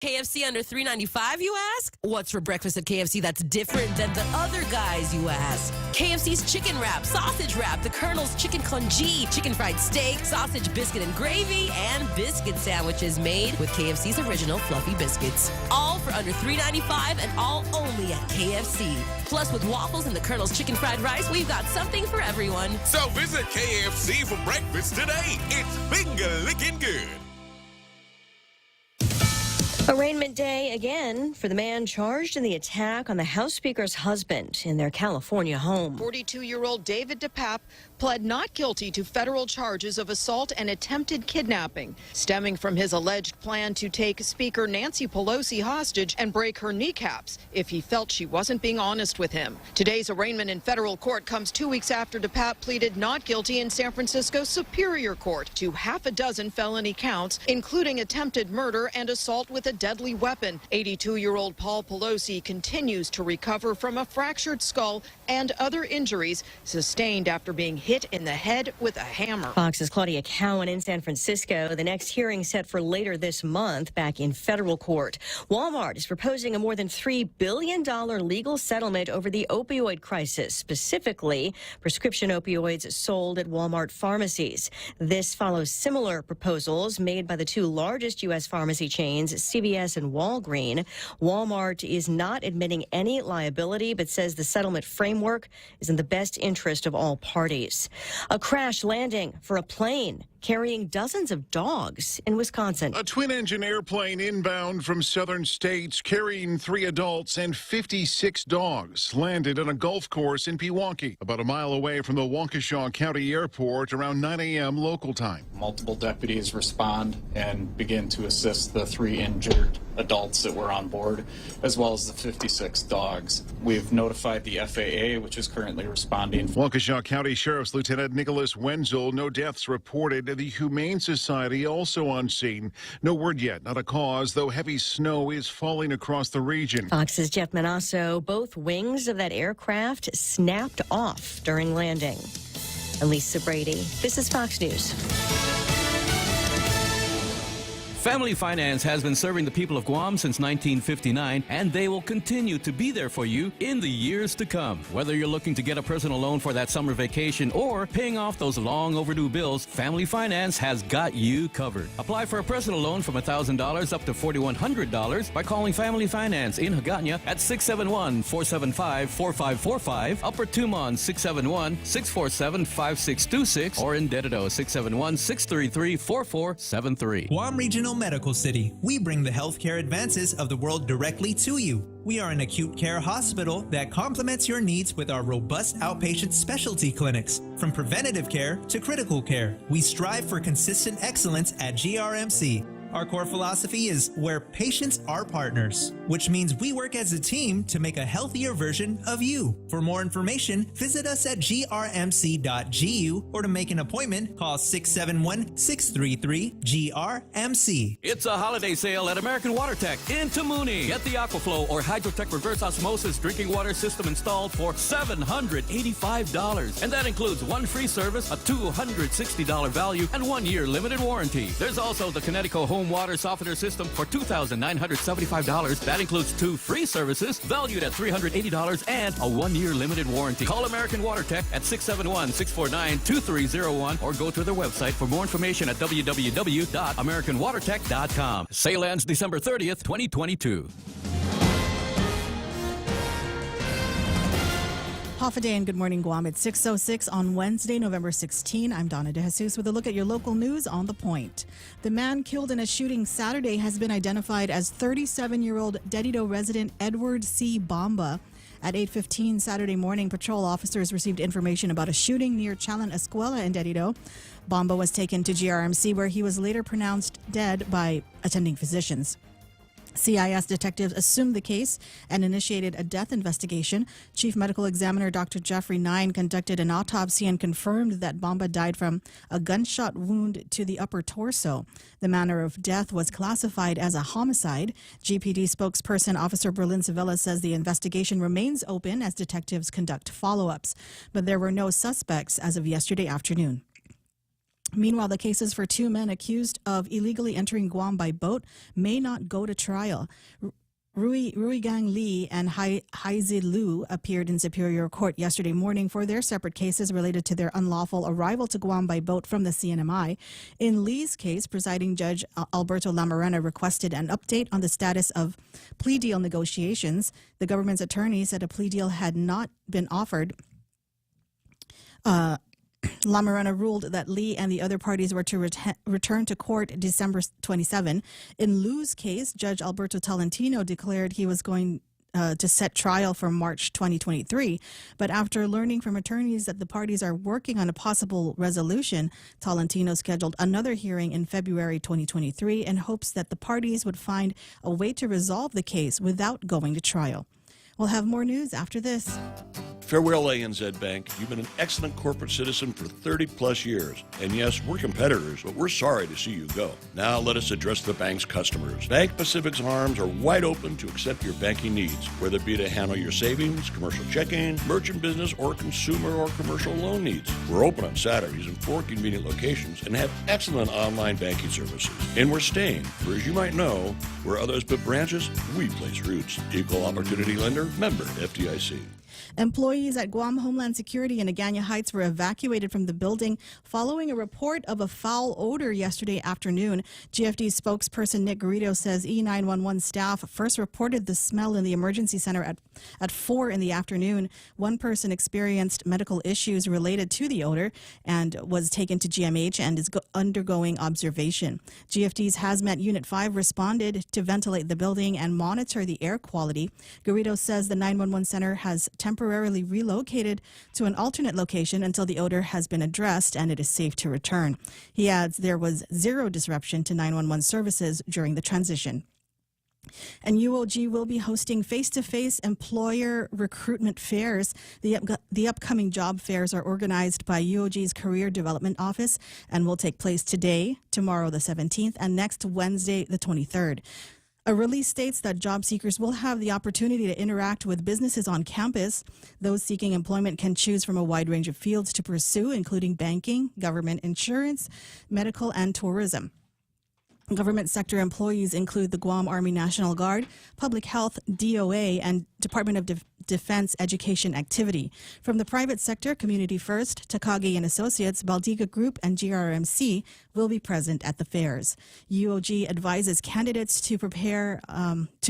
KFC under $3.95, you ask? What's for breakfast at KFC that's different than the other guys, you ask? KFC's chicken wrap, sausage wrap, the Colonel's chicken congee, chicken fried steak, sausage biscuit and gravy, and biscuit sandwiches made with KFC's original fluffy biscuits. All for under $3.95 and all only at KFC. Plus, with waffles and the Colonel's chicken fried rice, we've got something for everyone. So visit KFC for breakfast today. It's finger-licking good. Arraignment day again for the man charged in the attack on the House Speaker's husband in their California home. 42-year-old David DePape pled not guilty to federal charges of assault and attempted kidnapping, stemming from his alleged plan to take Speaker Nancy Pelosi hostage and break her kneecaps if he felt she wasn't being honest with him. Today's arraignment in federal court comes 2 weeks after DePape pleaded not guilty in San Francisco Superior Court to half a dozen felony counts, including attempted murder and assault with a deadly weapon. 82-year-old Paul Pelosi continues to recover from a fractured skull and other injuries sustained after being hit in the head with a hammer. Fox's Claudia Cowan in San Francisco. The next hearing set for later this month back in federal court. Walmart is proposing a more than $3 billion legal settlement over the opioid crisis, specifically prescription opioids sold at Walmart pharmacies. This follows similar proposals made by the two largest U.S. pharmacy chains, CVS and Walgreens. Walmart is not admitting any liability, but says the settlement framework is in the best interest of all parties. A crash landing for a plane carrying dozens of dogs in Wisconsin. A twin-engine airplane inbound from southern states carrying 3 adults and 56 dogs landed on a golf course in Pewaukee, about a mile away from the Waukesha County Airport around 9 a.m. local time. Multiple deputies respond and begin to assist the 3 injured adults that were on board, as well as the 56 dogs. We've notified the FAA, which is currently responding. Waukesha County Sheriff's Lieutenant Nicholas Wenzel, no deaths reported. The Humane Society also on scene. No word yet, not a cause, though heavy snow is falling across the region. Fox's Jeff Manasso, both wings of that aircraft snapped off during landing. Elisa Brady, this is Fox News. Family Finance has been serving the people of Guam since 1959, and they will continue to be there for you in the years to come. Whether you're looking to get a personal loan for that summer vacation or paying off those long overdue bills, Family Finance has got you covered. Apply for a personal loan from $1,000 up to $4,100 by calling Family Finance in Hagåtña at 671-475-4545, Upper Tumon 671-647-5626, or in Dededo 671-633-4473. Guam Regional Medical City. We bring the healthcare advances of the world directly to you. We are an acute care hospital that complements your needs with our robust outpatient specialty clinics. From preventative care to critical care, we strive for consistent excellence at GRMC. Our core philosophy is where patients are partners, which means we work as a team to make a healthier version of you. For more information, visit us at grmc.gu, or to make an appointment, call 671-633-GRMC. It's a holiday sale at American Water Tech in Tamuini. Get the Aquaflow or Hydrotech reverse osmosis drinking water system installed for $785. And that includes 1 free service, a $260 value, and 1-year limited warranty. There's also the Connecticut Home Water Softener System for $2,975. That includes 2 free services valued at $380 and a 1-year limited warranty. Call American Water Tech at 671-649-2301 or go to their website for more information at www.americanwatertech.com. Sale ends December 30th, 2022. Half a day and good morning, Guam. It's 6:06 on Wednesday, November 16. I'm Donna De Jesus with a look at your local news on The Point. The man killed in a shooting Saturday has been identified as 37-year-old Dededo resident Edward C. Bamba. At 8:15 Saturday morning, patrol officers received information about a shooting near Chalan Escuela in Dededo. Bamba was taken to GRMC, where he was later pronounced dead by attending physicians. CIS detectives assumed the case and initiated a death investigation. Chief Medical Examiner Dr. Jeffrey Nine conducted an autopsy and confirmed that Bamba died from a gunshot wound to the upper torso. The manner of death was classified as a homicide. GPD spokesperson Officer Berlin Sevilla says the investigation remains open as detectives conduct follow-ups, but there were no suspects as of yesterday afternoon. Meanwhile, the cases for two men accused of illegally entering Guam by boat may not go to trial. Ruigang Lee and Haizi Liu appeared in Superior Court yesterday morning for their separate cases related to their unlawful arrival to Guam by boat from the CNMI. In Lee's case, presiding judge Alberto Lamarena requested an update on the status of plea deal negotiations. The government's attorney said a plea deal had not been offered. Lamarena ruled that Lee and the other parties were to return to court December 27. In Liu's case, Judge Alberto Tolentino declared he was going to set trial for March 2023. But after learning from attorneys that the parties are working on a possible resolution, Tolentino scheduled another hearing in February 2023 in hopes that the parties would find a way to resolve the case without going to trial. We'll have more news after this. Farewell ANZ Bank. You've been an excellent corporate citizen for 30 plus years. And yes, we're competitors, but we're sorry to see you go. Now let us address the bank's customers. Bank Pacific's arms are wide open to accept your banking needs, whether it be to handle your savings, commercial checking, merchant business, or consumer or commercial loan needs. We're open on Saturdays in 4 convenient locations and have excellent online banking services. And we're staying, for as you might know, where others put branches, we place roots. Equal opportunity lender, member FDIC. Employees at Guam Homeland Security in Agana Heights were evacuated from the building following a report of a foul odor yesterday afternoon. GFD spokesperson Nick Garrido says E911 staff first reported the smell in the emergency center at 4 in the afternoon. One person experienced medical issues related to the odor and was taken to GMH and is undergoing observation. GFD's Hazmat Unit 5 responded to ventilate the building and monitor the air quality. Garrido says the 911 center has temporarily relocated to an alternate location until the odor has been addressed and it is safe to return. He adds there was zero disruption to 911 services during the transition. And UOG will be hosting face-to-face employer recruitment fairs. The upcoming job fairs are organized by UOG's Career Development Office and will take place today, tomorrow the 17th, and next Wednesday the 23rd. A release states that job seekers will have the opportunity to interact with businesses on campus. Those seeking employment can choose from a wide range of fields to pursue, including banking, government, insurance, medical, and tourism. Government sector employees include the Guam Army National Guard, Public Health, DOA, and Department of Defense Education Activity. From the private sector, Community First, Takagi and Associates, Baldiga Group, and GRMC will be present at the fairs. UOG advises candidates to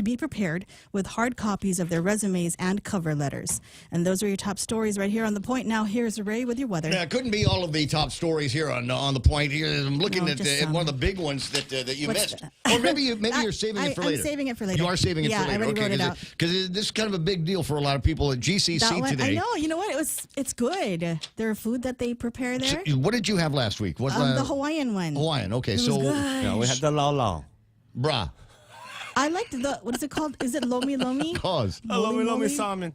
be prepared with hard copies of their resumes and cover letters. And those are your top stories right here on The Point. Now here's Ray with your weather. Yeah, it couldn't be all of the top stories here on The Point. Here, I'm looking at one of the big ones that you missed. Or maybe you're saving it for later. I'm saving it for later. You are saving it for later. I already wrote it out. Because this is kind of a big deal for a lot of people at GCC today. I know. You know what? It's good. Their food that they prepare there. So, what did you have last week? The Hawaiian one. Hawaiian. Okay, it was good. Yeah, we had the lao. Brah. I liked what is it called? Is it lomi lomi? Cause. Lomi salmon.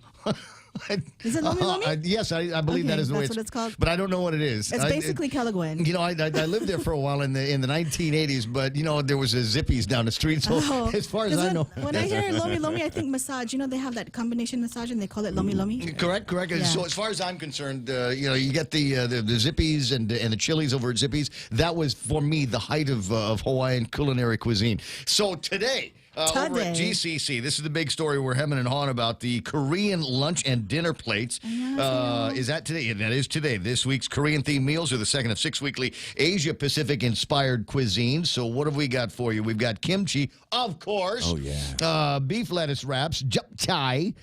Is it lomi lomi? Yes, I believe that is the way what it's called. But I don't know what it is. It's basically Calaguan. You know, I lived there for a while in the 1980s, but you know there was a Zippies down the street. So as far as I know, when I hear lomi lomi, I think massage. You know, they have that combination massage, and they call it lomi lomi. Correct. Yeah. So as far as I'm concerned, you get the Zippies and the chilies over at Zippies. That was for me the height of Hawaiian culinary cuisine. So today. Over at GCC, this is the big story we're hemming and hawing about, the Korean lunch and dinner plates. Is that today? That is today. This week's Korean-themed meals are the second of 6 weekly Asia-Pacific-inspired cuisines. So what have we got for you? We've got kimchi, of course. Oh, yeah. Beef lettuce wraps, japchae,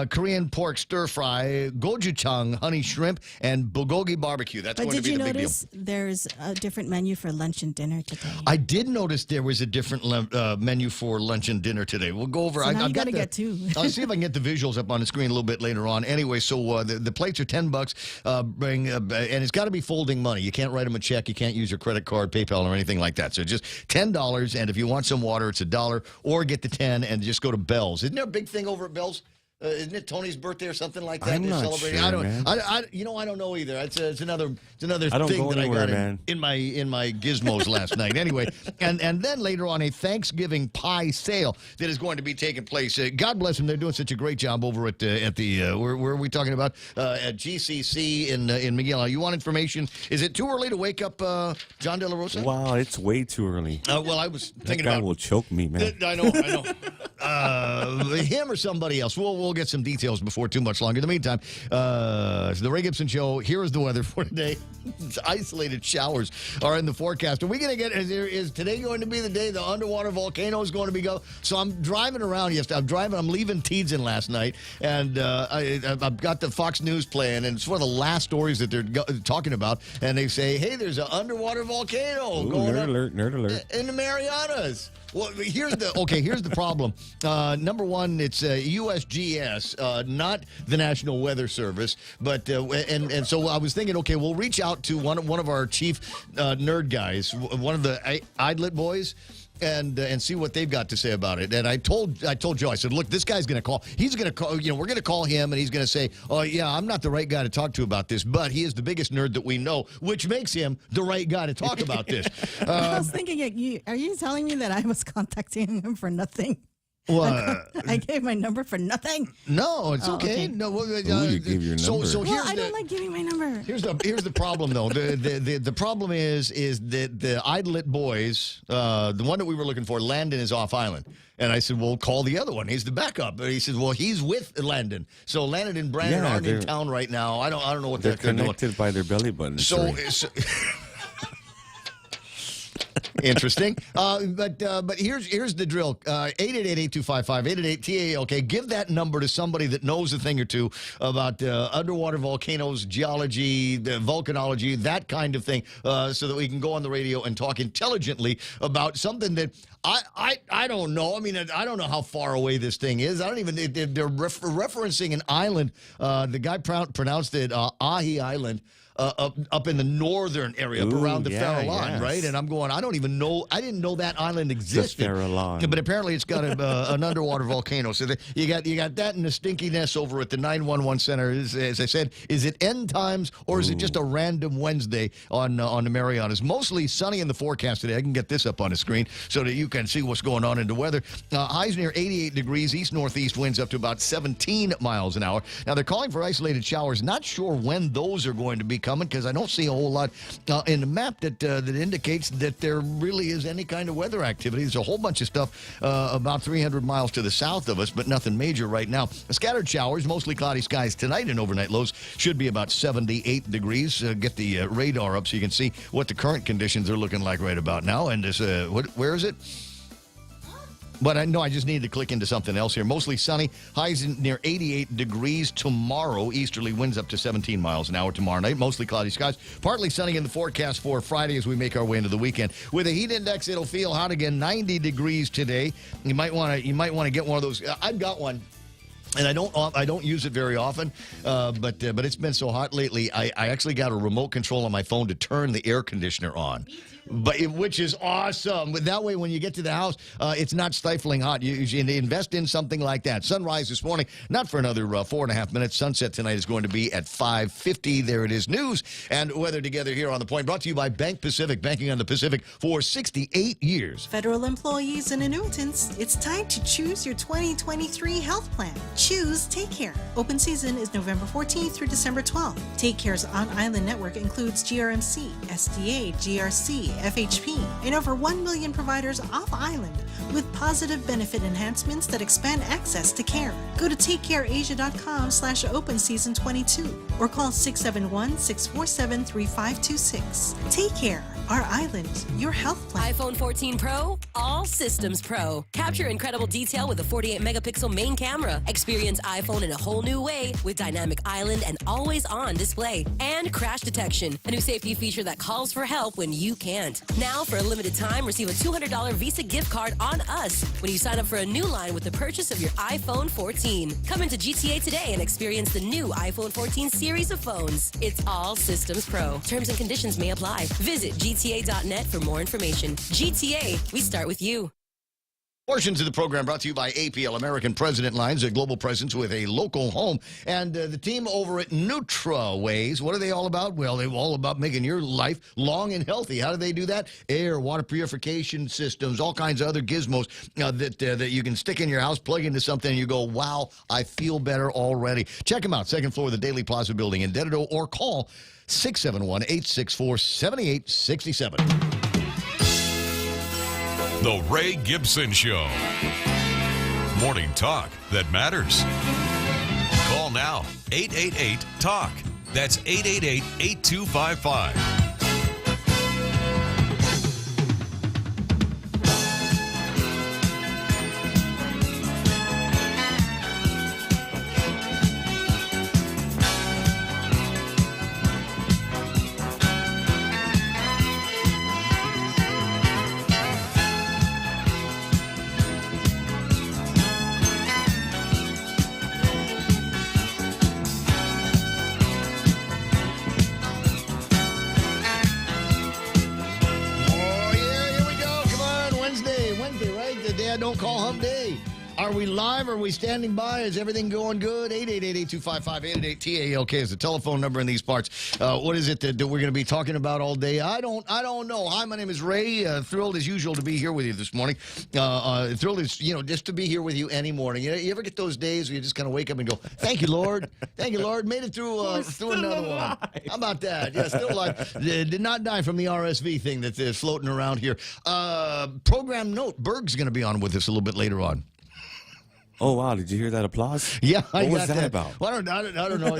Korean pork stir-fry, gochujang, honey shrimp, and bulgogi barbecue. That's going to be the big deal. But did you notice there's a different menu for lunch and dinner today? I did notice there was a different menu for lunch and dinner today. We'll go over. So now you got to get two. I'll see if I can get the visuals up on the screen a little bit later on. Anyway, so the plates are $10. And it's got to be folding money. You can't write them a check. You can't use your credit card, PayPal, or anything like that. So just $10. And if you want some water, it's $1. Or get the 10 and just go to Bell's. Isn't there a big thing over at Bell's? Isn't it Tony's birthday or something like that? I'm They're not celebrating. sure, I don't. man. I don't know either. It's another I don't thing go that anywhere, I got man. in my gizmos last night. Anyway, and then later on a Thanksgiving pie sale that is going to be taking place. God bless them. They're doing such a great job over at the where are we talking about at GCC in McGill. You want information? Is it too early to wake up John De La Rosa? Wow, it's way too early. Well, I was That thinking guy about. will choke me, man. I know. Him or somebody else. We'll get some details before too much longer. In the meantime, it's the Ray Gibson Show. Here is the weather for today. It's isolated showers are in the forecast. Are we going to get? Is today going to be the day the underwater volcano is going to be go? So I'm driving around. I'm leaving Teedson last night, and I've got the Fox News playing, and it's one of the last stories that they're talking about. And they say, "Hey, there's an underwater volcano going nerd up alert, nerd alert. in the Marianas." Well, here's the problem. Number one, it's USGS, not the National Weather Service, but and so I was thinking, okay, we'll reach out to one of our chief nerd guys, one of the Idlet boys. And see what they've got to say about it. And I told Joe, I said, look, this guy's going to call. He's going to call. We're going to call him, and he's going to say, oh yeah, I'm not the right guy to talk to about this, but he is the biggest nerd that we know, which makes him the right guy to talk about this. I was thinking, are you telling me that I was contacting him for nothing? Well, I gave my number for nothing. No, it's okay. Okay. No, you gave your number. So Well, here's I don't like giving my number. Here's the problem though. The problem is that the Idlet boys, the one that we were looking for, Landon is off island. And I said, well, call the other one. He's the backup. And he said, well, he's with Landon. So Landon and Brandon aren't in town right now. I don't know what They're they're doing. connected by their belly buttons. So interesting. But here's the drill. 888-8255, 888-TAA. Okay, give that number to somebody that knows a thing or two about underwater volcanoes, geology, volcanology, that kind of thing, so that we can go on the radio and talk intelligently about something that I don't know. I mean, I don't know how far away this thing is. I don't even. They're referencing an island. The guy pronounced it Ahi Island. Up in the northern area, up around the Farallon, right? And I'm going, I don't even know. I didn't know that island existed. The Farallon. But apparently it's got an underwater volcano. So you got that and the stinkiness over at the 911 center. As I said, is it end times or is it just a random Wednesday on the Marianas? Mostly sunny in the forecast today. I can get this up on the screen so that you can see what's going on in the weather. Highs near 88 degrees, east-northeast winds up to about 17 miles an hour. Now they're calling for isolated showers. Not sure when those are going to be coming because I don't see a whole lot in the map that indicates that there really is any kind of weather activity. There's a whole bunch of stuff about 300 miles to the south of us, but nothing major right now. Scattered showers, mostly cloudy skies tonight, and overnight lows should be about 78 degrees. Get the radar up so you can see what the current conditions are looking like right about now. And this, where is it? But I just needed to click into something else here. Mostly sunny. Highs near 88 degrees tomorrow. Easterly winds up to 17 miles an hour tomorrow night. Mostly cloudy skies. Partly sunny in the forecast for Friday as we make our way into the weekend. With a heat index, it'll feel hot again. 90 degrees today. You might want to get one of those. I've got one. And I don't use it very often, but it's been so hot lately. I actually got a remote control on my phone to turn the air conditioner on. Which is awesome. But that way, when you get to the house, it's not stifling hot. You invest in something like that. Sunrise this morning, not for another 4.5 minutes. Sunset tonight is going to be at 5:50. There it is. News and weather together here on The Point. Brought to you by Bank Pacific. Banking on the Pacific for 68 years. Federal employees and annuitants, it's time to choose your 2023 health plan. Choose Take Care. Open season is November 14th through December 12th. Take Care's on-island network includes GRMC, SDA, GRC, FHP, and over 1 million providers off-island with positive benefit enhancements that expand access to care. Go to takecareasia.com/open-season-22 or call 671-647-3526. Take Care. Our island, your health plan. iPhone 14 Pro, all systems pro. Capture incredible detail with a 48-megapixel main camera. Experience iPhone in a whole new way with dynamic island and always-on display. And crash detection, a new safety feature that calls for help when you can't. Now, for a limited time, receive a $200 Visa gift card on us when you sign up for a new line with the purchase of your iPhone 14. Come into GTA today and experience the new iPhone 14 series of phones. It's all systems pro. Terms and conditions may apply. Visit GTA.net for more information. GTA, we start with you. Portions of the program brought to you by APL, American President Lines, a global presence with a local home. And the team over at NutraWays, what are they all about? Well, they're all about making your life long and healthy. How do they do that? Air, water purification systems, all kinds of other gizmos that you can stick in your house, plug into something, and you go, wow, I feel better already. Check them out, second floor of the Daily Plaza building in Dededo, or call 671-864-7867. The Ray Gibson Show. Morning talk that matters. Call now, 888-TALK. That's 888-8255. Don't call hump day. Are we live? Are we standing by? Is everything going good? 888-8255-888-TALK is the telephone number in these parts. What is it that we're going to be talking about all day? I don't know. Hi, my name is Ray. Thrilled as usual to be here with you this morning. Thrilled as, just to be here with you any morning. You ever get those days where you just kind of wake up and go, thank you, Lord. Thank you, Lord. Made it through another one. How about that? Yeah, still alive. Did not die from the RSV thing that's floating around here. Program note, Berg's going to be on with us a little bit later on. Oh, wow. Did you hear that applause? Yeah, what was that about? Well, I don't know.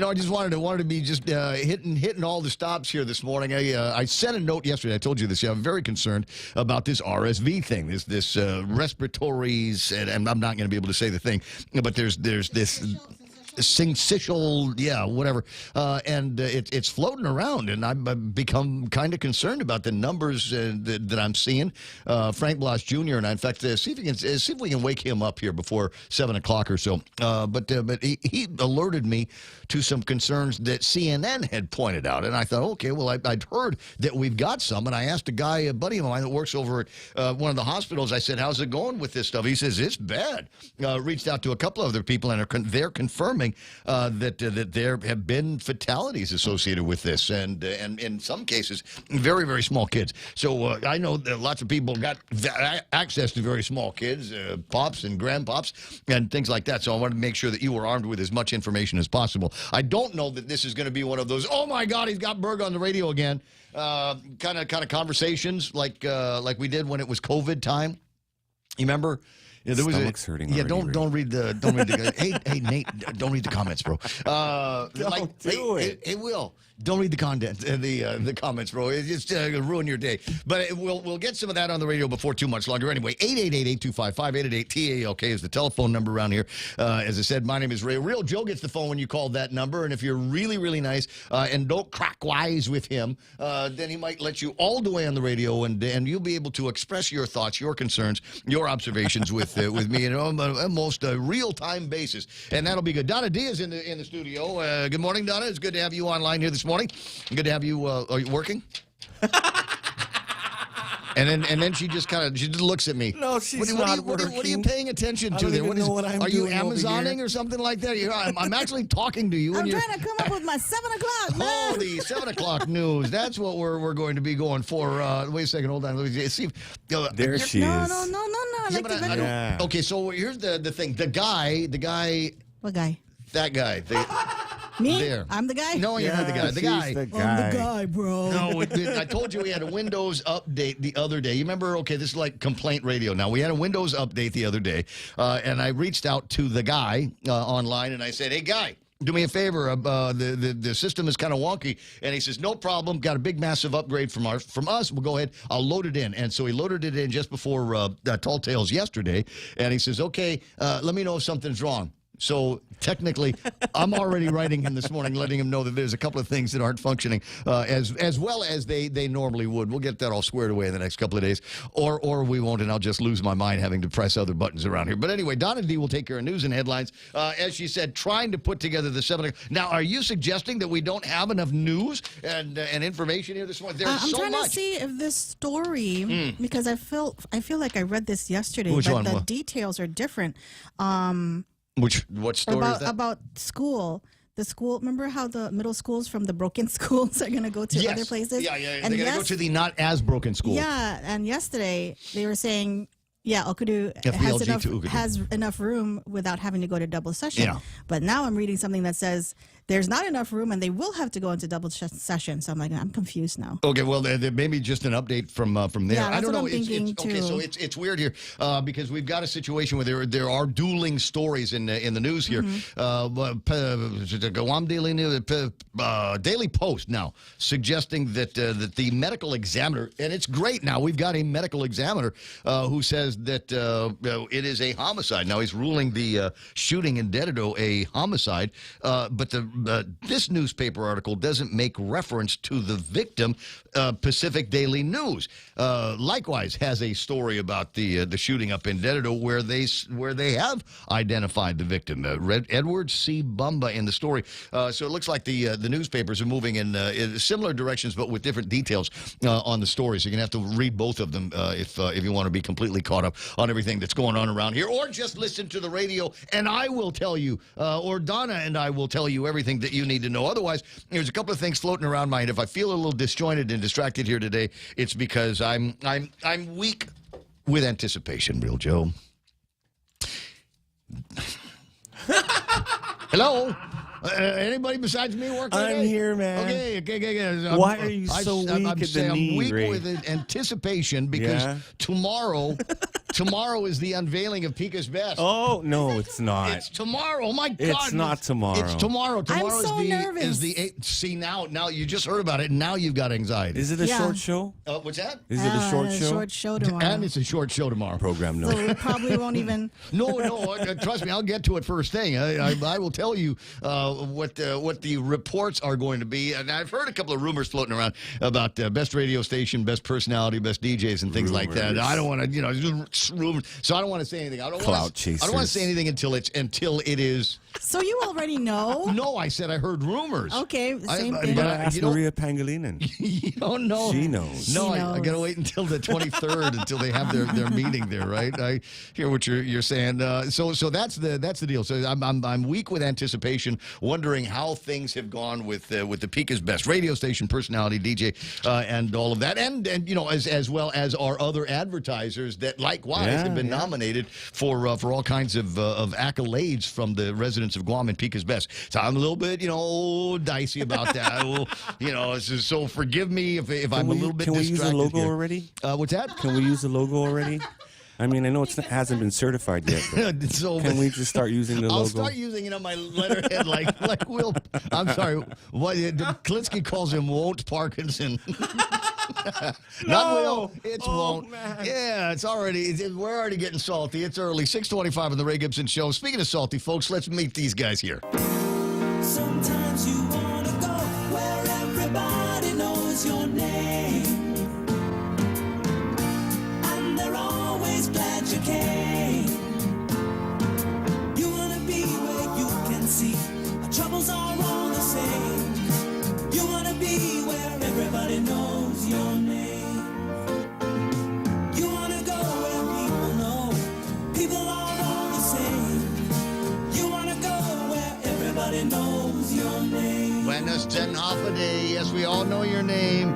I just wanted to be just hitting all the stops here this morning. I sent a note yesterday. I told you this. Yeah, I'm very concerned about this RSV thing, this respiratories, and I'm not going to be able to say the thing, but there's this syncytial, whatever, and it's floating around, and I've become kind of concerned about the numbers that I'm seeing. Frank Bloss Jr. and I, in fact, see if we can wake him up here before 7 o'clock or so. But he alerted me to some concerns that CNN had pointed out, and I thought, okay, well, I'd heard that we've got some, and I asked a buddy of mine that works over at one of the hospitals. I said, how's it going with this stuff? He says it's bad. Reached out to a couple other people, and they're confirming that there have been fatalities associated with this, and in some cases, very, very small kids. So I know that lots of people got access to very small kids, pops and grandpops, and things like that. So I wanted to make sure that you were armed with as much information as possible. I don't know that this is going to be one of those, oh my God, he's got Berg on the radio again, kind of conversations like we did when it was COVID time. You remember? Yeah, there was stomach's hurting. Yeah, already, don't read the hey Nate, don't read the comments, bro. Don't do it. Hey, Will, don't read the content, the comments, bro. It's just gonna ruin your day. But we'll get some of that on the radio before too much longer. Anyway, 888-825-5888-TALK is the telephone number around here. As I said, my name is Ray. Real Joe gets the phone when you call that number, and if you're really, really nice and don't crack wise with him, then he might let you all the way on the radio, and you'll be able to express your thoughts, your concerns, your observations with me on a most real-time basis, and that'll be good. Donna D is in the studio. Good morning, Donna. It's good to have you online here this morning. Good to have you. Are you working? And then she just looks at me. No, she's not working. What are you paying attention to there? What are you Amazoning or something like that? I'm actually talking to you. I'm trying to come up with my 7 o'clock, man. Holy 7 o'clock news. That's what we're going to be going for. Wait a second. Hold on. Let me see. There she is. No. Okay, so here's the thing. The guy. What guy? That guy. Me? There. I'm the guy? No, you're not the guy. The guy. I'm the guy, bro. No, I told you we had a Windows update the other day. You remember, okay, this is like complaint radio now. We had a Windows update the other day, and I reached out to the guy online, and I said, hey, guy, do me a favor. The system is kind of wonky. And he says, no problem. Got a big, massive upgrade from us. We'll go ahead. I'll load it in. And so he loaded it in just before Tall Tales yesterday. And he says, okay, let me know if something's wrong. So technically, I'm already writing him this morning, letting him know that there's a couple of things that aren't functioning as well as they normally would. We'll get that all squared away in the next couple of days, or we won't, and I'll just lose my mind having to press other buttons around here. But anyway, Donna D will take care of news and headlines. As she said, trying to put together the 7 o'clock. Now, are you suggesting that we don't have enough news and information here this morning? There's I'm so trying much. to see if this story, because I feel like I read this yesterday, Which but one? the details are different. What story is that? About school. The school, remember how the middle schools from the broken schools are going to go to other places? Yeah. And They're going to go to the not as broken school. Yeah, and yesterday they were saying, Okudu FBLG has enough room without having to go to double session. Yeah. But now I'm reading something that says there's not enough room and they will have to go into double session. So I'm like, I'm confused now. Okay, well, there may be just an update from there. Yeah, that's I don't what know. I'm thinking Okay, so it's weird here because we've got a situation where there are dueling stories in the news here. Guam Daily News, Daily Post now suggesting that the medical examiner, and it's great now, we've got a medical examiner who says that it is a homicide. Now he's ruling the shooting in Dededo a homicide, but this newspaper article doesn't make reference to the victim. Pacific Daily News likewise has a story about the shooting up in Dededo where they have identified the victim, Edward C. Bumba in the story. So it looks like the newspapers are moving in similar directions but with different details on the stories. You're going to have to read both of them if you want to be completely caught up on everything that's going on around here, or just listen to the radio and I will tell you, or Donna and I will tell you everything that you need to know. Otherwise, there's a couple of things floating around my head. If I feel a little disjointed and distracted here today, it's because I'm weak with anticipation, Real Joe. Hello? Anybody besides me working today? I'm here, man. Okay. Why are you so weak at the knee, I'm weak Ray? with anticipation because tomorrow is the unveiling of Pika's Best. Oh, no, it's not. It's tomorrow. Oh, my God. It's not tomorrow. It's tomorrow. Tomorrow I'm so nervous. is the 8th. See, now you just heard about it, and now you've got anxiety. Is it a short show? What's that? Is it a short show? Short show tomorrow. And it's a short show tomorrow. Program, no. So we probably won't even. No, trust me, I'll get to it first thing. I will tell you what the reports are going to be. And I've heard a couple of rumors floating around about best radio station, best personality, best DJs, and things like that. I don't want to, just rumors. So I don't want to say anything. I don't want to say anything until it is. So you already know? No, I said I heard rumors. Okay, same thing. You gotta ask Maria Pangilinan. You don't know. She knows. No, She I got to wait until the 23rd until they have their meeting there, right? I hear what you're saying. So that's the deal. So I'm weak with anticipation, wondering how things have gone with the Pika's Best radio station, personality, DJ, and all of that, and as well as our other advertisers that likewise have been nominated for all kinds of accolades from the residents of Guam and Pika's Best. So I'm a little bit dicey about that. So forgive me if I'm a little bit distracted. Can we use the logo here. already? What's that? Can we use the logo already? I mean, I know it hasn't been certified yet, but can we just start using the logo? I'll start using it on my letterhead like Will. I'm sorry. What Klinsky calls him Won't Parkinson. Not Will. It's Won't. Man. Yeah, it's already. We're already getting salty. It's early. 6:25 on the Ray Gibson Show. Speaking of salty, folks, let's meet these guys here. Sometimes you want to go where everybody knows your name, and they're always glad you came. You want to be where you can see our troubles are all the same. You want to be where everybody knows your name. You want to go where people know people are all the same. You want to go where everybody knows your name. Buenos Tenafade. Yes, we all know your name.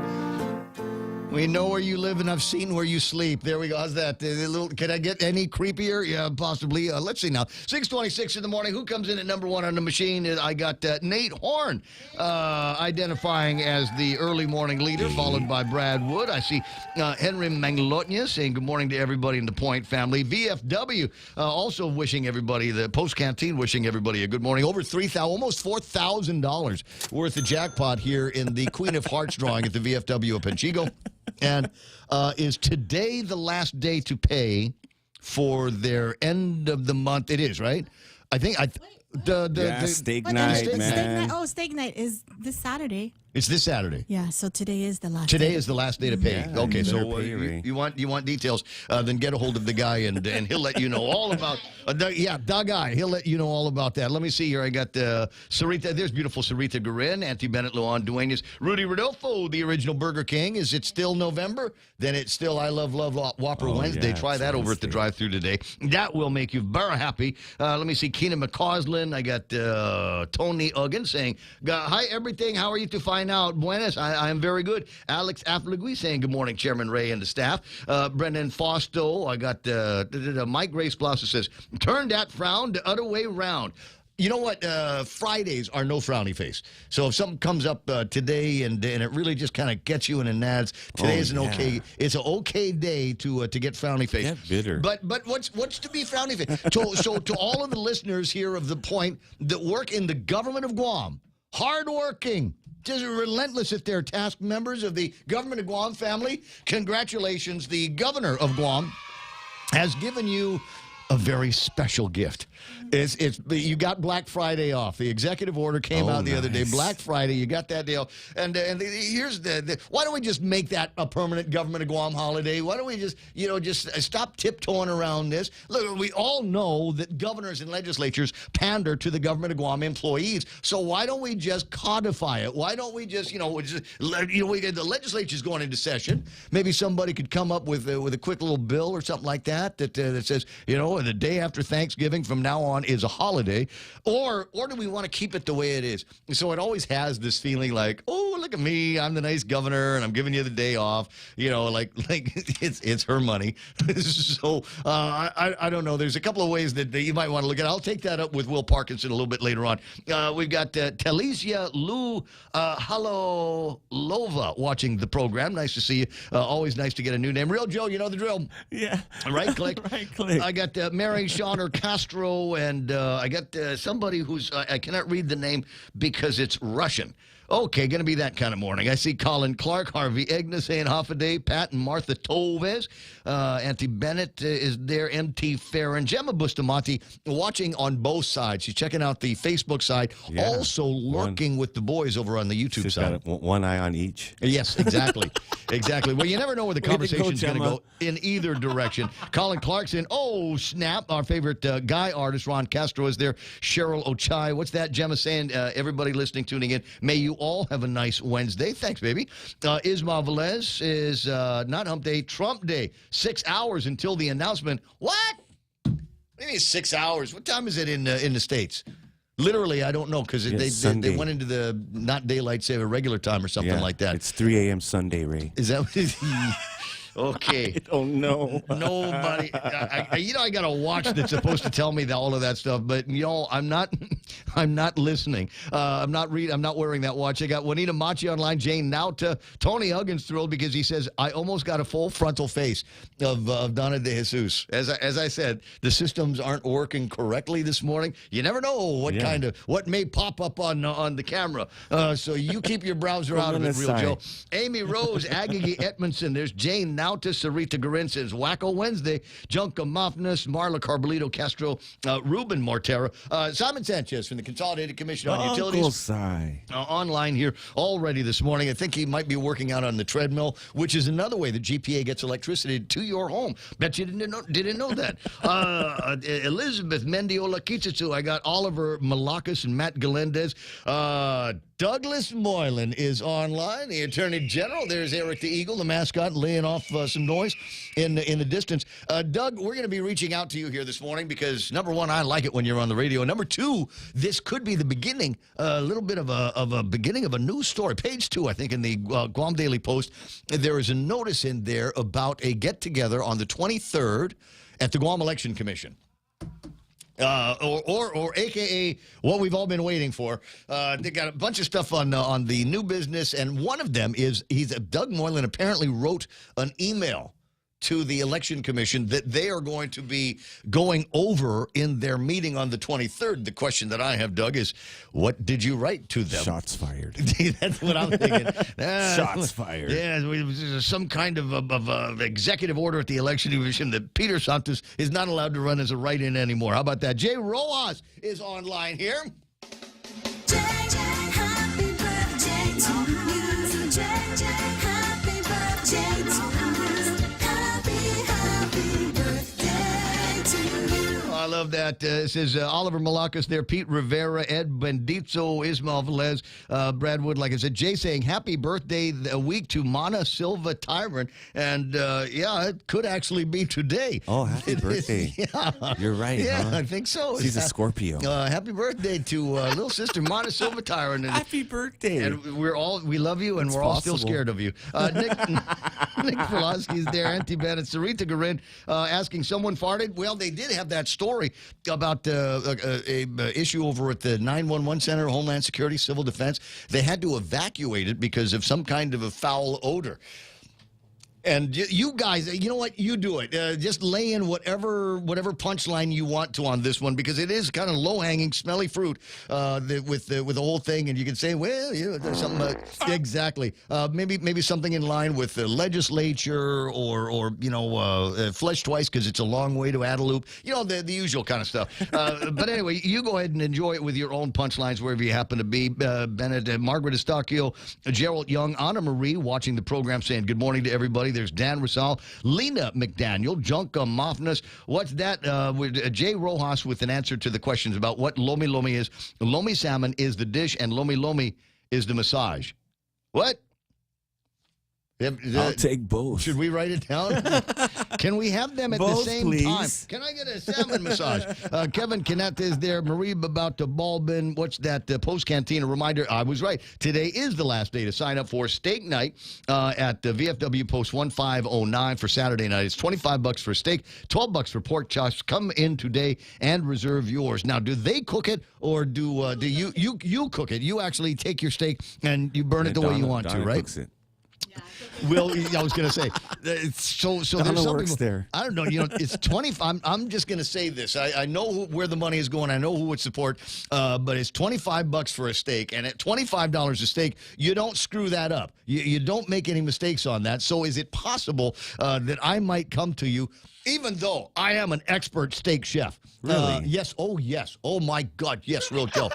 We know where you live, and I've seen where you sleep. There we go. How's that? Can I get any creepier? Yeah, possibly. Let's see now. 6:26 in the morning. Who comes in at number one on the machine? I got Nate Horn identifying as the early morning leader, followed by Brad Wood. I see Henry Manglotnia saying good morning to everybody in the Point family. VFW also wishing everybody, the Post Canteen wishing everybody a good morning. Over $3,000, almost $4,000 worth of jackpot here in the Queen of Hearts drawing at the VFW of Panchigo. And is today the last day to pay for their end of the month? It is, right? I think steak But night, steak man. night. Oh, steak night is this Saturday. It's this Saturday. Yeah, so today is the last. Today day. is the last day to pay. Yeah, Okay, you so better pay, Ray. you want details? Then get a hold of the guy, and he'll let you know all about. The guy. He'll let you know all about that. Let me see here. I got Sarita. There's beautiful Sarita Guerin, Auntie Bennett, Luan Duenas, Rudy Rodolfo, the original Burger King. Is it still November? Then it's still I Love Whopper Wednesday. Yeah, Try that over at the drive-thru today. That will make you very happy. Let me see. Keenan McCausland. I got Tony Uggan saying, "Hi everything. How are you to find out? Buenas. I am very good." Alex Afflegui saying, "Good morning, Chairman Ray and the staff." Brendan Fausto. I got Mike Grace Blosser says, "Turn that frown the other way round." You know what? Fridays are no frowny face. So if something comes up today and it really just kind of gets you in the nads, today is an okay. It's an okay day to get frowny face. Get bitter. But what's to be frowny face? So to all of the listeners here of The Point that work in the government of Guam, hardworking, just relentless at their task members of the government of Guam family, congratulations. The governor of Guam has given you a very special gift. You got Black Friday off. The executive order came out the other day. Black Friday, you got that deal. And here's why don't we just make that a permanent government of Guam holiday? Why don't we just stop tiptoeing around this? Look, we all know that governors and legislatures pander to the government of Guam employees. So why don't we just codify it? Why don't we just the legislature's going into session. Maybe somebody could come up with a quick little bill or something like that says, the day after Thanksgiving from now on is a holiday, or do we want to keep it the way it is? So it always has this feeling like, oh, look at me, I'm the nice governor, and I'm giving you the day off. Like it's her money. So I don't know. There's a couple of ways that you might want to look at it. I'll take that up with Will Parkinson a little bit later on. We've got Telesia Lou Halolova watching the program. Nice to see you. Always nice to get a new name. Real Joe, you know the drill. Yeah. Right click. Right click. I got Mary Shauner Castro, and I got somebody who's I cannot read the name because it's Russian. Okay, going to be that kind of morning. I see Colin Clark, Harvey Egna saying half a day, Pat and Martha Toves, Auntie Bennett is there, MT Farron, Gemma Bustamante watching on both sides. She's checking out the Facebook side, also lurking with the boys over on the YouTube side. Got one eye on each. Yes, exactly. Exactly. Well, you never know where the conversation's going to go in either direction. Colin Clarkson, oh, snap. Our favorite guy artist, Ron Castro, is there. Cheryl Ochai. What's that, Gemma saying? Everybody listening, tuning in, may you all have a nice Wednesday. Thanks, baby. Ismael Velez is not Hump Day, Trump Day. 6 hours until the announcement. What? What do you mean 6 hours? What time is it in the States? Literally, I don't know, because they went into the not daylight saving regular time or something like that. It's 3 a.m. Sunday, Ray. Is that what it is? Okay. I don't know. Nobody. I got a watch that's supposed to tell me all of that stuff, but I'm not listening. I'm not wearing that watch. I got Juanita Machi online, Jane Nauta, Tony Huggins thrilled because he says I almost got a full frontal face of Donna De Jesus. As I said, the systems aren't working correctly this morning. You never know what may pop up on the camera. So you keep your browser out of it, Real Joe. Amy Rose, Aggie Edmondson. There's Jane Nauta. Sarita Garin says, Wacko Wednesday. Junka Mofnus, Marla Carbolito Castro, Ruben Mortera, Simon Sanchez from the Consolidated Commission on Utilities. Online here already this morning. I think he might be working out on the treadmill, which is another way that GPA gets electricity to your home. Bet you didn't know that. Elizabeth Mendiola Kitsutsu. I got Oliver Malakas and Matt Galendez. Douglas Moylan is online, the Attorney General. There's Eric the Eagle, the mascot, laying off some noise in the distance. Doug, we're going to be reaching out to you here this morning because, number one, I like it when you're on the radio. Number two, this could be the beginning, a little bit of a beginning of a news story. Page 2, I think, in the Guam Daily Post, there is a notice in there about a get-together on the 23rd at the Guam Election Commission. Or AKA what we've all been waiting for. They got a bunch of stuff on the new business, and one of them is Doug Moylan apparently wrote an email to the Election Commission that they are going to be going over in their meeting on the 23rd. The question that I have, Doug, is what did you write to them? Shots fired. That's what I'm thinking. Shots fired. Yeah, some kind of executive order at the Election Commission that Peter Santos is not allowed to run as a write-in anymore. How about that? Jay Rojas is online here. Happy birthday to you. Happy birthday to you. Happy birthday to you. I love that. It says Oliver Malacas there, Pete Rivera, Ed Benditzo, Ismael Velez, Brad Wood. Like I said, Jay saying happy birthday a week to Mana Silva Tyrant. And yeah, it could actually be today. Oh, happy birthday. Yeah. You're right. Yeah, huh? I think so. She's a Scorpio. Happy birthday to little sister Mana Silva Tyrant. And, Happy birthday. And we love you, and It's we're all possible. still scared of you. Nick Pulaski's there, Auntie Bennett, Sarita Garin asking someone farted. Well, they did have that story about a issue over at the 911 Center, Homeland Security, Civil Defense. They had to evacuate it because of some kind of a foul odor. And you guys, you know what? You do it. Just lay in whatever punchline you want to on this one, because it is kind of low-hanging, smelly fruit with the whole thing. And you can say, well, there's something exactly. Maybe something in line with the legislature or flesh twice because it's a long way to Adeloop. The usual kind of stuff. But anyway, you go ahead and enjoy it with your own punchlines wherever you happen to be. Bennett, Margaret Estacchio, Gerald Young, Anna Marie watching the program saying good morning to everybody. There's Dan Rasal, Lena McDaniel, Junka Mofnus. What's that? Jay Rojas with an answer to the questions about what lomi lomi is. Lomi salmon is the dish, and lomi lomi is the massage. What? I'll take both. Should we write it down? Can we have them at both, the same please. time? Can I get a salmon massage? Kevin Canette is there. Marie about the Balbin. What's that? Post Cantina reminder. I was right. Today is the last day to sign up for steak night at the VFW Post 1509 for Saturday night. It's $25 for steak, $12 for pork chops. Come in today and reserve yours. Now, do they cook it, or do you cook it? You actually take your steak and you burn it the way you want to, right? Cooks it. Well, I was going to say, so there's something works there. I don't know. It's 25. I'm just going to say this. I know where the money is going. I know who would support, but it's $25 for a steak, and at $25 a steak, you don't screw that up. You don't make any mistakes on that. So is it possible that I might come to you, even though I am an expert steak chef? Really? Yes. Oh, yes. Oh my God. Yes. Real Joe.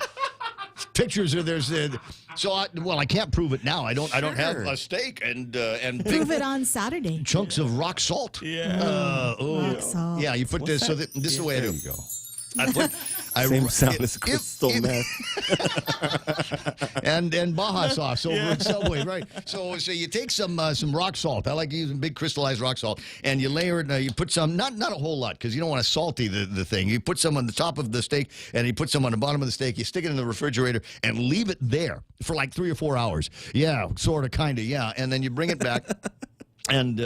Pictures are there's I can't prove it now. I don't have a steak and Prove it on Saturday. chunks of rock salt. Yeah. Rock salt. Yeah, you put this. So this is the way I do. There you go. Same sound as crystal meth. and Baja sauce over at Subway, right? So you take some rock salt. I like using big crystallized rock salt, and you layer it. You put some, not a whole lot, because you don't want to salty the thing. You put some on the top of the steak, and you put some on the bottom of the steak. You stick it in the refrigerator and leave it there for like 3 or 4 hours. Yeah, sort of, kind of, yeah. And then you bring it back. And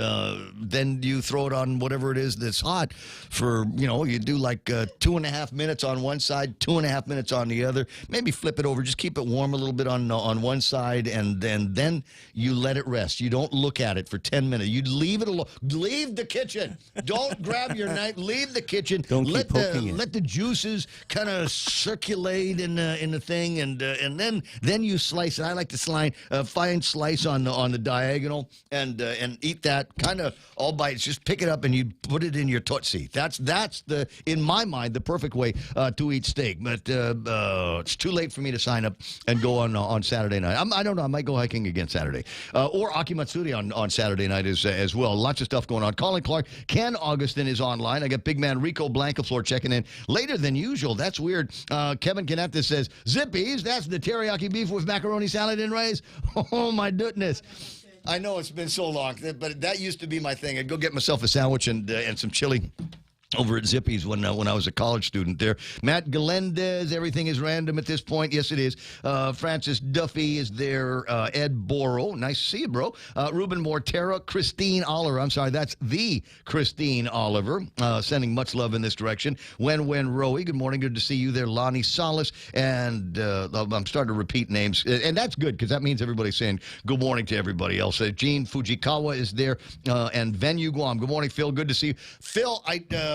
then you throw it on whatever it is that's hot for, you do like 2.5 minutes on one side, 2.5 minutes on the other. Maybe flip it over. Just keep it warm a little bit on one side, and then you let it rest. You don't look at it for 10 minutes. You leave it alone. Leave the kitchen. Don't grab your knife. Leave the kitchen. Don't keep poking it. Let the juices kind of circulate in the thing, and then you slice it. I like to slice a fine slice on the diagonal, and eat that kind of all bites. Just pick it up and you put it in your Tootsie. That's the, in my mind, the perfect way to eat steak. But it's too late for me to sign up and go on Saturday night. I don't know. I might go hiking again Saturday, or Akimatsuri on Saturday night as well. Lots of stuff going on. Colin Clark, Ken Augustin is online. I got big man Rico Blancaflor checking in later than usual. That's weird. Kevin Canetta says Zippies. That's the teriyaki beef with macaroni salad and rice. Oh my goodness. I know it's been so long, but that used to be my thing. I'd go get myself a sandwich and some chili over at Zippy's when I was a college student there. Matt Galendez, everything is random at this point. Yes, it is. Francis Duffy is there. Ed Borrow, nice to see you, bro. Ruben Mortera, Christine Oliver. I'm sorry, that's the Christine Oliver. Sending much love in this direction. Wen Rowie, good morning. Good to see you there. Lonnie Salas, and I'm starting to repeat names, and that's good because that means everybody's saying good morning to everybody else. Gene Fujikawa is there, and Venue Guam. Good morning, Phil. Good to see you. Phil,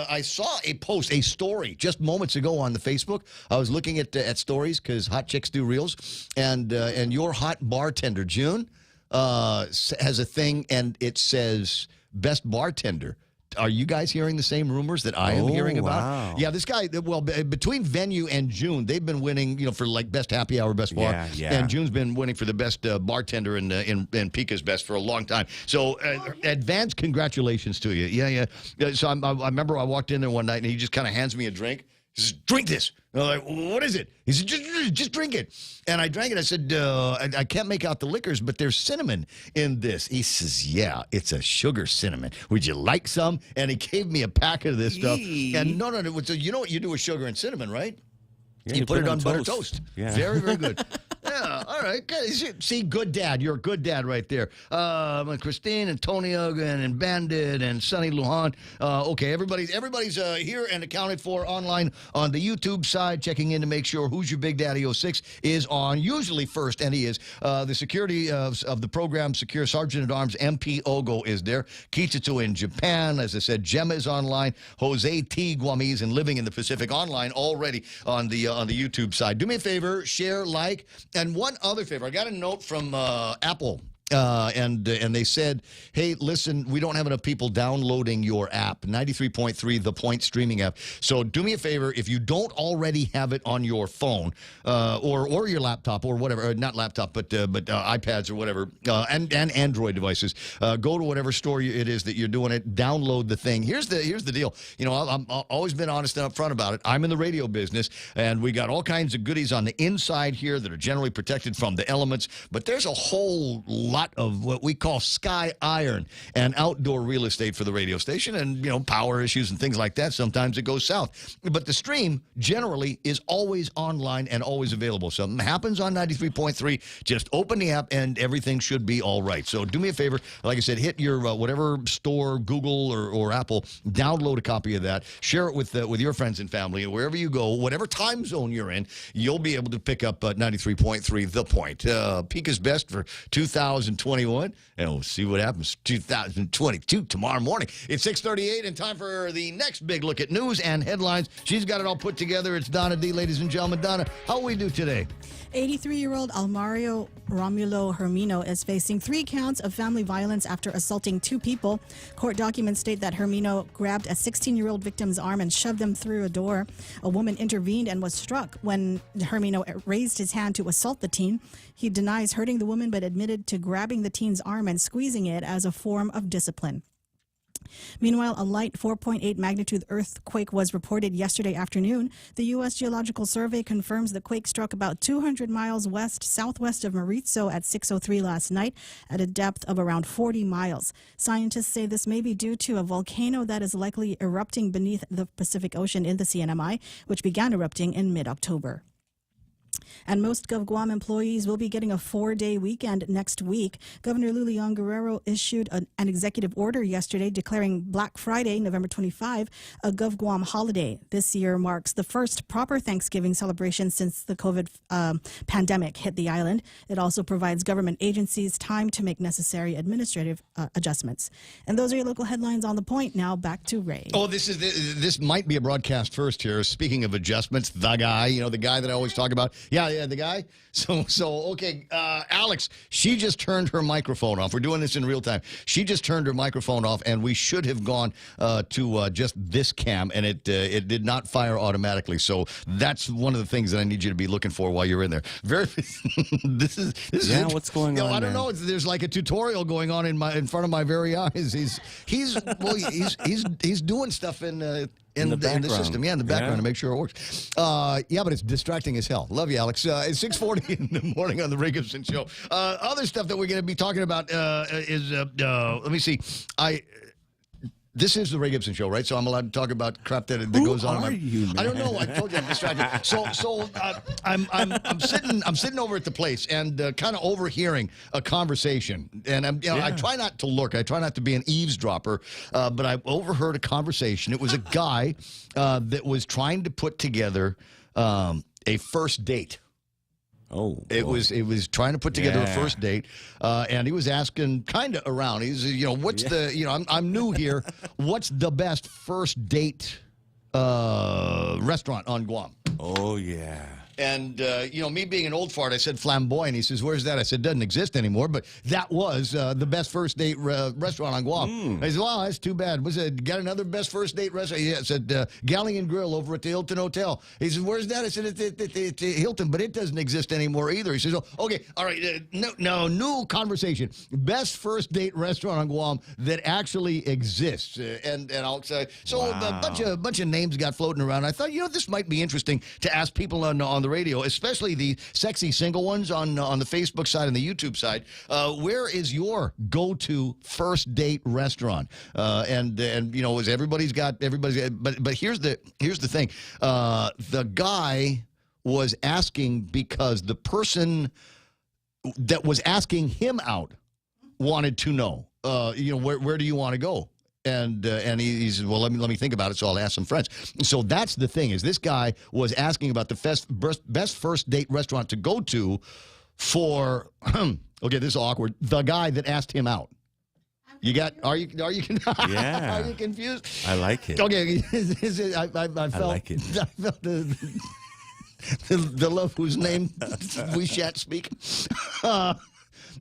I saw a post, a story, just moments ago on the Facebook. I was looking at stories because hot chicks do reels, and your hot bartender June has a thing, and it says best bartender. Are you guys hearing the same rumors that I am hearing about? Wow. Yeah, this guy, well, between Venue and June, they've been winning, for like best happy hour, best bar. Yeah. And June's been winning for the best bartender in Pika's Best for a long time. So advance congratulations to you. Yeah. So I remember I walked in there one night and he just kind of hands me a drink. He says, drink this. And I'm like, what is it? He said, just drink it. And I drank it. I said, I can't make out the liquors, but there's cinnamon in this. He says, yeah, it's a sugar cinnamon. Would you like some? And he gave me a packet of this stuff. And no, you know what you do with sugar and cinnamon, right? Yeah, you put it on toast. butter toast. Yeah. Very, very good. Yeah, all right. See, good dad. You're a good dad right there. Christine, Antonio, and Bandit, and Sonny Lujan. Okay, everybody's here and accounted for online on the YouTube side, checking in to make sure Who's Your Big Daddy 06 is on, usually first, and he is. The security of the program, Secure Sergeant at Arms, MP Ogo is there. Kichitsu in Japan. As I said, Gemma is online. Jose T. Guamese and Living in the Pacific online already on the YouTube side. Do me a favor, share, like, and one other favor. I got a note from Apple. And they said, hey, listen, we don't have enough people downloading your app, 93.3 The Point streaming app. So do me a favor, if you don't already have it on your phone or your laptop or whatever, not laptop, but iPads or whatever, and Android devices, go to whatever store it is that you're doing it, download the thing. Here's the deal. I've always been honest and upfront about it. I'm in the radio business, and we got all kinds of goodies on the inside here that are generally protected from the elements, but there's a whole lot of what we call sky iron and outdoor real estate for the radio station, and power issues and things like that. Sometimes it goes south, but the stream generally is always online and always available. Something happens on 93.3, just open the app and everything should be all right. So do me a favor, like I said, hit your whatever store, Google or Apple, download a copy of that, share it with your friends and family, and wherever you go, whatever time zone you're in, you'll be able to pick up 93.3 The Point. Pika's Best for 2021, and we'll see what happens 2022 tomorrow morning. It's 6:38 and time for the next big look at news and headlines. She's got it all put together. It's Donna D, ladies and gentlemen. Donna, how will we do today? 83-year-old Almario Romulo Hermino is facing 3 counts of family violence after assaulting 2 people. Court documents state that Hermino grabbed a 16-year-old victim's arm and shoved them through a door. A woman intervened and was struck when Hermino raised his hand to assault the teen. He denies hurting the woman but admitted to grabbing the teen's arm and squeezing it as a form of discipline. Meanwhile, a light 4.8 magnitude earthquake was reported yesterday afternoon. The U.S. Geological Survey confirms the quake struck about 200 miles southwest of Mauricio at 6:03 last night at a depth of around 40 miles. Scientists say this may be due to a volcano that is likely erupting beneath the Pacific Ocean in the CNMI, which began erupting in mid-October. And most GovGuam employees will be getting a 4-day weekend next week. Governor Lulian Guerrero issued an executive order yesterday declaring Black Friday, November 25, a GovGuam holiday. This year marks the first proper Thanksgiving celebration since the COVID pandemic hit the island. It also provides government agencies time to make necessary administrative adjustments. And those are your local headlines on The Point. Now back to Ray. Oh, this might be a broadcast first here. Speaking of adjustments, the guy, the guy that I always talk about. Yeah, the guy. So okay, Alex, she just turned her microphone off. We're doing this in real time. She just turned her microphone off, and we should have gone to just this cam, and it did not fire automatically. So that's one of the things that I need you to be looking for while you're in there. This is what's going on? I don't know. There's like a tutorial going on in front of my very eyes. He's doing stuff in the system, in the background to make sure it works. But it's distracting as hell. Love you, Alex. It's 6:40 in the morning on the Ray Gibson Show. Other stuff that we're going to be talking about is, let me see. This is the Ray Gibson Show, right? So I'm allowed to talk about crap that goes on. Who are you, man? I don't know. I told you I'm distracted. I'm sitting over at the place and kind of overhearing a conversation. And I try not to look. I try not to be an eavesdropper. But I overheard a conversation. It was a guy that was trying to put together a first date. Oh, it was trying to put together a first date, and he was asking kind of around. He's, what's the, I'm new here. What's the best first date restaurant on Guam? Oh, yeah. And, me being an old fart, I said Flamboyant. He says, where's that? I said, doesn't exist anymore. But that was the best first date restaurant on Guam. I said, wow, that's too bad. Was it, got another best first date restaurant? Yeah, it said Galleon Grill over at the Hilton Hotel. He said, where's that? I said, it's Hilton, but it doesn't exist anymore either. He says, oh, okay, all right, no, new conversation. Best first date restaurant on Guam that actually exists. And I'll say, so a bunch of names got floating around. I thought, this might be interesting to ask people on the radio, especially the sexy single ones on the Facebook side and the YouTube side. Where is your go-to first date restaurant? And is everybody's got, but here's the thing. The guy was asking because the person that was asking him out wanted to know, where do you want to go? And he said, well, let me think about it, so I'll ask some friends. So that's the thing, is this guy was asking about the best first date restaurant to go to for, okay, this is awkward, the guy that asked him out. Are you yeah. Are you confused? I like it. Okay, I felt, I like it. I felt the love whose name we shan't speak.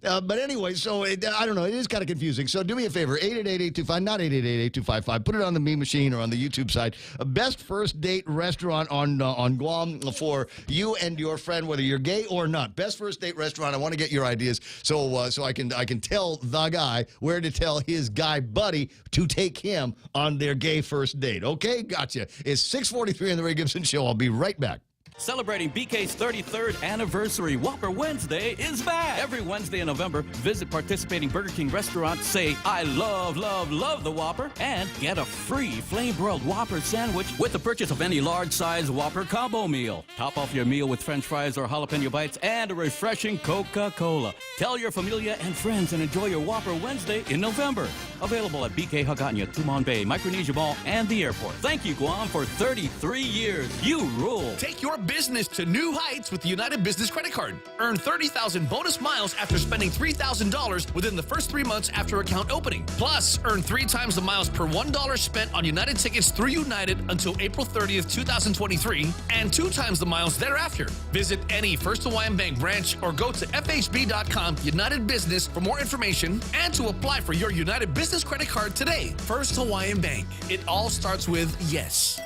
But anyway, so I don't know. It is kind of confusing. So do me a favor, 888-825, not 888-8255. Put it on the meme machine or on the YouTube side. Best first date restaurant on Guam for you and your friend, whether you're gay or not. Best first date restaurant. I want to get your ideas so I can tell the guy where to tell his guy buddy to take him on their gay first date. Okay, gotcha. It's 6:43 on the Ray Gibson Show. I'll be right back. Celebrating BK's 33rd anniversary, Whopper Wednesday is back. Every Wednesday in November, visit participating Burger King restaurants, say, I love, love, love the Whopper, and get a free flame-broiled Whopper sandwich with the purchase of any large-size Whopper combo meal. Top off your meal with French fries or jalapeno bites and a refreshing Coca-Cola. Tell your familia and friends and enjoy your Whopper Wednesday in November. Available at BK Hagåtña, Tumon Bay, Micronesia Mall, and the airport. Thank you, Guam, for 33 years. You rule. Take your business to new heights with the United Business Credit Card. Earn 30,000 bonus miles after spending $3,000 within the first 3 months after account opening. Plus, earn 3 times the miles per $1 spent on United tickets through United until April 30th, 2023, and 2 times the miles thereafter. Visit any First Hawaiian Bank branch or go to fhb.com United Business for more information and to apply for your United Business Credit Card today. First Hawaiian Bank. It all starts with yes.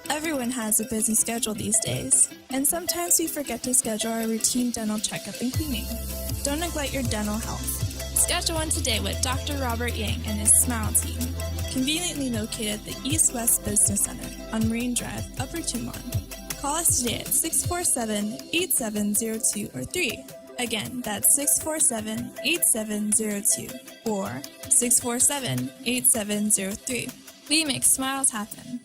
Everyone has a busy schedule these days, and sometimes we forget to schedule our routine dental checkup and cleaning. Don't neglect your dental health. Schedule one today with Dr. Robert Yang and his Smile Team, conveniently located at the East West Business Center on Marine Drive, Upper Tumon. Call us today at 647-8702 or 3. Again, that's 647-8702 or 647-8703. We make smiles happen.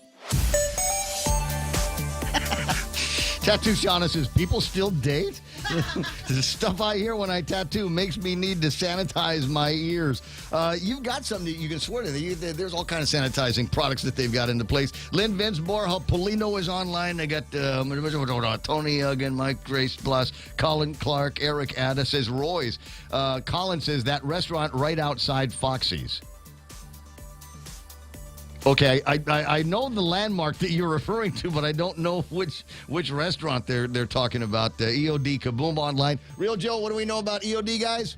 Tattoo Shauna says, people still date? The stuff I hear when I tattoo makes me need to sanitize my ears. You've got something that you can swear to. There's all kinds of sanitizing products that they've got into place. Lynn Vince, Borja Polino is online. They got Tony Uggan, Mike Grace Plus, Colin Clark, Eric Addis says Roy's. Colin says that restaurant right outside Foxy's. Okay, I know the landmark that you're referring to, but I don't know which restaurant they're talking about. EOD Kaboom online. Real Joe, what do we know about EOD, guys?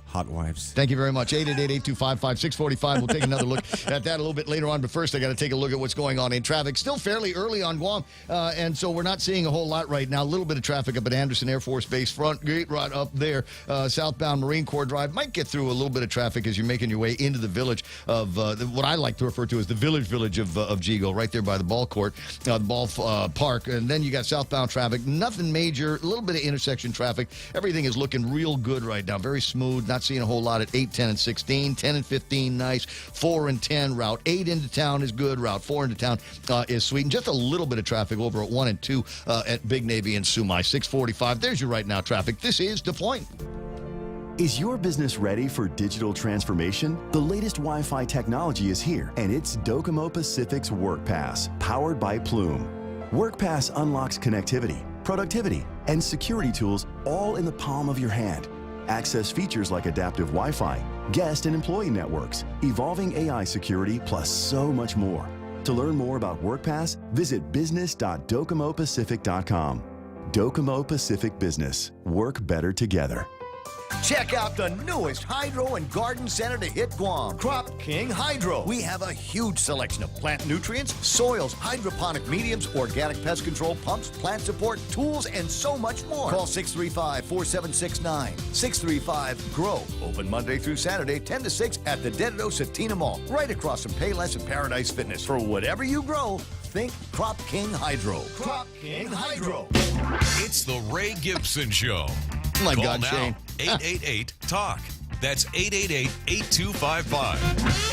Hot wives. Thank you very much. 888-825-5645. We'll take another look at that a little bit later on. But first, I got to take a look at what's going on in traffic. Still fairly early on Guam, and so we're not seeing a whole lot right now. A little bit of traffic up at Anderson Air Force Base. Front gate right up there. Southbound Marine Corps Drive. Might get through a little bit of traffic as you're making your way into the village of what I like to refer to as the village of Jigo, right there by the ball court, the ball park. And then you got southbound traffic. Nothing major. A little bit of intersection traffic. Everything is looking real good right now. Very smooth. Not not seeing a whole lot at 8, 10, and 16. 10 and 15, nice. 4 and 10. Route 8 into town is good. Route 4 into town is sweet. And just a little bit of traffic over at 1 and 2 at Big Navy and Sumai. 645. There's your right now traffic. This is The Point. Is your business ready for digital transformation? The latest Wi-Fi technology is here, and it's Docomo Pacific's WorkPass, powered by Plume. WorkPass unlocks connectivity, productivity, and security tools all in the palm of your hand. Access features like adaptive Wi-Fi, guest and employee networks, evolving AI security, plus so much more. To learn more about WorkPass, visit business.docomopacific.com. Docomo Pacific Business. Work better together. Check out the newest hydro and garden center to hit Guam, Crop King Hydro. We have a huge selection of plant nutrients, soils, hydroponic mediums, organic pest control pumps, plant support, tools, and so much more. Call 635-4769. 635-GROW. Open Monday through Saturday, 10 to 6 at the Dededo Satina Mall, right across from Payless and Paradise Fitness. For whatever you grow, think Crop King Hydro. Crop King Hydro. It's the Ray Gibson Show. Oh my Call God, now, Shane. 888-TALK. That's 888-8255.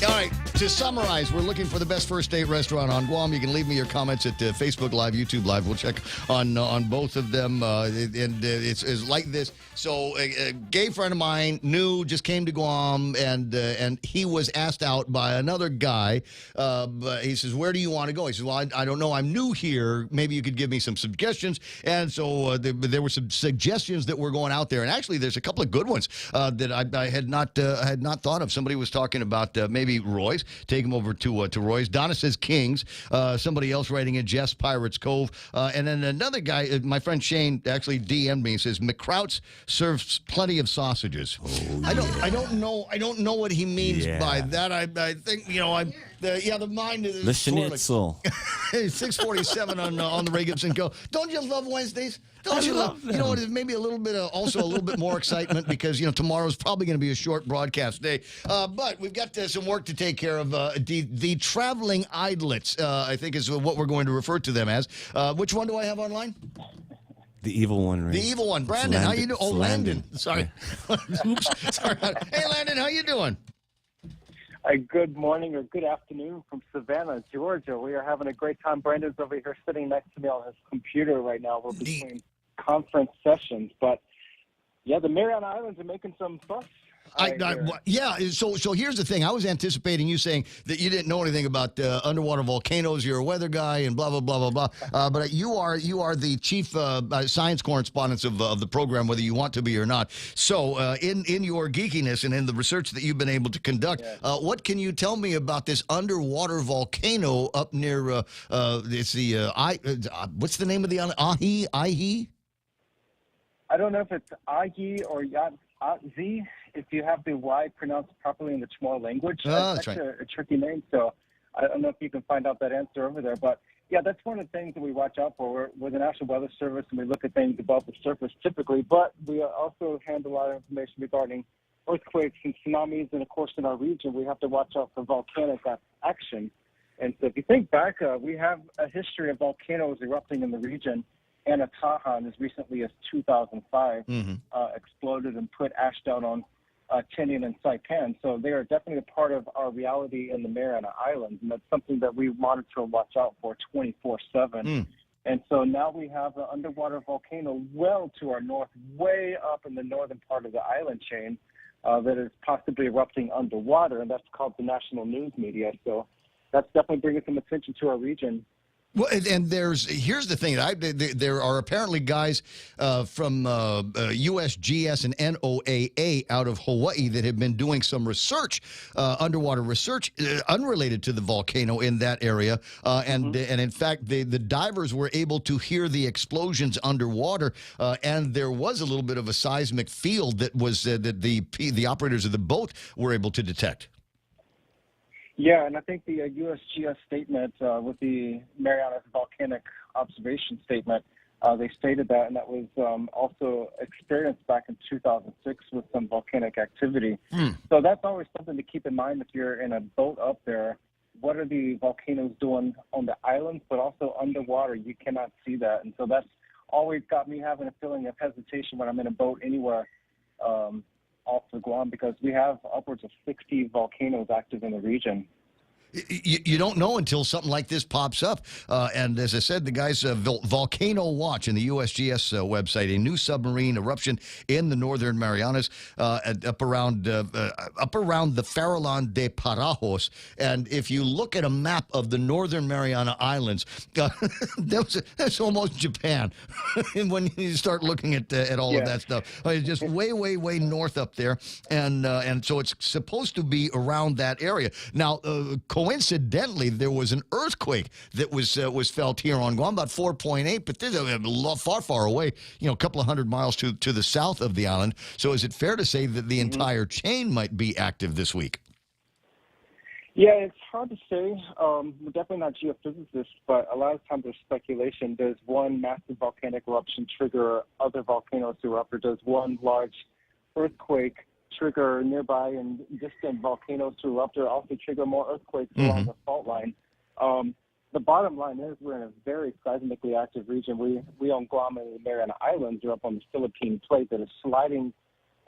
All right, to summarize, we're looking for the best first date restaurant on Guam. You can leave me your comments at Facebook Live, YouTube Live. We'll check on both of them. It's like this. So a gay friend of mine, just came to Guam, and he was asked out by another guy. But he says, where do you want to go? He says, well, I don't know. I'm new here. Maybe you could give me some suggestions. And so there were some suggestions that were going out there. And actually, there's a couple of good ones that I had not thought of. Somebody was talking about maybe Roy's. Take him over to Roy's. Donna says King's. Somebody else writing in Jeff's Pirates Cove. And then another guy, my friend Shane, actually DM'd me and says McCrout's serves plenty of sausages. Oh, I don't know what he means by that. I think the mind is the schnitzel. 647 on the Ray Gibson Go. Don't you love Wednesdays? Don't you love? You know what? Maybe a little bit more excitement because tomorrow's probably going to be a short broadcast day. But we've got some work to take care of. The traveling idlets, I think, is what we're going to refer to them as. Which one do I have online? The evil one, right? The evil one. Brandon, how you doing? Oh, Landon. Sorry. Oops. Sorry. Hey, Landon, how you doing? Good morning or good afternoon from Savannah, Georgia. We are having a great time. Brandon's over here sitting next to me on his computer right now. We're between conference sessions. But, yeah, the Mariana Islands are making some fuss. So here's the thing. I was anticipating you saying that you didn't know anything about underwater volcanoes. You're a weather guy and blah, blah, blah, blah, blah. But you are the chief science correspondent of the program, whether you want to be or not. So in your geekiness and in the research that you've been able to conduct, what can you tell me about this underwater volcano up near, it's the, what's the name of the island? Ahi? I don't know if it's Ahi or Yat-Z. If you have the Y pronounced properly in the Chamorro language. That's right. A tricky name, so I don't know if you can find out that answer over there. But, yeah, that's one of the things that we watch out for. We're the National Weather Service, and we look at things above the surface typically, but we also handle a lot of information regarding earthquakes and tsunamis, and, of course, in our region, we have to watch out for volcanic action. And so if you think back, we have a history of volcanoes erupting in the region. Anatahan, as recently as 2005, exploded and put ash down on Tinian and Saipan. So they are definitely a part of our reality in the Mariana Islands, and that's something that we monitor and watch out for 24/7. And so now we have an underwater volcano well to our north, way up in the northern part of the island chain that is possibly erupting underwater, and that's called the national news media. So that's definitely bringing some attention to our region. Well, and here's the thing. There are apparently guys from USGS and NOAA out of Hawaii that have been doing some research, underwater research, unrelated to the volcano in that area. And in fact, the divers were able to hear the explosions underwater, and there was a little bit of a seismic field that was that the operators of the boat were able to detect. Yeah, and I think the USGS statement with the Marianas Volcanic Observation Statement, they stated that, and that was also experienced back in 2006 with some volcanic activity. So that's always something to keep in mind if you're in a boat up there. What are the volcanoes doing on the islands, but also underwater? You cannot see that. And so that's always got me having a feeling of hesitation when I'm in a boat anywhere off of Guam because we have upwards of 60 volcanoes active in the region. You don't know until something like this pops up. And as I said, the guys, Volcano Watch in the USGS website, a new submarine eruption in the Northern Marianas up around the Farallon de Parajos. And if you look at a map of the Northern Mariana Islands, that's almost Japan. And when you start looking at all of that stuff, it's just way, way, way north up there. And so it's supposed to be around that area. Now, coincidentally, there was an earthquake that was felt here on Guam, about 4.8, but this is far, far away, a couple of hundred miles to the south of the island. So is it fair to say that the entire chain might be active this week? Yeah, it's hard to say. We're definitely not geophysicists, but a lot of times there's speculation. Does one massive volcanic eruption trigger other volcanoes to erupt, or does one large earthquake trigger nearby and distant volcanoes to erupt, or also trigger more earthquakes along the fault line? The bottom line is we're in a very seismically active region. We on Guam and the Mariana Islands are up on the Philippine plate that is sliding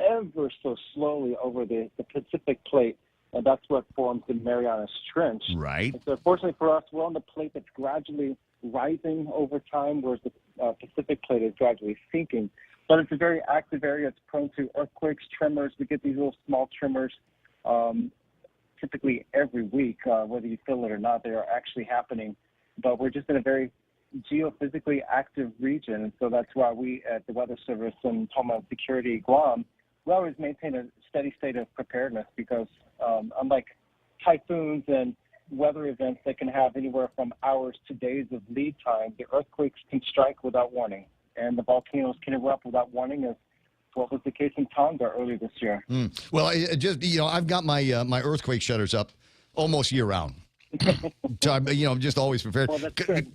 ever so slowly over the Pacific plate, and that's what forms the Marianas Trench. Right. And so fortunately for us, we're on the plate that's gradually rising over time, whereas the Pacific plate is gradually sinking. But it's a very active area. It's prone to earthquakes, tremors. We get these little small tremors typically every week, whether you feel it or not. They are actually happening. But we're just in a very geophysically active region. And so that's why we at the Weather Service and Homeland Security Guam, we always maintain a steady state of preparedness because unlike typhoons and weather events that can have anywhere from hours to days of lead time, the earthquakes can strike without warning. And the volcanoes can erupt without warning, as what was the case in Tonga earlier this year. Well, I've got my earthquake shutters up almost year round. So I'm just always prepared. Well, that's good.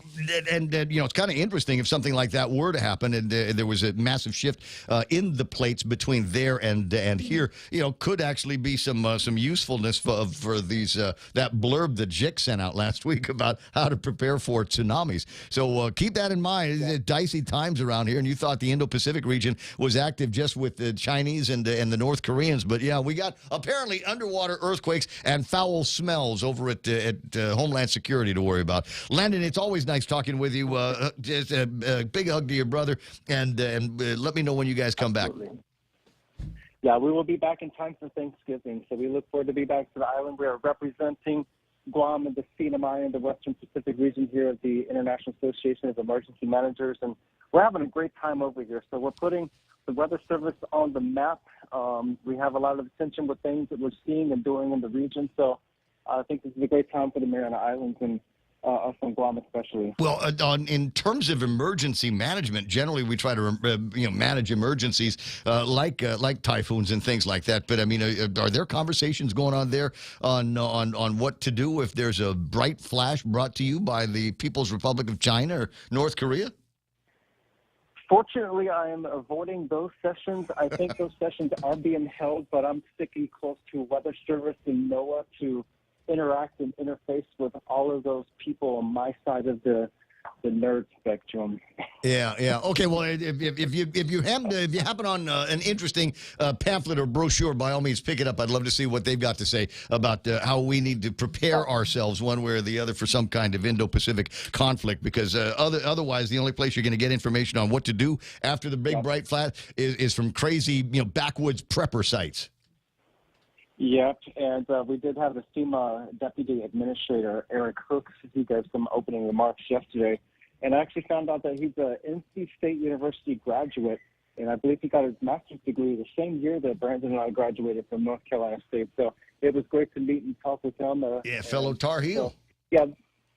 And it's kind of interesting if something like that were to happen, and there was a massive shift in the plates between there and here. Could actually be some usefulness for these that blurb that Jick sent out last week about how to prepare for tsunamis. So keep that in mind. It's dicey times around here, and you thought the Indo-Pacific region was active just with the Chinese and the North Koreans, but yeah, we got apparently underwater earthquakes and foul smells over at Homeland Security to worry about. Landon, it's always nice talking with you. Just a big hug to your brother, and let me know when you guys come back. Yeah, we will be back in time for Thanksgiving, so we look forward to be back to the island. We are representing Guam and the CNMI and the Western Pacific region here at the International Association of Emergency Managers, and we're having a great time over here. So we're putting the Weather Service on the map. We have a lot of attention with things that we're seeing and doing in the region, so I think this is a great time for the Mariana Islands and us on Guam especially. Well, in terms of emergency management, generally we try to manage emergencies like typhoons and things like that. But I mean, are there conversations going on there on what to do if there's a bright flash brought to you by the People's Republic of China or North Korea? Fortunately, I am avoiding those sessions. I think those sessions are being held, but I'm sticking close to Weather Service and NOAA to interact and interface with all of those people on my side of the nerd spectrum. Yeah. Okay. Well, if you happen on an interesting pamphlet or brochure, by all means, pick it up. I'd love to see what they've got to say about how we need to prepare ourselves one way or the other for some kind of Indo-Pacific conflict. Because otherwise, the only place you're going to get information on what to do after the big bright flat is from crazy, backwoods prepper sites. Yep, and we did have the FEMA Deputy Administrator, Eric Hooks. He gave some opening remarks yesterday, and I actually found out that he's a NC State University graduate, and I believe he got his master's degree the same year that Brandon and I graduated from North Carolina State. So it was great to meet and talk with him. Fellow Tar Heel. So, yeah.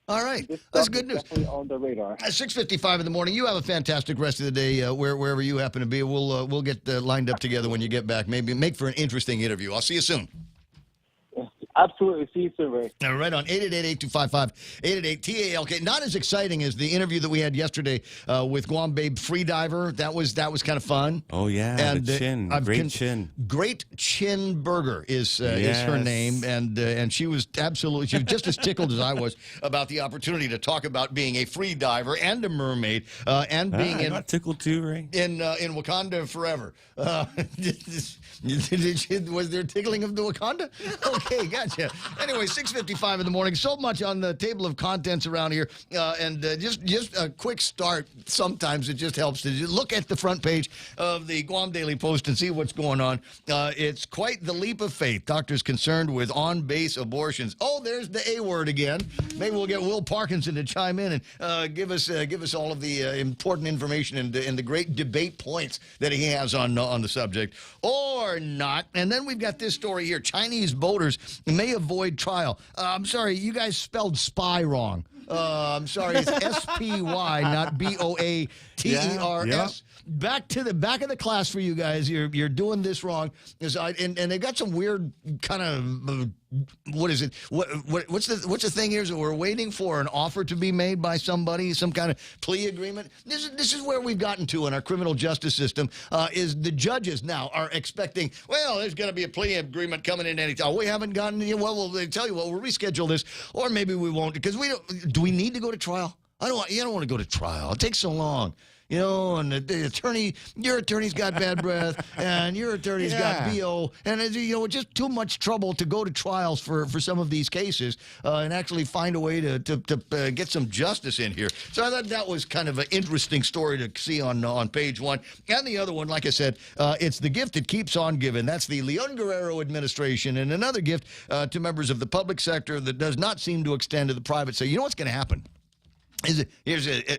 All right, that's good news. Definitely on the radar. 6:55 in the morning. You have a fantastic rest of the day wherever you happen to be. We'll get lined up together when you get back. Maybe make for an interesting interview. I'll see you soon. Absolutely. See you soon, Ray. Right on. 888-8255. 888-TALK. Not as exciting as the interview that we had yesterday with Guam Babe Freediver. That was kind of fun. Oh, yeah. And the chin. Great chin. Great Chin Burger is her name. And she was just as tickled as I was about the opportunity to talk about being a free diver and a mermaid and being I got tickled too, Ray. in Wakanda forever. Was there tickling of the Wakanda? Okay, gotcha. Anyway, 6:55 in the morning. So much on the table of contents around here, and just a quick start. Sometimes it just helps to look at the front page of the Guam Daily Post and see what's going on. It's quite the leap of faith. Doctors concerned with on-base abortions. Oh, there's the A word again. Maybe we'll get Will Parkinson to chime in and give us all of the important information and the great debate points that he has on the subject, or not. And then we've got this story here: Chinese voters may avoid trial. I'm sorry, you guys spelled spy wrong. I'm sorry, it's S-P-Y, not B-O-A-T-E-R-S. Yeah. Back to the back of the class for you guys. You're doing this wrong. And they've got some weird kind of what is it? What's the thing here? Is that we're waiting for an offer to be made by somebody, some kind of plea agreement. This is where we've gotten to in our criminal justice system. Is the judges now are expecting? Well, there's going to be a plea agreement coming in any time. We haven't gotten. Well, they tell you, well, we'll reschedule this, or maybe we won't because we don't. Do we need to go to trial? You don't want to go to trial. It takes so long. You know, and the attorney, your attorney's got bad breath, and your attorney's got BO, and it's just too much trouble to go to trials for some of these cases and actually find a way to get some justice in here. So I thought that was kind of an interesting story to see on page one. And the other one, like I said, it's the gift that keeps on giving. That's the Leon Guerrero administration, and another gift to members of the public sector that does not seem to extend to the private sector. You know what's going to happen?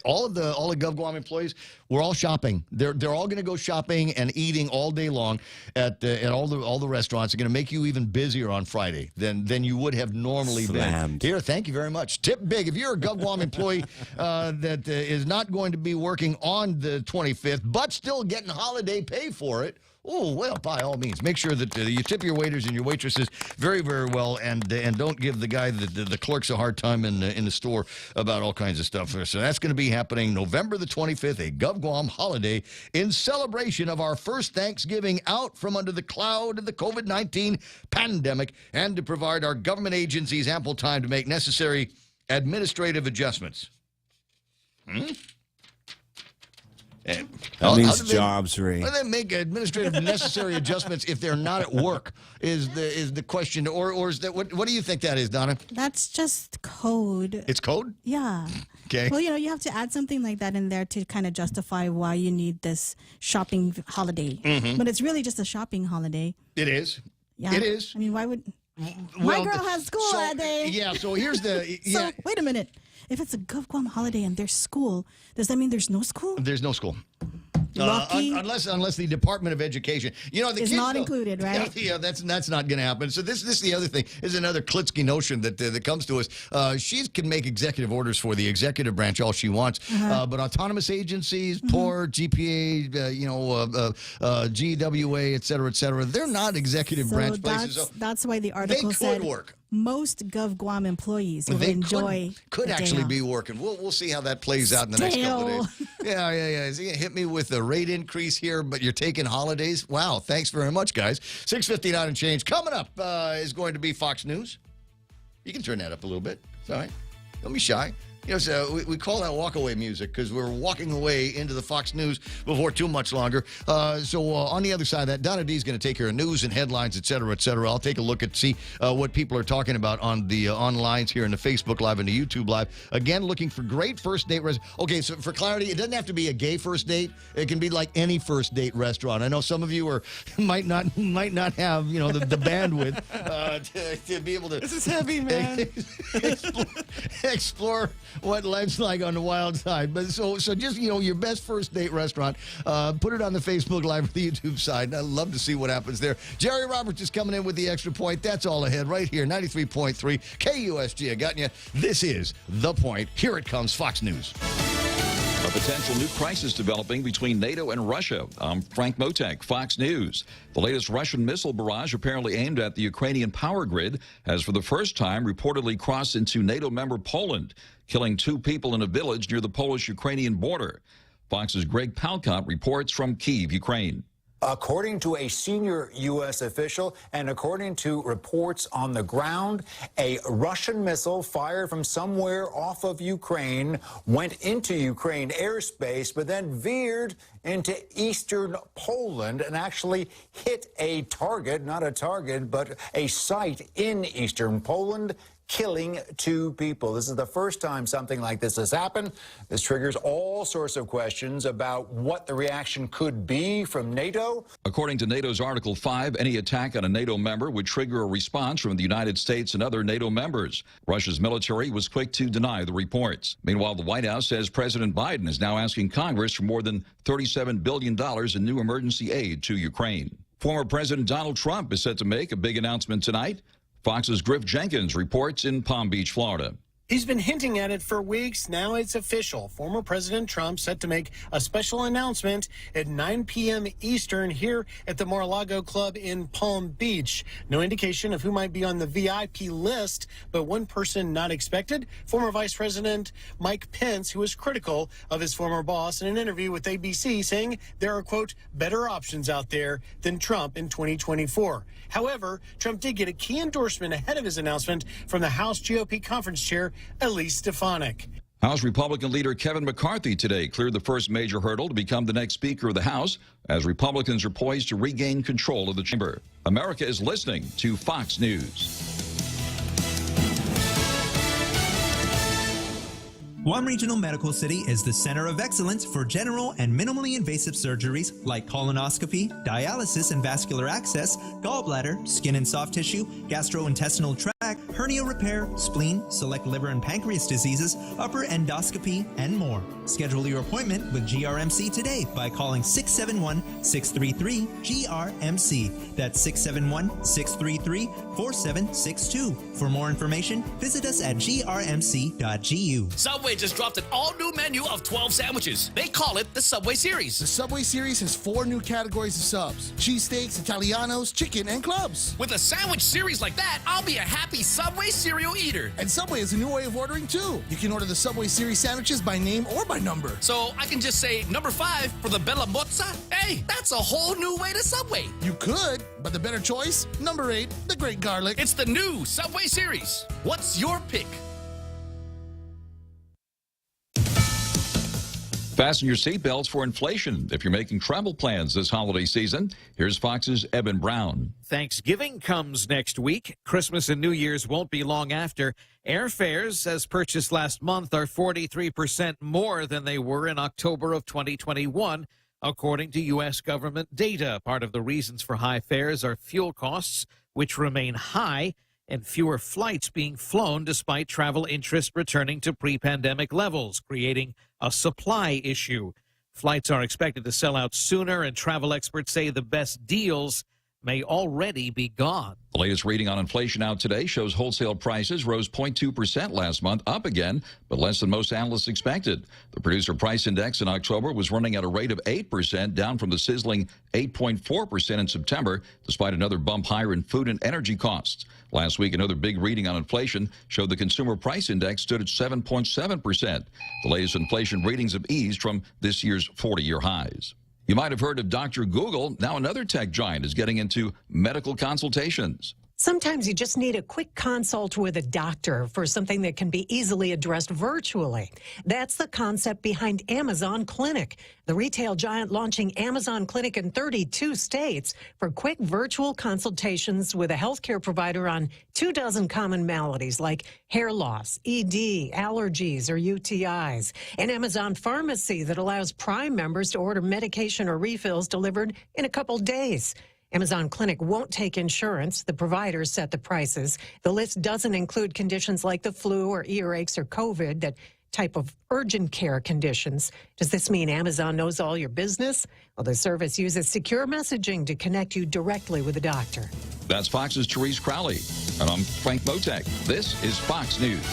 All of the GovGuam employees, we're all shopping. They're all going to go shopping and eating all day long at all the restaurants. They're going to make you even busier on Friday than you would have normally been. Here, thank you very much. Tip big. If you're a GovGuam employee that is not going to be working on the 25th, but still getting holiday pay for it, oh, well, by all means, make sure that you tip your waiters and your waitresses very, very well, and don't give the guy, the clerks, a hard time in the store about all kinds of stuff. So that's going to be happening November the 25th, a GovGuam holiday in celebration of our first Thanksgiving out from under the cloud of the COVID-19 pandemic, and to provide our government agencies ample time to make necessary administrative adjustments. That means jobs, Ray. How do they make administrative necessary adjustments if they're not at work? Is the question, or is that what do you think that is, Donna? That's just code. It's code? Yeah. Okay. Well, you have to add something like that in there to kind of justify why you need this shopping holiday. Mm-hmm. But it's really just a shopping holiday. It is. Yeah. It is. I mean, why would my girl has school that day? Yeah. So here's the. Yeah. So wait a minute. If it's a GovGuam holiday and there's school, does that mean there's no school? There's no school. Lucky. Unless the Department of Education, the is kids not included, right? Yeah, that's not going to happen. So this is the other thing. Is another Klitsky notion that comes to us. She can make executive orders for the executive branch all she wants, but autonomous agencies, POR, GPA, GWA, et cetera, they're not executive branch places. So that's why the article they said could work. Most GovGuam employees will enjoy could actually be working. We'll see how that plays out in the next couple of days. Yeah. Is he gonna hit me with a rate increase here, but you're taking holidays? Wow, thanks very much, guys. 6:59 and change. Coming up is going to be Fox News. You can turn that up a little bit. It's all right. Don't be shy. So we call that walk-away music because we're walking away into the Fox News before too much longer. So on the other side of that, Donna D is going to take care of news and headlines, et cetera, et cetera. I'll take a look at see what people are talking about on the onlines here in the Facebook Live and the YouTube Live. Again, looking for great first date. Okay, so for clarity, it doesn't have to be a gay first date. It can be like any first date restaurant. I know some of you might not have the bandwidth to be able to. This is heavy, man. explore what life's like on the wild side. But so just, your best first date restaurant, put it on the Facebook Live or the YouTube side. I'd love to see what happens there. Jerry Roberts is coming in with the extra point. That's all ahead right here, 93.3 KUSG. I got you. This is The Point. Here it comes, Fox News. A potential new crisis developing between NATO and Russia. I'm Frank Motek, Fox News. The latest Russian missile barrage, apparently aimed at the Ukrainian power grid, has for the first time reportedly crossed into NATO member Poland, killing 2 people in a village near the Polish-Ukrainian border. Fox's Greg Palcott reports from Kyiv, Ukraine. According to a senior U.S. official and according to reports on the ground, a Russian missile fired from somewhere off of Ukraine went into Ukraine airspace, but then veered into eastern Poland and actually hit a target, not a target, but a site in eastern Poland, killing 2 people. This is the first time something like this has happened. This triggers all sorts of questions about what the reaction could be from NATO. According to NATO's Article 5, any attack on a NATO member would trigger a response from the United States and other NATO members. Russia's military was quick to deny the reports. Meanwhile, the White House says President Biden is now asking Congress for more than $37 billion in new emergency aid to Ukraine. Former President Donald Trump is set to make a big announcement tonight. Fox's Griff Jenkins reports in Palm Beach, Florida. He's been hinting at it for weeks. Now it's official. Former President Trump set to make a special announcement at 9 p.m. Eastern here at the Mar-a-Lago Club in Palm Beach. No indication of who might be on the VIP list, but one person not expected, former Vice President Mike Pence, who was critical of his former boss in an interview with ABC, saying there are, quote, better options out there than Trump in 2024. However, Trump did get a key endorsement ahead of his announcement from the House GOP conference chair, Elise Stefanik. House Republican leader Kevin McCarthy today cleared the first major hurdle to become the next Speaker of the House as Republicans are poised to regain control of the chamber. America is listening to Fox News. Guam Regional Medical City is the center of excellence for general and minimally invasive surgeries like colonoscopy, dialysis and vascular access, gallbladder, skin and soft tissue, gastrointestinal tract, hernia repair, spleen, select liver and pancreas diseases, upper endoscopy, and more. Schedule your appointment with GRMC today by calling 671-633-GRMC. That's 671-633-4762. For more information, visit us at grmc.gu. Subway just dropped an all-new menu of 12 sandwiches. They call it the Subway Series. The Subway Series has 4 new categories of subs: cheesesteaks, Italianos, chicken, and clubs. With a sandwich series like that, I'll be a happy Subway cereal eater. And Subway has a new way of ordering, too. You can order the Subway Series sandwiches by name or by number. So I can just say number 5 for the Bella Mozza? Hey, that's a whole new way to Subway. You could, but the better choice, number 8, the Great Garlic. It's the new Subway Series. What's your pick? Fasten your seatbelts for inflation if you're making travel plans this holiday season. Here's Fox's Evan Brown. Thanksgiving comes next week. Christmas and New Year's won't be long after. Airfares, as purchased last month, are 43% more than they were in October of 2021, according to U.S. government data. Part of the reasons for high fares are fuel costs, which remain high, and fewer flights being flown despite travel interest returning to pre-pandemic levels, creating a supply issue. Flights are expected to sell out sooner, and travel experts say the best deals may already be gone. The latest reading on inflation out today shows wholesale prices rose 0.2% last month, up again, but less than most analysts expected. The producer price index in October was running at a rate of 8%, down from the sizzling 8.4% in September, despite another bump higher in food and energy costs. Last week, another big reading on inflation showed the consumer price index stood at 7.7%. The latest inflation readings have eased from this year's 40-year highs. You might have heard of Dr. Google. Now another tech giant is getting into medical consultations. Sometimes you just need a quick consult with a doctor for something that can be easily addressed virtually. That's the concept behind Amazon Clinic, the retail giant launching Amazon Clinic in 32 states for quick virtual consultations with a healthcare provider on 24 common maladies like hair loss, ED, allergies, or UTIs. An Amazon pharmacy that allows Prime members to order medication or refills delivered in a couple days. Amazon Clinic won't take insurance. The providers set the prices. The list doesn't include conditions like the flu or earaches or COVID, that type of urgent care conditions. Does this mean Amazon knows all your business? Well, the service uses secure messaging to connect you directly with a doctor. That's Fox's Therese Crowley. And I'm Frank Motek. This is Fox News.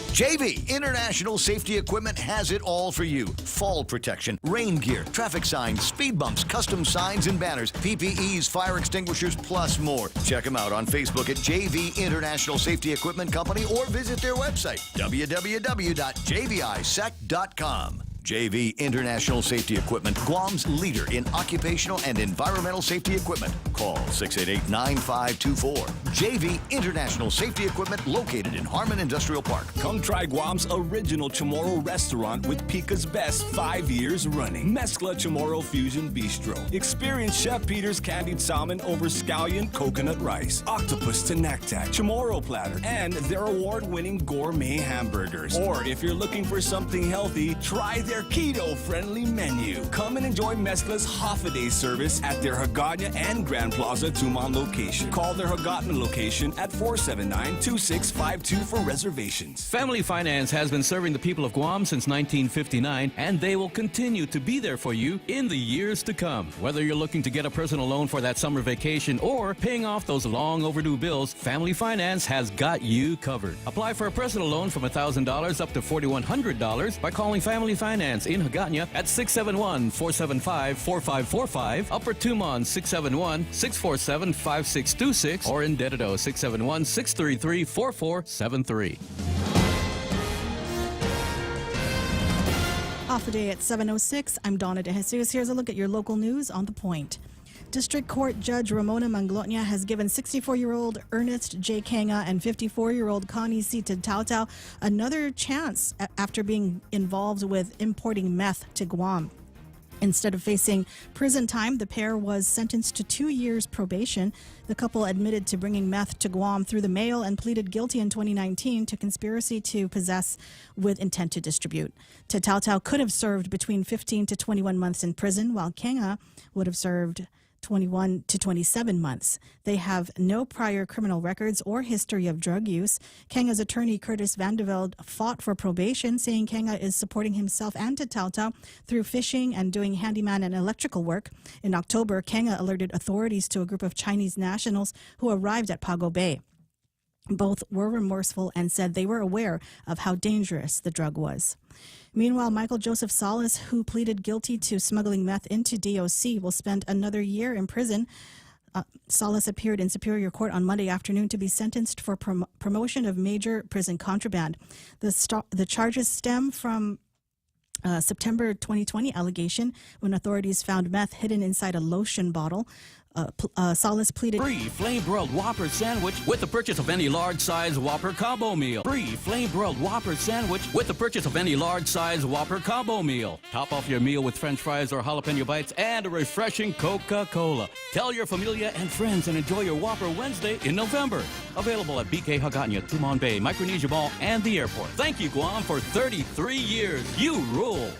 JV International Safety Equipment has it all for you. Fall protection, rain gear, traffic signs, speed bumps, custom signs and banners, PPEs, fire extinguishers, plus more. Check them out on Facebook at JV International Safety Equipment Company or visit their website, www.jvisec.com. JV International Safety Equipment, Guam's leader in occupational and environmental safety equipment. Call 688-9524. JV International Safety Equipment, located in Harmon Industrial Park. Come try Guam's original Chamorro restaurant with Pica's Best 5 years running. Mezcla Chamorro Fusion Bistro. Experience Chef Peter's candied salmon over scallion coconut rice, octopus to naktak, Chamorro platter, and their award-winning gourmet hamburgers. Or if you're looking for something healthy, try their keto-friendly menu. Come and enjoy Mezcla's half-a-day service at their Hagåtña and Grand Plaza Tumon location. Call their Hagåtña location at 479-2652 for reservations. Family Finance has been serving the people of Guam since 1959, and they will continue to be there for you in the years to come. Whether you're looking to get a personal loan for that summer vacation or paying off those long overdue bills, Family Finance has got you covered. Apply for a personal loan from $1,000 up to $4,100 by calling Family Finance in Hagåtña at 671-475-4545, Upper Tumon 671-647-5626, or in Dededo 671-633-4473. Off a day at 7:06. I'm Donna De Jesus. Here's a look at your local news on The Point. District Court Judge Ramona Manglotña has given 64-year-old Ernest J. Kanga and 54-year-old Connie C. Tautau another chance after being involved with importing meth to Guam. Instead of facing prison time, the pair was sentenced to 2 years probation. The couple admitted to bringing meth to Guam through the mail and pleaded guilty in 2019 to conspiracy to possess with intent to distribute. Tautau could have served between 15 to 21 months in prison, while Kanga would have served 21 to 27 months. They have no prior criminal records or history of drug use. Kanga's attorney, Curtis Vandevelde, fought for probation, saying Kanga is supporting himself and Tautau through fishing and doing handyman and electrical work. In October, Kanga alerted authorities to a group of Chinese nationals who arrived at Pago Bay. Both were remorseful and said they were aware of how dangerous the drug was. Meanwhile, Michael Joseph Salas, who pleaded guilty to smuggling meth into DOC, will spend another year in prison. Salas appeared in Superior Court on Monday afternoon to be sentenced for promotion of major prison contraband. The charges stem from September 2020 allegation when authorities found meth hidden inside a lotion bottle. Salas pleaded free flame-broiled Whopper sandwich with the purchase of any large-size Whopper combo meal. Free flame-broiled Whopper sandwich with the purchase of any large-size Whopper combo meal. Top off your meal with French fries or jalapeno bites and a refreshing Coca-Cola. Tell your familia and friends and enjoy your Whopper Wednesday in November. Available at BK Hagåtña, Tumon Bay, Micronesia Mall, and the airport. Thank you, Guam, for 33 years. You rule.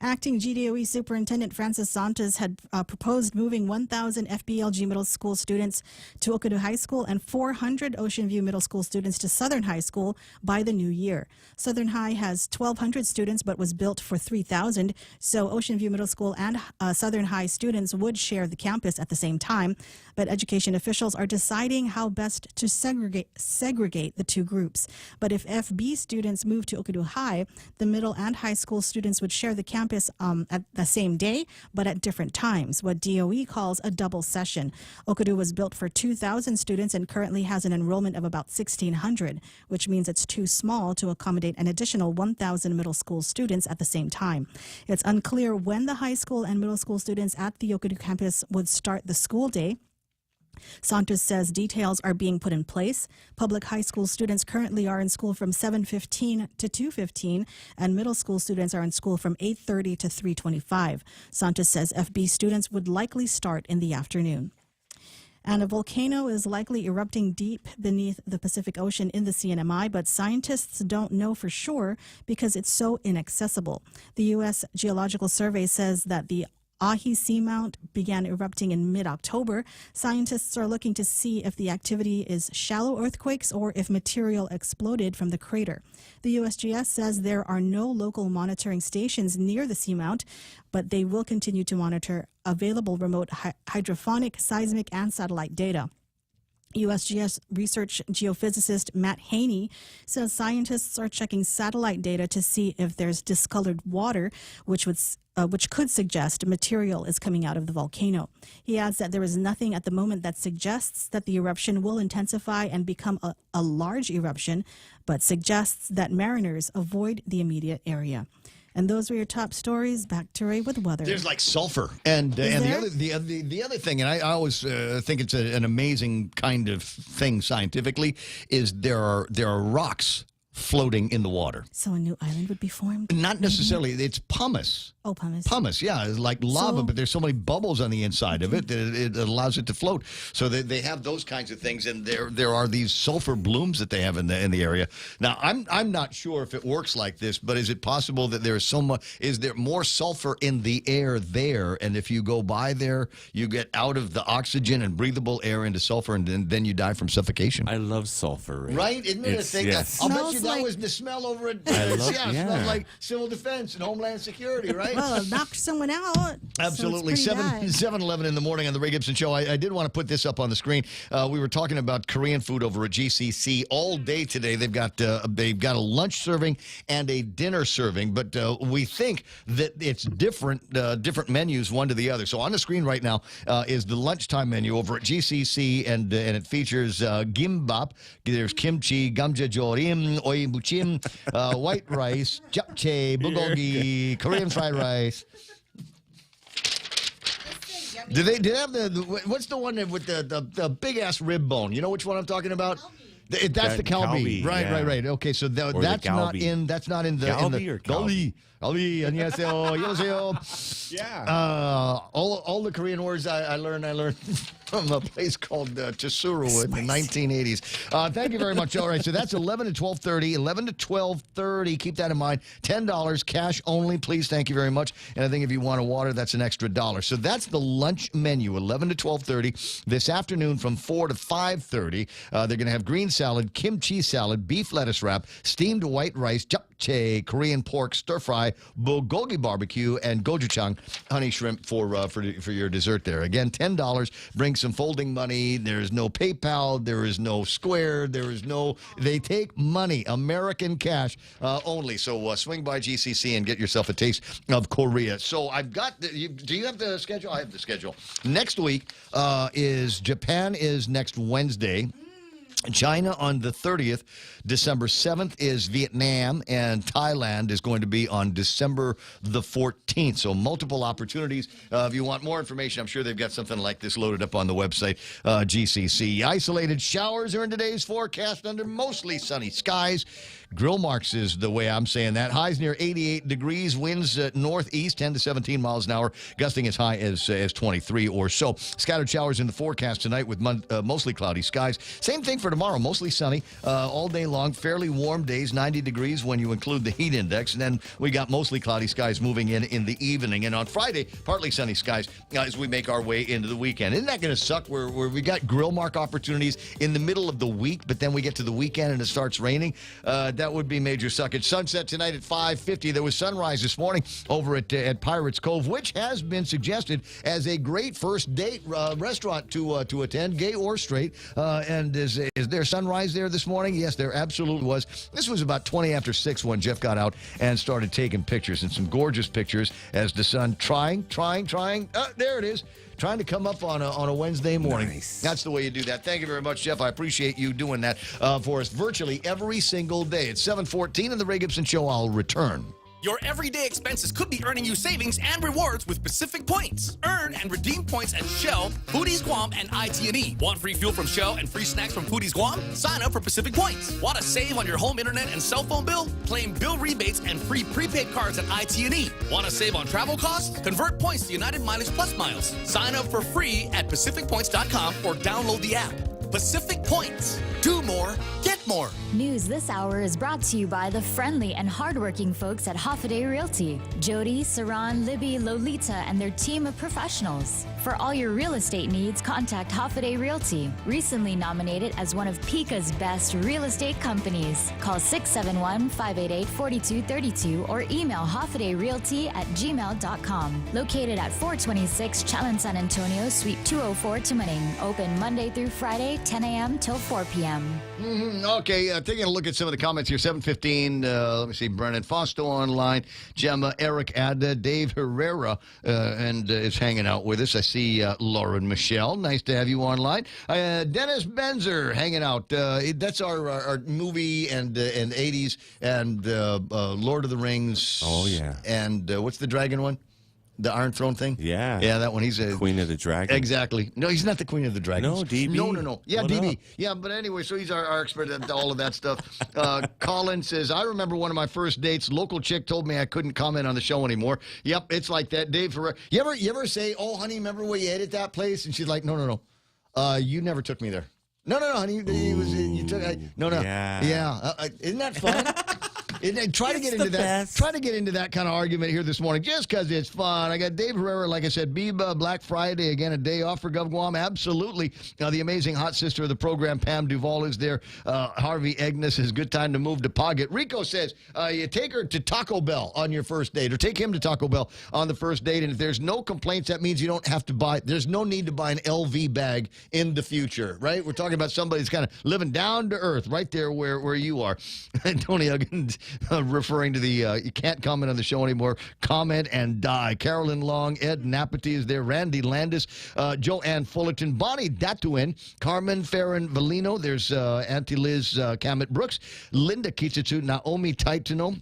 Acting GDOE Superintendent Francis Santos had proposed moving 1,000 FBLG middle school students to Okadu High School and 400 Ocean View middle school students to Southern High School by the new year. Southern High has 1,200 students but was built for 3,000, so Ocean View Middle School and Southern High students would share the campus at the same time. But education officials are deciding how best to segregate the two groups. But if FB students move to Okadu High, the middle and high school students would share the campus at the same day, but at different times, what DOE calls a double session. Okadu was built for 2,000 students and currently has an enrollment of about 1,600, which means it's too small to accommodate an additional 1,000 middle school students at the same time. It's unclear when the high school and middle school students at the Okadu campus would start the school day. Santos says details are being put in place. Public high school students currently are in school from 7:15 to 2:15, and middle school students are in school from 8:30 to 3:25. Santos says FB students would likely start in the afternoon. And a volcano is likely erupting deep beneath the Pacific Ocean in the CNMI, but scientists don't know for sure because it's so inaccessible. The U.S. Geological Survey says that the Ahi Seamount began erupting in mid-October. Scientists are looking to see if the activity is shallow earthquakes or if material exploded from the crater. The USGS says there are no local monitoring stations near the seamount, but they will continue to monitor available remote hydrophonic, seismic, and satellite data. USGS research geophysicist Matt Haney says scientists are checking satellite data to see if there's discolored water, which could suggest material is coming out of the volcano. He adds that there is nothing at the moment that suggests that the eruption will intensify and become a large eruption, but suggests that mariners avoid the immediate area. And those were your top stories. Back to Ray with weather. There's like sulfur, and the other thing, and I always think it's an amazing kind of thing scientifically, is there are rocks floating in the water. So a new island would be formed? Not necessarily. It's pumice. Oh, pumice. Pumice, yeah. It's like lava, but there's so many bubbles on the inside of it that it allows it to float. So they have those kinds of things, and there are these sulfur blooms that they have in the area. Now, I'm not sure if it works like this, but is it possible that there is so much? Is there more sulfur in the air there, and if you go by there, you get out of the oxygen and breathable air into sulfur, and then you die from suffocation? I love sulfur. Right? Isn't it a thing? Yes. I'll bet you that was the smell over it. It smells like civil defense and homeland security, right? Well, it knocked someone out. Absolutely. So 7:11 in the morning on the Ray Gibson Show. I did want to put this up on the screen. We were talking about Korean food over at GCC all day today. They've got a lunch serving and a dinner serving, but we think that it's different menus one to the other. So on the screen right now is the lunchtime menu over at GCC, and it features gimbap. There's kimchi, gamjajorim, oimuchim, white rice, japchae, bulgogi, Korean fried rice. Do they have what's the one with the big ass rib bone? You know which one I'm talking about? That's the kalbi. Right. Okay, so that's not in the Galbi or kalbi? Galbi, 안녕하세요, 여보세요. Yeah. All the Korean words I learned from a place called Tesuru in the 1980s. Thank you very much. All right, so that's 11 to 12:30. 11 to 12:30. Keep that in mind. $10 cash only, please. Thank you very much. And I think if you want a water, that's an extra $1. So that's the lunch menu, 11 to 12:30. This afternoon from 4 to 5:30. They're going to have green salad, kimchi salad, beef lettuce wrap, steamed white rice, japchae, Korean pork stir fry, bulgogi barbecue, and gochujang honey shrimp for your dessert there. Again, $10. Bring some folding money. There's no PayPal. There is no Square. They take money, American cash only. So swing by GCC and get yourself a taste of Korea. So I've got, do you have the schedule? I have the schedule. Next week Japan is next Wednesday. China on the 30th. December 7th is Vietnam, and Thailand is going to be on December the 14th. So multiple opportunities. If you want more information, I'm sure they've got something like this loaded up on the website, GCC. Isolated showers are in today's forecast under mostly sunny skies. Grill marks is the way I'm saying that. Highs near 88 degrees. Winds northeast 10 to 17 miles an hour. Gusting as high as 23 or so. Scattered showers in the forecast tonight with mostly cloudy skies. Same thing for tomorrow. Mostly sunny all day long. Fairly warm days. 90 degrees when you include the heat index. And then we got mostly cloudy skies moving in the evening. And on Friday, partly sunny skies as we make our way into the weekend. Isn't that going to suck where we got grill mark opportunities in the middle of the week, but then we get to the weekend and it starts raining? That would be major suckage. Sunset tonight at 5:50. There was sunrise this morning over at Pirates Cove, which has been suggested as a great first date restaurant to attend, gay or straight. And is there sunrise there this morning? Yes, there absolutely was. This was about 20 after 6 when Jeff got out and started taking pictures, and some gorgeous pictures as the sun trying. There it is. Trying to come up on a Wednesday morning. Nice. That's the way you do that. Thank you very much, Jeff. I appreciate you doing that for us virtually every single day. It's 7:14 and the Ray Gibson Show. I'll return. Your everyday expenses could be earning you savings and rewards with Pacific Points. Earn and redeem points at Shell, Foodies Guam, and IT&E. Want free fuel from Shell and free snacks from Foodies Guam? Sign up for Pacific Points. Want to save on your home internet and cell phone bill? Claim bill rebates and free prepaid cards at IT&E. Want to save on travel costs? Convert points to United Mileage Plus miles. Sign up for free at PacificPoints.com or download the app. Pacific Points. Do more, get more. News this hour is brought to you by the friendly and hardworking folks at Hoffaday Realty. Jody, Saran, Libby, Lolita, and their team of professionals. For all your real estate needs, contact Hoffaday Realty. Recently nominated as one of Pika's best real estate companies. Call 671-588-4232 or email hoffadayrealty@gmail.com. Located at 426 Chalon San Antonio, Suite 204, Tumaning. Open Monday through Friday, 10 a.m. till 4 p.m. Okay, taking a look at some of the comments here. 7:15. Let me see. Brennan Fosto online. Gemma, Eric Adda, Dave Herrera, and is hanging out with us. I see Lauren Michelle. Nice to have you online. Dennis Benzer hanging out. That's our movie and 80s and Lord of the Rings. Oh, yeah. And what's the dragon one? The Iron Throne thing? Yeah. Yeah, that one. He's a Queen of the Dragon. Exactly. No, he's not the Queen of the Dragons. No, DB? No. Yeah, What DB. up? Yeah, but anyway, so he's our expert at all of that stuff. Colin says, I remember one of my first dates. Local chick told me I couldn't comment on the show anymore. Yep, it's like that. Dave Ferrer. You ever say, oh, honey, remember what you ate at that place? And she's like, no. You never took me there. No, honey. You took. No. Yeah. Isn't that fun? Try to get into that. Try to get into that kind of argument here this morning, just because it's fun. I got Dave Herrera, like I said, Biba, Black Friday again, a day off for Gov Guam. Absolutely. The amazing hot sister of the program, Pam Duvall, is there. Harvey Agnes is good time to move to Paget. Rico says you take her to Taco Bell on your first date, or take him to Taco Bell on the first date, and if there's no complaints, that means you don't have to buy. There's no need to buy an LV bag in the future, right? We're talking about somebody who's kind of living down to earth, right there where you are. Tony Huggins. Referring to the you can't comment on the show anymore. Comment and die. Carolyn Long, Ed Napati is there. Randy Landis, Joanne Fullerton, Bonnie Datuin, Carmen Farron Valino. There's Auntie Liz Camet Brooks, Linda Kitsutsu, Naomi Taitano.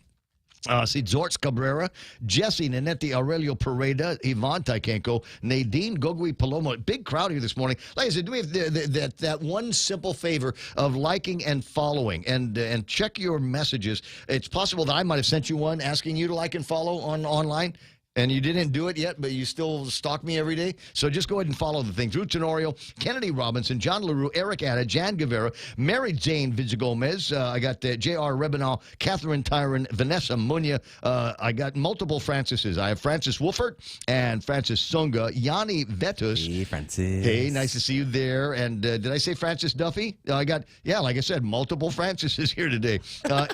See Zorts Cabrera, Jesse Nanetti, Aurelio Pareda, Yvonne Taikenko, Nadine Gogui Palomo. Big crowd here this morning. Like I said, do me that one simple favor of liking and following and check your messages. It's possible that I might have sent you one asking you to like and follow online. And you didn't do it yet, but you still stalk me every day. So just go ahead and follow the things. Ruth Tenorio, Kennedy Robinson, John LaRue, Eric Atta, Jan Guevara, Mary Jane Vizgomez. I got J.R. Rebenal, Catherine Tyron, Vanessa Munya. I got multiple Francises. I have Francis Wolfert and Francis Sunga, Yanni Vetus. Hey, Francis. Hey, nice to see you there. And did I say Francis Duffy? I got, like I said, multiple Francises here today.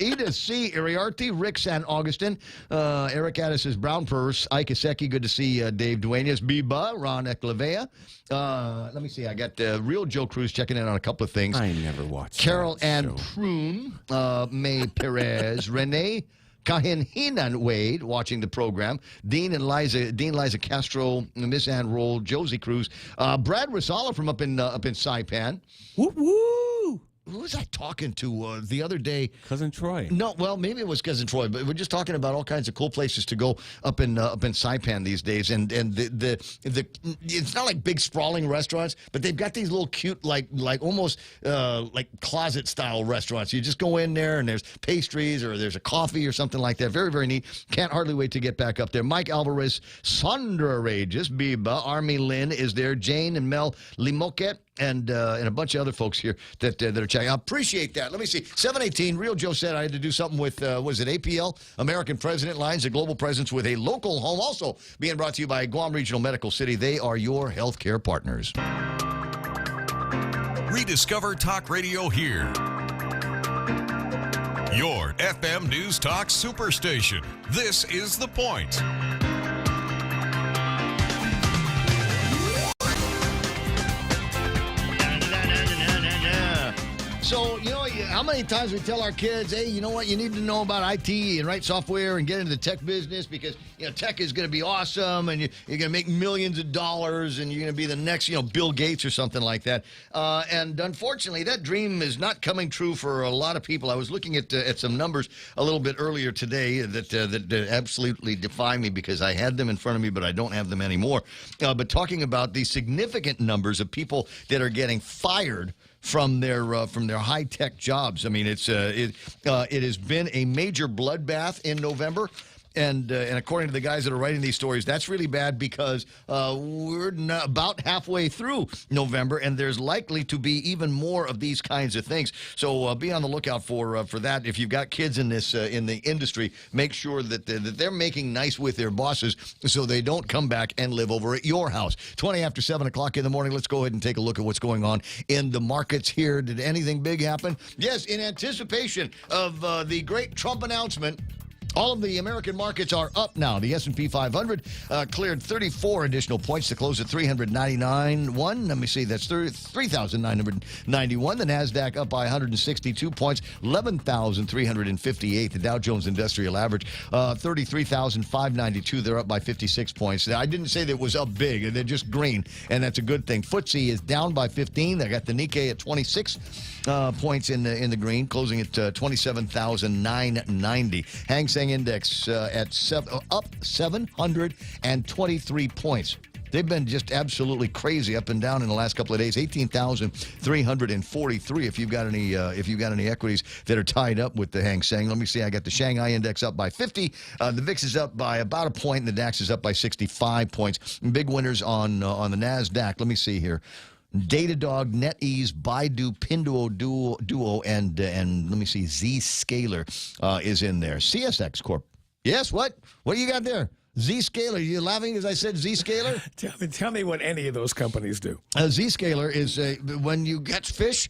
Edith C. Iriarte, Rick San Augustin, Eric Atta says Brown Purse. Ike Iseki, good to see Dave Duenas, Biba, Ron Eklevea. Let me see. I got Real Joe Cruz checking in on a couple of things. I never watched Carol Ann Prune, May Perez, Renee Kahinhinan Wade watching the program. Dean Liza Castro, Miss Ann Roll, Josie Cruz, Brad Rosala from up in Saipan. Woo woo! Who was I talking to the other day? Cousin Troy. No, well, maybe it was Cousin Troy, but we're just talking about all kinds of cool places to go up in Saipan these days, and the it's not like big sprawling restaurants, but they've got these little cute like almost like closet style restaurants. You just go in there and there's pastries or there's a coffee or something like that. Very, very neat. Can't hardly wait to get back up there. Mike Alvarez, Sandra Rages, Biba, Army Lynn is there, Jane and Mel Limoket. And a bunch of other folks here that are checking. I appreciate that. Let me see. 718, Real Joe said I had to do something with, was it APL? American President Lines, a global presence with a local home. Also being brought to you by Guam Regional Medical City. They are your healthcare partners. Rediscover Talk Radio here. Your FM News Talk Superstation. This is The Point. So, how many times we tell our kids, hey, you know what, you need to know about IT and write software and get into the tech business because, tech is going to be awesome and you're going to make millions of dollars and you're going to be the next, Bill Gates or something like that. And unfortunately, that dream is not coming true for a lot of people. I was looking at some numbers a little bit earlier today that absolutely defy me because I had them in front of me, but I don't have them anymore. But talking about the significant numbers of people that are getting fired from their high-tech jobs. I mean, it has been a major bloodbath in November. And according to the guys that are writing these stories, that's really bad because we're about halfway through November, and there's likely to be even more of these kinds of things. So be on the lookout for that. If you've got kids in this in the industry, make sure that they're making nice with their bosses so they don't come back and live over at your house. 20 after 7 o'clock in the morning. Let's go ahead and take a look at what's going on in the markets here. Did anything big happen? Yes, in anticipation of the great Trump announcement, all of the American markets are up now. The S&P 500 cleared 34 additional points to close at 399.1. Let me see, that's 3,991. The NASDAQ up by 162 points, 11,358. The Dow Jones Industrial Average, 33,592. They're up by 56 points. Now, I didn't say that it was up big. They're just green, and that's a good thing. FTSE is down by 15. They got the Nikkei at 26 points in the green, closing at 27,990. Hang Seng Index up 723 points. They've been just absolutely crazy up and down in the last couple of days. 18,343. If you've got any equities that are tied up with the Hang Seng, let me see. I got the Shanghai Index up by 50. The VIX is up by about a point, and the DAX is up by 65 points. Big winners on the Nasdaq. Let me see here. Datadog, NetEase, Baidu, Pinduoduo, and let me see, Zscaler is in there. CSX Corp. Yes, what? What do you got there? Zscaler. You laughing as I said Zscaler? Tell me what any of those companies do. Zscaler is when you catch fish,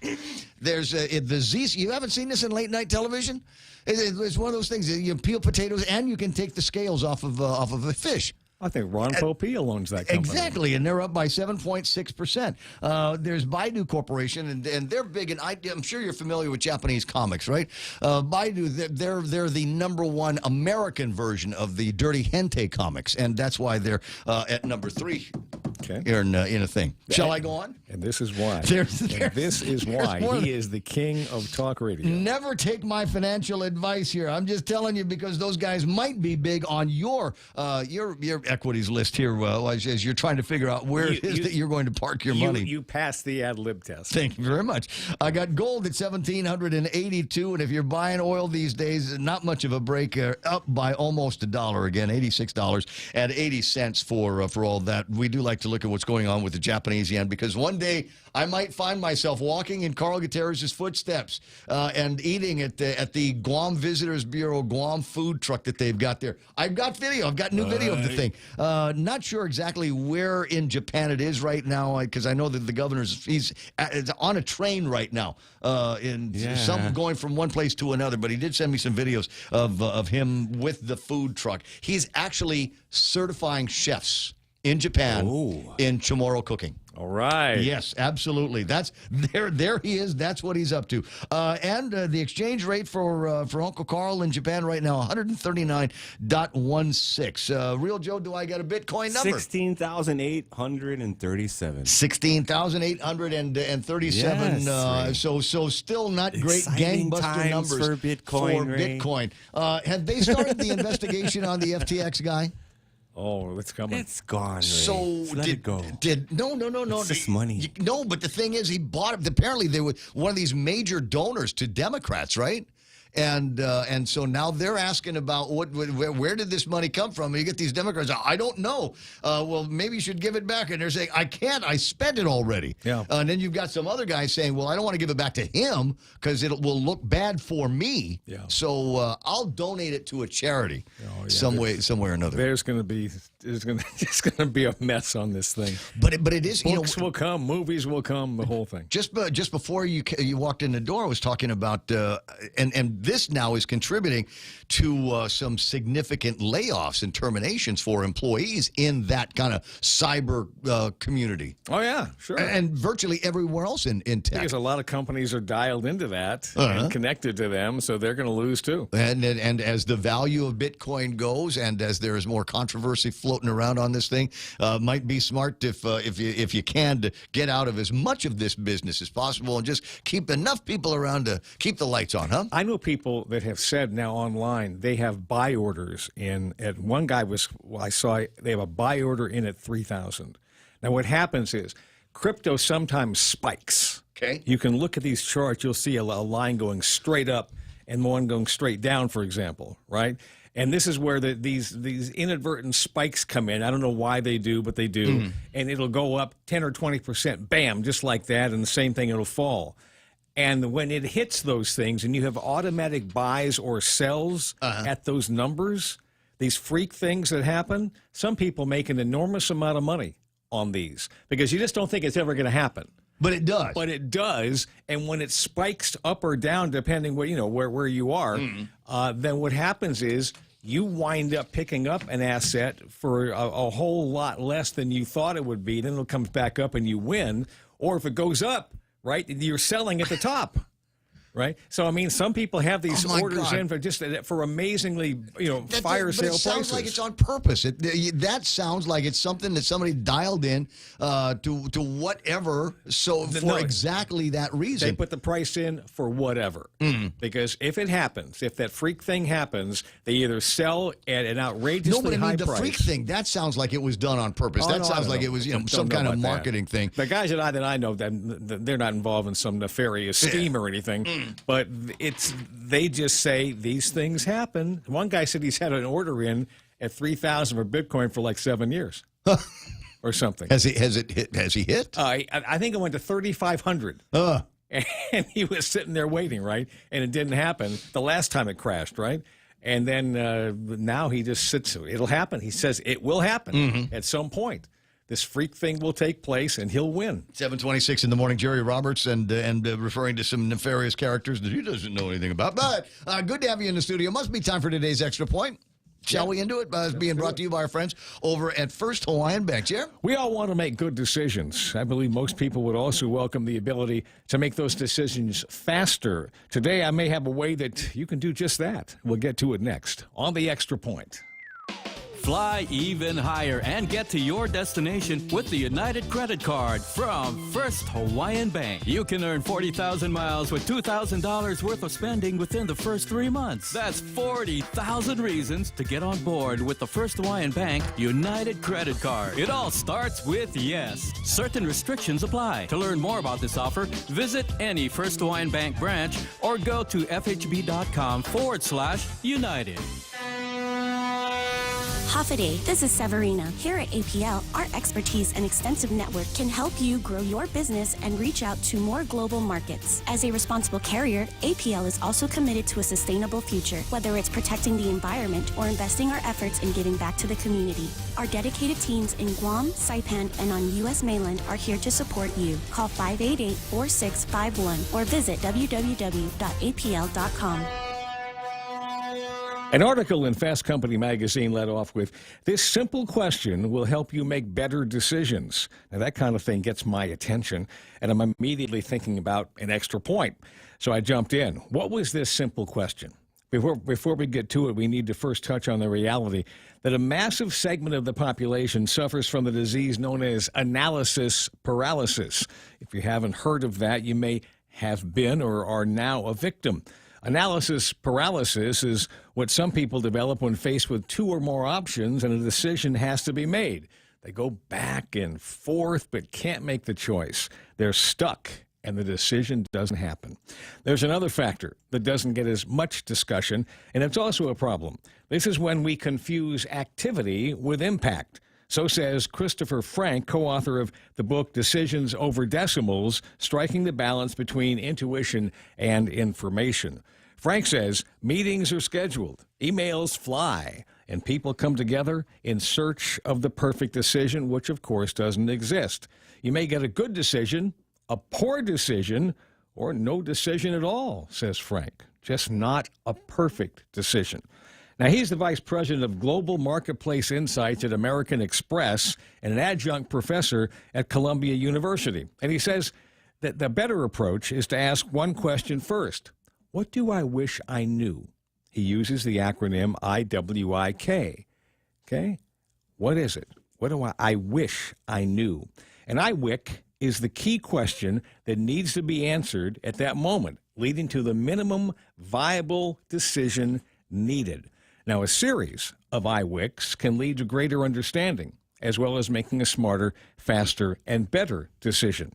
there's the Z. You haven't seen this in late night television? It's one of those things. You peel potatoes and you can take the scales off of a fish. I think Ron Popeil owns that company. Exactly, and they're up by 7.6%. There's Baidu Corporation, and they're big, and I'm sure you're familiar with Japanese comics, right? Baidu, they're the #1 American version of the Dirty Hentai comics, and that's why they're at number 3 here in a thing. Shall I go on? And this is why. This is why he is the king of talk radio. Never take my financial advice here. I'm just telling you because those guys might be big on your equities list here as you're trying to figure out where it is that you're going to park your money. You passed the ad lib test. Thank you very much. I got gold at 1,782, and if you're buying oil these days, not much of a break. Up by almost $1 again, $86.80 for all that. We do like to look at what's going on with the Japanese yen because one day I might find myself walking in Carl Gutierrez's footsteps and eating at the Guam Visitors Bureau Guam food truck that they've got there. I've got video. I've got new video of the thing. Not sure exactly where in Japan it is right now because I know that the governor's he's on a train right now some going from one place to another. But he did send me some videos of him with the food truck. He's actually certifying chefs in Japan in Chamorro cooking. All right. Yes, absolutely. That's there he is. That's what he's up to. And the exchange rate for Uncle Carl in Japan right now, 139.16. Real Joe, do I got a Bitcoin number? 16,837. 16,837. Yes, so still not great exciting gangbuster numbers for Bitcoin. Have they started the investigation on the FTX guy? Oh, it's coming. It's gone, Ray. So let it go. No. It's just money. No, but the thing is, he bought it. Apparently, they were one of these major donors to Democrats, right? And so now they're asking about where did this money come from? And you get these Democrats, I don't know. Well, maybe you should give it back. And they're saying, I can't. I spent it already. Yeah. And then you've got some other guys saying, well, I don't want to give it back to him because it will look bad for me. Yeah. So I'll donate it to a charity somewhere or another. It's going to be a mess on this thing. But it is. Books will come, movies will come, the whole thing. Just before you walked in the door, I was talking about and this now is contributing to some significant layoffs and terminations for employees in that kind of cyber community. Oh, yeah, sure. And virtually everywhere else in tech. Because a lot of companies are dialed into that and connected to them, so they're going to lose too. And as the value of Bitcoin goes and as there is more controversy floating around on this thing, might be smart if you can to get out of as much of this business as possible and just keep enough people around to keep the lights on, huh? I know people that have said now online they have buy orders in. At one guy I saw they have a buy order in at 3,000. Now what happens is crypto sometimes spikes. Okay. You can look at these charts. You'll see a line going straight up and one going straight down, for example, right? And this is where these inadvertent spikes come in. I don't know why they do, but they do. And it'll go up 10 or 20%, bam, just like that, and the same thing, it'll fall. And when it hits those things and you have automatic buys or sells at those numbers, these freak things that happen, some people make an enormous amount of money on these because you just don't think it's ever going to happen. But it does. But it does, and when it spikes up or down, depending where you are, then what happens is you wind up picking up an asset for a whole lot less than you thought it would be. Then it comes back up and you win. Or if it goes up, right, you're selling at the top. Right, so I mean, some people have these orders in for amazingly, fire sale prices. It sounds like it's on purpose. That sounds like it's something that somebody dialed in to whatever. So for exactly that reason, they put the price in for whatever. Because if it happens, if that freak thing happens, they either sell at an outrageously high price. The freak thing that sounds like it was done on purpose. Sounds like it was some kind of marketing thing. The guys that I know, they're not involved in some nefarious scheme or anything. But they just say these things happen. One guy said he's had an order in at 3,000 for Bitcoin for like 7 years or something. Has he hit? I think it went to 3,500. And he was sitting there waiting, right? And it didn't happen the last time it crashed, right? And then now he just sits. It'll happen. He says it will happen at some point. This freak thing will take place, and he'll win. 7:26 in the morning, Jerry Roberts, and referring to some nefarious characters that he doesn't know anything about. But good to have you in the studio. Must be time for today's Extra Point. Shall we into it? It's being brought to you by our friends over at First Hawaiian Bank. Jer? We all want to make good decisions. I believe most people would also welcome the ability to make those decisions faster. Today, I may have a way that you can do just that. We'll get to it next on the Extra Point. Fly even higher and get to your destination with the United Credit Card from First Hawaiian Bank. You can earn 40,000 miles with $2,000 worth of spending within the first 3 months. That's 40,000 reasons to get on board with the First Hawaiian Bank United Credit Card. It all starts with yes. Certain restrictions apply. To learn more about this offer, visit any First Hawaiian Bank branch or go to fhb.com/United. Hafaday, this is Severina. Here at APL, our expertise and extensive network can help you grow your business and reach out to more global markets. As a responsible carrier, APL is also committed to a sustainable future, whether it's protecting the environment or investing our efforts in giving back to the community. Our dedicated teams in Guam, Saipan, and on U.S. mainland are here to support you. Call 588-4651 or visit www.apl.com. An article in Fast Company magazine led off with, "This simple question will help you make better decisions." Now, that kind of thing gets my attention, and I'm immediately thinking about an extra point. So I jumped in. What was this simple question? Before we get to it, we need to first touch on the reality that a massive segment of the population suffers from the disease known as analysis paralysis. If you haven't heard of that, you may have been or are now a victim. Analysis paralysis is what some people develop when faced with two or more options and a decision has to be made. They go back and forth but can't make the choice. They're stuck and the decision doesn't happen. There's another factor that doesn't get as much discussion, and it's also a problem. This is when we confuse activity with impact. So says Christopher Frank, co-author of the book Decisions Over Decimals, Striking the Balance Between Intuition and Information. Frank says meetings are scheduled, emails fly, and people come together in search of the perfect decision, which of course doesn't exist. You may get a good decision, a poor decision, or no decision at all, says Frank. Just not a perfect decision. Now, he's the Vice President of Global Marketplace Insights at American Express and an adjunct professor at Columbia University. And he says that the better approach is to ask one question first. What do I wish I knew? He uses the acronym IWIK. Okay? What is it? What do I wish I knew? And IWIK is the key question that needs to be answered at that moment, leading to the minimum viable decision needed. Now, a series of IWIKs can lead to greater understanding, as well as making a smarter, faster, and better decision.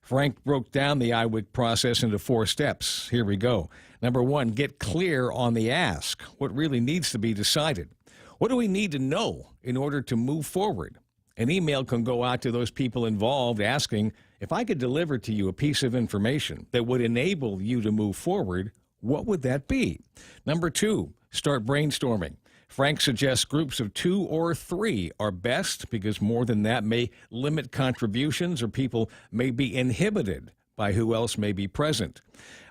Frank broke down the IWIC process into 4 steps. Here we go. Number 1, get clear on the ask. What really needs to be decided? What do we need to know in order to move forward? An email can go out to those people involved asking, if I could deliver to you a piece of information that would enable you to move forward, what would that be? Number 2, start brainstorming. Frank suggests groups of 2 or 3 are best because more than that may limit contributions or people may be inhibited by who else may be present.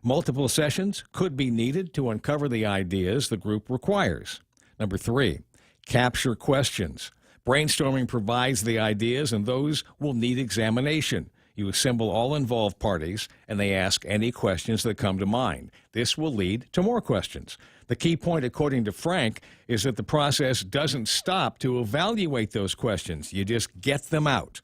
Multiple sessions could be needed to uncover the ideas the group requires. Number 3, capture questions. Brainstorming provides the ideas, and those will need examination. You assemble all involved parties, and they ask any questions that come to mind. This will lead to more questions. The key point, according to Frank, is that the process doesn't stop to evaluate those questions. You just get them out.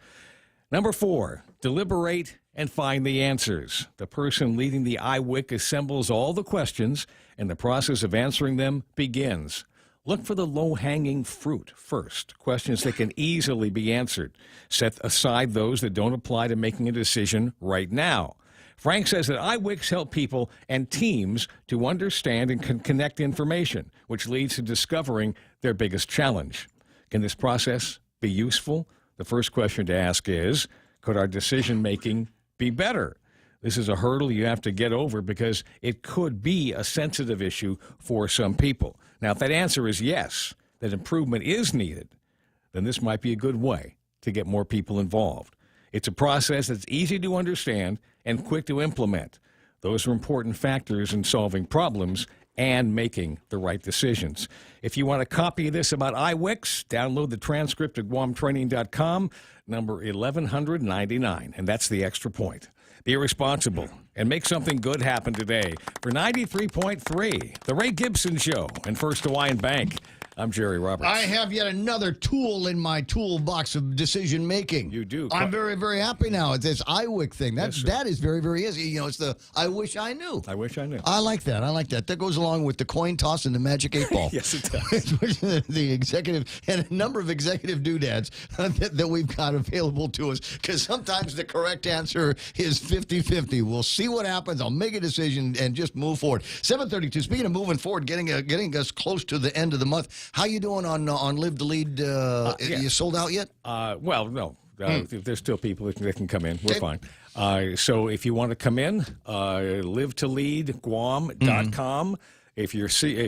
Number 4, deliberate and find the answers. The person leading the IWIC assembles all the questions, and the process of answering them begins. Look for the low-hanging fruit first, questions that can easily be answered. Set aside those that don't apply to making a decision right now. Frank says that IWICs help people and teams to understand and connect information, which leads to discovering their biggest challenge. Can this process be useful? The first question to ask is, could our decision-making be better? This is a hurdle you have to get over because it could be a sensitive issue for some people. Now, if that answer is yes, that improvement is needed, then this might be a good way to get more people involved. It's a process that's easy to understand and quick to implement. Those are important factors in solving problems and making the right decisions. If you want a copy of this about IWICs, download the transcript at guamtraining.com, number 1199, and that's the extra point. Be responsible and make something good happen today. For 93.3, The Ray Gibson Show and First Hawaiian Bank, I'm Jerry Roberts. I have yet another tool in my toolbox of decision making. You do. I'm very, very happy now. It's this IWIC thing. That is very, very easy. You know, it's the I wish I knew. I wish I knew. I like that. I like that. That goes along with the coin toss and the magic 8 ball. Yes, it does. The executive and a number of executive doodads that we've got available to us, because sometimes the correct answer is 50-50. We'll see what happens. I'll make a decision and just move forward. 7:32. Speaking of moving forward, getting us close to the end of the month. How you doing on Live to Lead? Yeah. You sold out yet? Well, no. There's still people that can come in. We're fine. So if you want to come in, livetoleadguam.com. If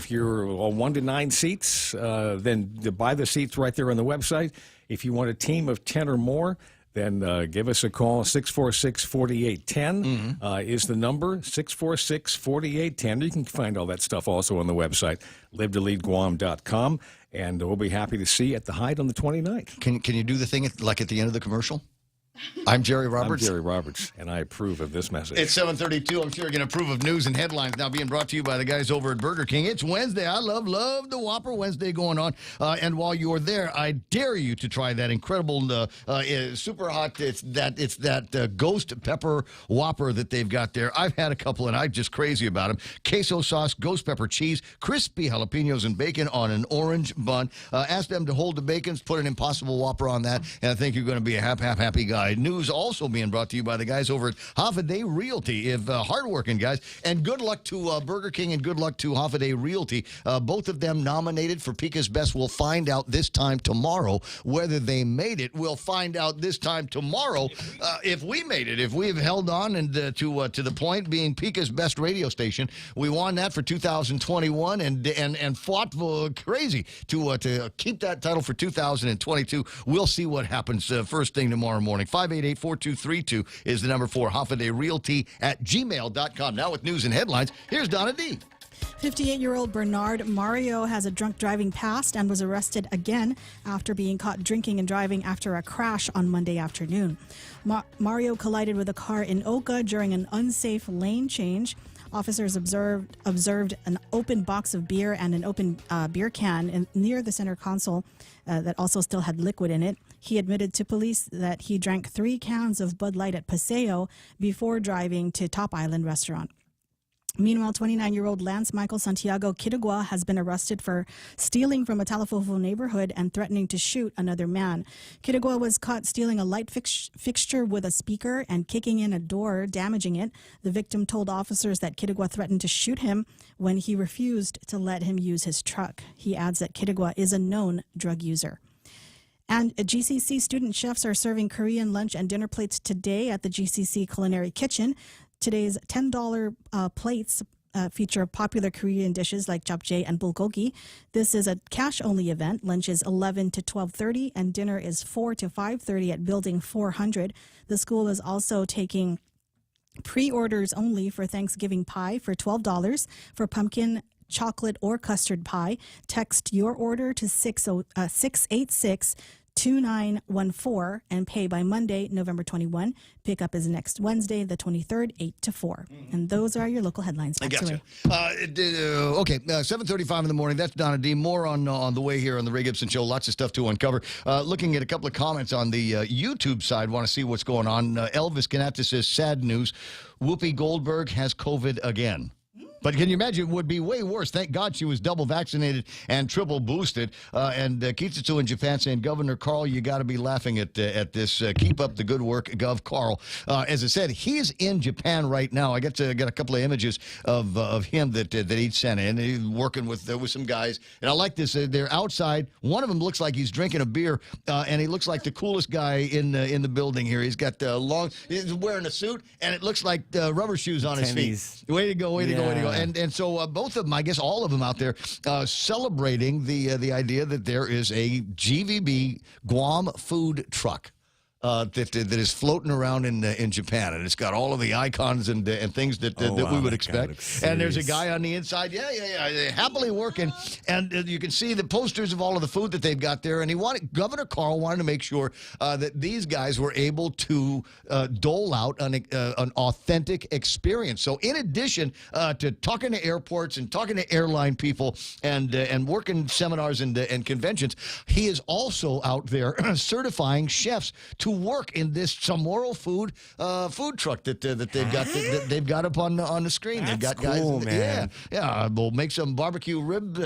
you're on 1 to 9 seats, then buy the seats right there on the website. If you want a team of 10 or more, then give us a call. 646-4810 is the number, 646-4810. You can find all that stuff also on the website, livetoleadguam.com, and we'll be happy to see you at the Hyde on the 29th. Can you do the thing like at the end of the commercial? I'm Jerry Roberts. I'm Jerry Roberts, and I approve of this message. It's 7:32. I'm sure you're going to approve of news and headlines now being brought to you by the guys over at Burger King. It's Wednesday. I love the Whopper Wednesday going on. And while you're there, I dare you to try that incredible, super hot. It's that ghost pepper Whopper that they've got there. I've had a couple, and I'm just crazy about them. Queso sauce, ghost pepper cheese, crispy jalapenos and bacon on an orange bun. Ask them to hold the bacons, put an Impossible Whopper on that, and I think you're going to be a happy guy. News also being brought to you by the guys over at Hoffaday Realty. If hardworking guys, and good luck to Burger King and good luck to Hoffaday Realty. Both of them nominated for Pika's Best. We'll find out this time tomorrow whether they made it. We'll find out this time tomorrow if we made it. If we've held on and to the point being Pika's Best radio station. We won that for 2021 and fought crazy to keep that title for 2022. We'll see what happens first thing tomorrow morning. 588-4232 is the number for Hoffaday Realty at gmail.com. Now with news and headlines, here's Donna D. 58-year-old Bernard Mario has a drunk driving past and was arrested again after being caught drinking and driving after a crash on Monday afternoon. Mario collided with a car in Oka during an unsafe lane change. Officers observed an open box of beer and an open beer can near the center console that also still had liquid in it. He admitted to police that he drank 3 cans of Bud Light at Paseo before driving to Top Island Restaurant. Meanwhile, 29-year-old Lance Michael Santiago Quirigua has been arrested for stealing from a Talafofo neighborhood and threatening to shoot another man. Quirigua was caught stealing a light fixture with a speaker and kicking in a door, damaging it. The victim told officers that Quirigua threatened to shoot him when he refused to let him use his truck. He adds that Quirigua is a known drug user. And GCC student chefs are serving Korean lunch and dinner plates today at the GCC Culinary Kitchen. Today's $10 plates feature popular Korean dishes like japchae and bulgogi. This is a cash-only event. Lunch is 11 to 12:30 and dinner is 4 to 5:30 at Building 400. The school is also taking pre-orders only for Thanksgiving pie for $12. For pumpkin, chocolate, or custard pie, text your order to 686-2914 and pay by Monday, November 21. Pickup is next Wednesday, the 23rd, 8 to 4. And those are your local headlines. I gotcha. Okay, 7:35 in the morning. That's Donna D. More on the way here on the Ray Gibson Show. Lots of stuff to uncover. Looking at a couple of comments on the YouTube side. Want to see what's going on. Elvis Canata says, sad news. Whoopi Goldberg has COVID again. But can you imagine? It would be way worse. Thank God she was double vaccinated and triple boosted. And Kitsutsu in Japan saying, Governor Carl, you got to be laughing at this. Keep up the good work, Gov Carl. As I said, he's in Japan right now. I got a couple of images of him that he sent in. He's working with some guys. And I like this. They're outside. One of them looks like he's drinking a beer, and he looks like the coolest guy in the building here. He's got he's wearing a suit, and it looks like rubber shoes on his feet. Way to go, way to go, way to go. And so both of them, I guess all of them out there, celebrating the idea that there is a GVB Guam food truck that is floating around in Japan, and it's got all of the icons and things that we would expect. And there's a guy on the inside, happily working, and you can see the posters of all of the food that they've got there. And Governor Carl wanted to make sure that these guys were able to dole out an authentic experience. So in addition to talking to airports and talking to airline people and working seminars and conventions, he is also out there certifying chefs to work in this Chamorro food truck that they've got up on the screen. They've got cool, guys, man. We'll make some barbecue rib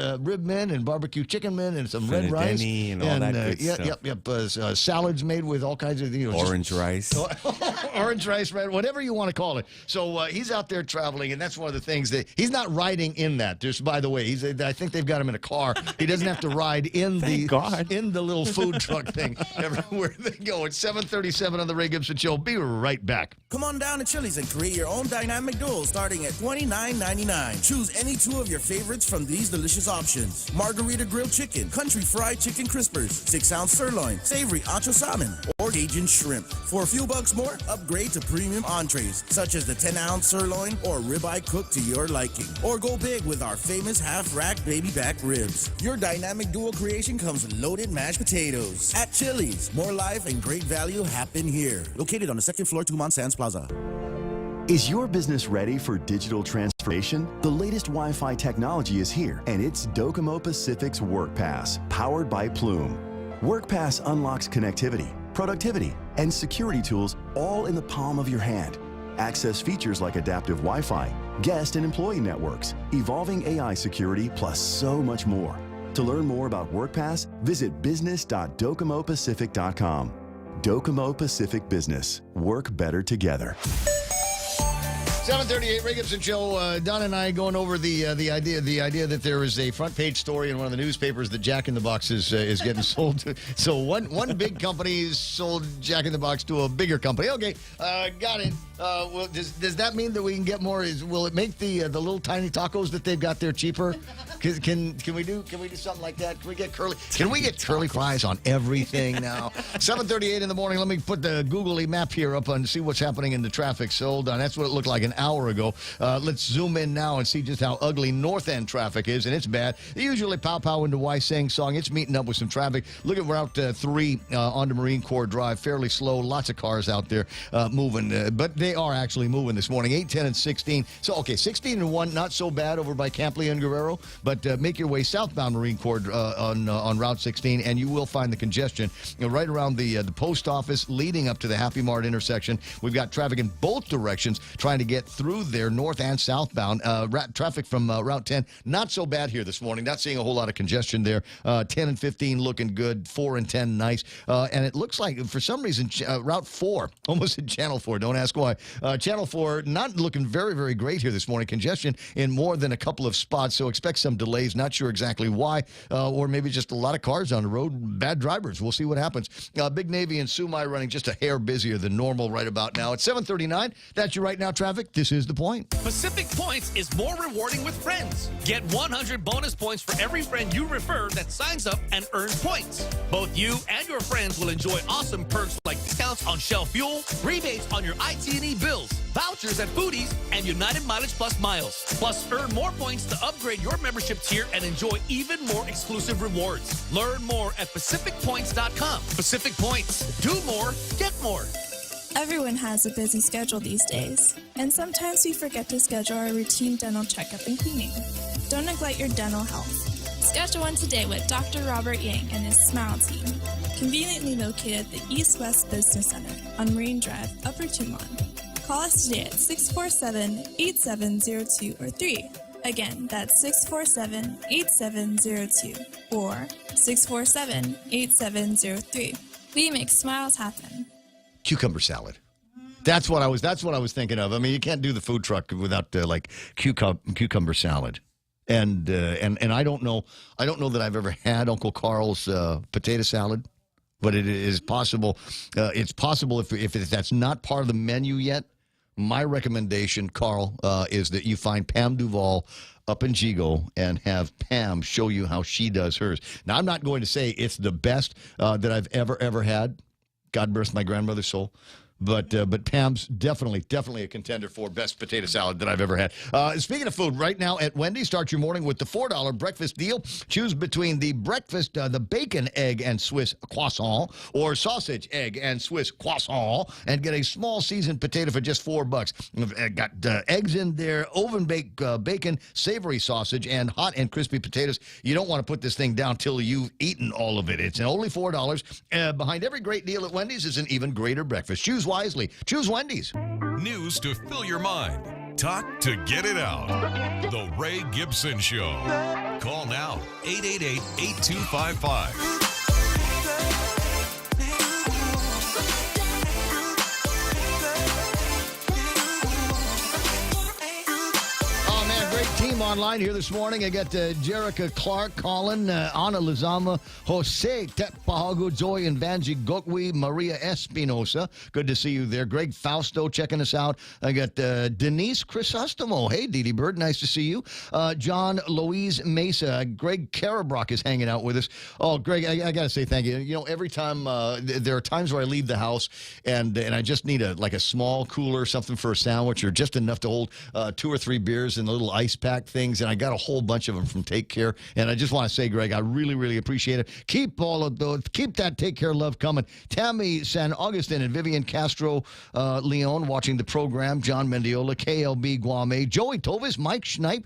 men and barbecue chicken men and some red rice and all that good stuff. Salads made with all kinds of orange rice, orange rice, red, whatever you want to call it. So he's out there traveling, and that's one of the things that he's not riding in that. Just by the way, I think they've got him in a car. He doesn't have to ride in the little food truck thing everywhere they go. It's 7:37 on the Ray Gibson Show. Be right back. Come on down to Chili's and create your own dynamic duel starting at $29.99. Choose any two of your favorites from these delicious options. Margarita grilled chicken, country fried chicken crispers, 6-ounce sirloin, savory ancho salmon, or Cajun shrimp. For a few bucks more, upgrade to premium entrees, such as the 10-ounce sirloin or ribeye cooked to your liking. Or go big with our famous half-rack baby back ribs. Your dynamic duel creation comes with loaded mashed potatoes. At Chili's, more life and great value happen here. Located on the second floor, Tumon Sands Plaza. Is your business ready for digital transformation? The latest Wi-Fi technology is here, and it's Docomo Pacific's WorkPass, powered by Plume. WorkPass unlocks connectivity, productivity, and security tools all in the palm of your hand. Access features like adaptive Wi-Fi, guest and employee networks, evolving AI security, plus so much more. To learn more about WorkPass, visit business.docomopacific.com. Docomo Pacific Business. Work better together. 7:38, Ray Gibson Show. Don and I going over the idea that there is a front page story in one of the newspapers that Jack in the Box is getting sold to. So one big company sold Jack in the Box to a bigger company. Okay, got it. Well, does that mean that we can get more? Will it make the little tiny tacos that they've got there cheaper? Can we do something like that? Can we get curly fries on everything now? 7:38 in the morning. Let me put the Google map here up and see what's happening in the traffic. So hold on. That's what it looked like an hour ago. Let's zoom in now and see just how ugly North End traffic is, and it's bad. Usually pow into Wysang Song. It's meeting up with some traffic. Look at Route 3 onto Marine Corps Drive. Fairly slow. Lots of cars out there moving, but they are actually moving this morning. 8, 10, and 16. So, okay, 16 and 1, not so bad over by Campley and Guerrero, but make your way southbound Marine Corps on Route 16, and you will find the congestion right around the post office leading up to the Happy Mart intersection. We've got traffic in both directions trying to get through there, north and southbound. Traffic from Route 10, not so bad here this morning. Not seeing a whole lot of congestion there. 10 and 15 looking good. 4 and 10 nice. And it looks like, for some reason, Route 4, almost in Channel 4. Don't ask why. Channel 4 not looking very, very great here this morning. Congestion in more than a couple of spots, so expect some delays. Not sure exactly why, or maybe just a lot of cars on the road. Bad drivers. We'll see what happens. Big Navy and Sumai running just a hair busier than normal right about now. It's 7:39. That's your right now traffic. This is The Point. Pacific Points is more rewarding with friends. Get 100 bonus points for every friend you refer that signs up and earns points. Both you and your friends will enjoy awesome perks like discounts on Shell fuel, rebates on your IT&E bills, vouchers at foodies, and United Mileage Plus miles. Plus, earn more points to upgrade your membership tier and enjoy even more exclusive rewards. Learn more at PacificPoints.com. Pacific Points. Do more, get more. Everyone has a busy schedule these days, and sometimes we forget to schedule our routine dental checkup and cleaning. Don't neglect your dental health. Schedule one today with Dr. Robert Yang and his Smile team, conveniently located at the East West Business Center on Marine Drive, Upper Tumon. Call us today at 647-8702 or 3. Again, that's 647-8702 or 647-8703. We make smiles happen. Cucumber salad. That's what I was thinking of. I mean, you can't do the food truck without cucumber salad. And I don't know that I've ever had Uncle Carl's potato salad, but it is possible. It's possible if that's not part of the menu yet. My recommendation, Carl, is that you find Pam Duvall up in Gigo and have Pam show you how she does hers. Now, I'm not going to say it's the best that I've ever had. God bless my grandmother's soul. But Pam's definitely a contender for best potato salad that I've ever had. Speaking of food, right now at Wendy's, start your morning with the $4 breakfast deal. Choose between the bacon, egg, and Swiss croissant, or sausage, egg, and Swiss croissant, and get a small seasoned potato for just $4. We've got eggs in there, oven-baked bacon, savory sausage, and hot and crispy potatoes. You don't want to put this thing down till you've eaten all of it. It's only $4. Behind every great deal at Wendy's is an even greater breakfast. Choose wisely. Choose Wendy's. News to fill your mind. Talk to get it out. The Ray Gibson Show. Call now, 888-8255. Team online here this morning. I got Jerica Clark, Colin, Ana Lizama, Jose Tepahago, Zoe and Vanji Gokwe, Maria Espinosa. Good to see you there. Greg Fausto checking us out. I got Denise Chrysostomo. Hey, Dee Dee Bird, nice to see you. John Louise Mesa. Greg Karabrock is hanging out with us. Oh, Greg, I got to say thank you. You know, every time, there are times where I leave the house and I just need a small cooler, something for a sandwich, or just enough to hold 2 or 3 beers and a little ice pack things, and I got a whole bunch of them from Take Care. And I just want to say, Greg, I really, really appreciate it. Keep all of those, keep that Take Care love coming. Tammy San Augustine and Vivian Castro Leon watching the program. John Mendiola, KLB Guame, Joey Tovis, Mike Schneip,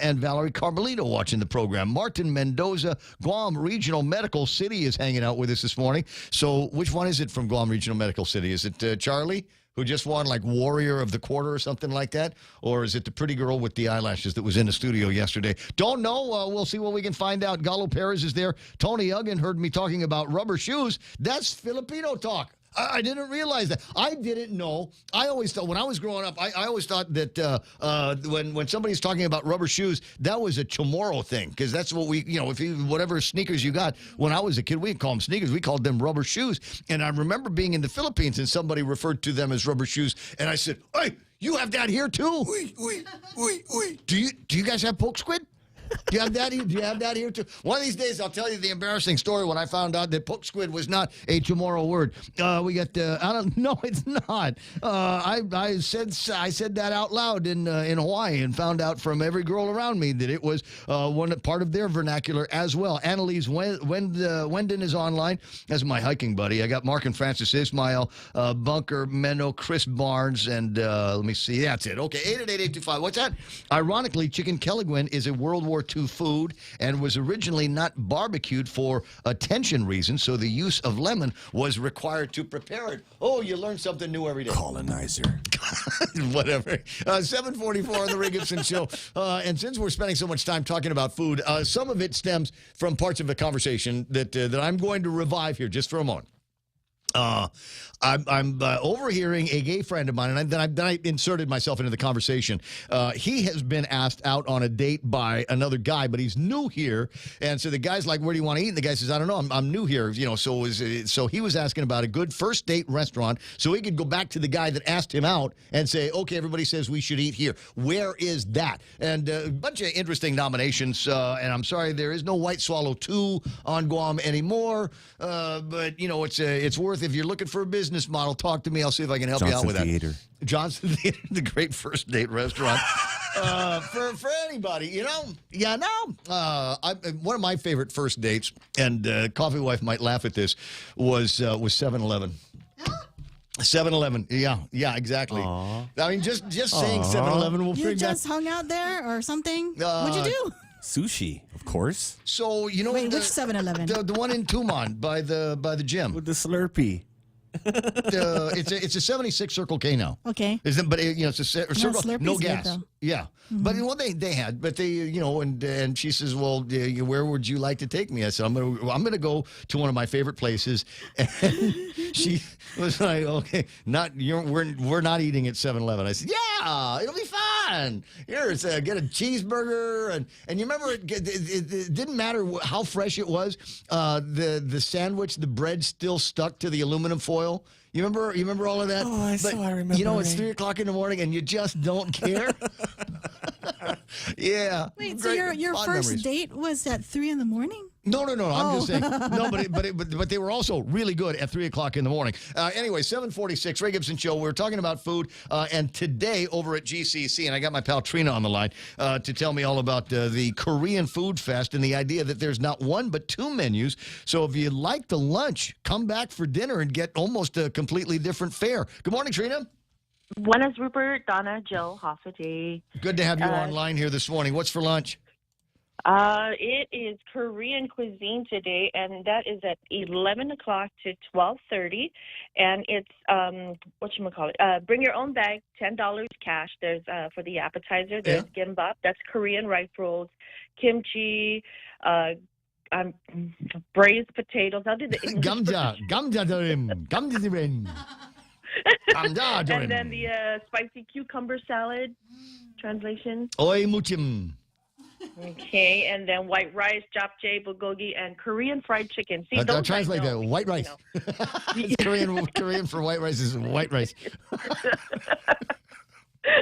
and Valerie Carmelito watching the program. Martin Mendoza, Guam Regional Medical City is hanging out with us this morning. So which one is it from Guam Regional Medical City? Is it Charlie, who just won like Warrior of the Quarter or something like that? Or is it the pretty girl with the eyelashes that was in the studio yesterday? Don't know. We'll see what we can find out. Galo Perez is there. Tony Uggan heard me talking about rubber shoes. That's Filipino talk. I didn't realize that. I didn't know. I always thought, when I was growing up, I always thought that when somebody's talking about rubber shoes, that was a Chamorro thing, because that's what we, whatever sneakers you got. When I was a kid, we didn't call them sneakers. We called them rubber shoes. And I remember being in the Philippines and somebody referred to them as rubber shoes. And I said, hey, you have that here too? Do you guys have poke squid? Do you have that here? Do you have that here too? One of these days, I'll tell you the embarrassing story when I found out that poke squid was not a Chamorro word. We got I don't know, it's not. I said that out loud in Hawaii and found out from every girl around me that it was part of their vernacular as well. Annalise Wendon is online. That's my hiking buddy. I got Mark and Francis Ismail, Bunker Menno, Chris Barnes, and let me see. That's it. Okay, 888-825. What's that? Ironically, Chicken Kelligwin is a World War II food and was originally not barbecued for attention reasons, so the use of lemon was required to prepare it. Oh, you learn something new every day. Colonizer. Whatever. 7:44 on the Ray Gibson Show. And since we're spending so much time talking about food, some of it stems from parts of the conversation that I'm going to revive here just for a moment. I'm overhearing a gay friend of mine, and then I inserted myself into the conversation. He has been asked out on a date by another guy, but he's new here, and so the guy's like, "Where do you want to eat?" And the guy says, "I don't know. I'm new here, you know." So he was asking about a good first date restaurant, so he could go back to the guy that asked him out and say, "Okay, everybody says we should eat here. Where is that?" And a bunch of interesting nominations. And I'm sorry, there is no White Swallow 2 on Guam anymore, but you know it's worth. If you're looking for a business model, talk to me. I'll see if I can help you out with that. Johnson Theater, the great first date restaurant for anybody, you know. Yeah, no. One of my favorite first dates, and Coffee Wife might laugh at this, was 7-Eleven. 7-Eleven, yeah, exactly. Aww. I mean, just saying 7-Eleven will bring You just hung out there or something? What'd you do? Sushi, of course. So you know, which 7-Eleven? The one in Tumon by the gym with the Slurpee. It's a 76 Circle K now. Okay. But it's a circle, no gas. Good, yeah. Mm-hmm. But well, they had, but and she says, "Well, where would you like to take me?" I said, "I'm gonna go to one of my favorite places." And she was like, "Okay, we're not eating at 7-Eleven." I said, "Yeah, it'll be fun. Here, get a cheeseburger and you remember it didn't matter how fresh it was. The sandwich, the bread still stuck to the aluminum foil." You remember all of that? Oh, I remember. You know, it's 3 o'clock in the morning, and you just don't care. Yeah. Wait, great, so your first memories. date was at 3 in the morning? No. I'm just saying. No, but they were also really good at 3 o'clock in the morning. Anyway, 7:46, Ray Gibson Show. We're talking about food, and today over at GCC, and I got my pal Trina on the line to tell me all about the Korean Food Fest and the idea that there's not one but 2 menus. So if you like the lunch, come back for dinner and get almost a completely different fare. Good morning, Trina. Buenas, Rupert, Donna, Jill, Hoffa. Good to have you online here this morning. What's for lunch? It is Korean cuisine today, and that is at 11 o'clock to 12:30. And it's, whatchamacallit, bring your own bag, $10 cash. There's, for the appetizer, there's gimbap. That's Korean rice rolls, kimchi, braised potatoes. I'll do the English. Gamja. And then the spicy cucumber salad, translation. Oi muchim. Okay, and then white rice, japchae, bulgogi, and Korean fried chicken. See, I'll translate that. White rice. Korean for white rice is white rice.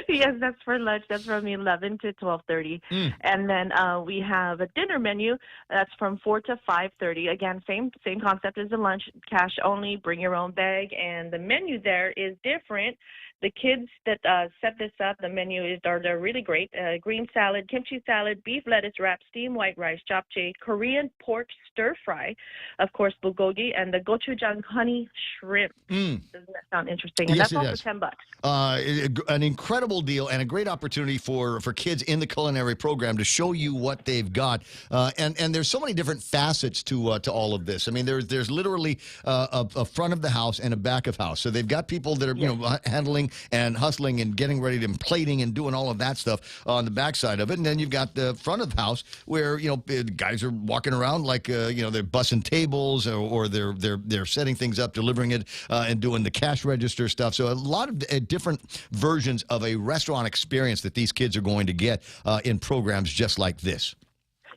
Yes, that's for lunch. That's from 11 to 12:30. And then we have a dinner menu that's from 4 to 5:30. Again, same concept as the lunch, cash only, bring your own bag. And the menu there is different. The kids that set this up, the menu they're really great. Green salad, kimchi salad, beef lettuce wrap, steamed white rice, japchae, Korean pork stir fry, of course, bulgogi, and the gochujang honey shrimp. Doesn't that sound interesting? And Yes, that's it also does. $10. An incredible deal and a great opportunity for kids in the culinary program to show you what they've got. And there's so many different facets to all of this. I mean, there's literally a front of the house and a back of house. So they've got people that are handling and hustling and getting ready to plating and doing all of that stuff on the backside of it. And then you've got the front of the house where guys are walking around like they're bussing tables or they're setting things up, delivering it, and doing the cash register stuff. So a lot of different versions of a restaurant experience that these kids are going to get in programs just like this.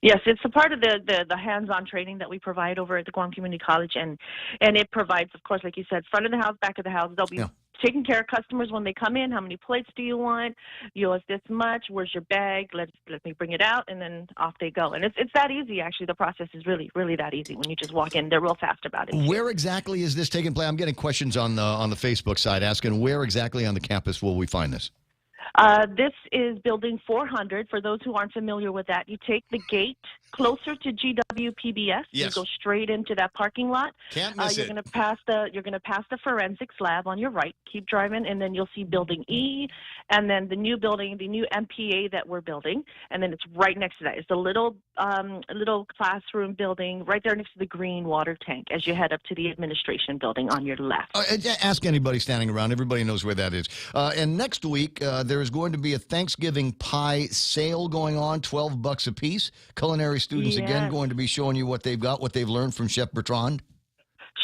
Yes, it's a part of the hands-on training that we provide over at the Guam Community College, and it provides, of course, like you said, front of the house, back of the house. They'll be taking care of customers when they come in. How many plates do you want? You owe us this much. Where's your bag? Let me bring it out, and then off they go. And it's that easy, actually. The process is really, really that easy when you just walk in. They're real fast about it. Where exactly is this taking place? I'm getting questions on the Facebook side asking where exactly on the campus will we find this? This is building 400. For those who aren't familiar with that, you take the gate closer to GWPBS. Yes. You go straight into that parking lot. Can't miss you're it. Gonna pass the forensics lab on your right. Keep driving, and then you'll see Building E, and then the new building, the new MPA that we're building, and then it's right next to that. It's a little classroom building right there next to the green water tank as you head up to the administration building on your left. Ask anybody standing around. Everybody knows where that is. And next week, there is going to be a Thanksgiving pie sale going on, $12 a piece. Culinary students, again, going to be showing you what they've got, what they've learned from Chef Bertrand.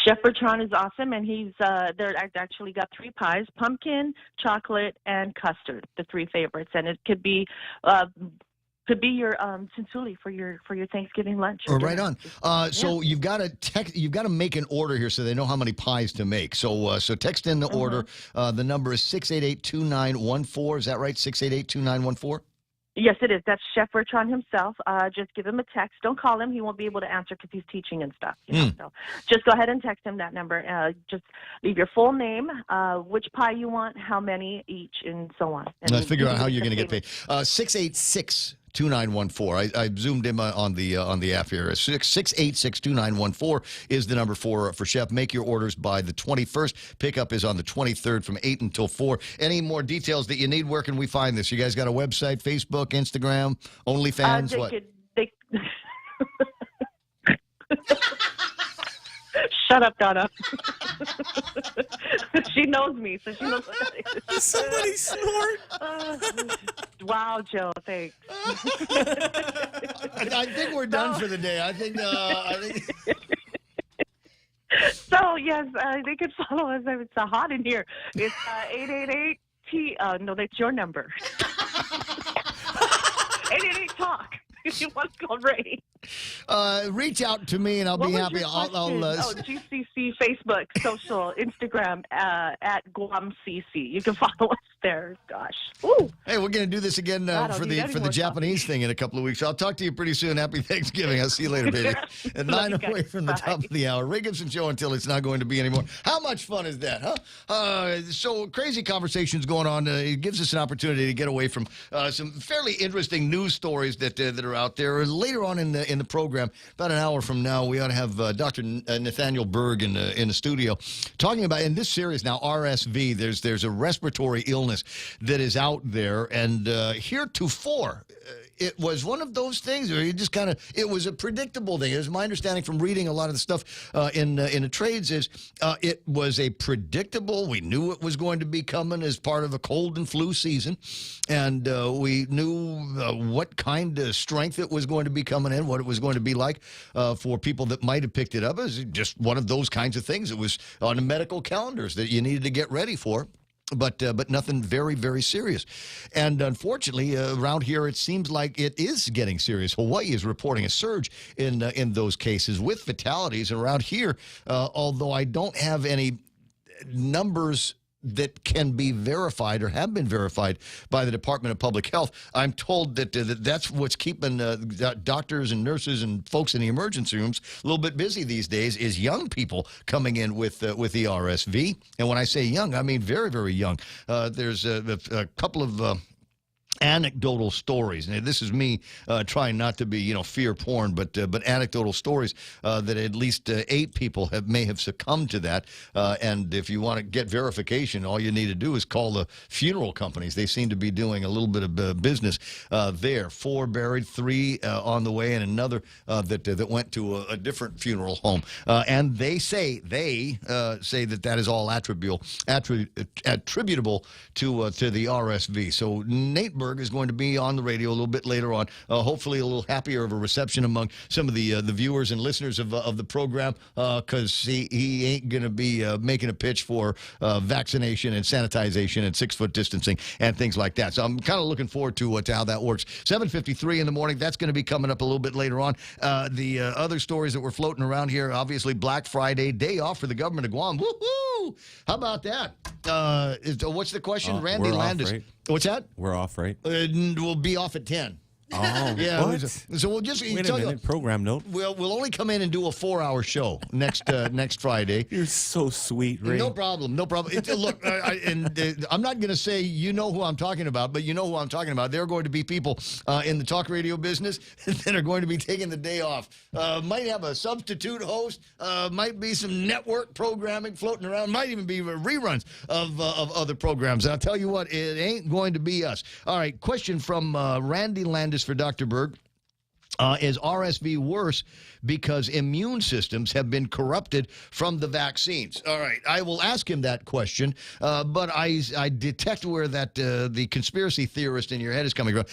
Chef Bertrand is awesome, and he's they're actually got 3 pies: pumpkin, chocolate, and custard, the 3 favorites. And it could be your cinsuli for your Thanksgiving lunch. Right on. So you've got to make an order here so they know how many pies to make. So text in the order. The number is 688-2914. Is that right? 688-2914. Yes, it is. That's Chef Bertrand himself. Just give him a text. Don't call him. He won't be able to answer because he's teaching and stuff. So just go ahead and text him that number. Just leave your full name, which pie you want, how many each, and so on. And let's figure out how you're going to get paid. 686-2914. I zoomed in on the app here. 686-2914 is the number for Chef. Make your orders by the 21st. Pickup is on the 23rd from 8 until 4. Any more details that you need? Where can we find this? You guys got a website, Facebook, Instagram, OnlyFans? Shut up, Donna. She knows me, so she knows what that is. Somebody snort. Wow, Joe, thanks. I think we're done for the day. I think. So, yes, they can follow us. It's hot in here. It's 888-T. No, that's your number. 888-TALK. If you want to call Ray. Reach out to me and I'll be happy. I'll GCC, Facebook, social, Instagram, at Guam CC. You can follow us there. Gosh. Ooh. Hey, we're going to do this again for the Japanese thing in a couple of weeks. I'll talk to you pretty soon. Happy Thanksgiving. I'll see you later, baby. At 9 away from the top of the hour. Ray Gibson Show until it's not going to be anymore. How much fun is that, huh? So crazy conversations going on. It gives us an opportunity to get away from some fairly interesting news stories that are out there. Later on in the program, about an hour from now, we ought to have Dr. Nathaniel Berg in the studio talking about, in this series now, RSV. There's a respiratory illness that is out there, and heretofore, it was one of those things where you just kind of, it was a predictable thing. It was my understanding from reading a lot of the stuff in the trades is it was a predictable, we knew it was going to be coming as part of a cold and flu season, and we knew what kind of strength it was going to be coming in, what it was going to be like for people that might have picked it up. It was just one of those kinds of things. It was on the medical calendars that you needed to get ready for. But nothing very, very serious. And unfortunately, around here, it seems like it is getting serious. Hawaii is reporting a surge in those cases with fatalities. And around here, although I don't have any numbers that can be verified or have been verified by the Department of Public Health, I'm told that that's what's keeping doctors and nurses and folks in the emergency rooms a little bit busy these days is young people coming in with the RSV. And when I say young, I mean very, very young. There's a couple of anecdotal stories, and this is me trying not to be, fear porn, but anecdotal stories that at least 8 people may have succumbed to that. And if you want to get verification, all you need to do is call the funeral companies. They seem to be doing a little bit of business there. 4 buried, 3 on the way, and another that went to a different funeral home. And they say that is all attributable to the RSV. So Nate Berg is going to be on the radio a little bit later on. Hopefully a little happier of a reception among some of the viewers and listeners of the program, because he ain't going to be making a pitch for vaccination and sanitization and 6-foot distancing and things like that. So I'm kind of looking forward to how that works. 7:53 in the morning. That's going to be coming up a little bit later on. The other stories that were floating around here, obviously Black Friday, day off for the government of Guam. Woohoo! How about that? What's the question? Randy Landis. Off, right? What's that? We're off, right? We'll be off at 10. Oh, Yeah. what? So we'll just Wait a minute. Program note. We'll only come in and do a 4-hour show next Friday. You're so sweet, Ray. No problem. Look, I'm not going to say you know who I'm talking about, but you know who I'm talking about. There are going to be people in the talk radio business that are going to be taking the day off. Might have a substitute host. Might be some network programming floating around. Might even be reruns of other programs. And I'll tell you what, it ain't going to be us. All right, question from Randy Landis for Dr. Berg. Is RSV worse because immune systems have been corrupted from the vaccines? All right, I will ask him that question, but I detect where that the conspiracy theorist in your head is coming from.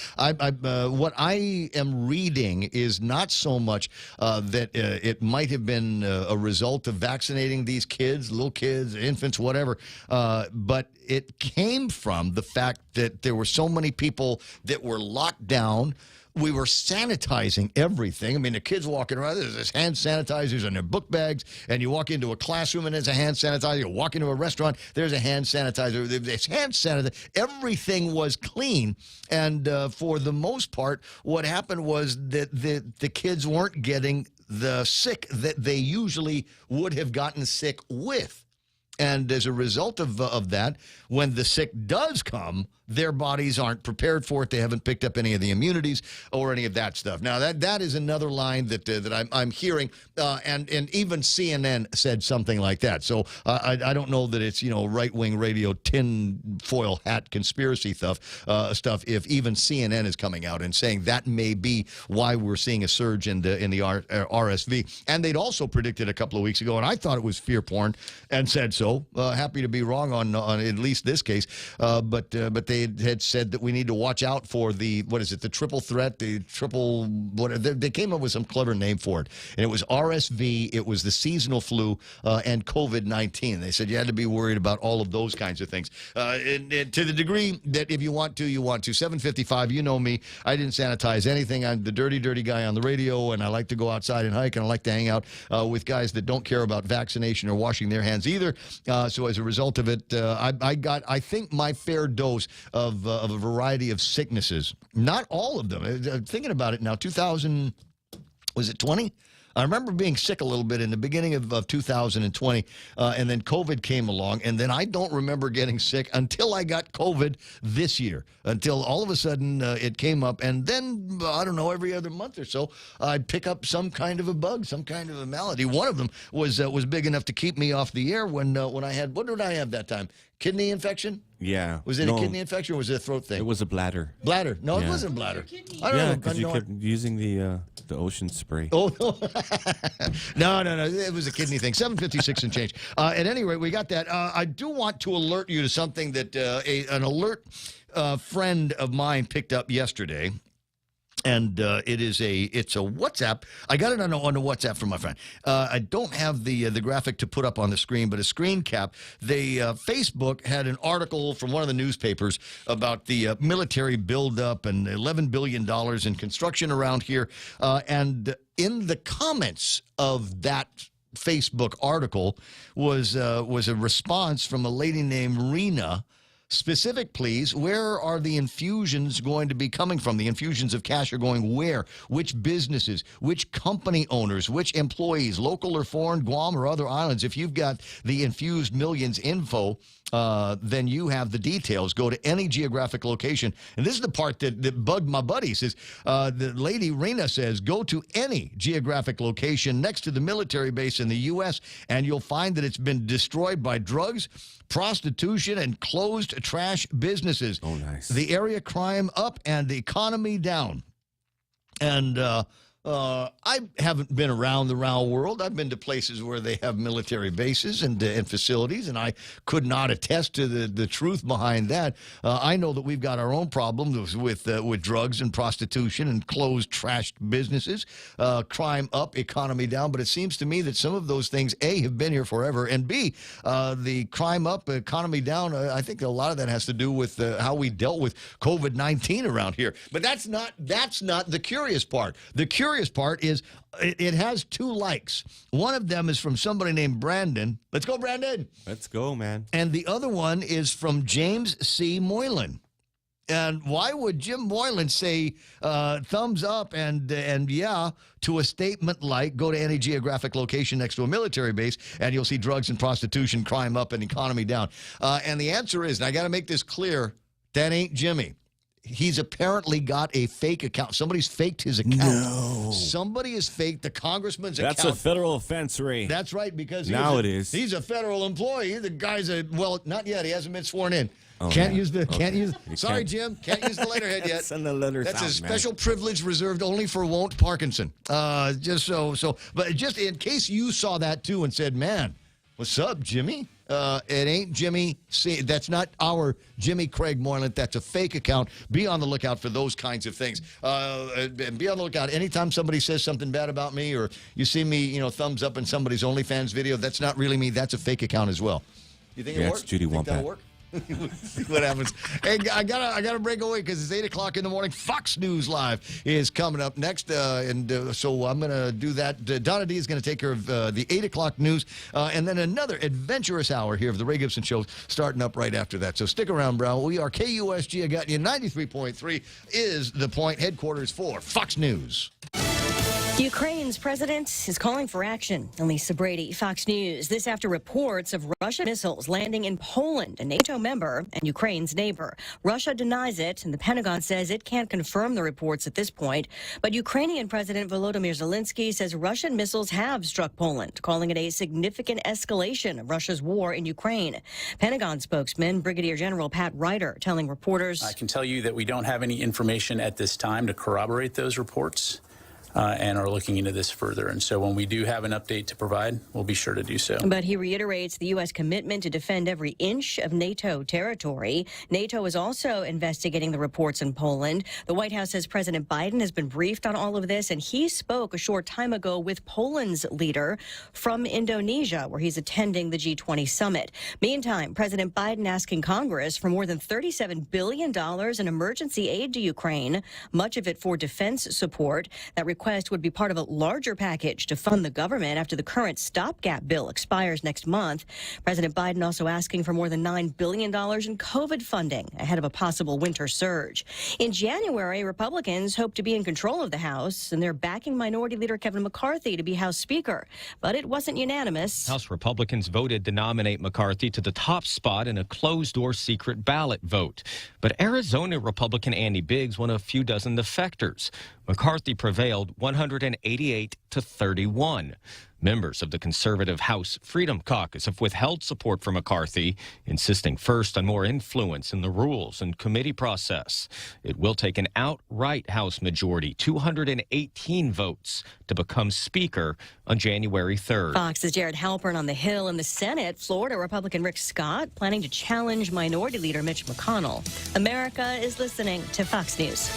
What I am reading is not so much that it might have been a result of vaccinating these kids, little kids, infants, whatever, but it came from the fact that there were so many people that were locked down. We were sanitizing everything. I mean, the kids walking around, there's hand sanitizers in their book bags, and you walk into a classroom and there's a hand sanitizer. You walk into a restaurant, there's a hand sanitizer. There's hand sanitizer. Everything was clean, and for the most part, what happened was that the kids weren't getting the sick that they usually would have gotten sick with. And as a result of that, when the sick does come, their bodies aren't prepared for it. They haven't picked up any of the immunities or any of that stuff. Now, that is another line that I'm hearing, and even CNN said something like that. So I don't know that it's, right-wing radio tinfoil hat conspiracy stuff if even CNN is coming out and saying that may be why we're seeing a surge in the RSV. And they'd also predicted a couple of weeks ago, and I thought it was fear porn and said so. Happy to be wrong on at least this case, but they had said that we need to watch out for the triple threat, they came up with some clever name for it, and it was RSV, it was the seasonal flu, and COVID-19. They said you had to be worried about all of those kinds of things, and to the degree that if you want to. 7:55, you know me, I didn't sanitize anything. I'm the dirty guy on the radio, and I like to go outside and hike, and I like to hang out with guys that don't care about vaccination or washing their hands either. So as a result of it, I got, I think, my fair dose of a variety of sicknesses. Not all of them. Thinking about it now, 2000, was it 20? I remember being sick a little bit in the beginning of 2020, and then COVID came along, and then I don't remember getting sick until I got COVID this year, until all of a sudden it came up, and then, I don't know, every other month or so, I'd pick up some kind of a bug, some kind of a malady. One of them was big enough to keep me off the air when I had, what did I have that time? Kidney infection? Yeah. Was it a kidney infection or was it a throat thing? It was a bladder. Bladder. No, Yeah. it wasn't bladder. I don't know. Because you kept using the ocean spray. Oh, no. no. It was a kidney thing. 7:56 and change. At any rate, we got that. I do want to alert you to something that an alert friend of mine picked up yesterday. And it's a WhatsApp. I got it on a WhatsApp from my friend. I don't have the graphic to put up on the screen, but a screen cap. Facebook had an article from one of the newspapers about the military buildup and $11 billion in construction around here. And in the comments of that Facebook article was a response from a lady named Rena. Specific, please. Where are the infusions going to be coming from? The infusions of cash are going where? Which businesses? Which company owners? Which employees? Local or foreign, Guam or other islands? If you've got the infused millions info, then you have the details. Go to any geographic location. And this is the part that bugged my buddies. Is the lady Rena says, go to any geographic location next to the military base in the U.S., and you'll find that it's been destroyed by drugs, prostitution, and closed trash businesses. Oh, nice. The area crime up and the economy down. And I haven't been around the round world. I've been to places where they have military bases and facilities, and I could not attest to the truth behind that. I know that we've got our own problems with drugs and prostitution and closed, trashed businesses, crime up, economy down. But it seems to me that some of those things, A, have been here forever, and B, the crime up, economy down, I think a lot of that has to do with how we dealt with COVID-19 around here. But that's not the curious part. The curious part is it has 2 likes. One of them is from somebody named Brandon. Let's go, Brandon. Let's go, man. And the other one is from James C. Moylan. And why would Jim Moylan say thumbs up and yeah to a statement like go to any geographic location next to a military base and you'll see drugs and prostitution, crime up, and economy down? And the answer is, and I got to make this clear, that ain't Jimmy. He's apparently got a fake account. Somebody's faked his account. No. Somebody has faked the congressman's account. That's a federal offense, Ray. That's right, because it is. He's a federal employee. The guy's not yet. He hasn't been sworn in. Oh, can't yeah. use the Okay. can't use. You Sorry, can't. Jim. Can't use the letterhead yet. Send the letters That's out, a special privilege reserved only for Won't Parkinson. Just so. But just in case you saw that too and said, "Man, what's up, Jimmy?" It ain't Jimmy. See, that's not our Jimmy Craig Moylan. That's a fake account. Be on the lookout for those kinds of things. And be on the lookout anytime somebody says something bad about me, or you see me, thumbs up in somebody's OnlyFans video. That's not really me. That's a fake account as well. You think it'll work? Judy Think that'll Wompat. work? See what happens. Hey, I gotta break away because it's 8:00 in the morning. Fox News Live is coming up next, so I'm gonna do that. Donna D is gonna take care of the 8:00 news, and then another adventurous hour here of the Ray Gibson Show starting up right after that. So stick around, Brown. We are KUSG. I got you. 93.3 is the point headquarters for Fox News. Ukraine's president is calling for action. Elisa Brady, Fox News. This after reports of Russian missiles landing in Poland, a NATO member and Ukraine's neighbor. Russia denies it, and the Pentagon says it can't confirm the reports at this point. But Ukrainian President Volodymyr Zelensky says Russian missiles have struck Poland, calling it a significant escalation of Russia's war in Ukraine. Pentagon spokesman Brigadier General Pat Ryder telling reporters, I can tell you that we don't have any information at this time to corroborate those reports. And are looking into this further. And so when we do have an update to provide, we'll be sure to do so. But he reiterates the U.S. commitment to defend every inch of NATO territory. NATO is also investigating the reports in Poland. The White House says President Biden has been briefed on all of this, and he spoke a short time ago with Poland's leader from Indonesia, where he's attending the G20 summit. Meantime, President Biden asking Congress for more than $37 billion in emergency aid to Ukraine, much of it for defense support. That request would be part of a larger package to fund the government after the current stopgap bill expires next month. President Biden also asking for more than $9 billion in COVID funding ahead of a possible winter surge. In January, Republicans hope to be in control of the House, and they're backing Minority Leader Kevin McCarthy to be House Speaker. But it wasn't unanimous. House Republicans voted to nominate McCarthy to the top spot in a closed-door secret ballot vote. But Arizona Republican Andy Biggs won a few dozen defectors. McCarthy prevailed 188 to 31. Members of the conservative House Freedom Caucus have withheld support for McCarthy, insisting first on more influence in the rules and committee process. It will take an outright House majority, 218 votes, to become Speaker on January 3rd. Fox's Jared Halpern on the Hill. In the Senate, Florida Republican Rick Scott planning to challenge Minority Leader Mitch McConnell. America is listening to Fox News.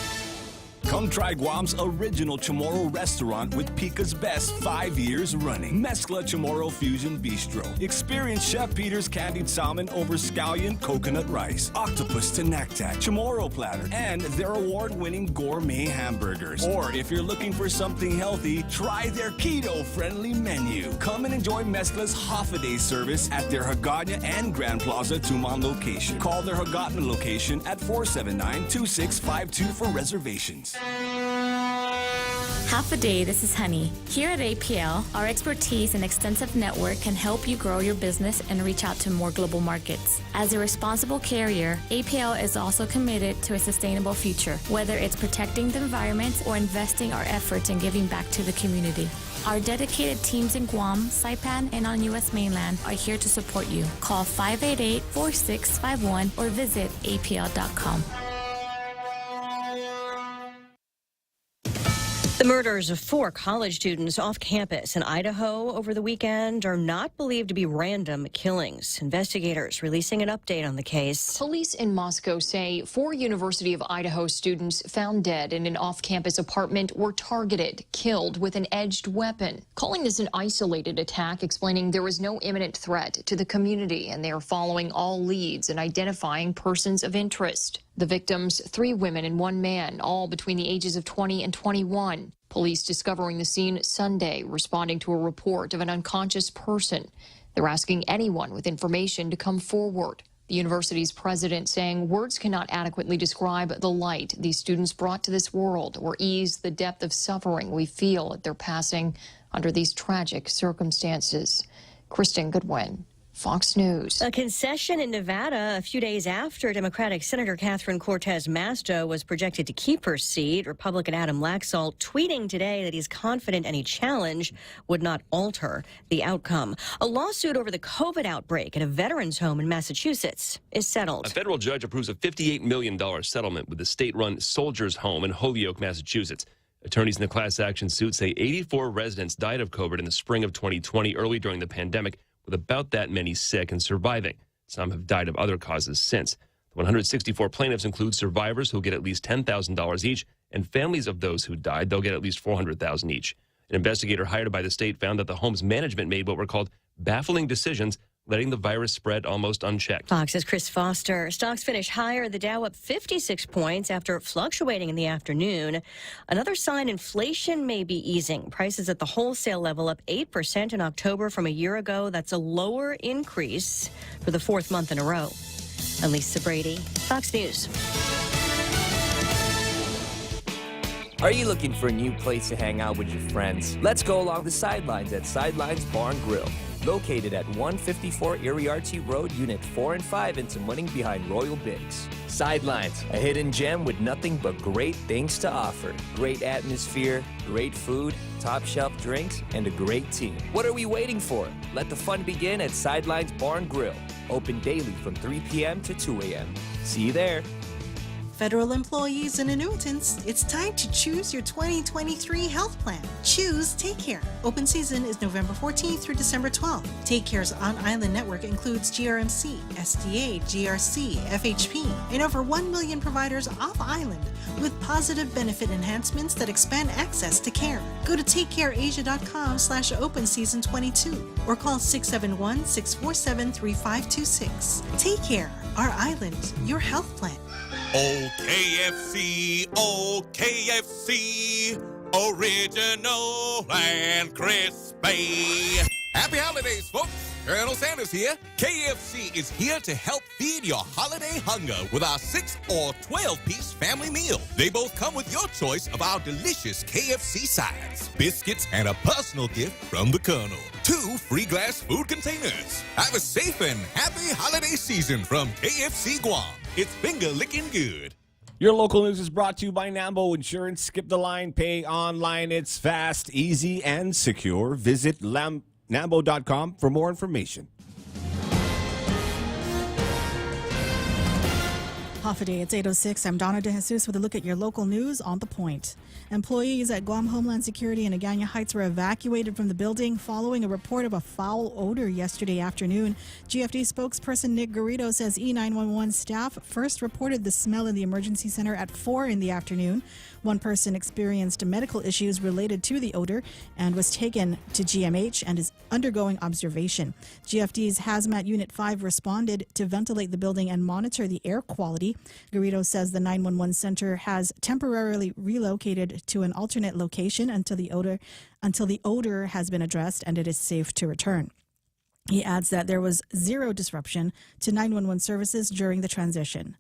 Come try Guam's original Chamorro restaurant with Pica's Best 5 years running. Mezcla Chamorro Fusion Bistro. Experience Chef Peter's candied salmon over scallion coconut rice, octopus to naktak, Chamorro platter, and their award-winning gourmet hamburgers. Or if you're looking for something healthy, try their keto-friendly menu. Come and enjoy Mezcla's half-a-day service at their Hagåtña and Grand Plaza Tuman location. Call their Hagåtña location at 479-2652 for reservations. Half a day, this is Honey. Here at APL, our expertise and extensive network can help you grow your business and reach out to more global markets. As a responsible carrier, APL is also committed to a sustainable future, whether it's protecting the environment or investing our efforts in giving back to the community. Our dedicated teams in Guam, Saipan, and on U.S. mainland are here to support you. Call 588-4651 or visit apl.com. The murders of 4 college students off campus in Idaho over the weekend are not believed to be random killings. Investigators releasing an update on the case. Police in Moscow say 4 University of Idaho students found dead in an off-campus apartment were targeted, killed with an edged weapon, calling this an isolated attack, explaining there was no imminent threat to the community, and they are following all leads and identifying persons of interest. The victims, 3 women and 1 man, all between the ages of 20 and 21. Police discovering the scene Sunday, responding to a report of an unconscious person. They're asking anyone with information to come forward. The university's president saying words cannot adequately describe the light these students brought to this world or ease the depth of suffering we feel at their passing under these tragic circumstances. Kristen Goodwin, Fox News. A concession in Nevada a few days after Democratic Senator Catherine Cortez Masto was projected to keep her seat. Republican Adam Laxalt tweeting today that he's confident any challenge would not alter the outcome. A lawsuit over the COVID outbreak at a veterans home in Massachusetts is settled. A federal judge approves a $58 million settlement with the state-run Soldiers Home in Holyoke, Massachusetts. Attorneys in the class action suit say 84 residents died of COVID in the spring of 2020, early during the pandemic, with about that many sick and surviving. Some have died of other causes since. The 164 plaintiffs include survivors who'll get at least $10,000 each, and families of those who died, they'll get at least $400,000 each. An investigator hired by the state found that the home's management made what were called baffling decisions, letting the virus spread almost unchecked. Fox's Chris Foster. Stocks finish higher, the Dow up 56 points after fluctuating in the afternoon. Another sign inflation may be easing. Prices at the wholesale level up 8% in October from a year ago. That's a lower increase for the fourth month in a row. Elisa Brady, Fox News. Are you looking for a new place to hang out with your friends? Let's go along the sidelines at Sidelines Bar and Grill. Located at 154 Iriarty Road, Unit 4 and 5 in Tamuning behind Royal Bigs. Sidelines, a hidden gem with nothing but great things to offer. Great atmosphere, great food, top shelf drinks, and a great team. What are we waiting for? Let the fun begin at Sidelines Bar and Grill. Open daily from 3 p.m. to 2 a.m. See you there. Federal employees and annuitants, it's time to choose your 2023 health plan. Choose Take Care. Open season is November 14th through December 12th. Take Care's on-island network includes GRMC, SDA, GRC, FHP, and over 1 million providers off-island with positive benefit enhancements that expand access to care. Go to takecareasia.com/open season 22 or call 671-647-3526. Take Care, our island, your health plan. Oh, KFC, oh, KFC, original and crispy. Happy holidays, folks. Colonel Sanders here. KFC is here to help feed your holiday hunger with our 6 or 12-piece family meal. They both come with your choice of our delicious KFC sides, biscuits, and a personal gift from the Colonel. 2 free glass food containers. Have a safe and happy holiday season from KFC Guam. It's finger licking good. Your local news is brought to you by Nambo Insurance. Skip the line, pay online. It's fast, easy, and secure. Visit Nambo.com for more information. Half a day, it's 8:06. I'm Donna De Jesus with a look at your local news on The Point. Employees at Guam Homeland Security in Agana Heights were evacuated from the building following a report of a foul odor yesterday afternoon. GFD spokesperson Nick Garrido says E911 staff first reported the smell in the emergency center at 4 in the afternoon. One person experienced medical issues related to the odor and was taken to GMH and is undergoing observation. GFD's Hazmat Unit 5 responded to ventilate the building and monitor the air quality. Garrido says the 911 center has temporarily relocated to an alternate location until the odor has been addressed and it is safe to return. He adds that there was zero disruption to 911 services during the transition.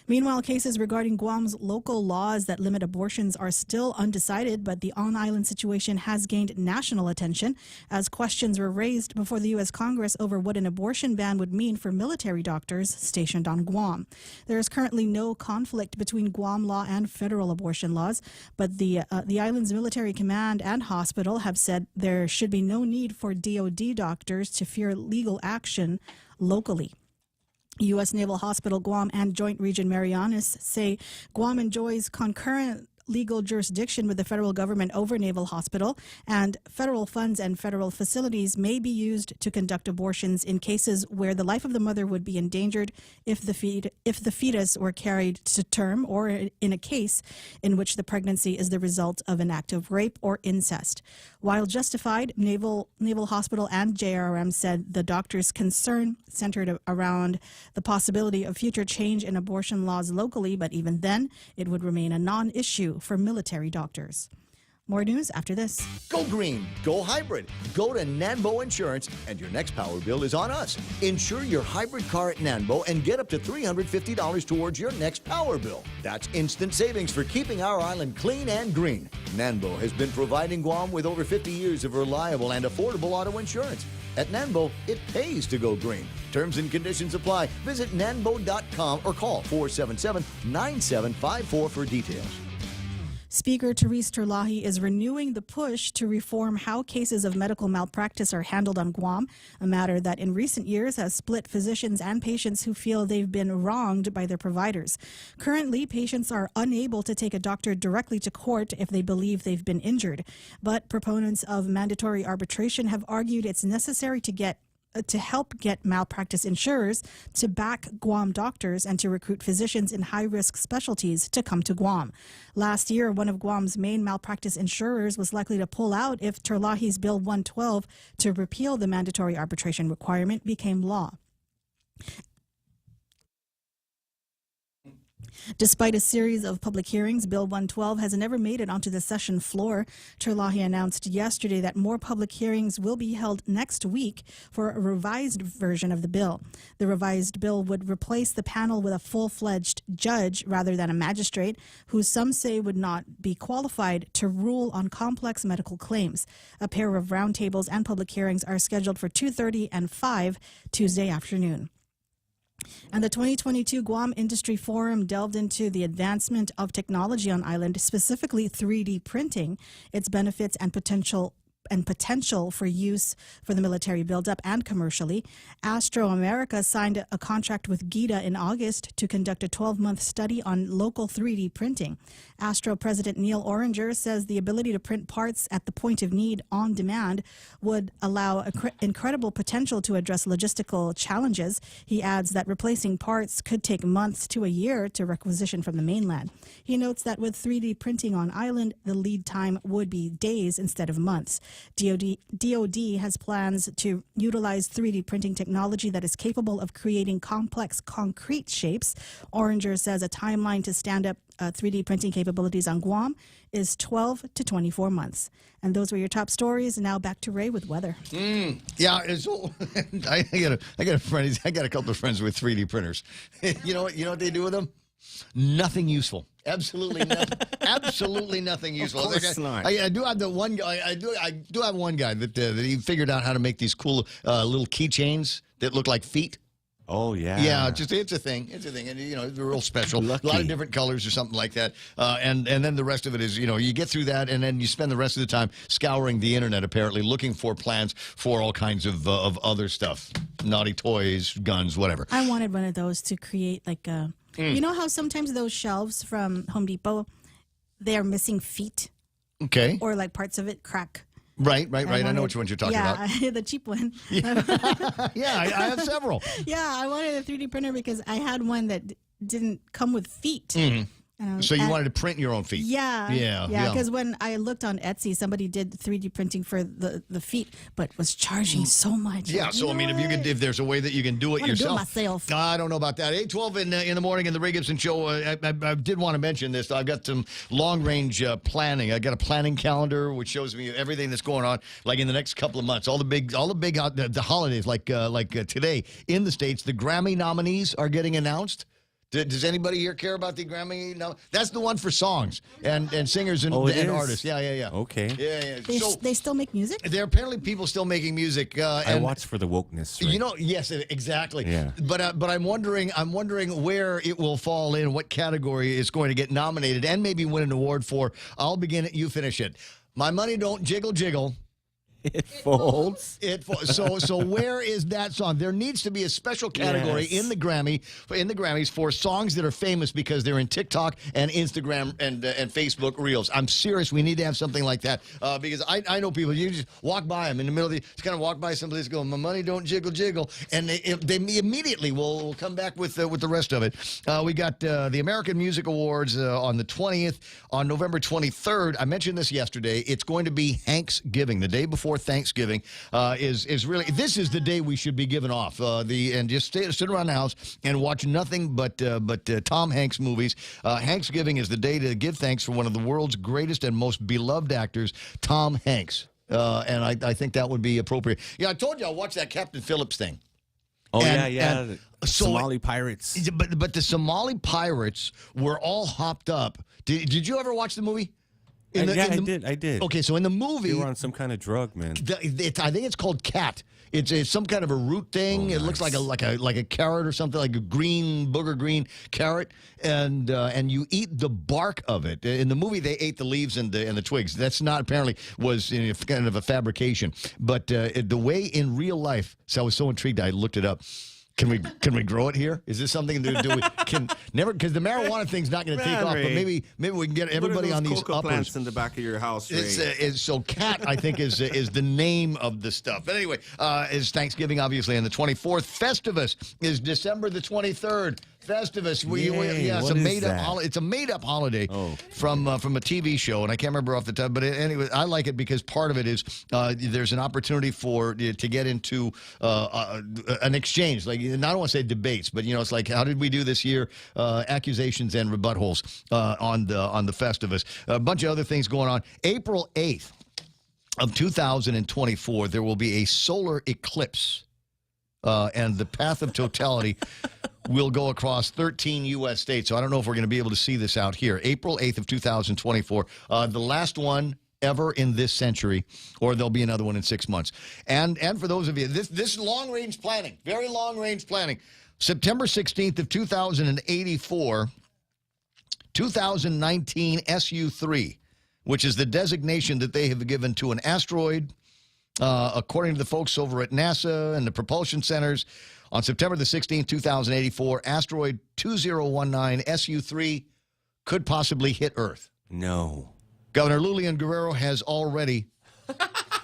Meanwhile, cases regarding Guam's local laws that limit abortions are still undecided, but the on-island situation has gained national attention as questions were raised before the U.S. Congress over what an abortion ban would mean for military doctors stationed on Guam. There is currently no conflict between Guam law and federal abortion laws, but the island's military command and hospital have said there should be no need for DoD doctors to fear legal action locally. U.S. Naval Hospital Guam and Joint Region Marianas say Guam enjoys concurrent legal jurisdiction with the federal government over Naval Hospital, and federal funds and federal facilities may be used to conduct abortions in cases where the life of the mother would be endangered if the fetus were carried to term, or in a case in which the pregnancy is the result of an act of rape or incest. While justified, Naval Hospital and JRM said the doctors' concern centered around the possibility of future change in abortion laws locally, but even then, it would remain a non-issue for military doctors. More news after this. Go green, go hybrid, go to Nanbo Insurance, and your next power bill is on us. Insure your hybrid car at Nanbo and get up to $350 towards your next power bill. That's instant savings for keeping our island clean and green. Nanbo has been providing Guam with over 50 years of reliable and affordable auto insurance. At Nanbo, it pays to go green. Terms and conditions apply. Visit nanbo.com or call 477-9754 for details. Speaker Therese Terlahi is renewing the push to reform how cases of medical malpractice are handled on Guam, a matter that in recent years has split physicians and patients who feel they've been wronged by their providers. Currently, patients are unable to take a doctor directly to court if they believe they've been injured. But proponents of mandatory arbitration have argued it's necessary to help get malpractice insurers to back Guam doctors and to recruit physicians in high-risk specialties to come to Guam. Last year, one of Guam's main malpractice insurers was likely to pull out if Terlahi's Bill 112 to repeal the mandatory arbitration requirement became law. Despite a series of public hearings, Bill 112 has never made it onto the session floor. Terlahi announced yesterday that more public hearings will be held next week for a revised version of the bill. The revised bill would replace the panel with a full-fledged judge rather than a magistrate, who some say would not be qualified to rule on complex medical claims. A pair of roundtables and public hearings are scheduled for 2:30 and 5 Tuesday afternoon. And the 2022 Guam Industry Forum delved into the advancement of technology on island, specifically 3D printing, its benefits and potential for use for the military buildup and commercially. Astro America signed a contract with GITA in August to conduct a 12-month study on local 3D printing. Astro President Neil Oranger says the ability to print parts at the point of need on demand would allow incredible potential to address logistical challenges. He adds that replacing parts could take months to a year to requisition from the mainland. He notes that with 3D printing on island, the lead time would be days instead of months. DOD has plans to utilize 3D printing technology that is capable of creating complex concrete shapes. Oranger says a timeline to stand up 3D printing capabilities on Guam is 12 to 24 months. And those were your top stories. Now back to Ray with weather. Yeah, so I got a friend. I got a couple of friends with 3D printers. You know what they do with them? Nothing useful. Absolutely nothing. Absolutely nothing useful. Of course not. I do have the one guy. I do have one guy that he figured out how to make these cool little keychains that look like feet. Oh yeah. Yeah, it's a thing. It's a thing, and they're real special. Lucky. A lot of different colors or something like that. And then the rest of it is you get through that, and then you spend the rest of the time scouring the internet, apparently looking for plans for all kinds of other stuff, naughty toys, guns, whatever. I wanted one of those to create like a. You know how sometimes those shelves from Home Depot, they are missing feet? Okay. Or like parts of it crack. Right. I know which ones you're talking about. Yeah, the cheap one. Yeah, I have several. Yeah, I wanted a 3D printer because I had one that didn't come with feet. Mm-hmm. So you wanted to print your own feet? Yeah. Because when I looked on Etsy, somebody did 3D printing for the feet, but was charging so much. Yeah. So I mean, if there's a way that you can do it yourself, myself. I don't know about that. 8:12 in the morning in the Ray Gibson Show. I did want to mention this. I've got some long range planning. I got a planning calendar which shows me everything that's going on, like in the next couple of months. All the big the holidays, like today in the States, the Grammy nominees are getting announced. Does anybody here care about the Grammy? No, that's the one for songs and singers and artists. Yeah. Okay. Yeah. They still make music? There are apparently people still making music. I watch for the wokeness. Right? Yes, exactly. Yeah. But I'm wondering where it will fall in, what category it's going to get nominated, and maybe win an award for. I'll begin it. You finish it. My money don't jiggle. It folds. So where is that song? There needs to be a special category in the Grammys for songs that are famous because they're in TikTok and Instagram and Facebook Reels. I'm serious. We need to have something like that because I know people. You just walk by them in the middle of just kind of walk by somebody that's going, my money don't jiggle, and they immediately will come back with the rest of it. We got the American Music Awards on the 20th. On November 23rd, I mentioned this yesterday. It's going to be Thanksgiving, the day before before Thanksgiving is really, this is the day we should be giving off. And just sit around the house and watch nothing but Tom Hanks movies. Thanksgiving is the day to give thanks for one of the world's greatest and most beloved actors, Tom Hanks. And I think that would be appropriate. Yeah, I told you I'll watch that Captain Phillips thing. Oh, And- yeah. and Somali pirates. But the Somali pirates were all hopped up. Did you ever watch the movie? I did. Okay, so in the movie, They were on some kind of drug, man. I think it's called cat. It's some kind of a root thing. It looks like a carrot or something, like a green booger green carrot, and you eat the bark of it. In the movie, they ate the leaves and the twigs. That's not apparently was kind of a fabrication, but the way in real life. So I was so intrigued, I looked it up. Can we grow it here? Is this something that we can never? Because the marijuana thing's not going to take off. But maybe we can get everybody on these cocoa uppers. plants in the back of your house. Ray. So cat, I think, is the name of the stuff. But anyway, is Thanksgiving obviously on the 24th. Festivus is December the 23rd. Festivus, it's a made up holiday from a TV show, and I can't remember off the top. But anyway, I like it because part of it is there's an opportunity to get into an exchange. Like, I don't want to say debates, but it's like, how did we do this year? Accusations and rebuttals on the Festivus. A bunch of other things going on. April 8th of 2024, there will be a solar eclipse, and the path of totality will go across 13 U.S. states. So I don't know if we're going to be able to see this out here. April 8th of 2024, the last one ever in this century, or there'll be another one in 6 months. And for those of you, this is long-range planning, very long-range planning. September 16th of 2084, 2019 SU-3, which is the designation that they have given to an asteroid, according to the folks over at NASA and the propulsion centers. On September the 16th, 2084, asteroid 2019 SU-3 could possibly hit Earth. No. Governor Lulian Guerrero has already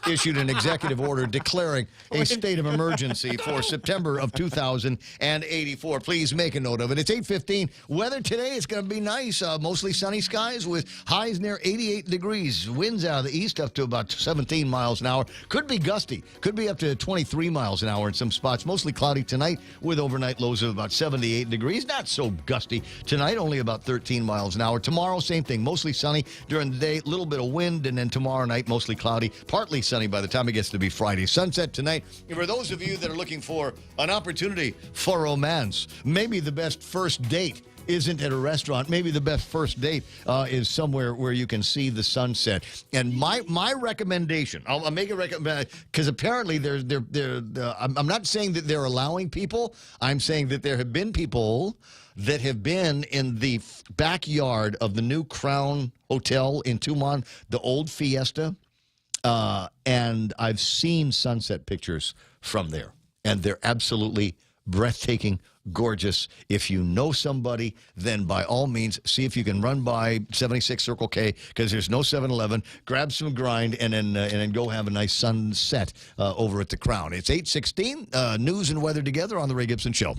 issued an executive order declaring a state of emergency for September of 2084. Please make a note of it. It's 8:15. Weather today is going to be nice. Mostly sunny skies with highs near 88 degrees. Winds out of the east up to about 17 miles an hour. Could be gusty. Could be up to 23 miles an hour in some spots. Mostly cloudy tonight with overnight lows of about 78 degrees. Not so gusty tonight, only about 13 miles an hour. Tomorrow, same thing. Mostly sunny during the day. Little bit of wind, and then tomorrow night, mostly cloudy. Partly sunny by the time it gets to be Friday. Sunset tonight. And for those of you that are looking for an opportunity for romance, maybe the best first date isn't at a restaurant. Maybe the best first date is somewhere where you can see the sunset. And my recommendation, I'll make a recommendation, because apparently I'm not saying that they're allowing people. I'm saying that there have been people that have been in the backyard of the new Crown Hotel in Tumon, the old Fiesta. And I've seen sunset pictures from there, and they're absolutely breathtaking, gorgeous. If you know somebody, then by all means, see if you can run by 76 Circle K, because there's no 7-Eleven. Grab some grind, and then go have a nice sunset over at the Crown. It's 8:16. News and weather together on the Ray Gibson Show.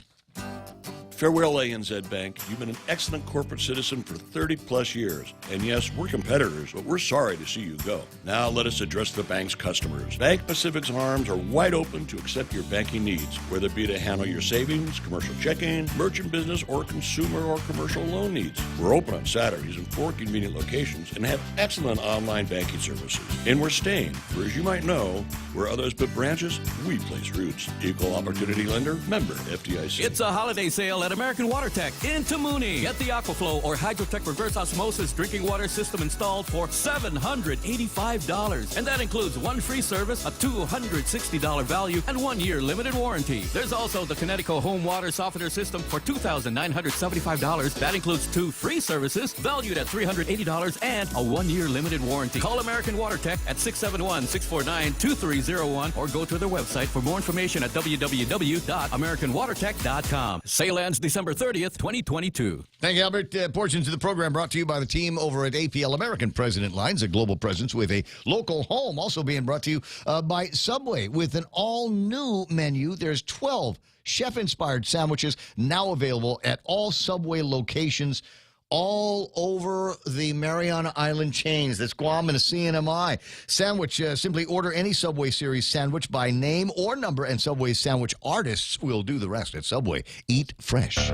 Farewell, ANZ Bank. You've been an excellent corporate citizen for 30-plus years. And yes, we're competitors, but we're sorry to see you go. Now let us address the bank's customers. Bank Pacific's arms are wide open to accept your banking needs, whether it be to handle your savings, commercial checking, merchant business, or consumer or commercial loan needs. We're open on Saturdays in 4 convenient locations and have excellent online banking services. And we're staying, for as you might know, where others put branches, we place roots. Equal opportunity lender, member FDIC. It's a holiday sale at American Water Tech in Tamooni. Get the Aquaflow or Hydrotech reverse osmosis drinking water system installed for $785. And that includes 1 free service, a $260 value, and 1 year limited warranty. There's also the Connecticut home water softener system for $2,975. That includes 2 free services valued at $380 and a 1 year limited warranty. Call American Water Tech at 671-649-2301 or go to their website for more information at www.americanwatertech.com. Sale ends December 30th, 2022. Thank you, Albert. Portions of the program brought to you by the team over at APL American President Lines, a global presence with a local home. Also being brought to you by Subway with an all-new menu. There's 12 chef-inspired sandwiches now available at all Subway locations. all over the Mariana Island chains. That's Guam and a CNMI. Sandwich, simply order any Subway Series sandwich by name or number, and Subway sandwich artists will do the rest at Subway. Eat fresh.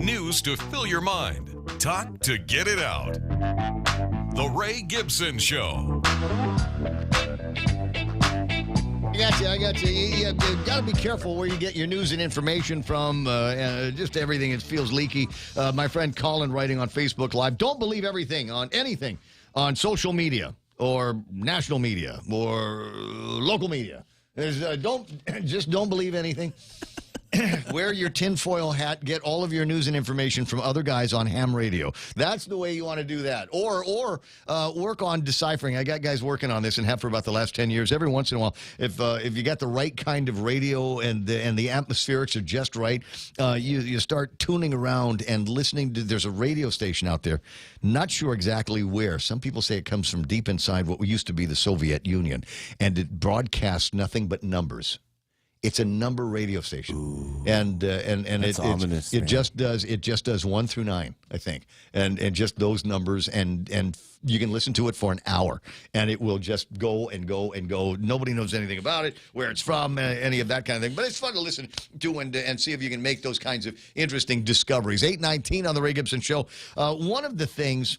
News to fill your mind. Talk to get it out. The Ray Gibson Show. I got you. You got to be careful where you get your news and information from. Just everything, it feels leaky. My friend Colin writing on Facebook Live, don't believe everything on anything on social media or national media or local media. Don't believe anything. Wear your tinfoil hat. Get all of your news and information from other guys on ham radio. That's the way you want to do that. Or work on deciphering. I got guys working on this and have for about the last 10 years. Every once in a while, if you got the right kind of radio and the atmospherics are just right, you start tuning around and listening to. There's a radio station out there. Not sure exactly where. Some people say it comes from deep inside what used to be the Soviet Union, and it broadcasts nothing but numbers. It's a number radio station. Ooh, and that's ominous, it just does 1 through 9, I think, and just those numbers, and you can listen to it for an hour, and it will just go and go and go. Nobody knows anything about it, where it's from, any of that kind of thing. But it's fun to listen to and see if you can make those kinds of interesting discoveries. 8:19 on the Ray Gibson Show. One of the things.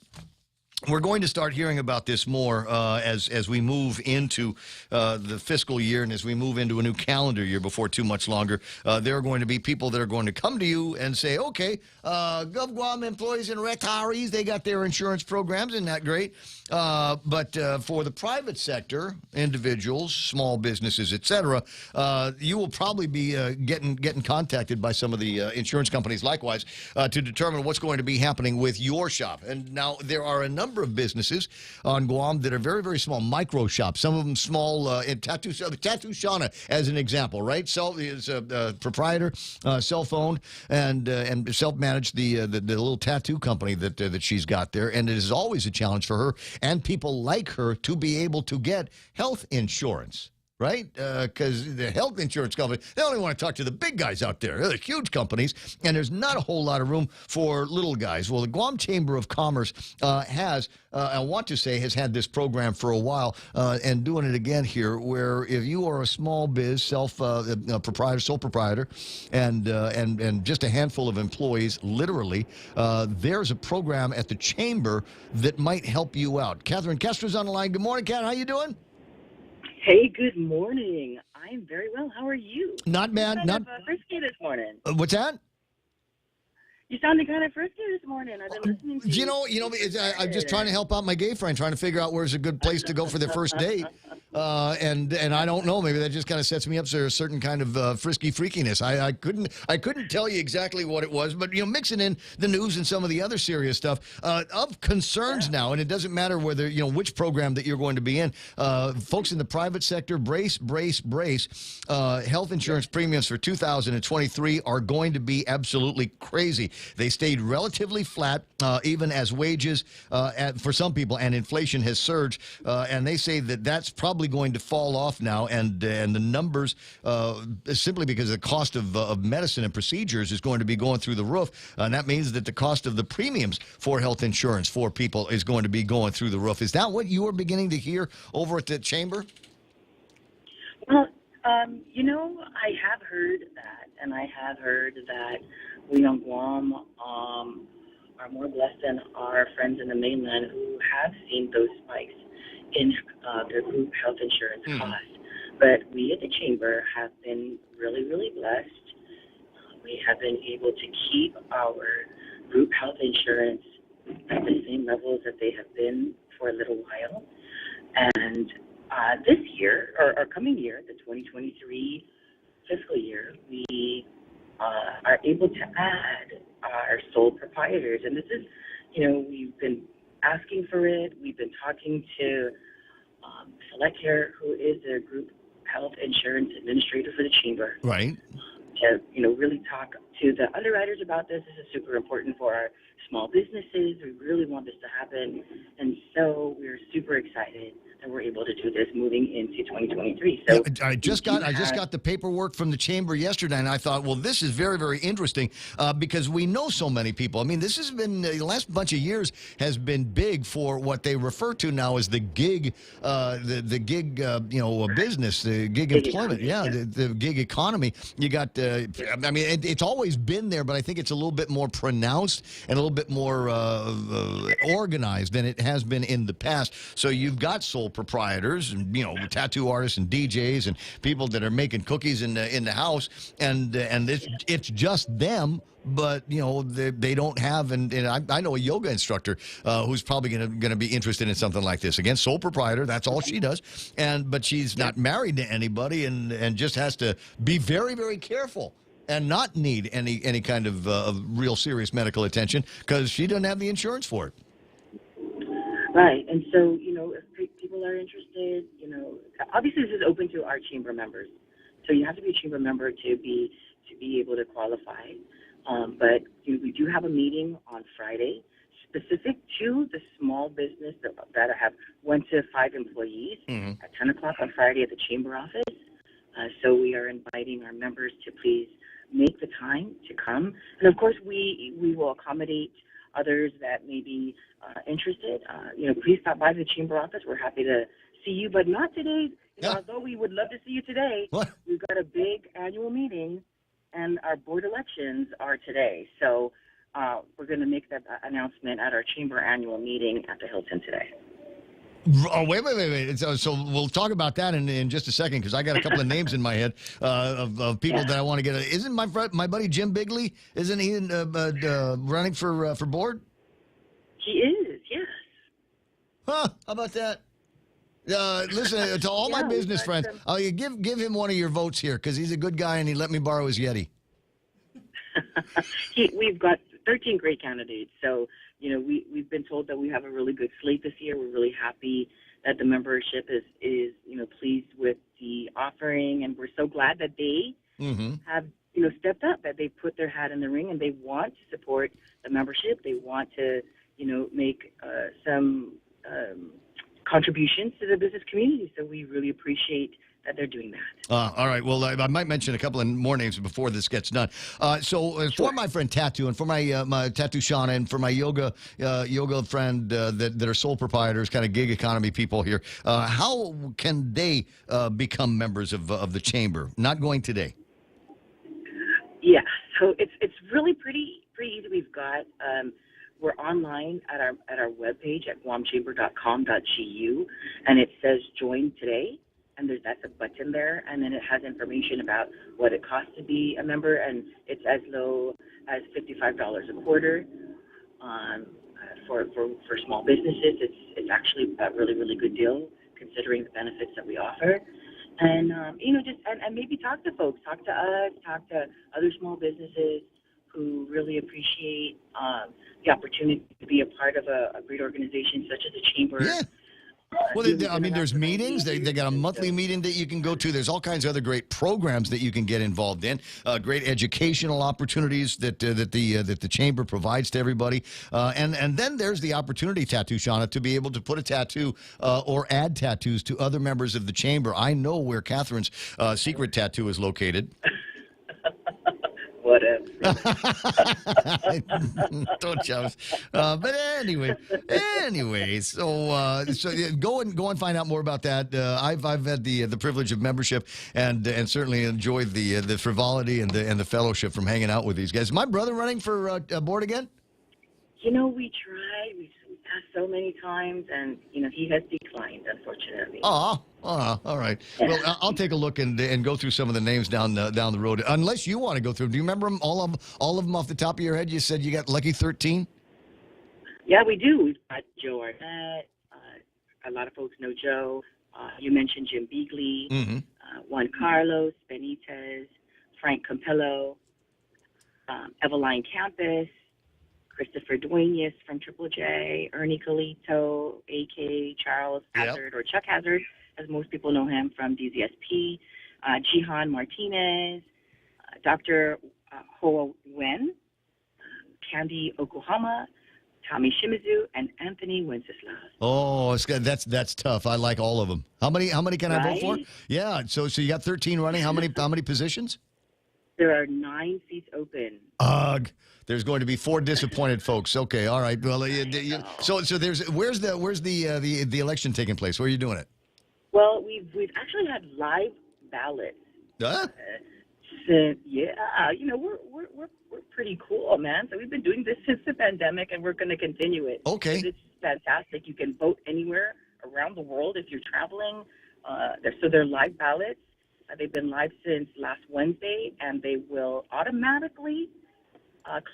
We're going to start hearing about this more as we move into the fiscal year and as we move into a new calendar year before too much longer. There are going to be people that are going to come to you and say, okay, GovGuam employees and retirees, they got their insurance programs, isn't that great? But for the private sector, individuals, small businesses, etc., you will probably be getting contacted by some of the insurance companies likewise to determine what's going to be happening with your shop. And now there are a number of businesses on Guam that are very, very small, micro shops. Some of them small, Tattoo Shauna as an example, right? So is a proprietor, cell phone, and self-managed the little tattoo company that she's got there. And it is always a challenge for her and people like her to be able to get health insurance. Right? Because the health insurance company, they only want to talk to the big guys out there. They're the huge companies, and there's not a whole lot of room for little guys. Well, the Guam Chamber of Commerce has had this program for a while and doing it again here, where if you are a small biz, sole proprietor, and just a handful of employees, literally, there's a program at the Chamber that might help you out. Catherine Kester's on the line. Good morning, Kat. How you doing? Hey, good morning. I'm very well. How are you? Not bad. You sounded frisky this morning. What's that? You sounded kind of frisky this morning. I've been listening to you. I'm just trying to help out my gay friend, trying to figure out where's a good place to go for their first date. And I don't know. Maybe that just kind of sets me up for a certain kind of frisky freakiness. I couldn't tell you exactly what it was, but mixing in the news and some of the other serious stuff of concerns now, and it doesn't matter whether which program that you're going to be in. Folks in the private sector, brace. Health insurance premiums for 2023 are going to be absolutely crazy. They stayed relatively flat, even as wages for some people and inflation has surged, and they say that that's probably going to fall off now, and the numbers, simply because the cost of medicine and procedures is going to be going through the roof, and that means that the cost of the premiums for health insurance for people is going to be going through the roof. Is that what you are beginning to hear over at the Chamber? Well, I have heard that, and I have heard that we on Guam are more blessed than our friends in the mainland who have seen those spikes in their group health insurance costs. But we at the Chamber have been really, really blessed. We have been able to keep our group health insurance at the same levels that they have been for a little while. And this year, or coming year, the 2023 fiscal year, we are able to add our sole proprietors. And this is, we've been asking for it. We've been talking to Select Care, who is the group health insurance administrator for the Chamber. Right. To, really talk to the underwriters about this. This is super important for our small businesses. We really want this to happen. And so we're super excited that we're able to do this moving into 2023. So I just got the paperwork from the chamber yesterday, and I thought, well, this is very, very interesting because we know so many people. I mean, this has been the last bunch of years has been big for what they refer to now as the gig, the gig, business, the gig employment. The gig economy. You got, I mean, it's always been there, but I think it's a little bit more pronounced and a little bit more organized than it has been in the past. So you've got sole proprietors and tattoo artists and DJs and people that are making cookies in the house, and it's just them. But they don't have, and I know a yoga instructor who's probably going to be interested in something like this. Again, sole proprietor, that's all she does, but she's not married to anybody, and just has to be very, very careful and not need any kind of real serious medical attention because she doesn't have the insurance for it. Right, and so if people are interested, obviously this is open to our chamber members, so you have to be a chamber member to be able to qualify. But we do have a meeting on Friday specific to the small business that have 1 to 5 employees at 10 o'clock on Friday at the chamber office. So we are inviting our members to please make the time to come. And of course, we will accommodate others that may be interested. Please stop by the chamber office. We're happy to see you, but not today. Although we would love to see you today, we've got a big annual meeting, and our board elections are today. So we're going to make that announcement at our chamber annual meeting at the Hilton today. Oh, wait. So we'll talk about that in just a second because I got a couple of names in my head of people that I want to get. Isn't my buddy Jim Bigley, isn't he running for board? He is, yes. Huh, how about that? Listen, to all my business friends, give him one of your votes here because he's a good guy and he let me borrow his Yeti. We've got 13 great candidates. So, we've been told that we have a really good slate this year. We're really happy that the membership is pleased with the offering, and we're so glad that they have, stepped up, that they put their hat in the ring and they want to support the membership. They want to, make some contributions to the business community. So we really appreciate that they're doing that. All right. Well, I might mention a couple of more names before this gets done. For my friend Tattoo, and for my Tattoo Shauna, and for my yoga friend that are sole proprietors, kind of gig economy people here, how can they become members of the chamber? Not going today. Yeah. So it's really pretty easy. We've got we're online at our webpage at guamchamber.com.gu, and it says join today. And that's a button there, and then it has information about what it costs to be a member, and it's as low as $55 a quarter. For small businesses, it's actually a really, really good deal considering the benefits that we offer. And and maybe talk to folks, talk to us, talk to other small businesses who really appreciate the opportunity to be a part of a great organization such as the chamber. Yeah. Well, there's meetings. They got a monthly meeting that you can go to. There's all kinds of other great programs that you can get involved in. Great educational opportunities that the chamber provides to everybody. And then there's the opportunity, Tattoo Shauna, to be able to put a tattoo or add tattoos to other members of the chamber. I know where Catherine's secret tattoo is located. Whatever. Don't jump. But anyway, so go and find out more about that. I've had the privilege of membership and certainly enjoyed the frivolity and the fellowship from hanging out with these guys. Is my brother running for board again? We tried. We've asked so many times, and he has declined, unfortunately. Oh, all right. Well, I'll take a look and go through some of the names down the road. Unless you want to go through them. Do you remember them, all of them off the top of your head? You said you got lucky 13? Yeah, we do. We've got Joe Arnett. A lot of folks know Joe. You mentioned Jim Beagley, Juan Carlos Benitez, Frank Campillo, Eveline Campus, Christopher Duenas from Triple J, Ernie Calito, A.K. Charles Hazard, or Chuck Hazard, as most people know him from DZSP, Jihan Martinez, Dr. Hoa Wen, Candy Oklahoma, Tommy Shimizu, and Anthony Wenceslas. Oh, that's tough. I like all of them. How many can I vote for? Right? Yeah. So you got 13 running. How many positions? There are 9 seats open. Ugh. There's going to be 4 disappointed folks. Okay. All right. Well, so where's the election taking place? Where are you doing it? Well, we've actually had live ballots. Huh? Since, we're pretty cool, man. So we've been doing this since the pandemic, and we're going to continue it. Okay. It's fantastic. You can vote anywhere around the world if you're traveling. They're live ballots. They've been live since last Wednesday, and they will automatically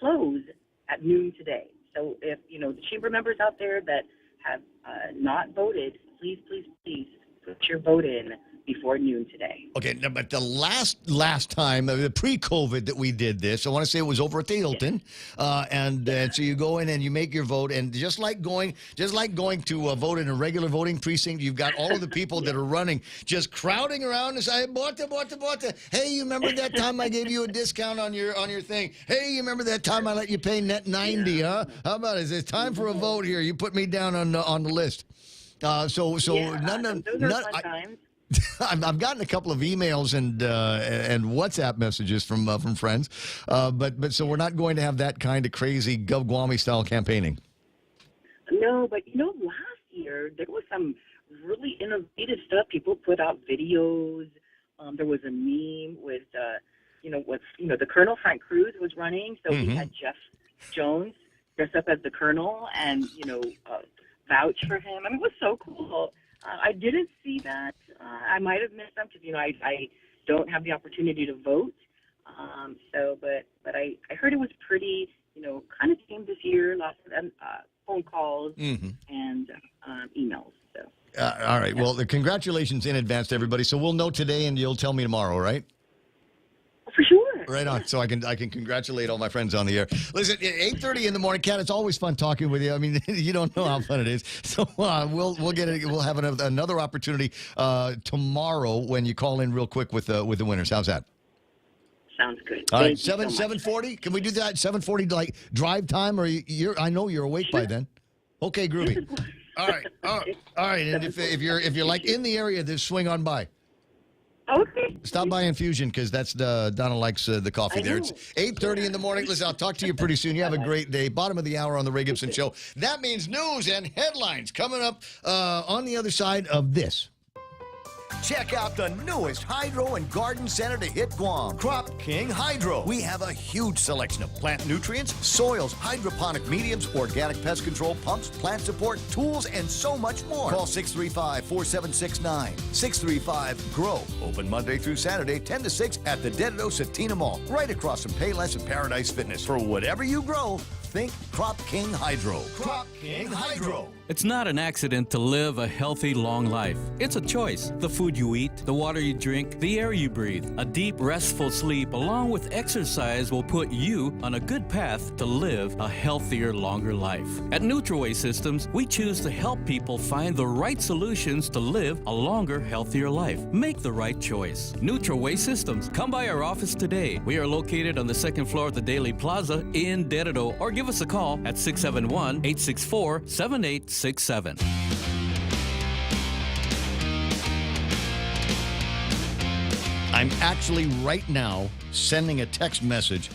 close at noon today. So if, the chamber members out there that have not voted, please put your vote in before noon today. Okay, but the last time, the pre-COVID that we did this, I want to say it was over at the Hilton, and so you go in and you make your vote, and just like going to vote in a regular voting precinct, you've got all of the people that are running just crowding around and saying, "Bota. Hey, you remember that time I gave you a discount on your thing? Hey, you remember that time I let you pay net 90? Huh? How about it? It's time for a vote here. You put me down on the list." Those are fun times. I've gotten a couple of emails and WhatsApp messages from friends, but so we're not going to have that kind of crazy GovGuami style campaigning. No, but last year there was some really innovative stuff. People put out videos. There was a meme with the Colonel Frank Cruz was running, so we had Jeff Jones dressed up as the Colonel and vouch for him. I mean, it was so cool. I didn't see that. I might have missed them because I don't have the opportunity to vote. But I heard it was pretty kind of tame this year. Lots of phone calls and emails. So. All right. Well, congratulations in advance to everybody. So we'll know today, and you'll tell me tomorrow, right? For sure. Right on. So I can congratulate all my friends on the air. Listen, 8:30 in the morning, Kat. It's always fun talking with you. I mean, you don't know how fun it is. So we'll get it. We'll have another opportunity tomorrow when you call in real quick with the winners. How's that? Sounds good. All right, 7:40. Can we do that? 7:40, like drive time, or I know you're awake by then. Okay, groovy. All right. And if you're like in the area, just swing on by. Okay. Stop by Infusion because that's Donna likes the coffee there. It's 8:30 in the morning. Listen, I'll talk to you pretty soon. You have a great day. Bottom of the hour on the Ray Gibson Show. That means news and headlines coming up on the other side of this. Check out the newest hydro and garden center to hit Guam, Crop King Hydro. We have a huge selection of plant nutrients, soils, hydroponic mediums, organic pest control pumps, plant support, tools, and so much more. Call 635-4769. 635-GROW. Open Monday through Saturday, 10 to 6 at the Dededo Satina Mall, right across from Payless and Paradise Fitness. For whatever you grow, think Crop King Hydro. Crop King Hydro. It's not an accident to live a healthy, long life. It's a choice. The food you eat, the water you drink, the air you breathe. A deep, restful sleep along with exercise will put you on a good path to live a healthier, longer life. At NutriWay Systems, we choose to help people find the right solutions to live a longer, healthier life. Make the right choice. NutriWay Systems. Come by our office today. We are located on the second floor of the Daily Plaza in Dededo, or give us a call at 671-864-7867. I'm actually right now sending a text message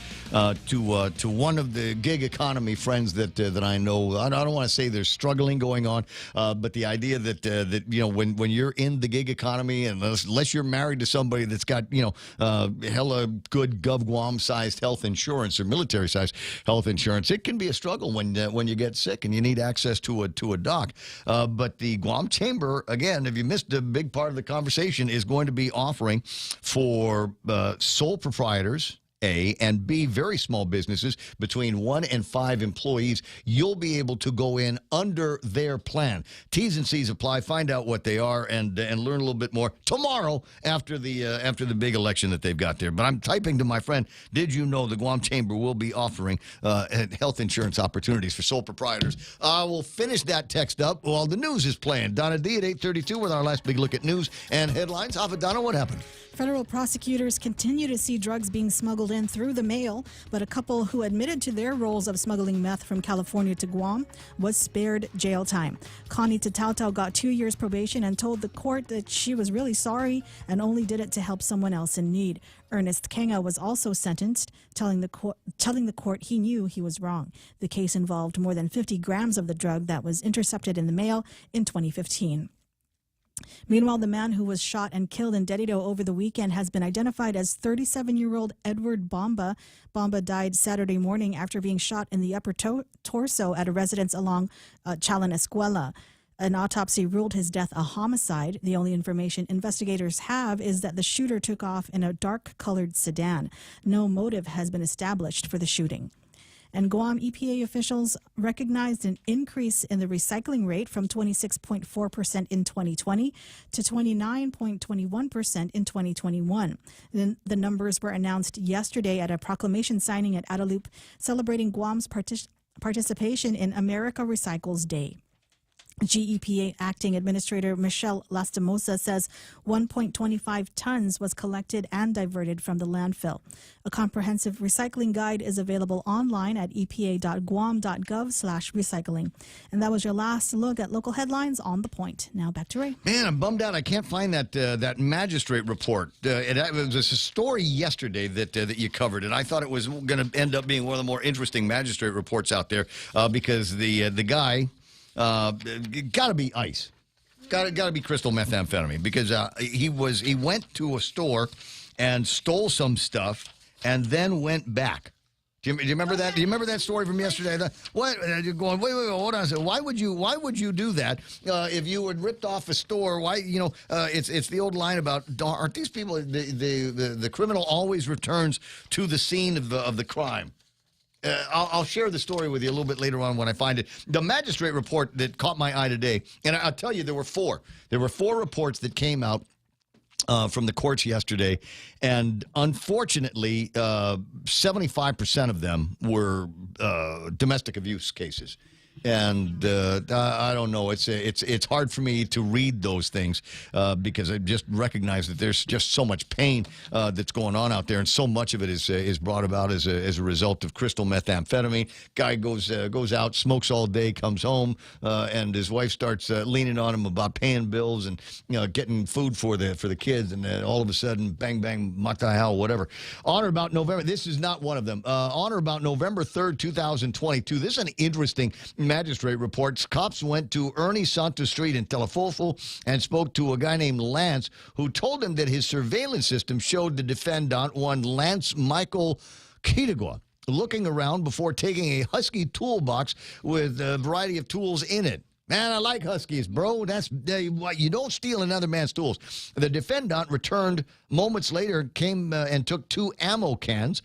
to one of the gig economy friends that I know. I don't want to say there's struggling going on, but the idea that when you're in the gig economy, and unless you're married to somebody that's got hella good GovGuam sized health insurance or military sized health insurance, it can be a struggle when you get sick and you need access to a doc. But the Guam Chamber, again, if you missed a big part of the conversation, is going to be offering for sole proprietors, A, and B, very small businesses between 1 and 5 employees, you'll be able to go in under their plan. T's and C's apply. Find out what they are and learn a little bit more tomorrow after the big election that they've got there. But I'm typing to my friend, did you know the Guam Chamber will be offering health insurance opportunities for sole proprietors? We'll finish that text up while the news is playing. Donna D at 8:32 with our last big look at news and headlines. Donna, what happened? Federal prosecutors continue to see drugs being smuggled smuggled in through the mail, but a couple who admitted to their roles of smuggling meth from California to Guam was spared jail time. Connie Tatautau got 2 years probation and told the court that she was really sorry and only did it to help someone else in need. Ernest Kenga was also sentenced, telling the court he knew he was wrong. The case involved more than 50 grams of the drug that was intercepted in the mail in 2015. Meanwhile, the man who was shot and killed in Dedido over the weekend has been identified as 37-year-old Edward Bamba. Bamba died Saturday morning after being shot in the upper torso at a residence along Chalan Escuela. An autopsy ruled his death a homicide. The only information investigators have is that the shooter took off in a dark-colored sedan. No motive has been established for the shooting. And Guam EPA officials recognized an increase in the recycling rate from 26.4% in 2020 to 29.21% in 2021. The numbers were announced yesterday at a proclamation signing at Adaloop celebrating Guam's participation in America Recycles Day. GEPA Acting Administrator Michelle Lastimosa says 1.25 tons was collected and diverted from the landfill. A comprehensive recycling guide is available online at epa.guam.gov/recycling. And that was your last look at local headlines on The Point. Now back to Ray. Man, I'm bummed out. I can't find that magistrate report. It was a story yesterday that you covered, and I thought it was going to end up being one of the more interesting magistrate reports out there because the guy... got to be ice. Got to be crystal methamphetamine because he went to a store and stole some stuff and then went back. Do you remember that? Do you remember that story from yesterday? What? You're going, wait, hold on a second. Why would you do that if you had ripped off a store? Why, it's the old line about aren't these people the criminal always returns to the scene of the crime. I'll share the story with you a little bit later on when I find it. The magistrate report that caught my eye today, and I'll tell you, there were four. There were four reports that came out from the courts yesterday, and unfortunately, 75% of them were domestic abuse cases. And I don't know. It's hard for me to read those things because I just recognize that there's just so much pain that's going on out there, and so much of it is brought about as a result of crystal methamphetamine. Guy goes out, smokes all day, comes home, and his wife starts leaning on him about paying bills and getting food for the kids, and then all of a sudden, bang bang, matahal, whatever. On or about November. This is not one of them. On or about November 3rd, 2022. This is an interesting magistrate reports. Cops went to Ernie Santos Street in Telefofo and spoke to a guy named Lance, who told him that his surveillance system showed the defendant, one Lance Michael Kitagwa, looking around before taking a Husky toolbox with a variety of tools in it. Man, I like Huskies, bro. That's you don't steal another man's tools. The defendant returned moments later, came and took 2 ammo cans.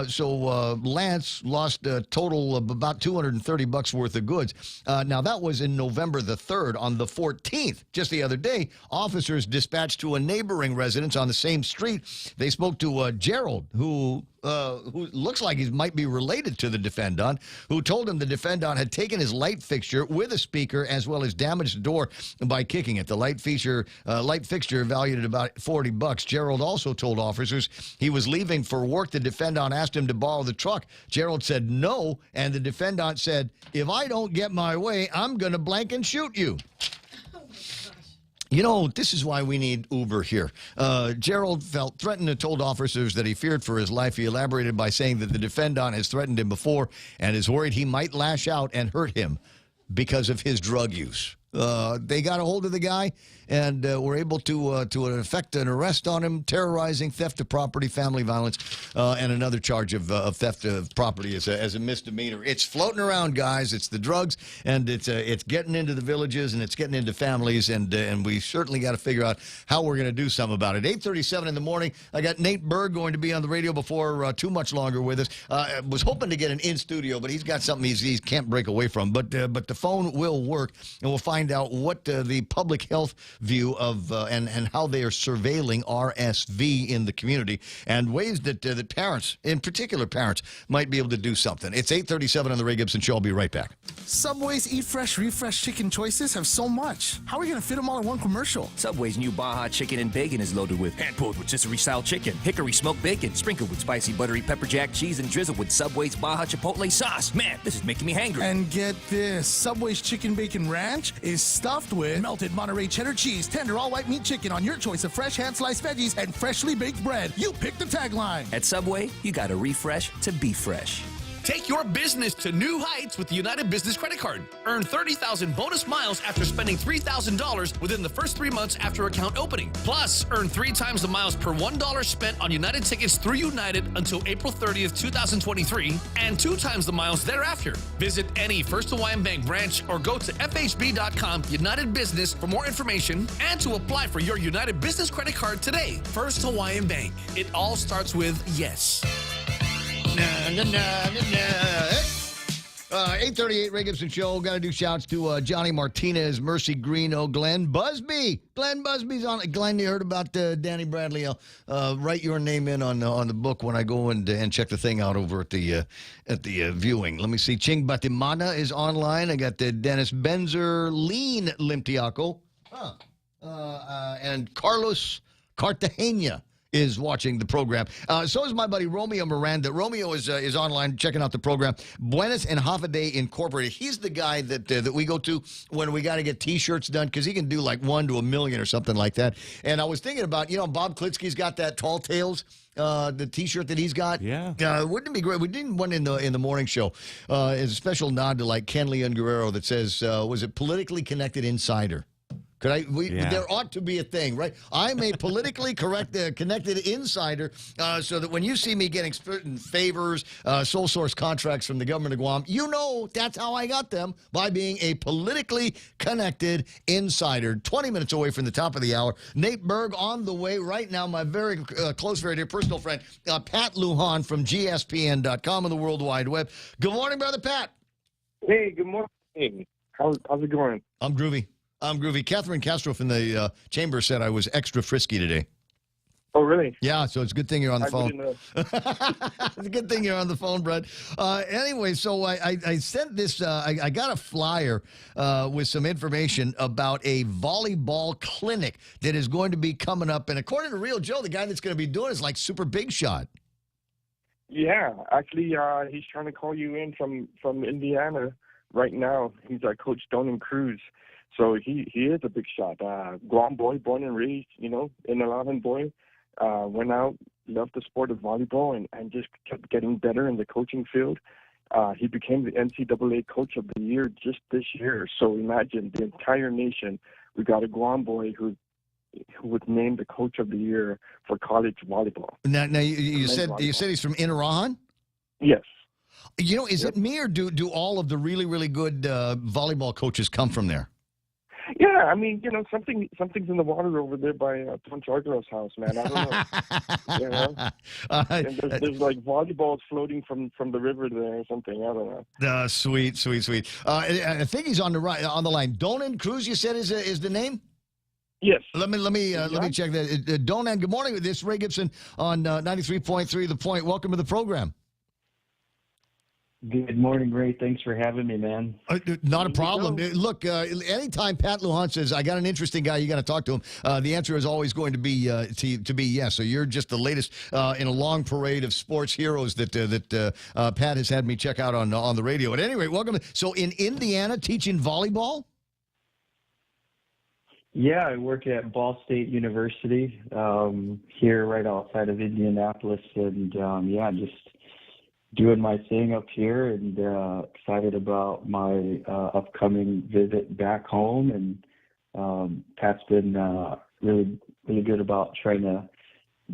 So Lance lost a total of about $230 worth of goods. Now, that was in November the 3rd. On the 14th, just the other day, officers dispatched to a neighboring residence on the same street. They spoke to Gerald, who looks like he might be related to the defendant, who told him the defendant had taken his light fixture with a speaker as well as damaged the door by kicking it. The light fixture valued at about $40. Gerald also told officers he was leaving for work. The defendant asked him to borrow the truck. Gerald said no, and the defendant said, "If I don't get my way, I'm going to blank and shoot you." This is why we need Uber here. Gerald felt threatened and told officers that he feared for his life. He elaborated by saying that the defendant has threatened him before and is worried he might lash out and hurt him because of his drug use. They got a hold of the guy and were able to effect an arrest on him, terrorizing, theft of property, family violence, and another charge of theft of property as a misdemeanor. It's floating around, guys. It's the drugs, and it's getting into the villages, and it's getting into families, and we certainly got to figure out how we're going to do something about it. 8:37 in the morning. I got Nate Berg going to be on the radio before too much longer with us. I was hoping to get an in-studio, but he's got something he can't break away from. But the phone will work, and we'll find out what the public health view of and how they are surveilling RSV in the community and ways that that parents, in particular parents, might be able to do something. It's 8:37 on the Ray Gibson Show. I'll be right back. Subway's Eat Fresh, Refresh chicken choices have so much. How are we going to fit them all in one commercial? Subway's new Baja Chicken and Bacon is loaded with hand-pulled rotisserie-style chicken, hickory smoked bacon, sprinkled with spicy buttery pepper jack cheese, and drizzled with Subway's Baja Chipotle sauce. Man, this is making me hangry. And get this, Subway's Chicken Bacon Ranch is stuffed with melted Monterey cheddar cheese, tender all-white meat chicken on your choice of fresh hand-sliced veggies and freshly baked bread. You pick the tagline. At Subway, you gotta refresh to be fresh. Take your business to new heights with the United Business Credit Card. Earn 30,000 bonus miles after spending $3,000 within the first 3 months after account opening. Plus, earn 3 times the miles per $1 spent on United tickets through United until April 30th, 2023, and 2 times the miles thereafter. Visit any First Hawaiian Bank branch or go to fhb.com United Business for more information and to apply for your United Business Credit Card today. First Hawaiian Bank. It all starts with yes. 8:38 Ray Gibson Show. Got to do shouts to Johnny Martinez, Mercy Greeno, Glenn Busby. Glenn Busby's on it. Glenn, you heard about Danny Bradley. I'll write your name in on the book when I go and check the thing out over at the viewing. Let me see. Ching Batimana is online. I got Dennis Benzer, Lean Limtiaco, and Carlos Cartagena is watching the program. So is my buddy Romeo Miranda. Romeo is online checking out the program. Buenas and Holiday Incorporated. He's the guy that we go to when we got to get T-shirts done because he can do like 1 to 1,000,000 or something like that. And I was thinking about, Bob Klitsky's got that Tall Tales, the T-shirt that he's got. Yeah. Wouldn't it be great? We did one in the morning show as a special nod to like Ken Leon Guerrero that says, was it politically connected insider? There ought to be a thing, right? I'm a politically connected insider, so that when you see me getting certain favors, sole source contracts from the government of Guam, that's how I got them, by being a politically connected insider. 20 minutes away from the top of the hour. Nate Berg on the way right now. My very close, very dear personal friend, Pat Lujan from GSPN.com on the World Wide Web. Good morning, brother Pat. Hey, good morning. How's it going? I'm groovy. Catherine Castro from the chamber said I was extra frisky today. Oh, really? Yeah, so it's a good thing you're on the phone. It's a good thing you're on the phone, Brad. Anyway, so I sent this, I got a flyer with some information about a volleyball clinic that is going to be coming up. And according to Real Joe, the guy that's going to be doing it is like super big shot. Yeah, actually, he's trying to call you in from Indiana right now. He's Coach Donan Cruz. So he is a big shot. Guam boy, born and raised, in Alahan boy. Went out, loved the sport of volleyball, and just kept getting better in the coaching field. He became the NCAA Coach of the Year just this year. So imagine the entire nation. We got a Guam boy who was named the Coach of the Year for college volleyball. Now you said he's from Inarahan? Yes. Is it me or do all of the really, really good volleyball coaches come from there? Yeah, I mean, something's in the water over there by Punch Argyle's house, man. I don't know. And there's like volleyballs floating from the river there or something. I don't know. Sweet. I think he's on the line. Donan Cruz, you said is the name? Yes. Let me check that. Donan, good morning. This is Ray Gibson on 93.3 The Point. Welcome to the program. Good morning, Ray. Thanks for having me, man. Not a problem. Look, anytime Pat Lujan says, I got an interesting guy, you got to talk to him, the answer is always going to be yes. So you're just the latest in a long parade of sports heroes that Pat has had me check out on the radio. At any rate, welcome. So in Indiana, teaching volleyball? Yeah, I work at Ball State University here right outside of Indianapolis. And, just doing my thing up here and excited about my upcoming visit back home. And Pat's been really, really good about trying to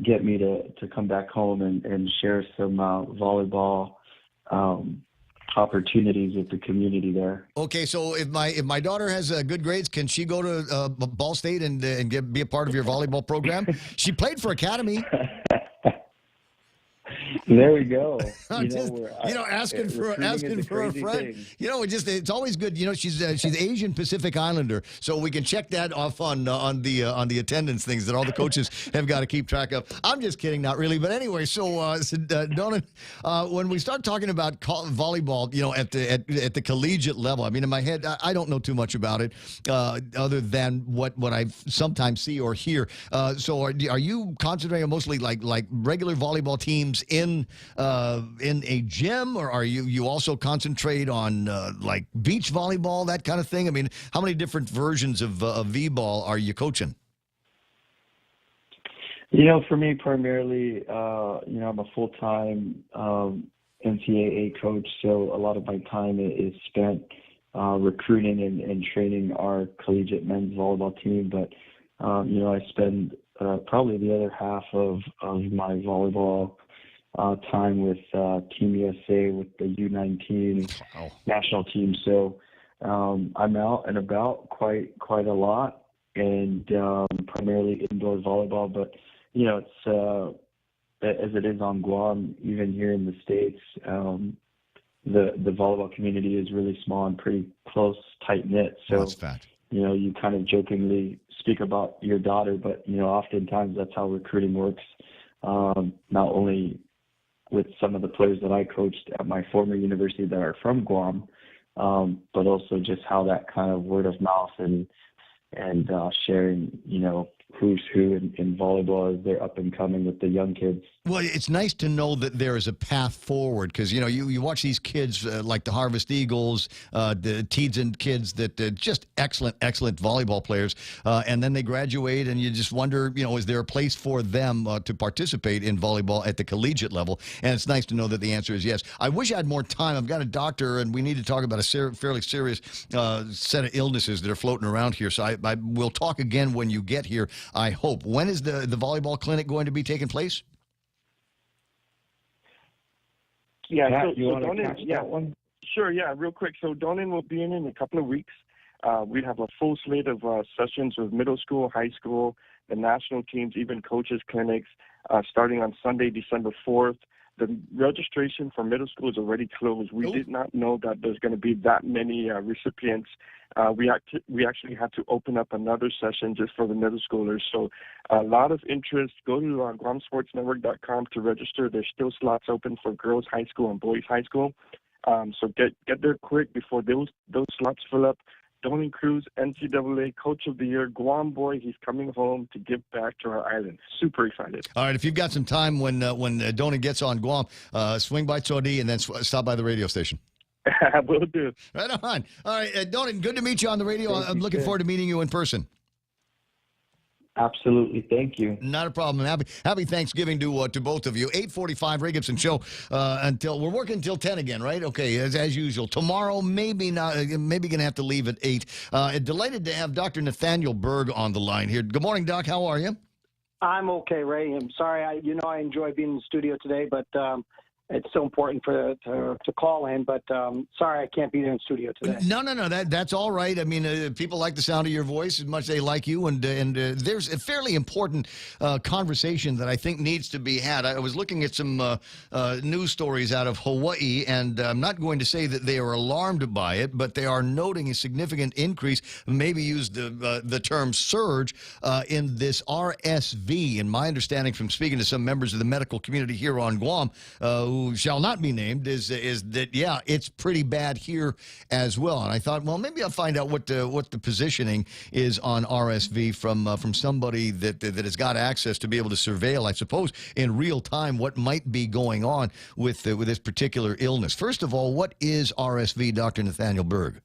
get me to come back home and share some volleyball opportunities with the community there. Okay, so if my daughter has good grades, can she go to Ball State and be a part of your volleyball program? She played for Academy. There we go. Asking for a friend. Thing. It's always good. She's Asian Pacific Islander, so we can check that off on the attendance things that all the coaches have got to keep track of. I'm just kidding, not really. But anyway, Donna, when we start talking about volleyball, at the collegiate level, I mean, in my head, I don't know too much about it, other than what I sometimes see or hear. So are you concentrating on mostly like regular volleyball teams in a gym, or are you also concentrate on like beach volleyball, that kind of thing? I mean, how many different versions of V-ball are you coaching? For me, primarily, I'm a full-time NCAA coach, so a lot of my time is spent recruiting and training our collegiate men's volleyball team. But, I spend probably the other half of my volleyball time with Team USA, with the U19 national team. So I'm out and about quite a lot, and primarily indoor volleyball. But it's as it is on Guam, even here in the States, the volleyball community is really small and pretty close, tight knit. So that's fact. You kind of jokingly speak about your daughter, but oftentimes that's how recruiting works. Not only with some of the players that I coached at my former university that are from Guam, but also just how that kind of word of mouth and sharing, who's who in volleyball as they're up and coming with the young kids. Well, it's nice to know that there is a path forward, because you watch these kids like the Harvest Eagles, the Teedson kids that just excellent volleyball players, and then they graduate, and you just wonder, is there a place for them to participate in volleyball at the collegiate level? And it's nice to know that the answer is yes. I wish I had more time. I've got a doctor, and we need to talk about a fairly serious set of illnesses that are floating around here. So I will talk again when you get here, I hope. When is the volleyball clinic going to be taking place? Yeah, Matt, so Donan, sure, real quick. So Donan will be in a couple of weeks. We have a full slate of sessions with middle school, high school, the national teams, even coaches clinics, starting on Sunday, December 4th. The registration for middle school is already closed. We did not know that there's going to be that many recipients. We actually had to open up another session just for the middle schoolers. So a lot of interest. Go to GuamSportsNetwork.com to register. There's still slots open for girls high school and boys high school. So get there quick before those slots fill up. Donan Cruz, NCAA Coach of the Year, Guam boy. He's coming home to give back to our island. Super excited. All right, if you've got some time when Donan gets on Guam, swing by Chodi and then stop by the radio station. Will do. Right on. All right, Donan, good to meet you on the radio. I'm looking forward to meeting you in person. Absolutely. Thank you. Not a problem. Happy Thanksgiving to both of you. 8:45 Ray Gibson Show until we're working until 10 again, right? Okay, as usual. Tomorrow, maybe not. Maybe going to have to leave at 8. Delighted to have Dr. Nathaniel Berg on the line here. Good morning, Doc. How are you? I'm okay, Ray. I'm sorry. I enjoy being in the studio today, but it's so important to call in, but sorry I can't be there in studio today. No. That's all right. I mean, people like the sound of your voice as much as they like you, and there's a fairly important conversation that I think needs to be had. I was looking at some news stories out of Hawaii, and I'm not going to say that they are alarmed by it, but they are noting a significant increase, maybe use the term surge, in this RSV. And my understanding from speaking to some members of the medical community here on Guam, who shall not be named, is that it's pretty bad here as well. And I thought, well, maybe I'll find out what the positioning is on RSV from somebody that has got access to be able to surveil, I suppose, in real time what might be going on with this particular illness. First of all, what is RSV, Dr. Nathaniel Berg?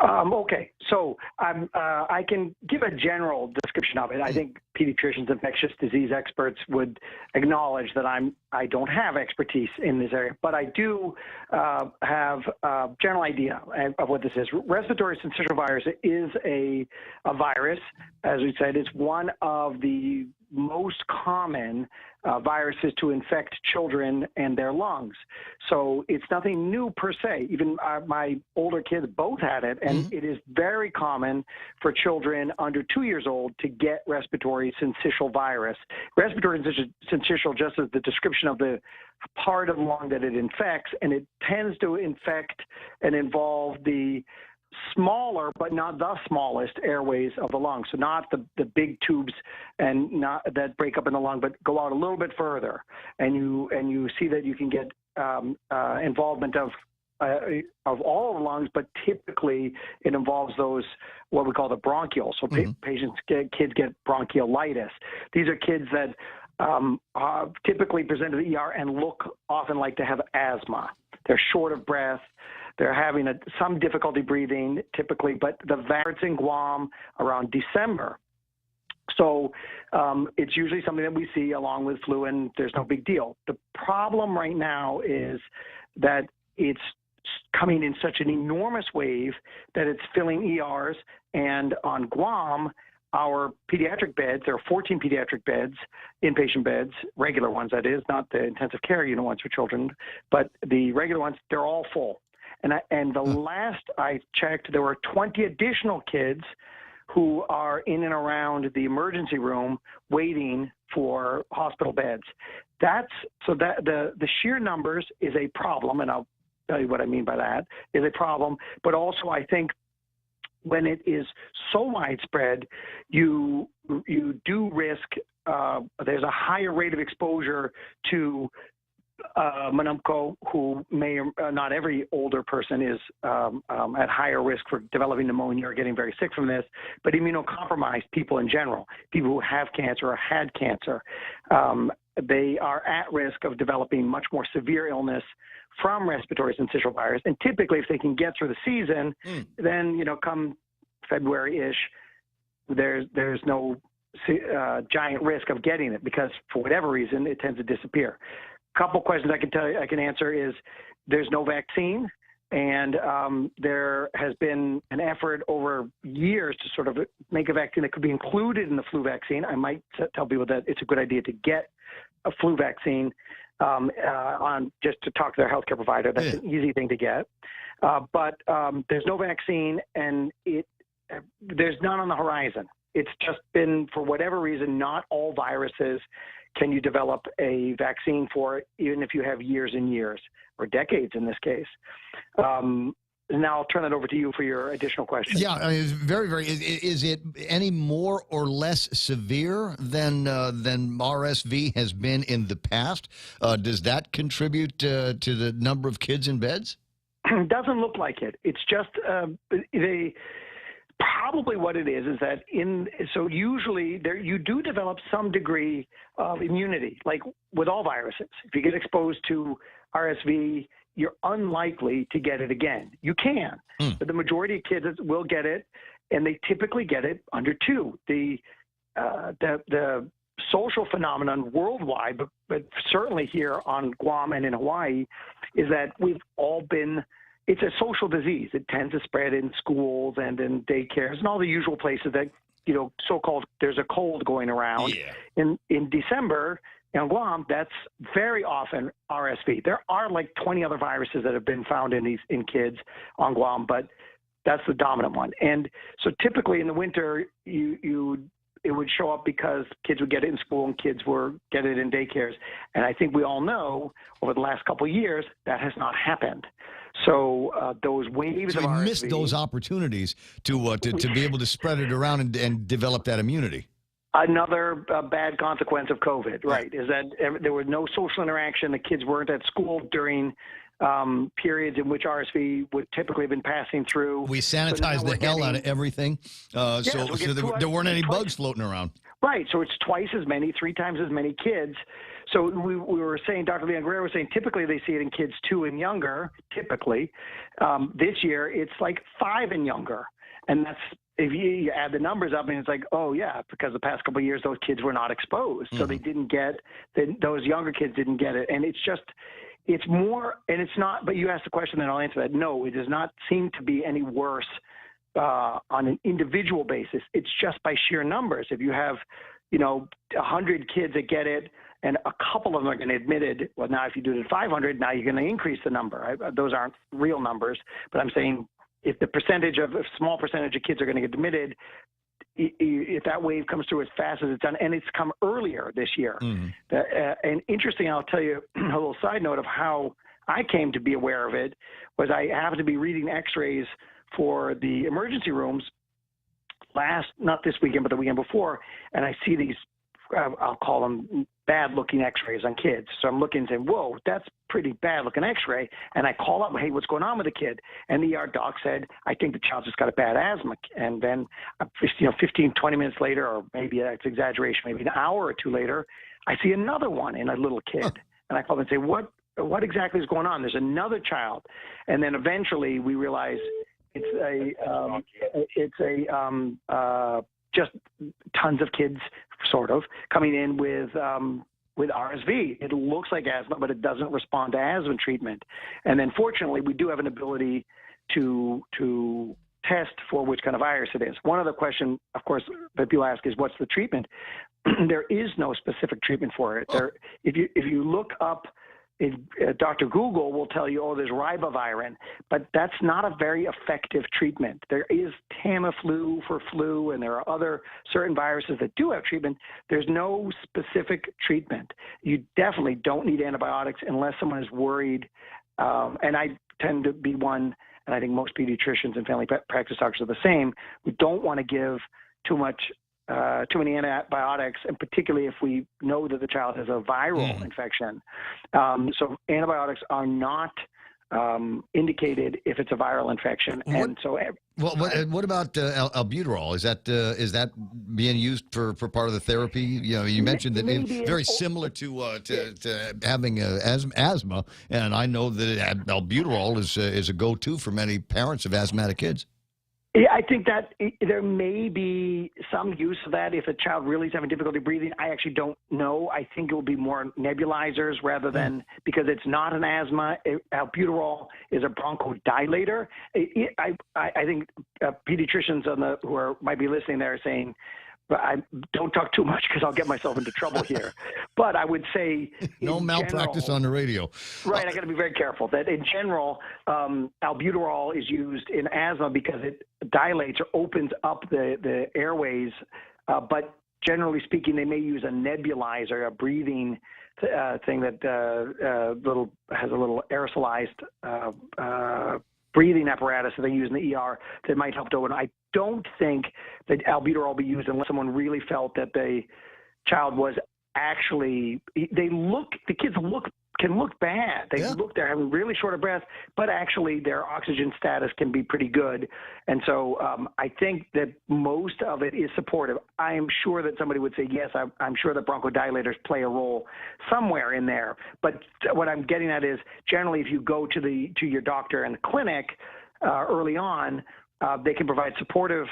Okay, so I can give a general description of it. I think pediatricians, infectious disease experts would acknowledge that I don't have expertise in this area, but I do have a general idea of what this is. Respiratory syncytial virus is a virus, as we said. It's one of the most common viruses to infect children and their lungs. So it's nothing new per se. Even my older kids both had it, and it is very common for children under 2 years old to get respiratory syncytial virus. Respiratory syncytial, just as the description of the part of the lung that it infects, and it tends to infect and involve the smaller but not the smallest airways of the lung. So not the big tubes and not that break up in the lung, but go out a little bit further, and you see that you can get involvement of all the lungs, but typically it involves those what we call the bronchioles. So kids get bronchiolitis. These are kids that typically present to the ER and look often like they have asthma. They're short of breath. They're having some difficulty breathing typically, but the virus in Guam around December. So it's usually something that we see along with flu, and there's no big deal. The problem right now is that it's coming in such an enormous wave that it's filling ERs, and on Guam, our pediatric beds, there are 14 pediatric beds, inpatient beds, regular ones that is, not the intensive care unit ones for children, but the regular ones, they're all full. And the last I checked, there were 20 additional kids who are in and around the emergency room waiting for hospital beds. The sheer numbers is a problem, and I'll tell you what I mean by that, is a problem. But also I think when it is so widespread, you do risk, there's a higher rate of exposure to Manumco, who may not every older person is at higher risk for developing pneumonia or getting very sick from this, but immunocompromised people in general, people who have cancer or had cancer, they are at risk of developing much more severe illness from respiratory syncytial virus. And typically, if they can get through the season, then come February-ish, there's no giant risk of getting it because for whatever reason it tends to disappear. Couple questions I can answer is there's no vaccine, and there has been an effort over years to sort of make a vaccine that could be included in the flu vaccine. I might tell people that it's a good idea to get a flu vaccine on just to talk to their healthcare provider. That's an easy thing to get, but there's no vaccine, and there's none on the horizon. It's just been, for whatever reason, not all viruses can you develop a vaccine for it, even if you have years and years, or decades in this case. Now I'll turn it over to you for your additional question. Yeah, I mean, it's very, very. Is it any more or less severe than RSV has been in the past? Does that contribute to the number of kids in beds? It doesn't look like it. It's just probably what it is that so usually you do develop some degree of immunity, like with all viruses. If you get exposed to RSV, you're unlikely to get it again. You can, but the majority of kids will get it, and they typically get it under 2. The social phenomenon worldwide, but certainly here on Guam and in Hawaii, is that we've all been. It's a social disease. It tends to spread in schools and in daycares and all the usual places that, so-called there's a cold going around. Yeah. In December, in Guam, that's very often RSV. There are like 20 other viruses that have been found in kids on Guam, but that's the dominant one. And so typically in the winter, it would show up because kids would get it in school and kids were get it in daycares. And I think we all know over the last couple of years that has not happened. So those waves of RSV, missed those opportunities to be able to spread it around and develop that immunity. Another bad consequence of COVID, right, is that there was no social interaction. The kids weren't at school during periods in which RSV would typically have been passing through. We sanitized the hell out of everything, so there weren't any bugs floating around. Right, so it's twice as many, 3 times as many kids. So we were saying, Dr. Leon Guerrero was saying, typically they see it in kids 2 and younger, typically. This year, it's like 5 and younger. And that's, if you add the numbers up, and it's like, oh, yeah, because the past couple of years, those kids were not exposed. So they didn't get, those younger kids didn't get it. And it's just, it's more, and it's not, but you asked the question, and I'll answer that. No, it does not seem to be any worse on an individual basis. It's just by sheer numbers. If you have 100 kids that get it, and a couple of them are going to get admitted. Well, now if you do it at 500, now you're going to increase the number. Those aren't real numbers, but I'm saying if a small percentage of kids are going to get admitted, if that wave comes through as fast as it's done, and it's come earlier this year. And interesting, I'll tell you a little side note of how I came to be aware of it, was I happened to be reading x-rays for the emergency rooms not this weekend, but the weekend before, and I see these, I'll call them bad-looking x-rays on kids. So I'm looking and saying, whoa, that's pretty bad-looking x-ray. And I call up, hey, what's going on with the kid? And the ER doc said, I think the child's just got a bad asthma. And then, 15, 20 minutes later, or maybe that's exaggeration, maybe an hour or two later, I see another one in a little kid. And I call them and say, what exactly is going on? There's another child. And then eventually we realize just tons of kids sort of coming in with RSV. It looks like asthma, but it doesn't respond to asthma treatment. And then fortunately, we do have an ability to test for which kind of virus it is. One other question, of course, that people ask is, what's the treatment? There is no specific treatment for it. If you look up, Dr. Google will tell you, there's ribavirin, but that's not a very effective treatment. There is Tamiflu for flu, and there are other certain viruses that do have treatment. There's no specific treatment. You definitely don't need antibiotics unless someone is worried, and I tend to be one, and I think most pediatricians and family practice doctors are the same. We don't want to give too many antibiotics, and particularly if we know that the child has a viral infection. So antibiotics are not indicated if it's a viral infection. What about albuterol? Is that being used for part of the therapy? You mentioned that it's very similar to having asthma, and I know that albuterol is a go-to for many parents of asthmatic kids. Yeah, I think that there may be some use of that if a child really is having difficulty breathing. I actually don't know. I think it will be more nebulizers rather than, because it's not an asthma. Albuterol is a bronchodilator. I think pediatricians who might be listening there are saying, I don't talk too much because I'll get myself into trouble here. But I would say no malpractice on the radio. Right, I got to be very careful. That in general, albuterol is used in asthma because it dilates or opens up the airways. But generally speaking, they may use a nebulizer, a breathing thing that has a little aerosolized breathing apparatus that they use in the ER that might help to open. I don't think that albuterol will be used unless someone really felt that the child was actually, the kids can look bad. They're having really short of breath, but actually their oxygen status can be pretty good. And so I think that most of it is supportive. I am sure that somebody would say, yes, I'm sure that bronchodilators play a role somewhere in there. But what I'm getting at is generally if you go to your doctor in the clinic early on, they can provide supportive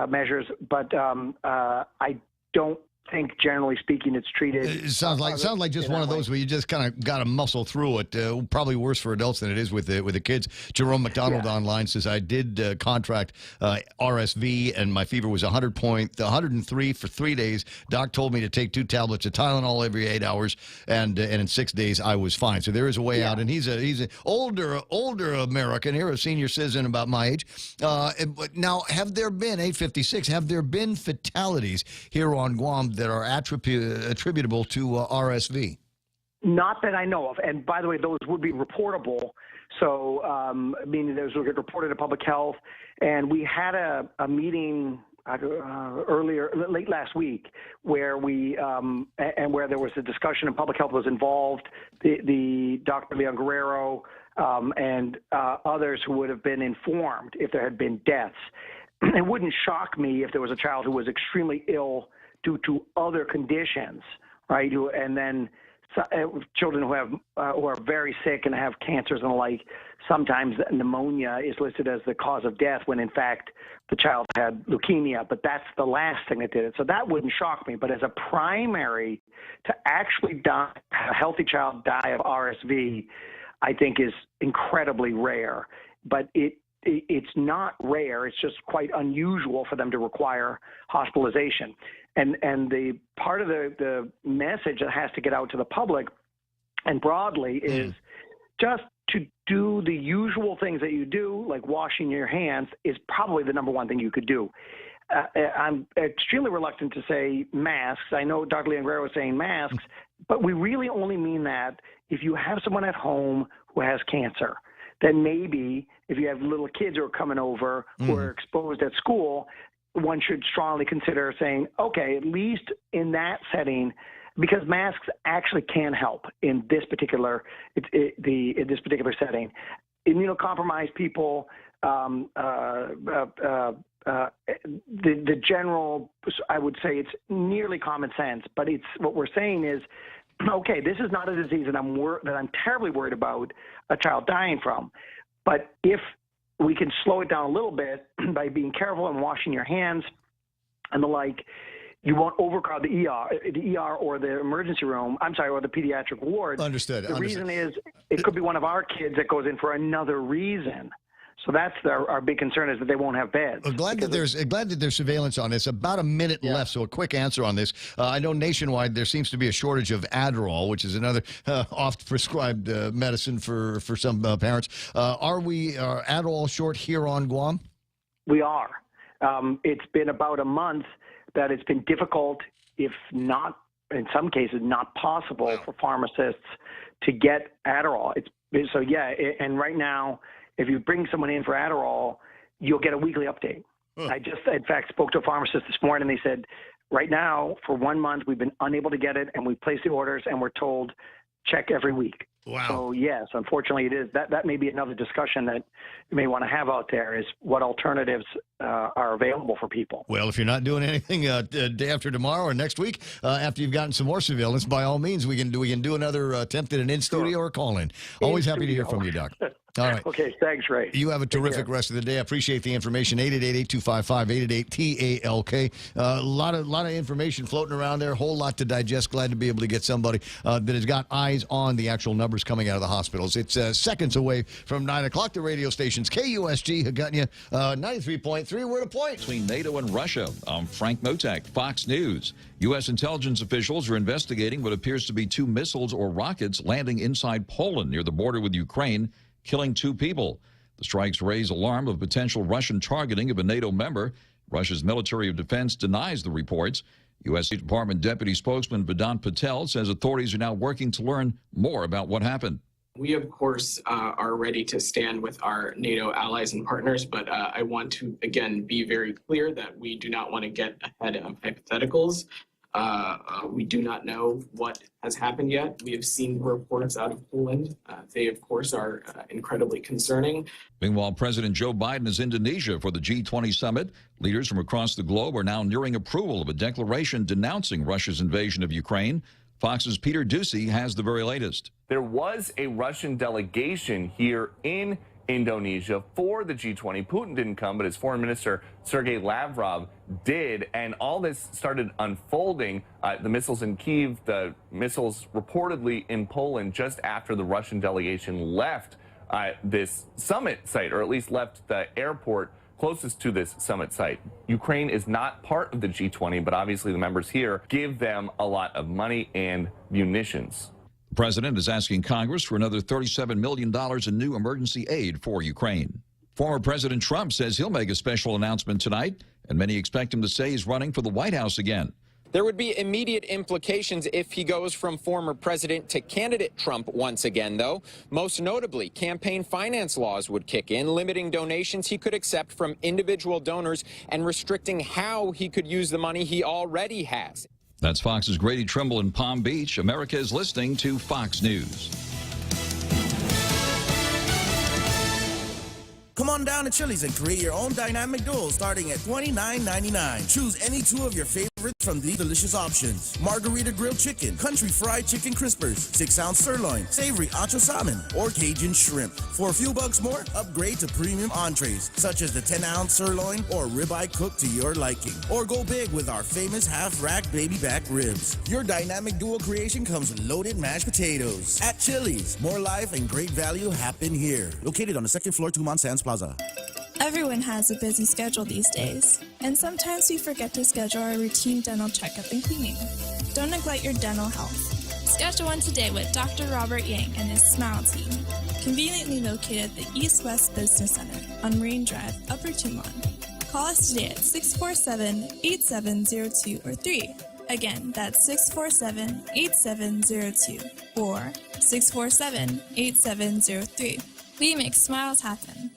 measures, but I don't think, generally speaking, it's treated. It sounds like just one of those where you just kind of got to muscle through it. Probably worse for adults than it is with the kids. Jerome McDonald online says, I did contract RSV, and my fever was 103 for 3 days. Doc told me to take 2 tablets of Tylenol every 8 hours, and in 6 days I was fine. So there is a way out. And he's an older American here, a senior citizen about my age. But now, have there been 856? Have there been fatalities here on Guam that are attributable to RSV? Not that I know of. And by the way, those would be reportable. So, meaning those would get reported to public health. And we had a meeting late last week, where where there was a discussion and public health was involved. The Dr. Leon Guerrero and others who would have been informed if there had been deaths. It wouldn't shock me if there was a child who was extremely ill due to other conditions, right? And then children who are very sick and have cancers and the like, sometimes pneumonia is listed as the cause of death when in fact the child had leukemia, but that's the last thing that did it. So that wouldn't shock me. But as a primary, to actually a healthy child die of RSV, I think is incredibly rare. But it's not rare. It's just quite unusual for them to require hospitalization. And the part of the message that has to get out to the public and broadly is just to do the usual things that you do, like washing your hands, is probably the number one thing you could do. I'm extremely reluctant to say masks. I know Dr. Leonguera was saying masks, but we really only mean that if you have someone at home who has cancer. Then maybe if you have little kids who are coming over who are exposed at school, one should strongly consider saying, okay, at least in that setting, because masks actually can help in this particular in this particular setting. Immunocompromised people, the general, I would say it's nearly common sense, but it's what we're saying is, okay, this is not a disease that I'm terribly worried about a child dying from, but if we can slow it down a little bit by being careful and washing your hands and the like, you won't overcrowd the ER or the emergency room, or the pediatric ward. Understood. The reason is it could be one of our kids that goes in for another reason. So that's our big concern, is that they won't have beds. I'm glad that there's surveillance on this. About a minute left, so a quick answer on this. I know nationwide there seems to be a shortage of Adderall, which is another oft-prescribed medicine for some parents. Are we Adderall short here on Guam? We are. It's been about a month that it's been difficult, if not, in some cases, not possible for pharmacists to get Adderall. And right now, if you bring someone in for Adderall, you'll get a weekly update. I just, in fact, spoke to a pharmacist this morning, and they said, right now, for 1 month, we've been unable to get it, and we place the orders, and we're told, check every week. Wow. So, yes, unfortunately, it is. That may be another discussion that you may want to have out there, is what alternatives are available for people. Well, if you're not doing anything day after tomorrow or next week, after you've gotten some more surveillance, by all means, we can do another attempt at an in-studio or call-in. Always happy to hear from you, Doc. All right. Okay, thanks, Ray. You have a terrific rest of the day. I appreciate the information. 888-8255-888-TALK. A lot of information floating around there. A whole lot to digest. Glad to be able to get somebody that has got eyes on the actual numbers coming out of the hospitals. It's seconds away from 9 o'clock. The radio stations KUSG, Hagutnia, 93.3. We're at a point. Between NATO and Russia. I'm Frank Motek, Fox News. U.S. intelligence officials are investigating what appears to be 2 missiles or rockets landing inside Poland near the border with Ukraine, killing 2 people. The strikes raise alarm of potential Russian targeting of a NATO member. Russia's Military of Defense denies the reports. U.S. State Department Deputy Spokesman Vedant Patel says authorities are now working to learn more about what happened. We, of course, are ready to stand with our NATO allies and partners, but I want to, again, be very clear that we do not want to get ahead of hypotheticals. We do not know what has happened yet. We have seen reports out of Poland. They, of course, are incredibly concerning. Meanwhile, President Joe Biden is in Indonesia for the G20 summit. Leaders from across the globe are now nearing approval of a declaration denouncing Russia's invasion of Ukraine. Fox's Peter Ducey has the very latest. There was a Russian delegation here in Indonesia for the G20. Putin didn't come, but his foreign minister, Sergei Lavrov, did. And all this started unfolding. The missiles in Kyiv, the missiles reportedly in Poland just after the Russian delegation left this summit site, or at least left the airport closest to this summit site. Ukraine is not part of the G20, but obviously the members here give them a lot of money and munitions. The president is asking Congress for another $37 million in new emergency aid for Ukraine. Former President Trump says he'll make a special announcement tonight, and many expect him to say he's running for the White House again. There would be immediate implications if he goes from former president to candidate Trump once again, though. Most notably, campaign finance laws would kick in, limiting donations he could accept from individual donors and restricting how he could use the money he already has. That's Fox's Grady Trimble in Palm Beach. America is listening to Fox News. Come on down to Chili's and create your own dynamic duel starting at $29.99. Choose any 2 of your favorite favorites from the delicious options: margarita grilled chicken, country fried chicken crispers, 6-ounce sirloin, savory acho salmon, or Cajun shrimp. For a few bucks more, upgrade to premium entrees, such as the 10-ounce sirloin or ribeye cooked to your liking. Or go big with our famous half-rack baby back ribs. Your dynamic duo creation comes with loaded mashed potatoes. At Chili's, more life and great value happen here. Located on the second floor, Tumon Sands Plaza. Everyone has a busy schedule these days, and sometimes we forget to schedule our routine dental checkup and cleaning. Don't neglect your dental health. Schedule one today with Dr. Robert Yang and his Smile Team, conveniently located at the East West Business Center on Marine Drive, Upper Tumon. Call us today at 647-8702 or 3. Again, that's 647-8702 or 647-8703. We make smiles happen.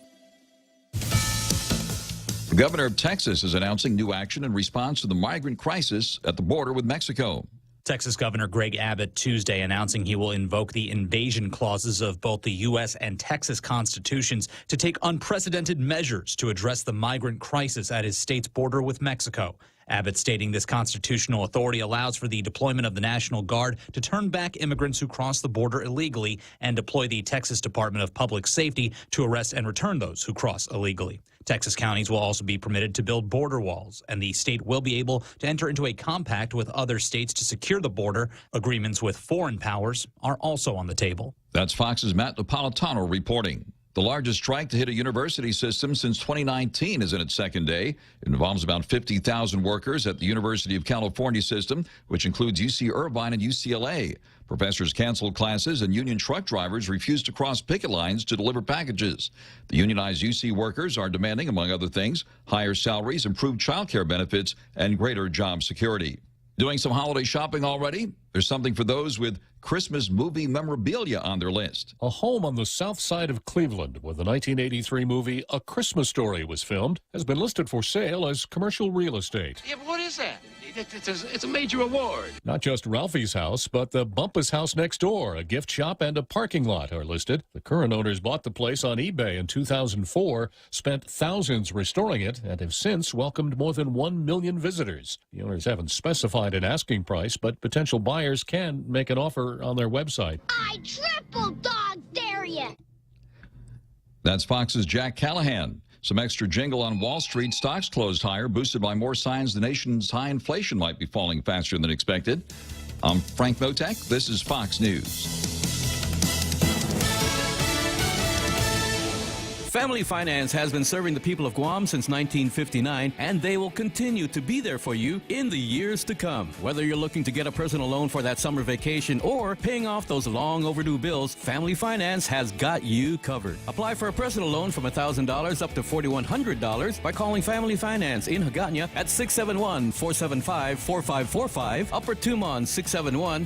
The governor of Texas is announcing new action in response to the migrant crisis at the border with Mexico. Texas Governor Greg Abbott Tuesday announcing he will invoke the invasion clauses of both the U.S. and Texas constitutions to take unprecedented measures to address the migrant crisis at his state's border with Mexico. Abbott stating this constitutional authority allows for the deployment of the National Guard to turn back immigrants who cross the border illegally and deploy the Texas Department of Public Safety to arrest and return those who cross illegally. Texas counties will also be permitted to build border walls, and the state will be able to enter into a compact with other states to secure the border. Agreements with foreign powers are also on the table. That's Fox's Matt Napolitano reporting. The largest strike to hit a university system since 2019 is in its second day. It involves about 50,000 workers at the University of California system, which includes UC Irvine and UCLA. Professors canceled classes, and union truck drivers refused to cross picket lines to deliver packages. The unionized UC workers are demanding, among other things, higher salaries, improved child care benefits, and greater job security. Doing some holiday shopping already? There's something for those with Christmas movie memorabilia on their list. A home on the south side of Cleveland where the 1983 movie A Christmas Story was filmed has been listed for sale as commercial real estate. Yeah, but what is that? It's a major award. Not just Ralphie's house, but the Bumpus house next door, a gift shop, and a parking lot are listed. The current owners bought the place on eBay in 2004, spent thousands restoring it, and have since welcomed more than 1 million visitors. The owners haven't specified an asking price, but potential buyers can make an offer on their website. I triple dog dare you. That's Fox's Jack Callahan. Some extra jingle on Wall Street. Stocks closed higher, boosted by more signs the nation's high inflation might be falling faster than expected. I'm Frank Motek. This is Fox News. Family Finance has been serving the people of Guam since 1959, and they will continue to be there for you in the years to come. Whether you're looking to get a personal loan for that summer vacation or paying off those long overdue bills, Family Finance has got you covered. Apply for a personal loan from $1,000 up to $4,100 by calling Family Finance in Hagåtña at 671-475-4545, Upper Tumon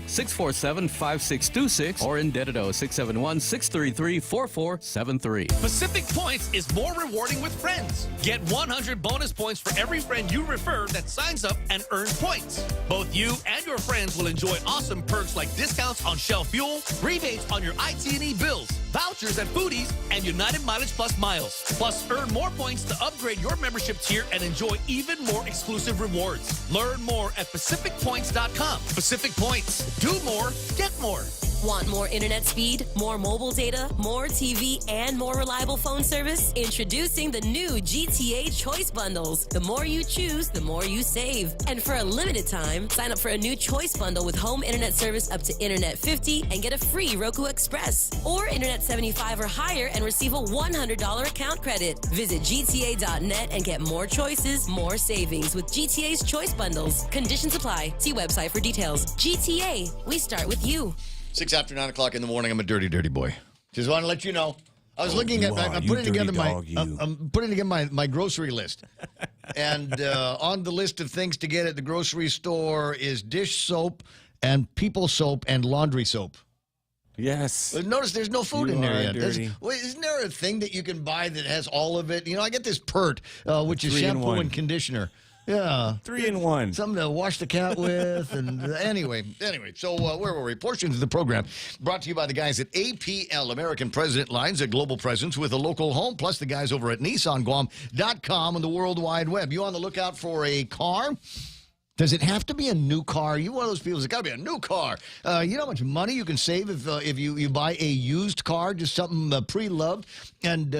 671-647-5626, or in Dededo 671-633-4473. Pacific Points is more rewarding with friends. Get 100 bonus points for every friend you refer that signs up and earns points. Both you and your friends will enjoy awesome perks like discounts on Shell fuel, rebates on your IT&E bills, vouchers at Foodies, and United Mileage Plus miles. Plus, earn more points to upgrade your membership tier and enjoy even more exclusive rewards. Learn more at PacificPoints.com. Pacific Points. Do more, get more. Want more internet speed, more mobile data, more TV, and more reliable phone service? Introducing the new GTA Choice Bundles. The more you choose, the more you save. And for a limited time, sign up for a new Choice Bundle with home internet service up to Internet 50 and get a free Roku Express. Or Internet 75 or higher and receive a $100 account credit. Visit GTA.net and get more choices, more savings with GTA's Choice Bundles. Conditions apply. See website for details. GTA, we start with you. 6 after 9 o'clock in the morning. I'm a dirty, dirty boy. Just want to let you know. I was looking at. I'm putting together my grocery list, and on the list of things to get at the grocery store is dish soap and people soap and laundry soap. Yes. Notice there's no food in there yet. Dirty. Isn't there a thing that you can buy that has all of it? You know, I get this Pert, which is 3 in shampoo 1. and conditioner. Yeah. 3 in 1. Something to wash the cat with. And anyway. So where were we? Portions of the program brought to you by the guys at APL, American President Lines, a global presence with a local home, plus the guys over at NissanGuam.com and the World Wide Web. You on the lookout for a car? Does it have to be a new car? You one of those people, it's got to be a new car. You know how much money you can save if you buy a used car, just something pre-loved, and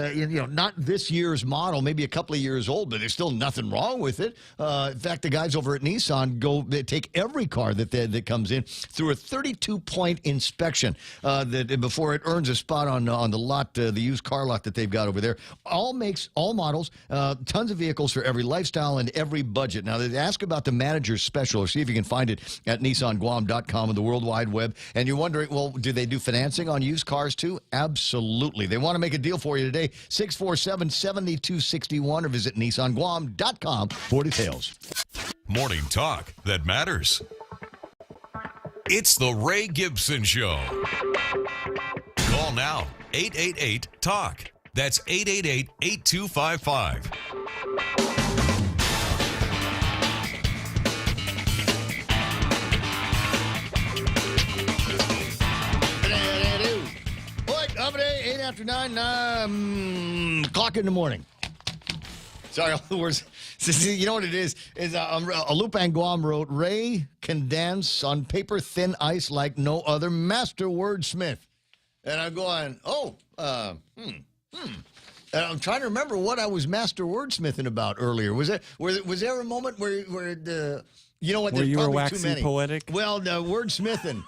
not this year's model, maybe a couple of years old, but there's still nothing wrong with it. In fact, the guys over at Nissan they take every car that comes in through a 32-point inspection before it earns a spot on the lot, the used car lot that they've got over there. All makes, all models, tons of vehicles for every lifestyle and every budget. Now, they ask about the manager's special, or see if you can find it at NissanGuam.com and the World Wide Web. And you're wondering, well, do they do financing on used cars too? Absolutely. They want to make a deal for you today. 647-7261 or visit NissanGuam.com for details. Morning talk that matters. It's the Ray Gibson Show. Call now, 888-TALK. That's 888-8255. Up at 8 after 9, o'clock in the morning. Sorry, all the words. You know what it is? Lupan Guam wrote, Ray can dance on paper thin ice like no other master wordsmith. And I'm going, And I'm trying to remember what I was master wordsmithing about earlier. Was there a moment where you know what? Where you were probably waxing too many. poetic? Well, wordsmithing.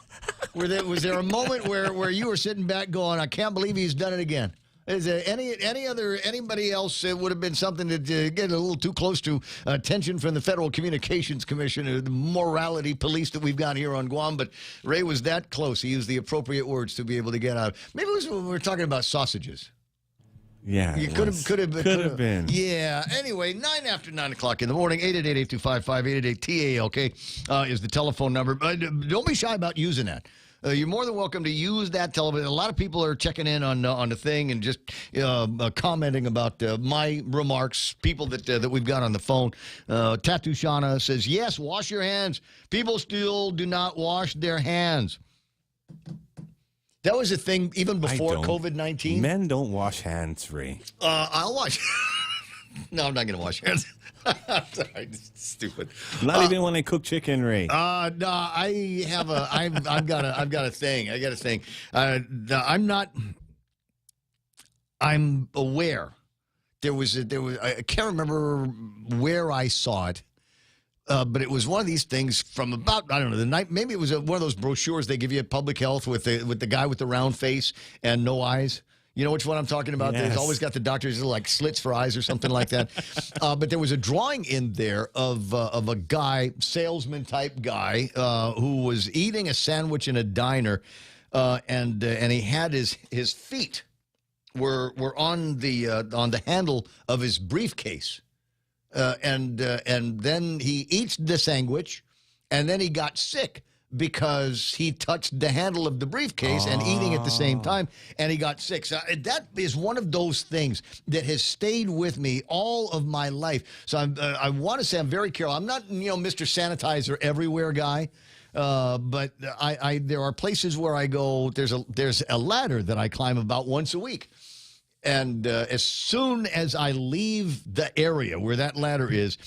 Was there a moment where you were sitting back going, I can't believe he's done it again? Is there anybody else would have been something that get a little too close to attention from the Federal Communications Commission or the morality police that we've got here on Guam? But Ray was that close. He used the appropriate words to be able to get out. Maybe it was when we were talking about sausages. Yeah, you could have been. Yeah. Anyway, 9 after 9 o'clock in the morning. 888-8255-888-TALK is the telephone number. Don't be shy about using that. You're more than welcome to use that telephone. A lot of people are checking in on the thing and just commenting about my remarks. People that we've got on the phone. Tattoo Shauna says, yes, wash your hands. People still do not wash their hands. That was a thing even before COVID-19. Men don't wash hands, Ray. I'll wash. No, I'm not going to wash hands. Sorry, this is stupid. Not even when I cook chicken, Ray. No, I've got a thing. I got a thing. I'm aware. There was. I can't remember where I saw it. But it was one of these things from about, I don't know, the night. Maybe it was one of those brochures they give you at Public Health with the guy with the round face and no eyes. You know which one I'm talking about? Yes. There's always got the doctors like slits for eyes or something like that. But there was a drawing in there of a guy, salesman type guy, who was eating a sandwich in a diner, and he had his feet were on the handle of his briefcase. And then he eats the sandwich, and then he got sick because he touched the handle of the briefcase and eating at the same time, and he got sick. So that is one of those things that has stayed with me all of my life. So I want to say I'm very careful. I'm not, Mr. Sanitizer everywhere guy. But there are places where I go, there's a ladder that I climb about once a week. And as soon as I leave the area where that ladder is,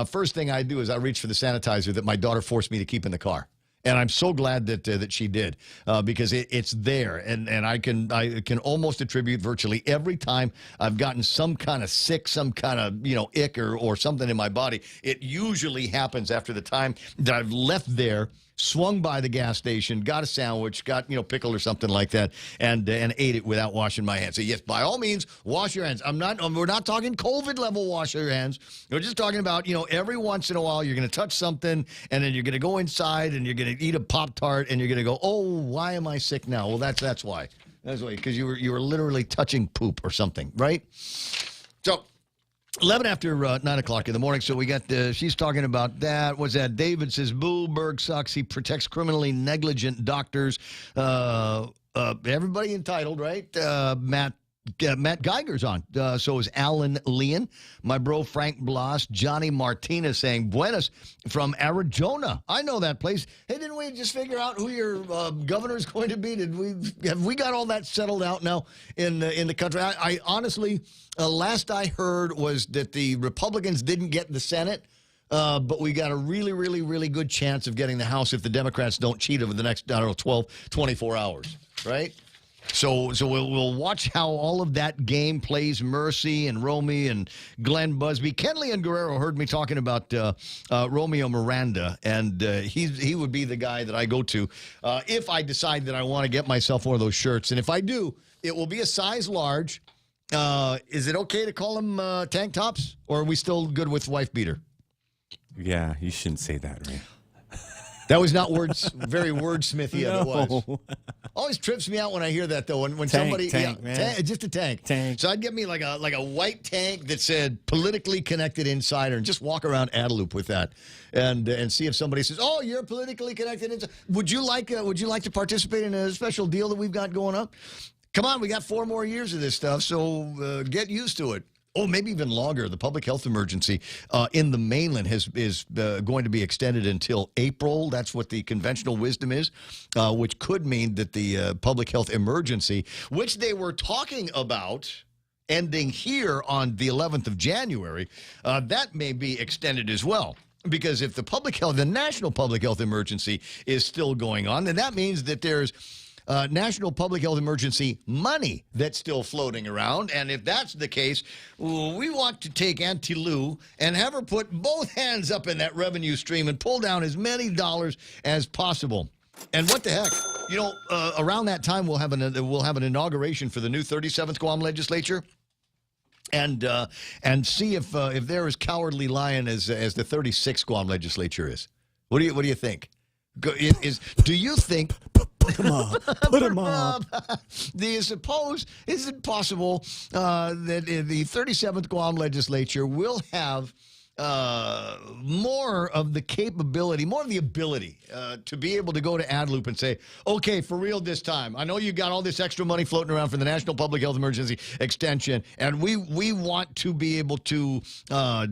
first thing I do is I reach for the sanitizer that my daughter forced me to keep in the car. And I'm so glad that she did, because it's there, and I can almost attribute virtually every time I've gotten some kind of sick, some kind of ick or something in my body. It usually happens after the time that I've left there, swung by the gas station, got a sandwich, got pickle or something like that, and ate it without washing my hands. So yes, by all means, wash your hands. We're not talking COVID level wash your hands. We're just talking about every once in a while you're going to touch something, and then you're going to go inside and you're going to eat a Pop-Tart, and you're going to go, oh, why am I sick now? Well, that's why. That's why, because you were literally touching poop or something, right? So 11 after 9 o'clock in the morning, so we got she's talking about that. What's that? David says, Boolberg sucks. He protects criminally negligent doctors. Everybody entitled, right? Matt Geiger's on. So is Alan Leon. My bro Frank Blas. Johnny Martinez saying, Buenas from Arizona. I know that place. Hey, didn't we just figure out who your governor is going to be? Have we got all that settled out now in the country? I honestly, last I heard was that the Republicans didn't get the Senate. but we got a really, really, really good chance of getting the House if the Democrats don't cheat over the next, 12, 24 hours, right? So we'll watch how all of that game plays. Mercy and Romy and Glenn Busby. Kenley and Guerrero heard me talking about Romeo Miranda, and he would be the guy that I go to if I decide that I want to get myself one of those shirts. And if I do, it will be a size large. Is it okay to call them tank tops, or are we still good with wife beater? Yeah, you shouldn't say that, Ray. That was not very wordsmithy No. of it was. Always trips me out when I hear that, though. When Tank, somebody, man. just a tank. So I'd get me like a white tank that said "politically connected insider" and just walk around Adeloop with that, and see if somebody says, "Oh, you're politically connected insider. Would you like to participate in a special deal that we've got going up? Come on, we got 4 more years of this stuff, so get used to it." Oh, maybe even longer. The public health emergency in the mainland is going to be extended until April. That's what the conventional wisdom is, which could mean that the public health emergency, which they were talking about ending here on the 11th of January, that may be extended as well. Because if the national public health emergency is still going on, then that means that there's national public health emergency money that's still floating around. And if that's the case, we want to take Auntie Lou and have her put both hands up in that revenue stream and pull down as many dollars as possible. And what the heck? You know, around that time, we'll have an inauguration for the new 37th Guam legislature. And see if they're as cowardly lion as the 36th Guam legislature is. What do you think? Do you think? Put him up. Do you suppose, is it possible that the 37th Guam legislature will have more of the capability, more of the ability to be able to go to Adeloop and say, okay, for real this time, I know you got all this extra money floating around for the National Public Health Emergency Extension, and we want to be able to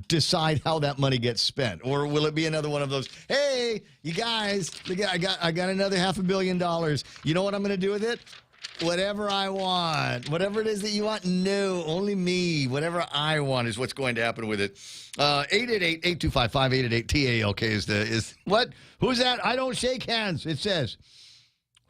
decide how that money gets spent? Or will it be another one of those, hey, you guys, I got another $500 million. You know what I'm going to do with it? Whatever I want. Whatever it is that you want. No, only me. Whatever I want is what's going to happen with it. 888-825-5888 is what? Who's that? I don't shake hands, it says.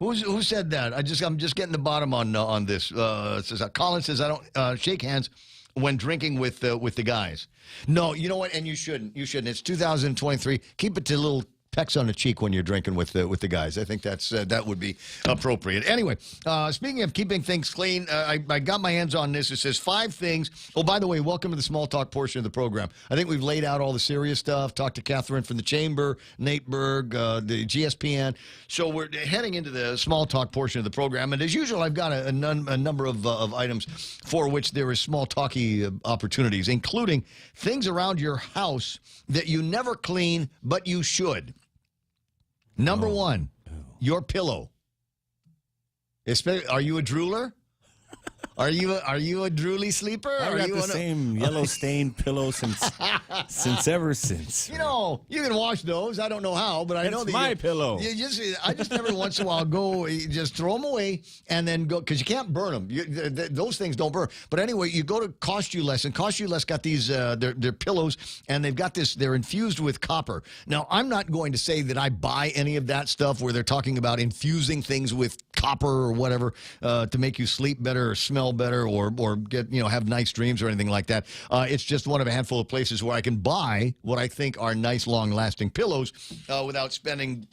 Who said that? I'm just getting the bottom on this. It says Colin says I don't shake hands when drinking with the guys. No, you know what? And you shouldn't. It's 2023. Keep it to little pecks on the cheek when you're drinking with the guys. I think that would be appropriate. Anyway, speaking of keeping things clean, I got my hands on this. It says 5 things. Oh, by the way, welcome to the small talk portion of the program. I think we've laid out all the serious stuff. Talked to Catherine from the Chamber, Nate Berg, the GSPN. So we're heading into the small talk portion of the program. And as usual, I've got a number of items for which there is small talky opportunities, including things around your house that you never clean, but you should. Number 1, your pillow. Are you a drooler? Are you a drooly sleeper? I got the same yellow stained pillow since ever since. You know, you can wash those. I don't know how, but I know that my pillow. I just every once in a while go, just throw them away and then go, because you can't burn them. Those things don't burn. But anyway, you go to Cost You Less, and Cost You Less got these their pillows, and they've got this. They're infused with copper. Now, I'm not going to say that I buy any of that stuff where they're talking about infusing things with copper or whatever to make you sleep better or smell better or get have nice dreams or anything like that. It's just one of a handful of places where I can buy what I think are nice, long-lasting pillows without spending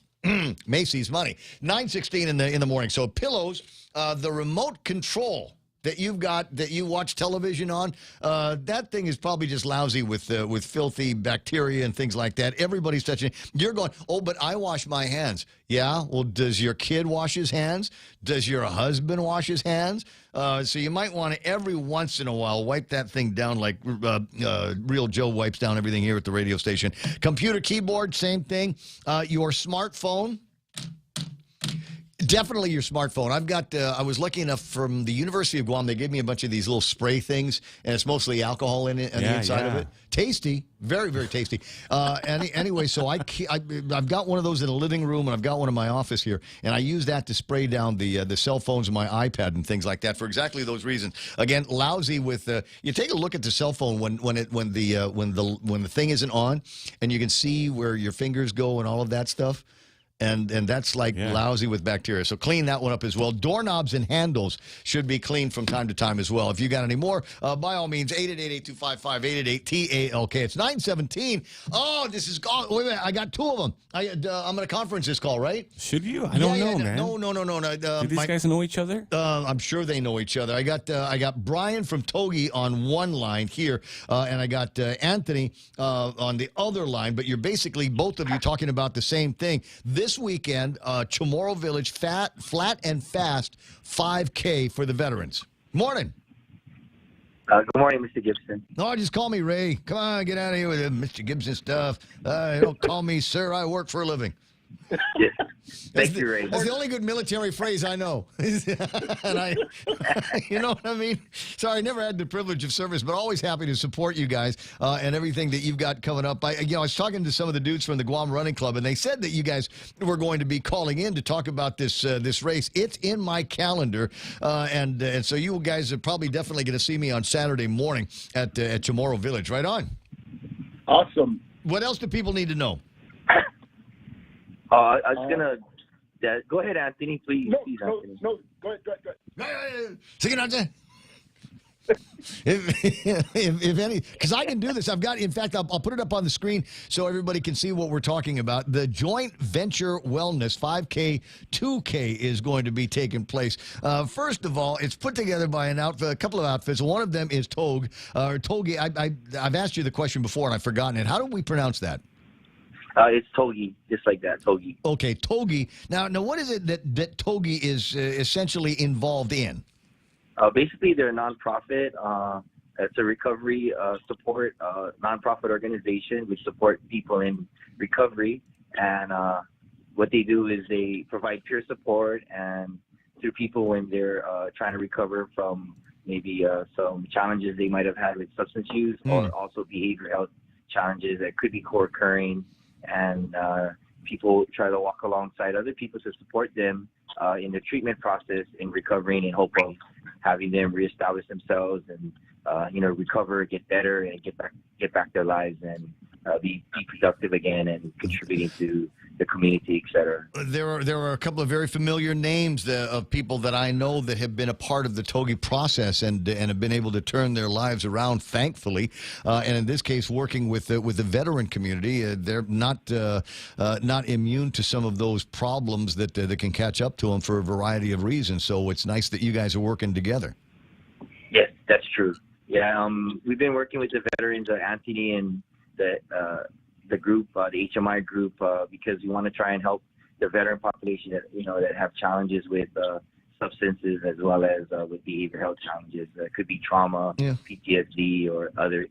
Macy's money. 9:16 in the morning. So pillows, the remote control that you've got that you watch television on, that thing is probably just lousy with filthy bacteria and things like that. Everybody's touching it. You're going, oh, but I wash my hands. Yeah, well, does your kid wash his hands? Does your husband wash his hands? So you might want to, every once in a while, wipe that thing down like Real Joe wipes down everything here at the radio station. Computer keyboard, same thing. Your smartphone. Definitely your smartphone. I've got. I was lucky enough from the University of Guam. They gave me a bunch of these little spray things, and it's mostly alcohol in it on the inside of it. Tasty, very, very tasty. Anyway, so I've got one of those in the living room, and I've got one in my office here, and I use that to spray down the cell phones and my iPad and things like that for exactly those reasons. Again, lousy with. You take a look at the cell phone when the thing isn't on, and you can see where your fingers go and all of that stuff. And that's like lousy with bacteria. So clean that one up as well. Doorknobs and handles should be cleaned from time to time as well. If you got any more, by all means, 888-825-5888-TALK. It's 9:17. Oh, this is gone. Wait a minute. I got two of them. I'm going to conference this call, right? Should you? I don't know, man. No. Do these guys know each other? I'm sure they know each other. I got Brian from Togi on one line here, and I got Anthony on the other line. But you're basically both of you talking about the same thing. This weekend, Chamorro Village Flat and Fast 5K for the veterans. Morning. Good morning, Mr. Gibson. No, just call me Ray. Come on, get out of here with the Mr. Gibson stuff. Don't call me sir. I work for a living. Yes. Thank you, Ray. That's the only good military phrase I know. And you know what I mean? Sorry, I never had the privilege of service, but always happy to support you guys and everything that you've got coming up. I was talking to some of the dudes from the Guam Running Club, and they said that you guys were going to be calling in to talk about this race. It's in my calendar, and so you guys are probably definitely going to see me on Saturday morning at Chamorro Village. Right on. Awesome. What else do people need to know? I was going to... go ahead, Anthony, please. No, go ahead. Sing it out there. If any, because I can do this. I've got, in fact, I'll put it up on the screen so everybody can see what we're talking about. The Joint Venture Wellness 5K, 2K is going to be taking place. First of all, it's put together by a couple of outfits. One of them is Togi. I've asked you the question before and I've forgotten it. How do we pronounce that? It's Togi, just like that, Togi. Okay, Togi. Now, what is it that Togi is essentially involved in? Basically, they're a nonprofit. It's a recovery support nonprofit organization which support people in recovery. And what they do is they provide peer support and to people when they're trying to recover from maybe some challenges they might have had with substance use or also behavioral health challenges that could be co-occurring. And people try to walk alongside other people to support them in the treatment process in recovering in hope of having them reestablish themselves and recover, get better, and get back their lives and be productive again and contributing to the community, etc. There are a couple of very familiar names of people that I know that have been a part of the Togi process and have been able to turn their lives around, thankfully. And in this case, working with the veteran community, they're not immune to some of those problems that can catch up to them for a variety of reasons. So it's nice that you guys are working together. Yes, that's true. Yeah, we've been working with the veterans, Anthony and the group, the HMI group, because we want to try and help the veteran population that have challenges with substances as well as with behavioral health challenges. It could be trauma, PTSD, or other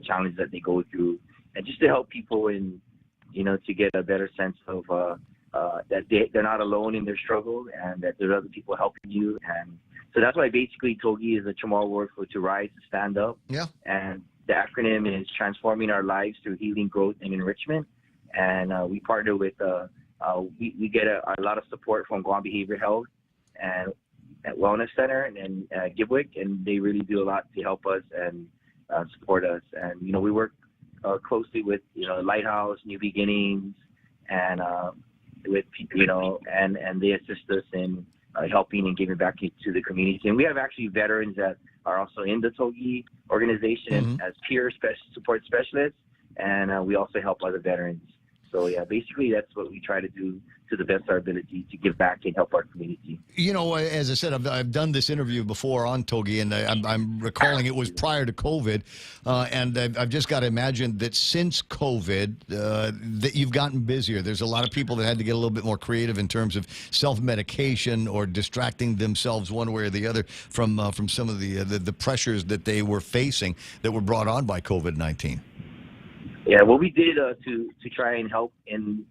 challenges that they go through, and just to help people to get a better sense of that they're not alone in their struggle and that there's other people helping you. And so that's why basically Togi is a Chamorro word for to rise, to stand up. Yeah. And the acronym is transforming our lives through healing, growth, and enrichment. And we partner with, we get a lot of support from Guam Behavioral Health and at Wellness Center and Gibwick, and they really do a lot to help us and support us. And, we work closely with, Lighthouse, New Beginnings, and with, and they assist us in helping and giving back to the community. And we have actually veterans that are also in the Togi organization as peer support specialists, and we also help other veterans. So, yeah, basically that's what we try to do to the best of our ability to give back and help our community. As I said, I've done this interview before on Togi, and I'm recalling it was prior to COVID, and I've just got to imagine that since COVID, that you've gotten busier. There's a lot of people that had to get a little bit more creative in terms of self-medication or distracting themselves one way or the other from some of the pressures that they were facing that were brought on by COVID-19. Yeah, what we did to try and help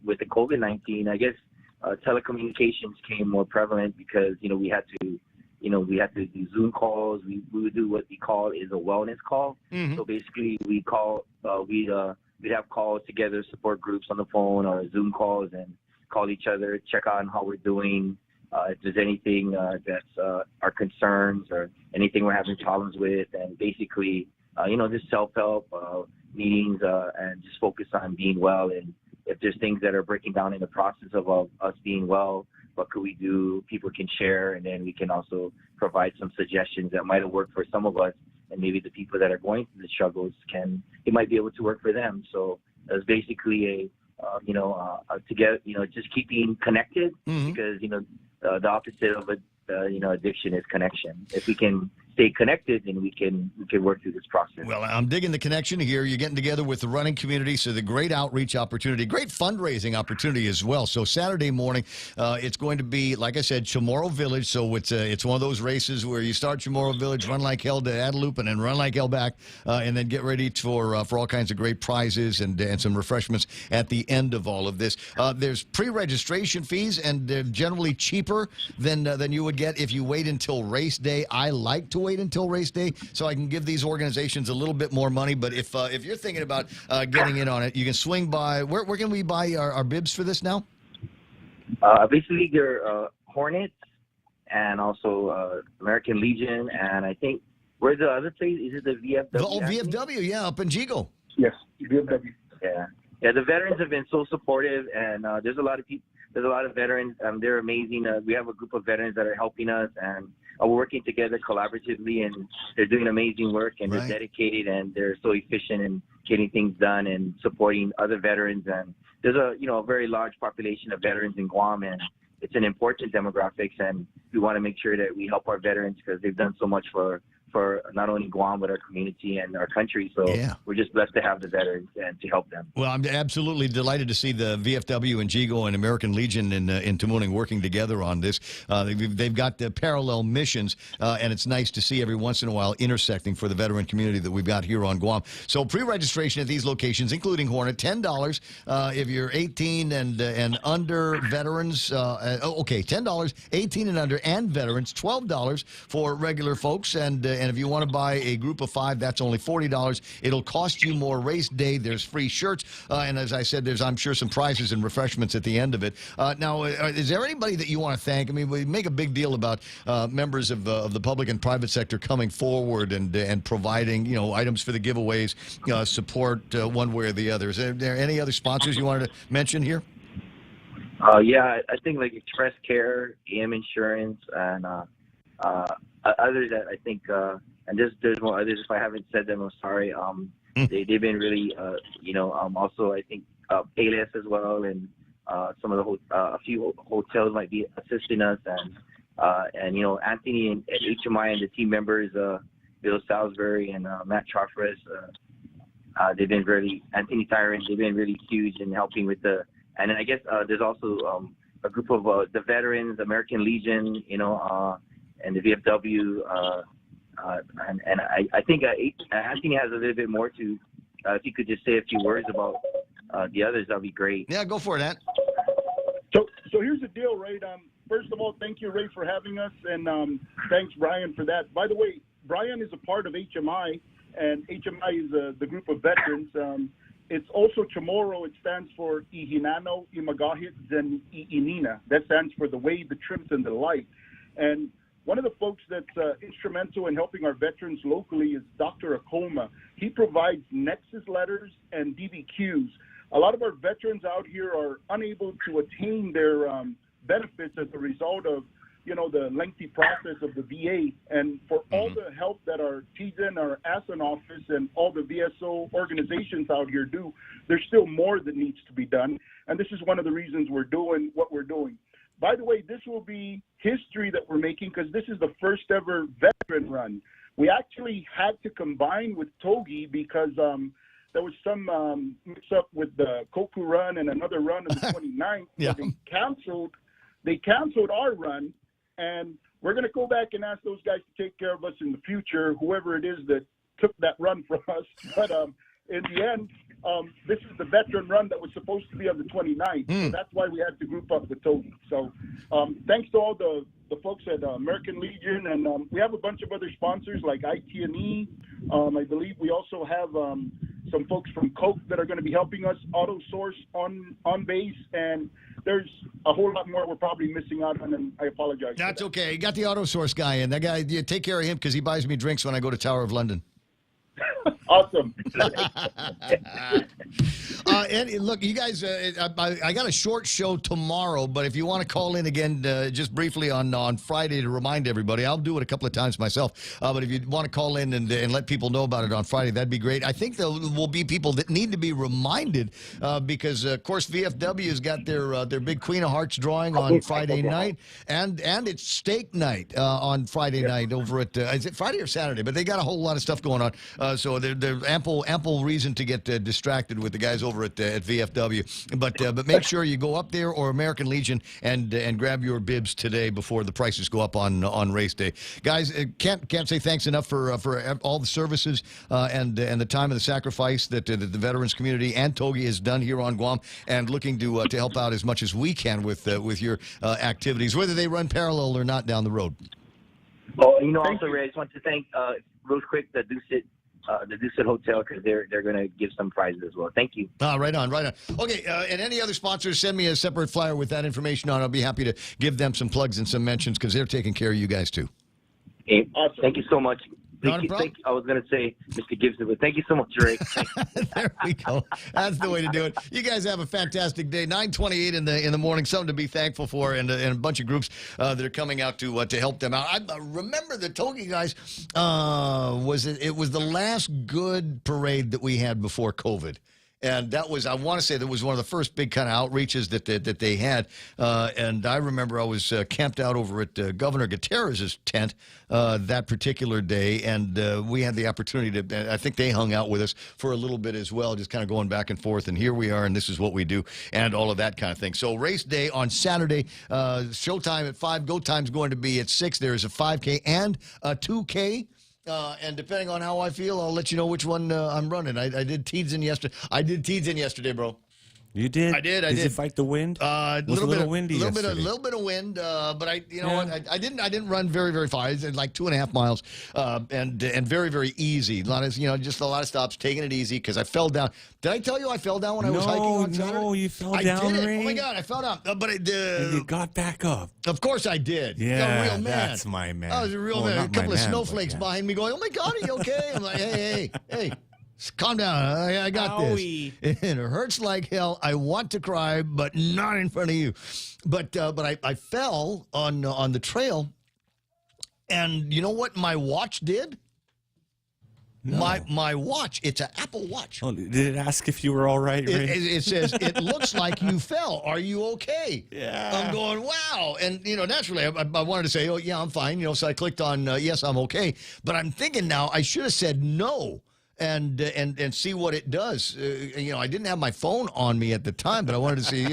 with the COVID-19, I guess telecommunications became more prevalent because, we had to do Zoom calls. We would do what we call is a wellness call. Mm-hmm. So basically we'd have calls together, support groups on the phone or Zoom calls, and call each other, check on how we're doing. If there's anything that's our concerns or anything we're having problems with, and basically, just self-help meetings and just focus on being well. And if there's things that are breaking down in the process of us being well, what could we do? People can share, and then we can also provide some suggestions that might have worked for some of us, and maybe the people that are going through the struggles it might be able to work for them. So it's basically just keeping connected, because the opposite of addiction is connection. If we can stay connected, then we can work through this process. Well, I'm digging the connection here. You're getting together with the running community, so the great outreach opportunity, great fundraising opportunity as well. So Saturday morning, it's going to be, like I said, Chamorro Village. So it's one of those races where you start Chamorro Village, run like hell to Adelup, and then run like hell back, and then get ready for all kinds of great prizes and some refreshments at the end of all of this. There's pre-registration fees, and they're generally cheaper than you would get if you wait until race day. I like to wait until race day so I can give these organizations a little bit more money. But if you're thinking about getting in on it, you can swing by. Where can we buy our bibs for this now? Basically, they're Hornets and also American Legion, and I think where's the other place? Is it the VFW? Oh, VFW, yeah, up in Jigo. Yes, VFW. Yeah. The veterans have been so supportive, and there's a lot of people. There's a lot of veterans. They're amazing. We have a group of veterans that are helping us, and we're working together collaboratively, and they're doing amazing work, and they're dedicated, and they're so efficient in getting things done and supporting other veterans. And there's a very large population of veterans in Guam, and it's an important demographics, and we want to make sure that we help our veterans because they've done so much for not only Guam, but our community and our country. So we're just blessed to have the veterans and to help them. Well, I'm absolutely delighted to see the VFW and Jigo and American Legion in Tamuning working together on this. They've got parallel missions, and it's nice to see every once in a while intersecting for the veteran community that we've got here on Guam. So pre-registration at these locations, including Hornet, $10 if you're 18 and under veterans. $10, 18 and under, and veterans, $12 for regular folks, and if you want to buy a group of 5, that's only $40. It'll cost you more race day. There's free shirts, and as I said, there's, I'm sure, some prizes and refreshments at the end of it. Now, is there anybody that you want to thank? I mean, we make a big deal about members of the public and private sector coming forward and providing, items for the giveaways, support one way or the other. Is there any other sponsors you wanted to mention here? I think like Express Care, AM Insurance, and others that I think, and there's more others. If I haven't said them, I'm sorry. They've been really, also I think Payless as well, and some of the a few hotels might be assisting us, and Anthony at HMI and the team members, Bill Salisbury and Matt Charfres, they've been really, Anthony Tyrant, they've been really huge in helping with and then I guess there's also a group of the veterans, American Legion, and the VFW, and I think Anthony has a little bit more to. If you could just say a few words about the others, that'd be great. Yeah, go for it, Ant. So here's the deal, Ray. First of all, thank you, Ray, for having us, and thanks, Brian, for that. By the way, Brian is a part of HMI, and HMI is the group of veterans. It's also Chamorro. It stands for Ihinano, Imagahit, and Iinina. That stands for the way, the truth, and the light. And one of the folks that's instrumental in helping our veterans locally is Dr. Akoma. He provides Nexus letters and DBQs. A lot of our veterans out here are unable to attain their benefits as a result of, the lengthy process of the VA. And for all the help that our TZN, our ASAN office, and all the VSO organizations out here do, there's still more that needs to be done. And this is one of the reasons we're doing what we're doing. By the way, this will be history that we're making because this is the first ever veteran run. We actually had to combine with Togi because there was some mix-up with the Koku run and another run on the 29th. Yeah. So they canceled our run, and we're going to go back and ask those guys to take care of us in the future, whoever it is that took that run from us. But in the end, this is the veteran run that was supposed to be on the 29th. So that's why we had to group up with Togi. So thanks to all the folks at American Legion, and we have a bunch of other sponsors like IT&E. I believe we also have some folks from Coke that are going to be helping us, Auto Source on base, and there's a whole lot more we're probably missing out on, and I apologize. That's okay. You got the Auto Source guy in. That guy, you take care of him because he buys me drinks when I go to Tower of London. Awesome. And look, you guys, I got a short show tomorrow, but if you want to call in again just briefly on Friday to remind everybody, I'll do it a couple of times myself. But if you want to call in and let people know about it on Friday, that'd be great. I think there will be people that need to be reminded because, of course, VFW's got their big Queen of Hearts drawing on Friday night, and it's steak night on Friday night over at, is it Friday or Saturday? But they got a whole lot of stuff going on. So there's ample reason to get distracted with the guys over at VFW. But make sure you go up there or American Legion and grab your bibs today before the prices go up on race day. Guys, can't say thanks enough for all the services and the time and the sacrifice that the veterans community and Togi has done here on Guam, and looking to help out as much as we can with your activities, whether they run parallel or not down the road. Well, also, Ray, I just want to thank real quick the Dusit Hotel, because they're going to give some prizes as well. Thank you. Right on. Okay, and any other sponsors, send me a separate flyer with that information on. I'll be happy to give them some plugs and some mentions because they're taking care of you guys too. Hey, awesome. Thank you so much. I was going to say Mr. Gibson, but thank you so much, Ray. There we go. That's the way to do it. You guys have a fantastic day. 9:28 in the morning. Something to be thankful for, and a bunch of groups that are coming out to help them out. I remember the Togi guys. It was the last good parade that we had before COVID. And that was, I want to say, that was one of the first big kind of outreaches that they had. And I remember I was camped out over at Governor Gutierrez's tent that particular day, and we had the opportunity to, I think they hung out with us for a little bit as well, just kind of going back and forth. And here we are, and this is what we do, and all of that kind of thing. So race day on Saturday, showtime at 5, go time's going to be at 6. There's a 5K and a 2K. And depending on how I feel, I'll let you know which one I'm running. I did Teedson yesterday. Bro. You did? I did. Did you fight the wind? A little bit windy yesterday. A little bit of wind, but I didn't run very, very far. I did like 2.5 miles, and very, very easy. A lot of, just a lot of stops, taking it easy because I fell down. Did I tell you I fell down when I was hiking on Saturday? No, you fell down. I did it. Oh my God, I fell down. But I did. And you got back up. Of course I did. Yeah, I'm a real man. That's my man. I was a real man. A couple of snowflakes behind me going, "Oh my God, are you okay?" I'm like, hey. Calm down. I got this. And it hurts like hell. I want to cry, but not in front of you. But I fell on the trail, and you know what my watch did? No. My watch, it's an Apple Watch. Oh, did it ask if you were all right, Ray? It says, it looks like you fell. Are you okay? Yeah. I'm going, wow. And, naturally, I wanted to say, oh, yeah, I'm fine. So I clicked on, yes, I'm okay. But I'm thinking now, I should have said no. And see what it does. I didn't have my phone on me at the time, but I wanted to see,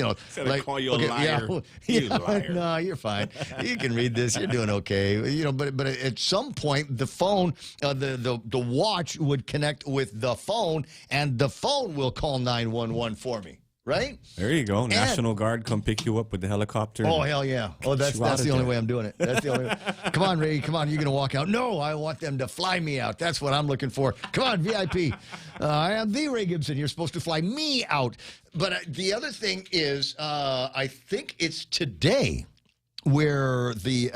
like, call you a liar. You liar. No, you're fine. You can read this. You're doing okay. But at some point, the phone, the watch would connect with the phone, and the phone will call 911 for me. Right? There you go. National Guard come pick you up with the helicopter. Oh, hell yeah. Oh, that's the only way I'm doing it. That's the only way. Come on, Ray. Come on. You're going to walk out. No, I want them to fly me out. That's what I'm looking for. Come on, VIP. I am the Ray Gibson. You're supposed to fly me out. But the other thing is, I think it's today where the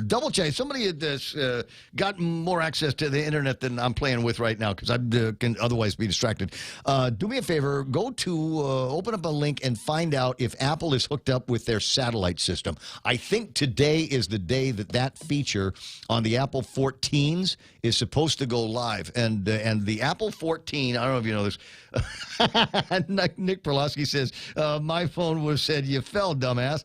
double check, somebody has got more access to the internet than I'm playing with right now because I can otherwise be distracted. Do me a favor, go to open up a link and find out if Apple is hooked up with their satellite system. I think today is the day that feature on the Apple 14s is supposed to go live. And the Apple 14, I don't know if you know this, Nick Perlowski says, my phone said you fell, dumbass.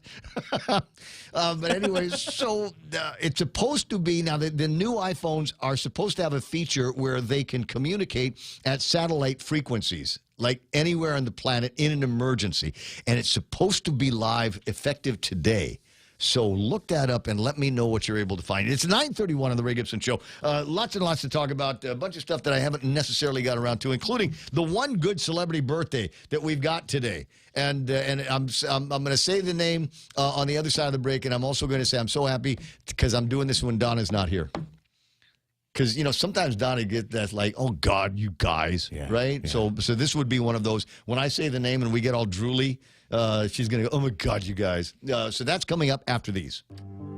But anyways, so it's supposed to be, now the new iPhones are supposed to have a feature where they can communicate at satellite frequencies, like anywhere on the planet in an emergency. And it's supposed to be live effective today. So look that up and let me know what you're able to find. It's 9:31 on the Ray Gibson Show. Lots and lots to talk about. A bunch of stuff that I haven't necessarily got around to, including the one good celebrity birthday that we've got today. And I'm going to say the name on the other side of the break, and I'm also going to say I'm so happy because I'm doing this when Donna's not here. Because, sometimes Donna gets that like, oh, God, you guys, right? Yeah. So this would be one of those. When I say the name and we get all drooly, she's going to go, oh, my God, you guys. So that's coming up after these.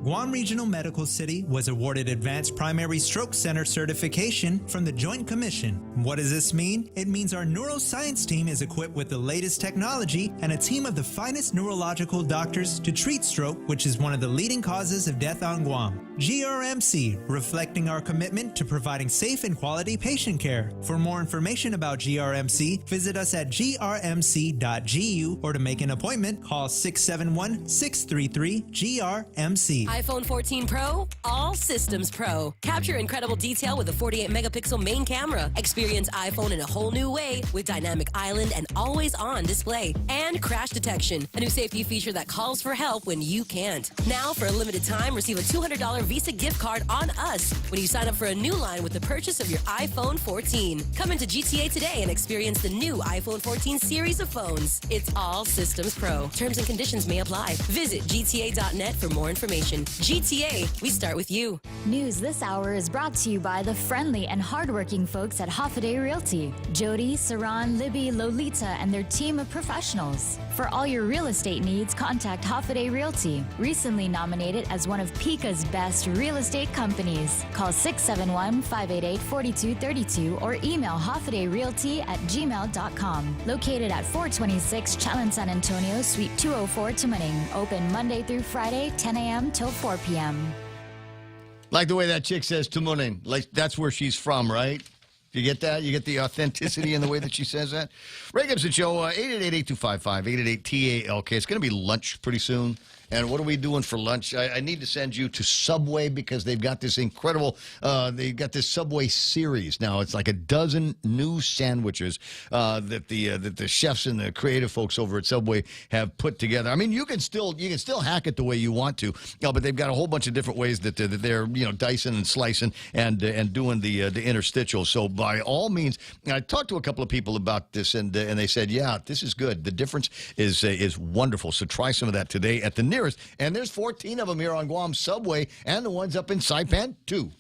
Guam Regional Medical City was awarded Advanced Primary Stroke Center certification from the Joint Commission. What does this mean? It means our neuroscience team is equipped with the latest technology and a team of the finest neurological doctors to treat stroke, which is one of the leading causes of death on Guam. GRMC, reflecting our commitment to providing safe and quality patient care. For more information about GRMC, visit us at grmc.gu or to make an appointment, call 671-633-GRMC. iPhone 14 Pro, all systems pro. Capture incredible detail with a 48-megapixel main camera. Experience iPhone in a whole new way with dynamic island and always-on display. And crash detection, a new safety feature that calls for help when you can't. Now, for a limited time, receive a $200 Visa gift card on us when you sign up for a new line with the purchase of your iPhone 14. Come into GTA today and experience the new iPhone 14 series of phones. It's all systems pro. Terms and conditions may apply. Visit gta.net for more information. GTA, we start with you. News this hour is brought to you by the friendly and hardworking folks at Hoffaday Realty. Jody, Saran, Libby, Lolita, and their team of professionals. For all your real estate needs, contact Hoffaday Realty. Recently nominated as one of Pika's best real estate companies. Call 671-588-4232 or email hoffadayrealty@gmail.com. Located at 426 Chalon, San Antonio, Suite 204, Tumaning. Open Monday through Friday, 10 a.m. till 4 p.m. Like the way that chick says Tumaning. Like that's where she's from, right? You get that? You get the authenticity in the way that she says that? Ray Gibson Show, 888-825-888-TALK. It's going to be lunch pretty soon. And what are we doing for lunch? I need to send you to Subway because they've got this incredible, they've got this Subway series. Now, it's like a dozen new sandwiches that the chefs and the creative folks over at Subway have put together. I mean, you can still hack it the way you want to, but they've got a whole bunch of different ways that they're dicing and slicing and doing the interstitial. So by all means, I talked to a couple of people about this and they said, yeah, this is good. The difference is wonderful. So try some of that today at the nearest. And there's 14 of them here on Guam Subway and the ones up in Saipan, too.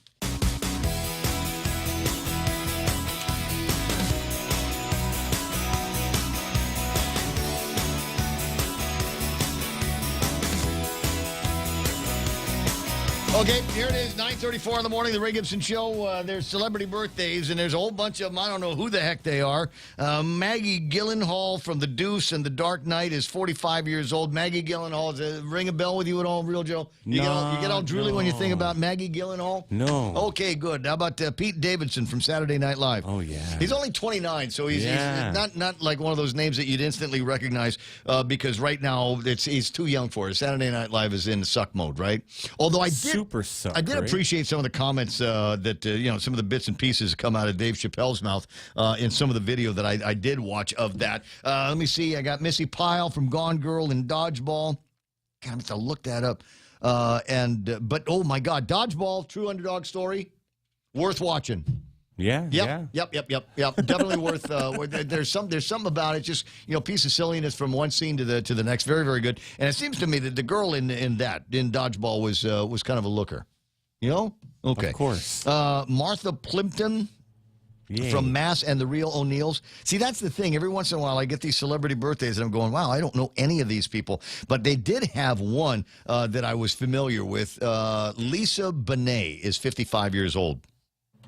Okay, here it is, 9:34 in the morning, the Ray Gibson Show. There's celebrity birthdays, and there's a whole bunch of them. I don't know who the heck they are. Maggie Gyllenhaal from The Deuce and The Dark Knight is 45 years old. Maggie Gyllenhaal, does it ring a bell with you at all, Real Joe? You get all drooly when you think about Maggie Gyllenhaal? No. Okay, good. How about Pete Davidson from Saturday Night Live? Oh, yeah. He's only 29, so he's not like one of those names that you'd instantly recognize because right now he's too young for it. Saturday Night Live is in suck mode, right? Although I did appreciate some of the comments that some of the bits and pieces come out of Dave Chappelle's mouth in some of the video that I did watch of that. Let me see. I got Missy Pyle from Gone Girl and Dodgeball. God, I have to look that up. But oh my God, Dodgeball, true underdog story, worth watching. Yeah. Yep. Definitely worth. There's something about it. Just piece of silliness from one scene to the next. Very, very good. And it seems to me that the girl in Dodgeball was kind of a looker. Okay. Of course. Martha Plimpton. Yay. From Mass and the Real O'Neills. See, that's the thing. Every once in a while, I get these celebrity birthdays, and I'm going, wow, I don't know any of these people. But they did have one that I was familiar with. Lisa Bonet is 55 years old.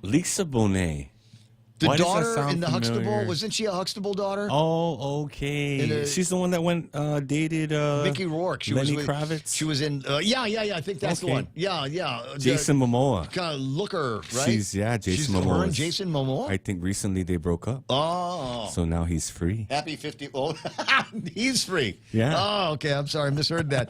Lisa Bonet. The daughter in the Huxtable, wasn't she a Huxtable daughter? Oh, okay. She's the one that went dated Mickey Rourke. Lenny Kravitz. She was in. Yeah. I think that's the one. Yeah. Jason Momoa. Kind of looker, right? Jason Momoa. Her and Jason Momoa. I think recently they broke up. Oh. So now he's free. Happy 50. Oh, he's free. Yeah. Oh, okay. I'm sorry, I misheard that.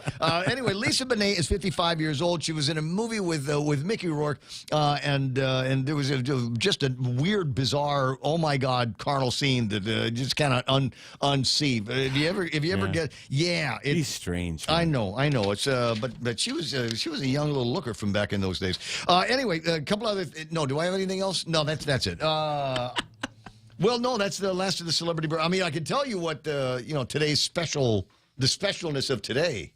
Anyway, Lisa Bonet is 55 years old. She was in a movie with Mickey Rourke, and there was just a weird, bizarre bizarre, oh my God, carnal scene that just cannot unsee. Have you ever get? Yeah, he's strange. Man. I know. It's but she was a young little looker from back in those days. Anyway, a couple other. No, do I have anything else? No, that's it. Well, no, that's the last of the celebrity. I mean, I can tell you what today's special. The specialness of today.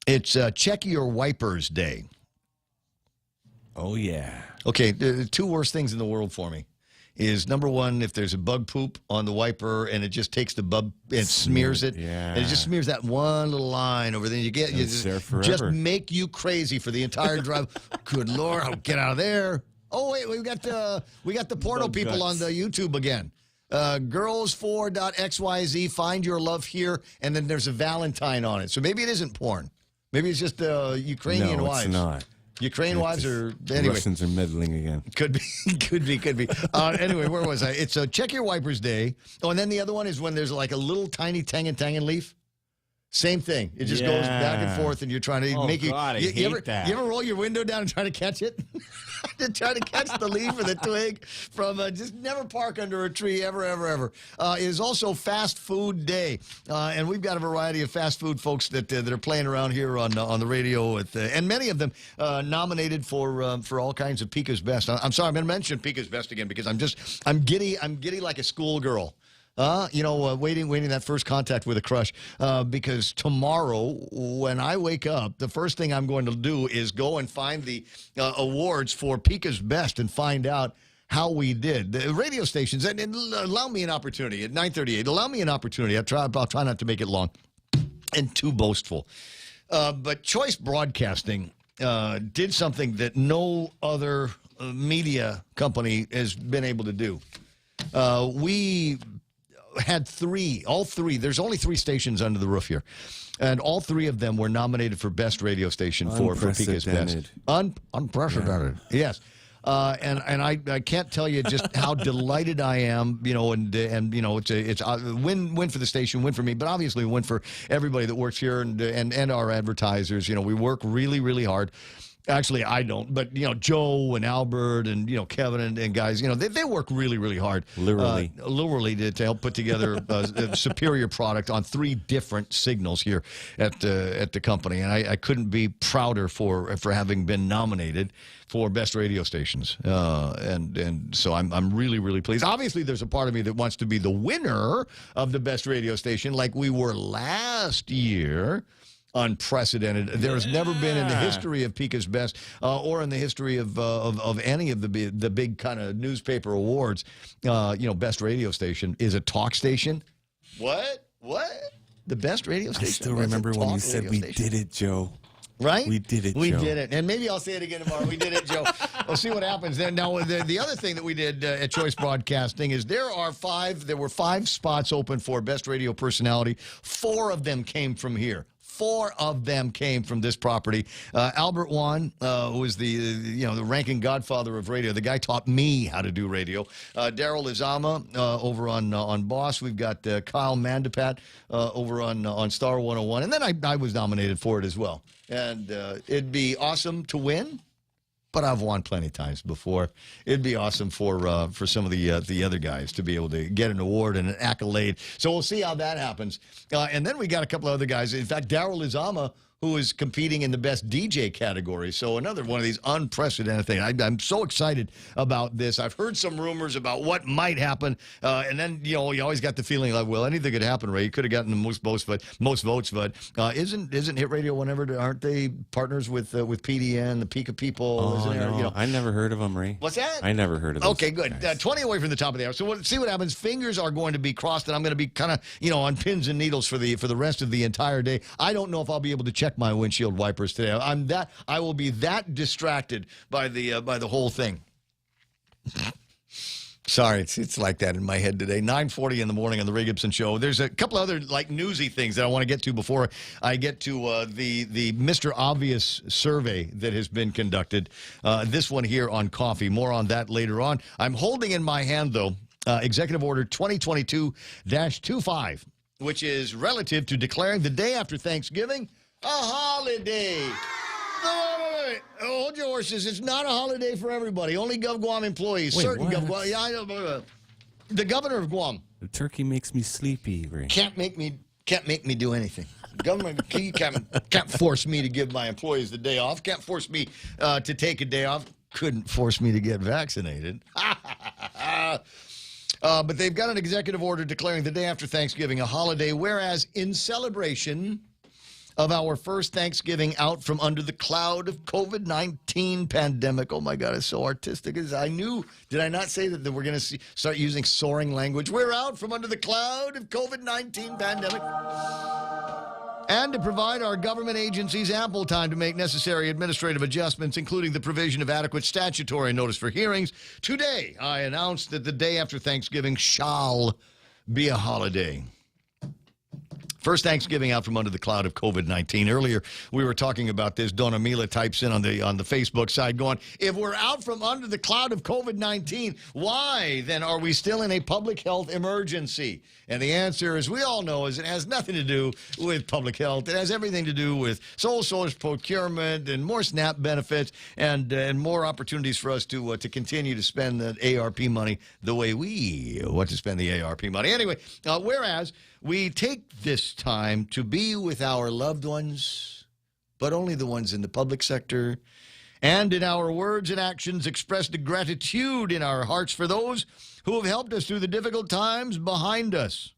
It's Check Your Wipers Day. Oh, yeah. Okay, the two worst things in the world for me is, number one, if there's a bug poop on the wiper and it just takes the bug and smears it. Yeah. And it just smears that one little line over there. It's there forever. Just make you crazy for the entire drive. Good Lord, I'll get out of there. Oh, wait, we got the porno people on the YouTube again. Girls4.xyz, find your love here, and then there's a Valentine on it. So maybe it isn't porn. Maybe it's just Ukrainian wives. No, it's not. Ukraine wives are anyway. Russians are meddling again. Could be. Anyway, where was I? It's Check Your Wipers Day. Oh, and then the other one is when there's like a little tiny tangen leaf. Same thing. It just goes back and forth, and you're trying to make God, you ever roll your window down and try to catch it? To try to catch the leaf or the twig from just never park under a tree ever. It is also Fast Food Day, and we've got a variety of fast food folks that are playing around here on the radio, and many of them nominated for all kinds of Pika's Best. I'm sorry, I'm going to mention Pika's Best again because I'm giddy like a schoolgirl. Waiting that first contact with a crush, because tomorrow when I wake up, the first thing I'm going to do is go and find the awards for Pika's Best and find out how we did. The radio stations, and allow me an opportunity at 9:38. Allow me an opportunity. I'll try not to make it long and too boastful. But Choice Broadcasting did something that no other media company has been able to do. We had all three. There's only 3 stations under the roof here. And all 3 of them were nominated for Best Radio Station for Pika's Best. Unprecedented. Yeah. Yes. And I can't tell you just how delighted I am, and it's a win for the station, win for me, but obviously a win for everybody that works here and our advertisers. We work really, really hard. Actually, I don't, but Joe and Albert and Kevin and guys, they work really, really hard, literally to help put together a superior product on 3 different signals here at the company, and I couldn't be prouder for having been nominated for Best Radio Stations, and so I'm really, really pleased. Obviously, there's a part of me that wants to be the winner of the Best Radio Station, like we were last year. Unprecedented. There has never been in the history of Pika's Best or in the history of any of the big kind of newspaper awards. Best radio station is a talk station. What? The best radio station? I still remember when you said we did it, Joe. Right? We did it, We Joe. did it. And maybe I'll say it again tomorrow. We did it, Joe. We'll see what happens then. Now, the other thing that we did at Choice Broadcasting is there were 5 spots open for Best Radio Personality. 4 of them came from here. 4 of them came from this property. Albert Wan, who is the ranking godfather of radio. The guy taught me how to do radio. Daryl Izama over on Boss. We've got Kyle Mandapat over on Star 101. And then I was nominated for it as well. And it'd be awesome to win. But I've won plenty of times before. It'd be awesome for some of the other guys to be able to get an award and an accolade. So we'll see how that happens. And then we got a couple of other guys. In fact, Daryl Izama, who is competing in the Best DJ category. So another one of these unprecedented things. I'm so excited about this. I've heard some rumors about what might happen. And then, you always got the feeling like, well, anything could happen, Ray. You could have gotten the most votes, but isn't Hit Radio whenever, aren't they partners with PDN, the Pika people? Oh, no. I never heard of them, Ray. What's that? I never heard of them. Okay, good. 20 away from the top of the hour. So we'll see what happens. Fingers are going to be crossed, and I'm going to be kind of, on pins and needles for the rest of the entire day. I don't know if I'll be able to check my windshield wipers today. I will be that distracted by the whole thing. Sorry, it's like that in my head today. 9:40 in the morning on the Ray Gibson Show. There's a couple other newsy things that I want to get to before I get to the Mr. Obvious survey that has been conducted. This one here on coffee. More on that later on. I'm holding in my hand though Executive Order 2022-25, which is relative to declaring the day after Thanksgiving a holiday. wait. Hold your horses. It's not a holiday for everybody. Only GovGuam employees. Wait, certain what? GovGuam. Yeah, I know. The governor of Guam The turkey makes me sleepy, Ray. can't make me do anything. Government can't force me to give my employees the day off. Can't force me to take a day off. Couldn't force me to get vaccinated. But they've got an executive order declaring the day after Thanksgiving a holiday, whereas in celebration of our first Thanksgiving out from under the cloud of COVID-19 pandemic. Oh, my God, it's so artistic. As I knew, did I not say that we're going to start using soaring language? We're out from under the cloud of COVID-19 pandemic. And to provide our government agencies ample time to make necessary administrative adjustments, including the provision of adequate statutory notice for hearings, today I announced that the day after Thanksgiving shall be a holiday. First Thanksgiving out from under the cloud of COVID-19. Earlier, we were talking about this. Donna Mila types in on the Facebook side going, if we're out from under the cloud of COVID-19, why then are we still in a public health emergency? And the answer, as we all know, is it has nothing to do with public health. It has everything to do with sole source procurement and more SNAP benefits and more opportunities for us to continue to spend the ARP money the way we want to spend the ARP money. Anyway, whereas we take this time to be with our loved ones, but only the ones in the public sector, and in our words and actions express the gratitude in our hearts for those who have helped us through the difficult times behind us.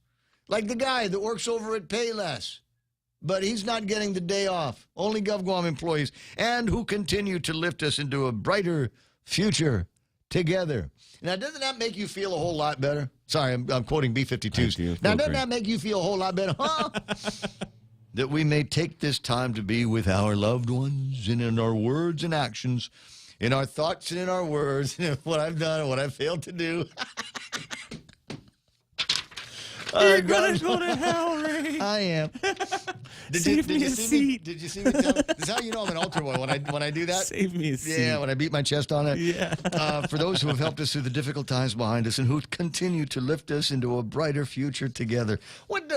Like the guy that works over at Payless, but he's not getting the day off. Only GovGuam employees, and who continue to lift us into a brighter future together. Now, doesn't that make you feel a whole lot better? Sorry, I'm quoting B-52s. Now, doesn't that make you feel a whole lot better? Huh? That we may take this time to be with our loved ones, and in our words and actions, in our thoughts and in our words, and in what I've done and what I've failed to do. You're gonna go to hell, Ray. I am. Save me a seat. Did you see me? This is how you know I'm an altar boy when I do that. Save me a seat. Yeah, when I beat my chest on it. Yeah. For those who have helped us through the difficult times behind us and who continue to lift us into a brighter future together. What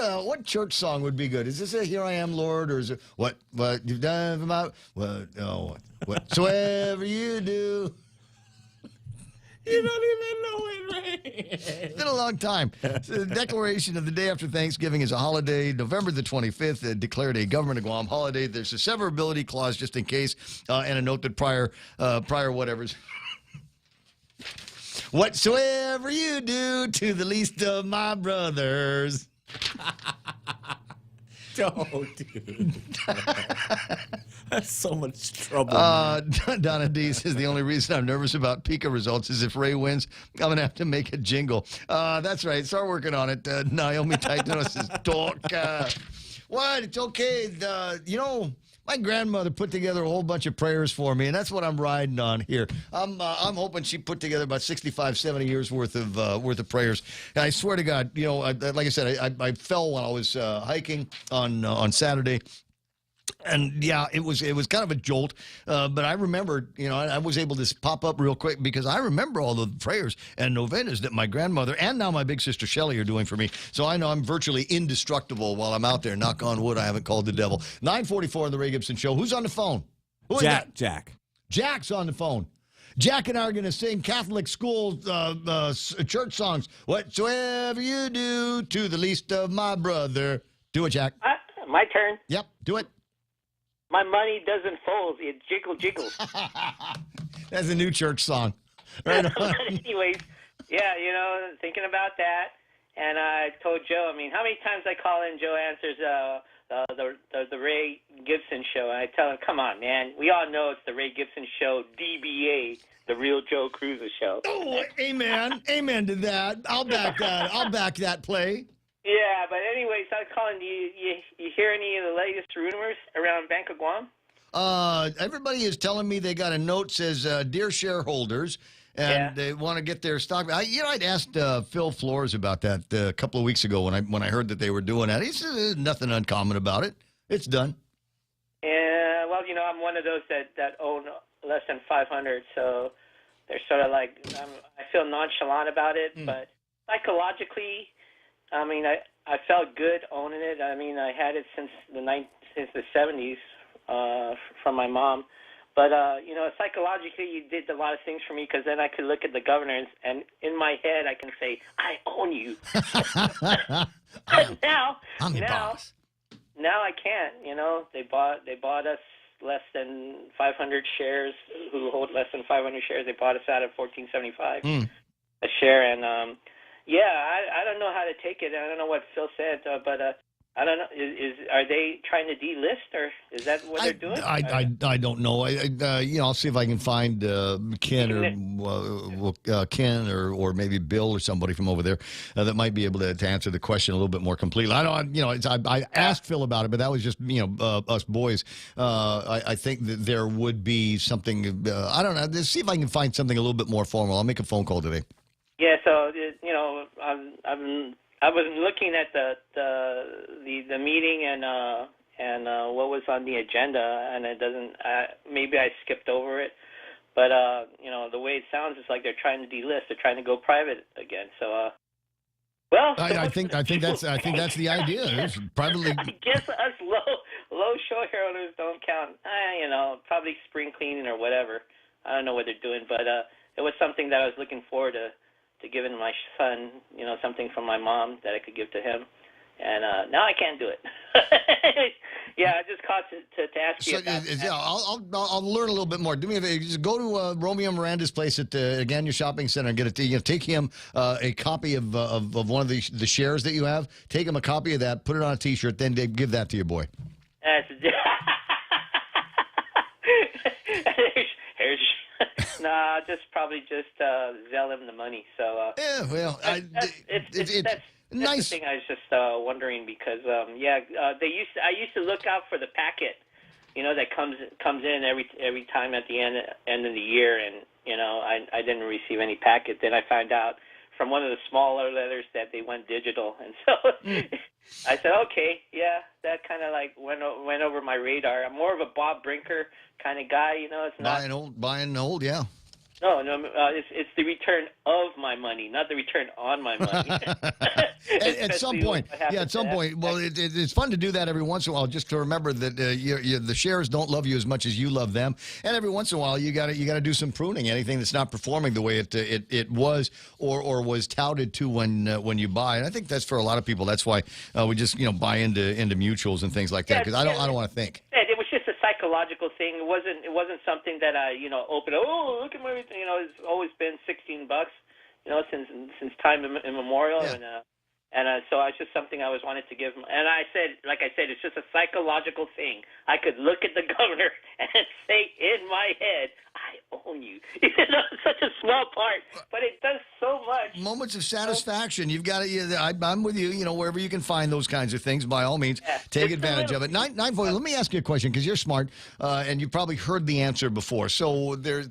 church song would be good? Is this a "Here I Am, Lord," or is it what you've done for my whatsoever you do? You don't even know it, Ray. It's been a long time. So the declaration of the day after Thanksgiving is a holiday. November the 25th, declared a government of Guam holiday. There's a severability clause just in case, and a note that prior whatevers. Whatsoever you do to the least of my brothers. Oh, dude. That's so much trouble. Donna D says the only reason I'm nervous about Pika results is if Ray wins, I'm going to have to make a jingle. That's right. Start working on it. Naomi Taitano says, talk. What? It's okay. My grandmother put together a whole bunch of prayers for me, and that's what I'm riding on here. I'm hoping she put together about 65, 70 years worth of prayers. And I swear to God, like I said, I fell when I was hiking on Saturday. And yeah, it was kind of a jolt, but I remember, I was able to pop up real quick because I remember all the prayers and novenas that my grandmother and now my big sister Shelley are doing for me. So I know I'm virtually indestructible while I'm out there. Knock on wood, I haven't called the devil. 9:44 on the Ray Gibson Show. Who's on the phone? Jack. Jack's on the phone. Jack and I are going to sing Catholic school church songs. Whatsoever you do to the least of my brother. Do it, Jack. My turn. Yep, do it. My money doesn't fold. It jiggles. That's a new church song. Right on. But anyways, yeah, thinking about that, and I told Joe, how many times I call in, Joe answers the Ray Gibson Show, and I tell him, come on, man, we all know it's the Ray Gibson Show, DBA, the Real Joe Cruiser Show. Oh, amen. Amen to that. I'll back that. I'll back that play. Yeah, but anyways, I was calling. Do you hear any of the latest rumors around Bank of Guam? Everybody is telling me they got a note says, "Dear shareholders," and they want to get their stock. I'd asked Phil Flores about that a couple of weeks ago when I heard that they were doing that. He said there's nothing uncommon about it. It's done. Yeah, well, I'm one of those that own less than 500, so they're sort of like I feel nonchalant about it, but psychologically. I felt good owning it. I had it since the 70s from my mom. But, psychologically, you did a lot of things for me because then I could look at the governor and in my head I can say, I own you. I'm your boss. Now I can't. They bought us less than 500 shares. Who hold less than 500 shares? They bought us out at $14.75 a share, and I don't know how to take it. I don't know what Phil said, but I don't know. Are they trying to delist, or is that what they're doing? I don't know. I'll see if I can find Ken or maybe Bill or somebody from over there that might be able to answer the question a little bit more completely. I don't. I asked Phil about it, but that was just us boys. I think that there would be something. I don't know. Let's see if I can find something a little bit more formal. I'll make a phone call today. Yeah. So I was looking at the meeting and what was on the agenda, and it doesn't. Maybe I skipped over it, but the way it sounds is like they're trying to delist. They're trying to go private again. So, I think that's the idea. It's privately. I guess us low show owners don't count. Probably spring cleaning or whatever. I don't know what they're doing, but it was something that I was looking forward to giving my son, something from my mom that I could give to him. And now I can't do it. Yeah, I just called to ask you about that. Yeah, I'll learn a little bit more. Do me a favor. Just go to Romeo Miranda's place at your shopping center and get it. Take him a copy of one of the shares that you have. Take him a copy of that. Put it on a T-shirt. Then give that to your boy. Nah, probably just sell him the money. So that's nice. The thing I was just wondering because I used to look out for the packet, that comes in every time at the end of the year, and I didn't receive any packet. Then I found out from one of the smaller letters that they went digital, and so I said, okay, yeah, that kind of like went over my radar. I'm more of a Bob Brinker kind of guy, It's not buying old, yeah. No, it's the return of my money, not the return on my money. At some point. Well, it's fun to do that every once in a while, just to remember that the shares don't love you as much as you love them, and every once in a while you got to do some pruning. Anything that's not performing the way it was or was touted to when you buy, and I think that's for a lot of people. That's why we just buy into mutuals and things like that because I don't want to think. It was just a psychological thing. It wasn't something that I opened. Oh, look at my. It's always been $16. Since time immemorial, yeah. So it's just something I always wanted to give him. And I said, it's just a psychological thing. I could look at the governor and say in my head, I own you. It's such a small part, but it does so much. Moments of satisfaction. You've got to. I'm with you. Wherever you can find those kinds of things, by all means, take advantage of it. 940. Let me ask you a question because you're smart and you've probably heard the answer before. So there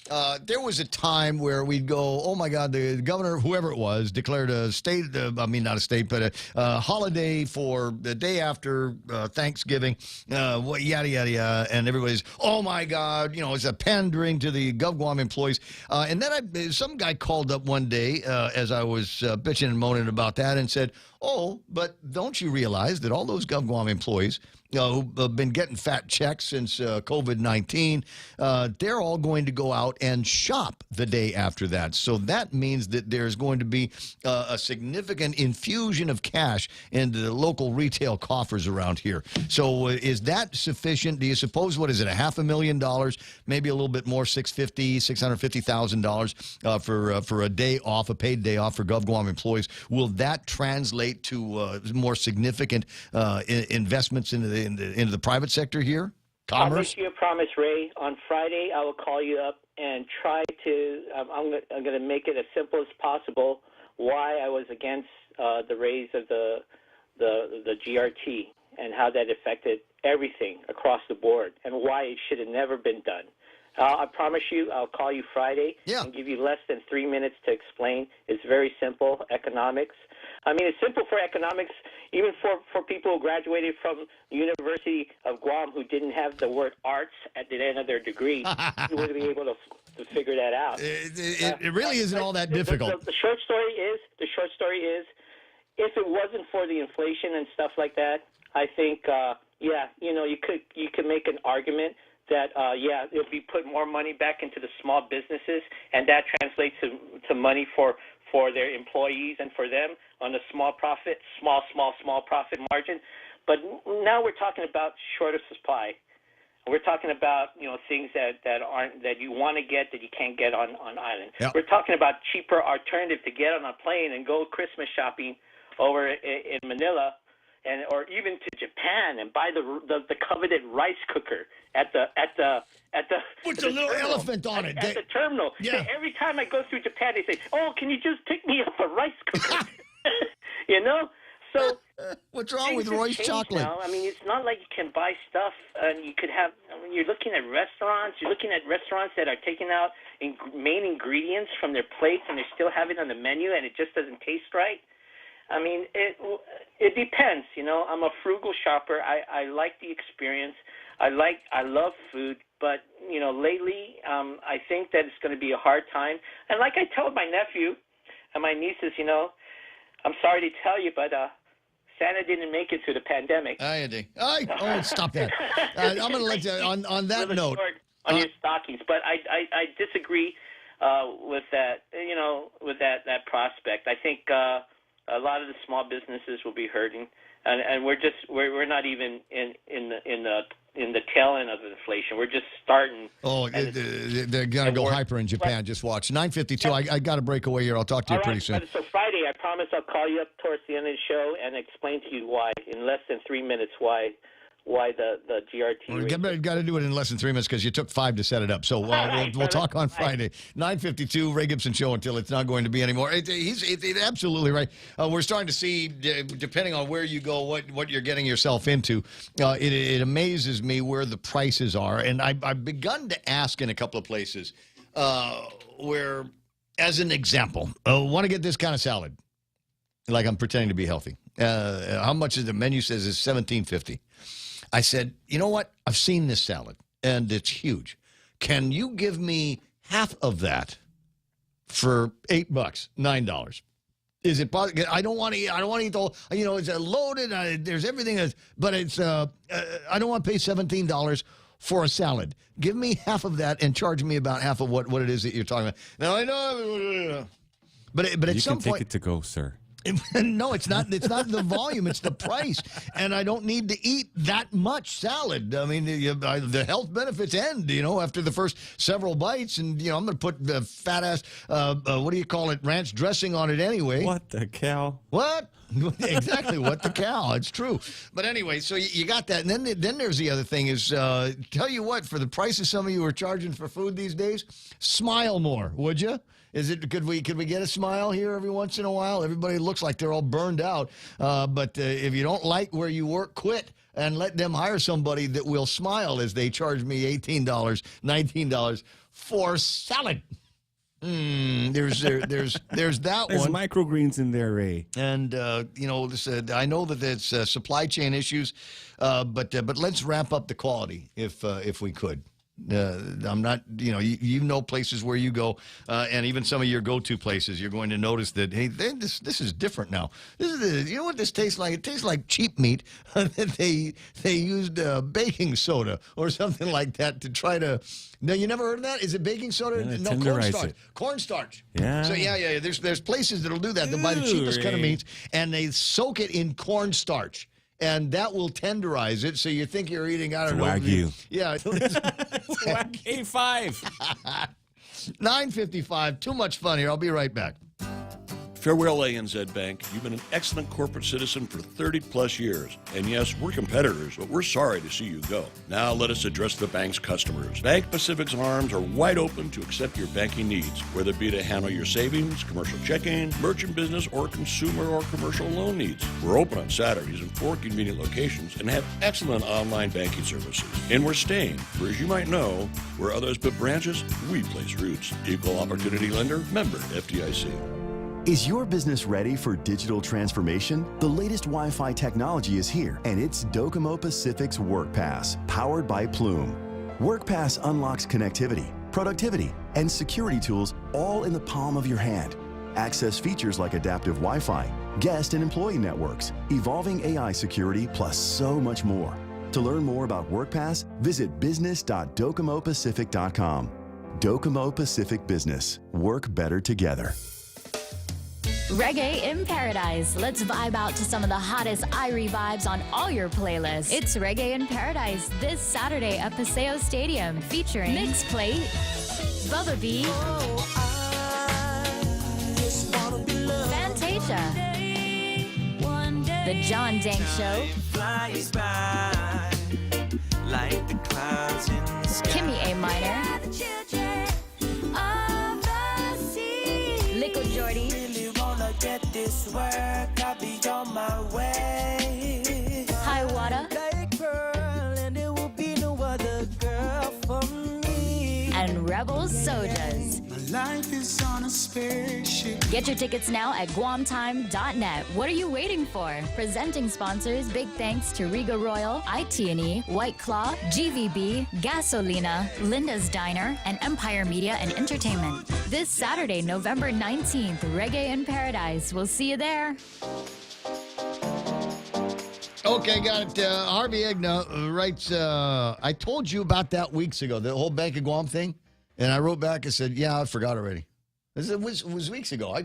was a time where we'd go, oh my God, the governor, whoever it was, declared a state. Not a state, but a holiday for the day after Thanksgiving. Yada yada yada, and everybody's, oh my God, it's a pandering to the GovGuam employees. And then some guy called up one day as I was bitching and moaning about that and said, oh, but don't you realize that all those GovGuam employees who've been getting fat checks since COVID-19, they're all going to go out and shop the day after that. So that means that there's going to be a significant infusion of cash into the local retail coffers around here. So is that sufficient? Do you suppose, what is it, $500,000, maybe a little bit more, $650,000 for a day off, a paid day off for GovGuam employees? Will that translate to more significant investments into the private sector here? Commerce? I'll make you a promise, Ray. On Friday, I will call you up and try to. I'm going to make it as simple as possible. Why I was against the raise of the GRT and how that affected everything across the board, and why it should have never been done. I promise you, I'll call you Friday and give you less than 3 minutes to explain. It's very simple, economics. I mean, it's simple for economics, even for people who graduated from the University of Guam who didn't have the word arts at the end of their degree. You would be able to figure that out. It really isn't all that difficult. The short story is, if it wasn't for the inflation and stuff like that, I think, you could make an argument that it'll be put more money back into the small businesses, and that translates to money for their employees and for them on a small profit margin. But now we're talking about shorter supply. We're talking about things that you want to get that you can't get on island. Yep. We're talking about cheaper alternative to get on a plane and go Christmas shopping over in Manila, or even to Japan and buy the coveted rice cooker at the with the little terminal, elephant on it. At the terminal. Yeah. Every time I go through Japan, they say, "Oh, can you just pick me up a rice cooker?" So what's wrong with Roy's chocolate? Now. I mean, it's not like you can buy stuff and you could have. I mean, you're looking at restaurants. You're looking at restaurants that are taking out main ingredients from their plates and they still have it on the menu and it just doesn't taste right. I mean, it depends. I'm a frugal shopper. I like the experience. I love food, but lately, I think that it's going to be a hard time. And like I told my nephew and my nieces, I'm sorry to tell you, but Santa didn't make it through the pandemic. Oh, stop that. I'm going to let you on that note. On your stockings, but I disagree with that. With that prospect. I think a lot of the small businesses will be hurting, and we're not even in the tail end of inflation. We're just starting. Oh, they're gonna go hyper in Japan. Just watch. 9:52. I got to break away here. I'll talk to you pretty soon. So Friday, I promise I'll call you up towards the end of the show and explain to you why, in less than 3 minutes, why the GRT. Well, got to do it in less than 3 minutes because you took 5 to set it up. So we'll talk on Friday. 9:52, Ray Gibson Show until it's not going to be anymore. He's absolutely right. We're starting to see, depending on where you go, what you're getting yourself into. It amazes me where the prices are. And I've begun to ask in a couple of places where, as an example, want to get this kind of salad. Like I'm pretending to be healthy. How much is the menu says is $17.50. I said, you know what? I've seen this salad, and it's huge. Can you give me half of that for $8, $9? Is it possible? I don't want to eat. I don't want to eat the whole. It's loaded. There's everything. But it's. I don't want to pay $17 for a salad. Give me half of that and charge me about half of what it is that you're talking about. Now I know. But at some point, you can take it to go, sir. No, it's not. It's not the volume. It's the price, and I don't need to eat that much salad. I mean, the health benefits end, after the first several bites, and I'm going to put the fat ass, what do you call it, ranch dressing on it anyway. What the cow? What? Exactly. What the cow? It's true. But anyway, so you got that, and then there's the other thing is, tell you what, for the prices some of you are charging for food these days, smile more, would you? Could we get a smile here every once in a while? Everybody looks like they're all burned out. But if you don't like where you work, quit and let them hire somebody that will smile as they charge me $18, $19 for salad. There's that There's one. There's microgreens in there, Ray. And I know that it's supply chain issues, but let's ramp up the quality if we could. I'm not, you know places where you go, and even some of your go-to places, you're going to notice that, hey, this is different now. This is, what this tastes like? It tastes like cheap meat that they used baking soda or something like that to try to. No, you never heard of that? Is it baking soda? Yeah, no, cornstarch. Cornstarch. Yeah. So yeah. There's places that'll do that. They'll buy the cheapest kind of meats and they soak it in cornstarch. And that will tenderize it, so you think you're eating, I don't know. Wagyu. Yeah. A5. 9:55. Too much fun here. I'll be right back. Farewell, ANZ Bank. You've been an excellent corporate citizen for 30-plus years. And yes, we're competitors, but we're sorry to see you go. Now let us address the bank's customers. Bank Pacific's arms are wide open to accept your banking needs, whether it be to handle your savings, commercial checking, merchant business, or consumer or commercial loan needs. We're open on Saturdays in 4 convenient locations and have excellent online banking services. And we're staying, for as you might know, where others put branches, we place roots. Equal opportunity lender, member FDIC. Is your business ready for digital transformation? The latest Wi-Fi technology is here, and it's Docomo Pacific's WorkPass, powered by Plume. WorkPass unlocks connectivity, productivity, and security tools all in the palm of your hand. Access features like adaptive Wi-Fi, guest and employee networks, evolving AI security, plus so much more. To learn more about WorkPass, visit business.docomopacific.com. Docomo Pacific Business. Work better together. Reggae in Paradise. Let's vibe out to some of the hottest Irie vibes on all your playlists. It's Reggae in Paradise this Saturday at Paseo Stadium, featuring Mix Plate, Bubba B, Fantasia, The John Dank Show, Kimmy A. Minor, Lickle Jordy, Get this work, I'll be on my way. High Water, And there will be no other girl for me. and Rebel Sojas. My life is on a spaceship. Get your tickets now at guamtime.net. What are you waiting for? Presenting sponsors, big thanks to Riga Royal, IT&E, White Claw, GVB, Gasolina, Linda's Diner, and Empire Media and Entertainment. This Saturday, November 19th, Reggae in Paradise. We'll see you there. Okay, got it. Harvey Egna writes, I told you about that weeks ago, the whole Bank of Guam thing. And I wrote back and said, yeah, I forgot already. It was weeks ago.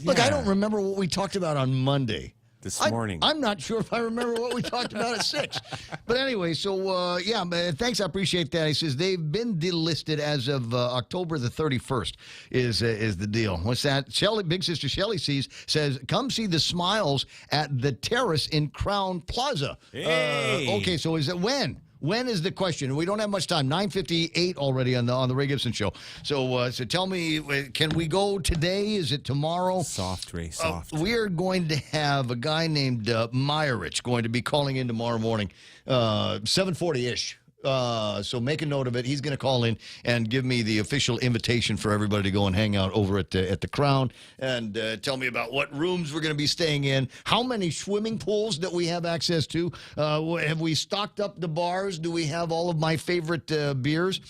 Look, I don't remember what we talked about on Monday. This morning. I'm not sure if I remember what we talked about at 6. But anyway, so, yeah, thanks. I appreciate that. He says they've been delisted as of October the 31st is the deal. What's that? Shelly, Big Sister Shelly says, come see the Smiles at the Terrace in Crown Plaza. Hey. Okay, so is it when? When is the question? We don't have much time. 9:58 already on the Ray Gibson show. So tell me, can we go today? Is it tomorrow? Soft, Ray, soft. We are going to have a guy named Meyerich going to be calling in tomorrow morning, 7:40-ish. So make a note of it. He's going to call in and give me the official invitation for everybody to go and hang out over at the Crown and tell me about what rooms we're going to be staying in, how many swimming pools that we have access to, have we stocked up the bars, do we have all of my favorite beers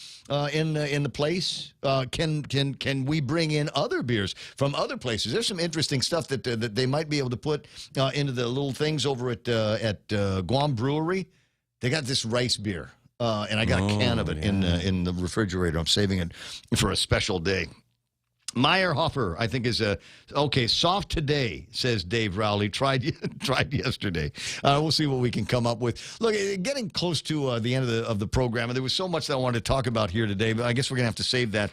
in the place, can we bring in other beers from other places? There's some interesting stuff that they might be able to put into the little things over at Guam Brewery. They got this rice beer. And I got a can of it in the refrigerator. I'm saving it for a special day. Meyerhofer, I think, is okay. Soft today, says Dave Rowley. Tried yesterday. We'll see what we can come up with. Look, getting close to the end of the program, and there was so much that I wanted to talk about here today, but I guess we're going to have to save that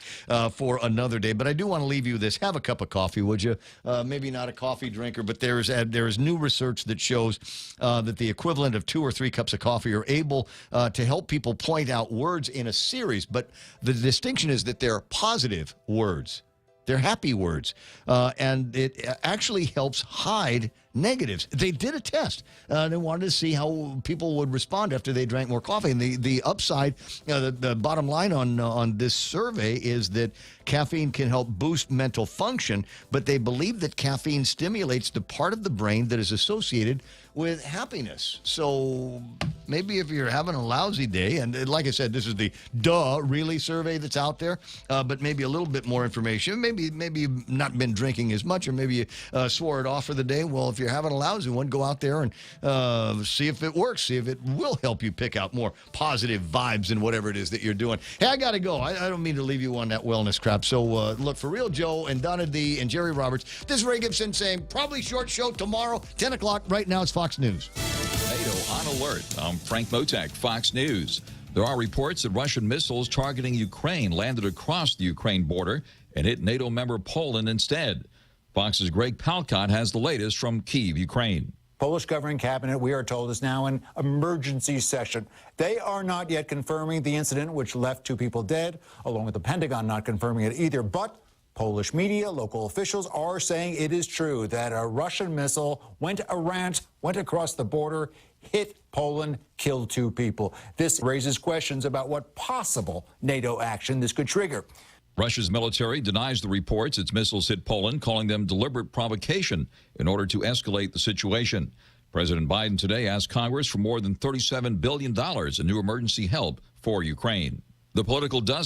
for another day. But I do want to leave you this. Have a cup of coffee, would you? Maybe not a coffee drinker, but there is new research that shows that the equivalent of 2 or 3 cups of coffee are able to help people point out words in a series. But the distinction is that they're positive words. They're happy words, and it actually helps hide negatives. They did a test. They wanted to see how people would respond after they drank more coffee. And the upside, the bottom line on this survey is that caffeine can help boost mental function, but they believe that caffeine stimulates the part of the brain that is associated with happiness. So maybe if you're having a lousy day, and like I said, this is the really survey that's out there, but maybe a little bit more information. Maybe you've not been drinking as much, or maybe you swore it off for the day. Well, if you're having a lousy one, go out there and see if it works, see if it will help you pick out more positive vibes in whatever it is that you're doing. Hey, I got to go. I don't mean to leave you on that wellness crap. So look, for Real Joe and Donna D and Jerry Roberts, this is Ray Gibson saying probably short show tomorrow, 10 o'clock. Right now it's Fox News. NATO on alert. I'm Frank Motek, Fox News. There are reports that Russian missiles targeting Ukraine landed across the Ukraine border and hit NATO member Poland instead. Fox's Greg Palcott has the latest from Kyiv, Ukraine. Polish governing cabinet, we are told, is now in emergency session. They are not yet confirming the incident, which left 2 people dead, along with the Pentagon not confirming it either. But Polish media, local officials are saying it is true that a Russian missile went across the border, hit Poland, killed 2 people. This raises questions about what possible NATO action this could trigger. Russia's military denies the reports its missiles hit Poland, calling them deliberate provocation in order to escalate the situation. President Biden today asked Congress for more than $37 billion in new emergency help for Ukraine. The political dust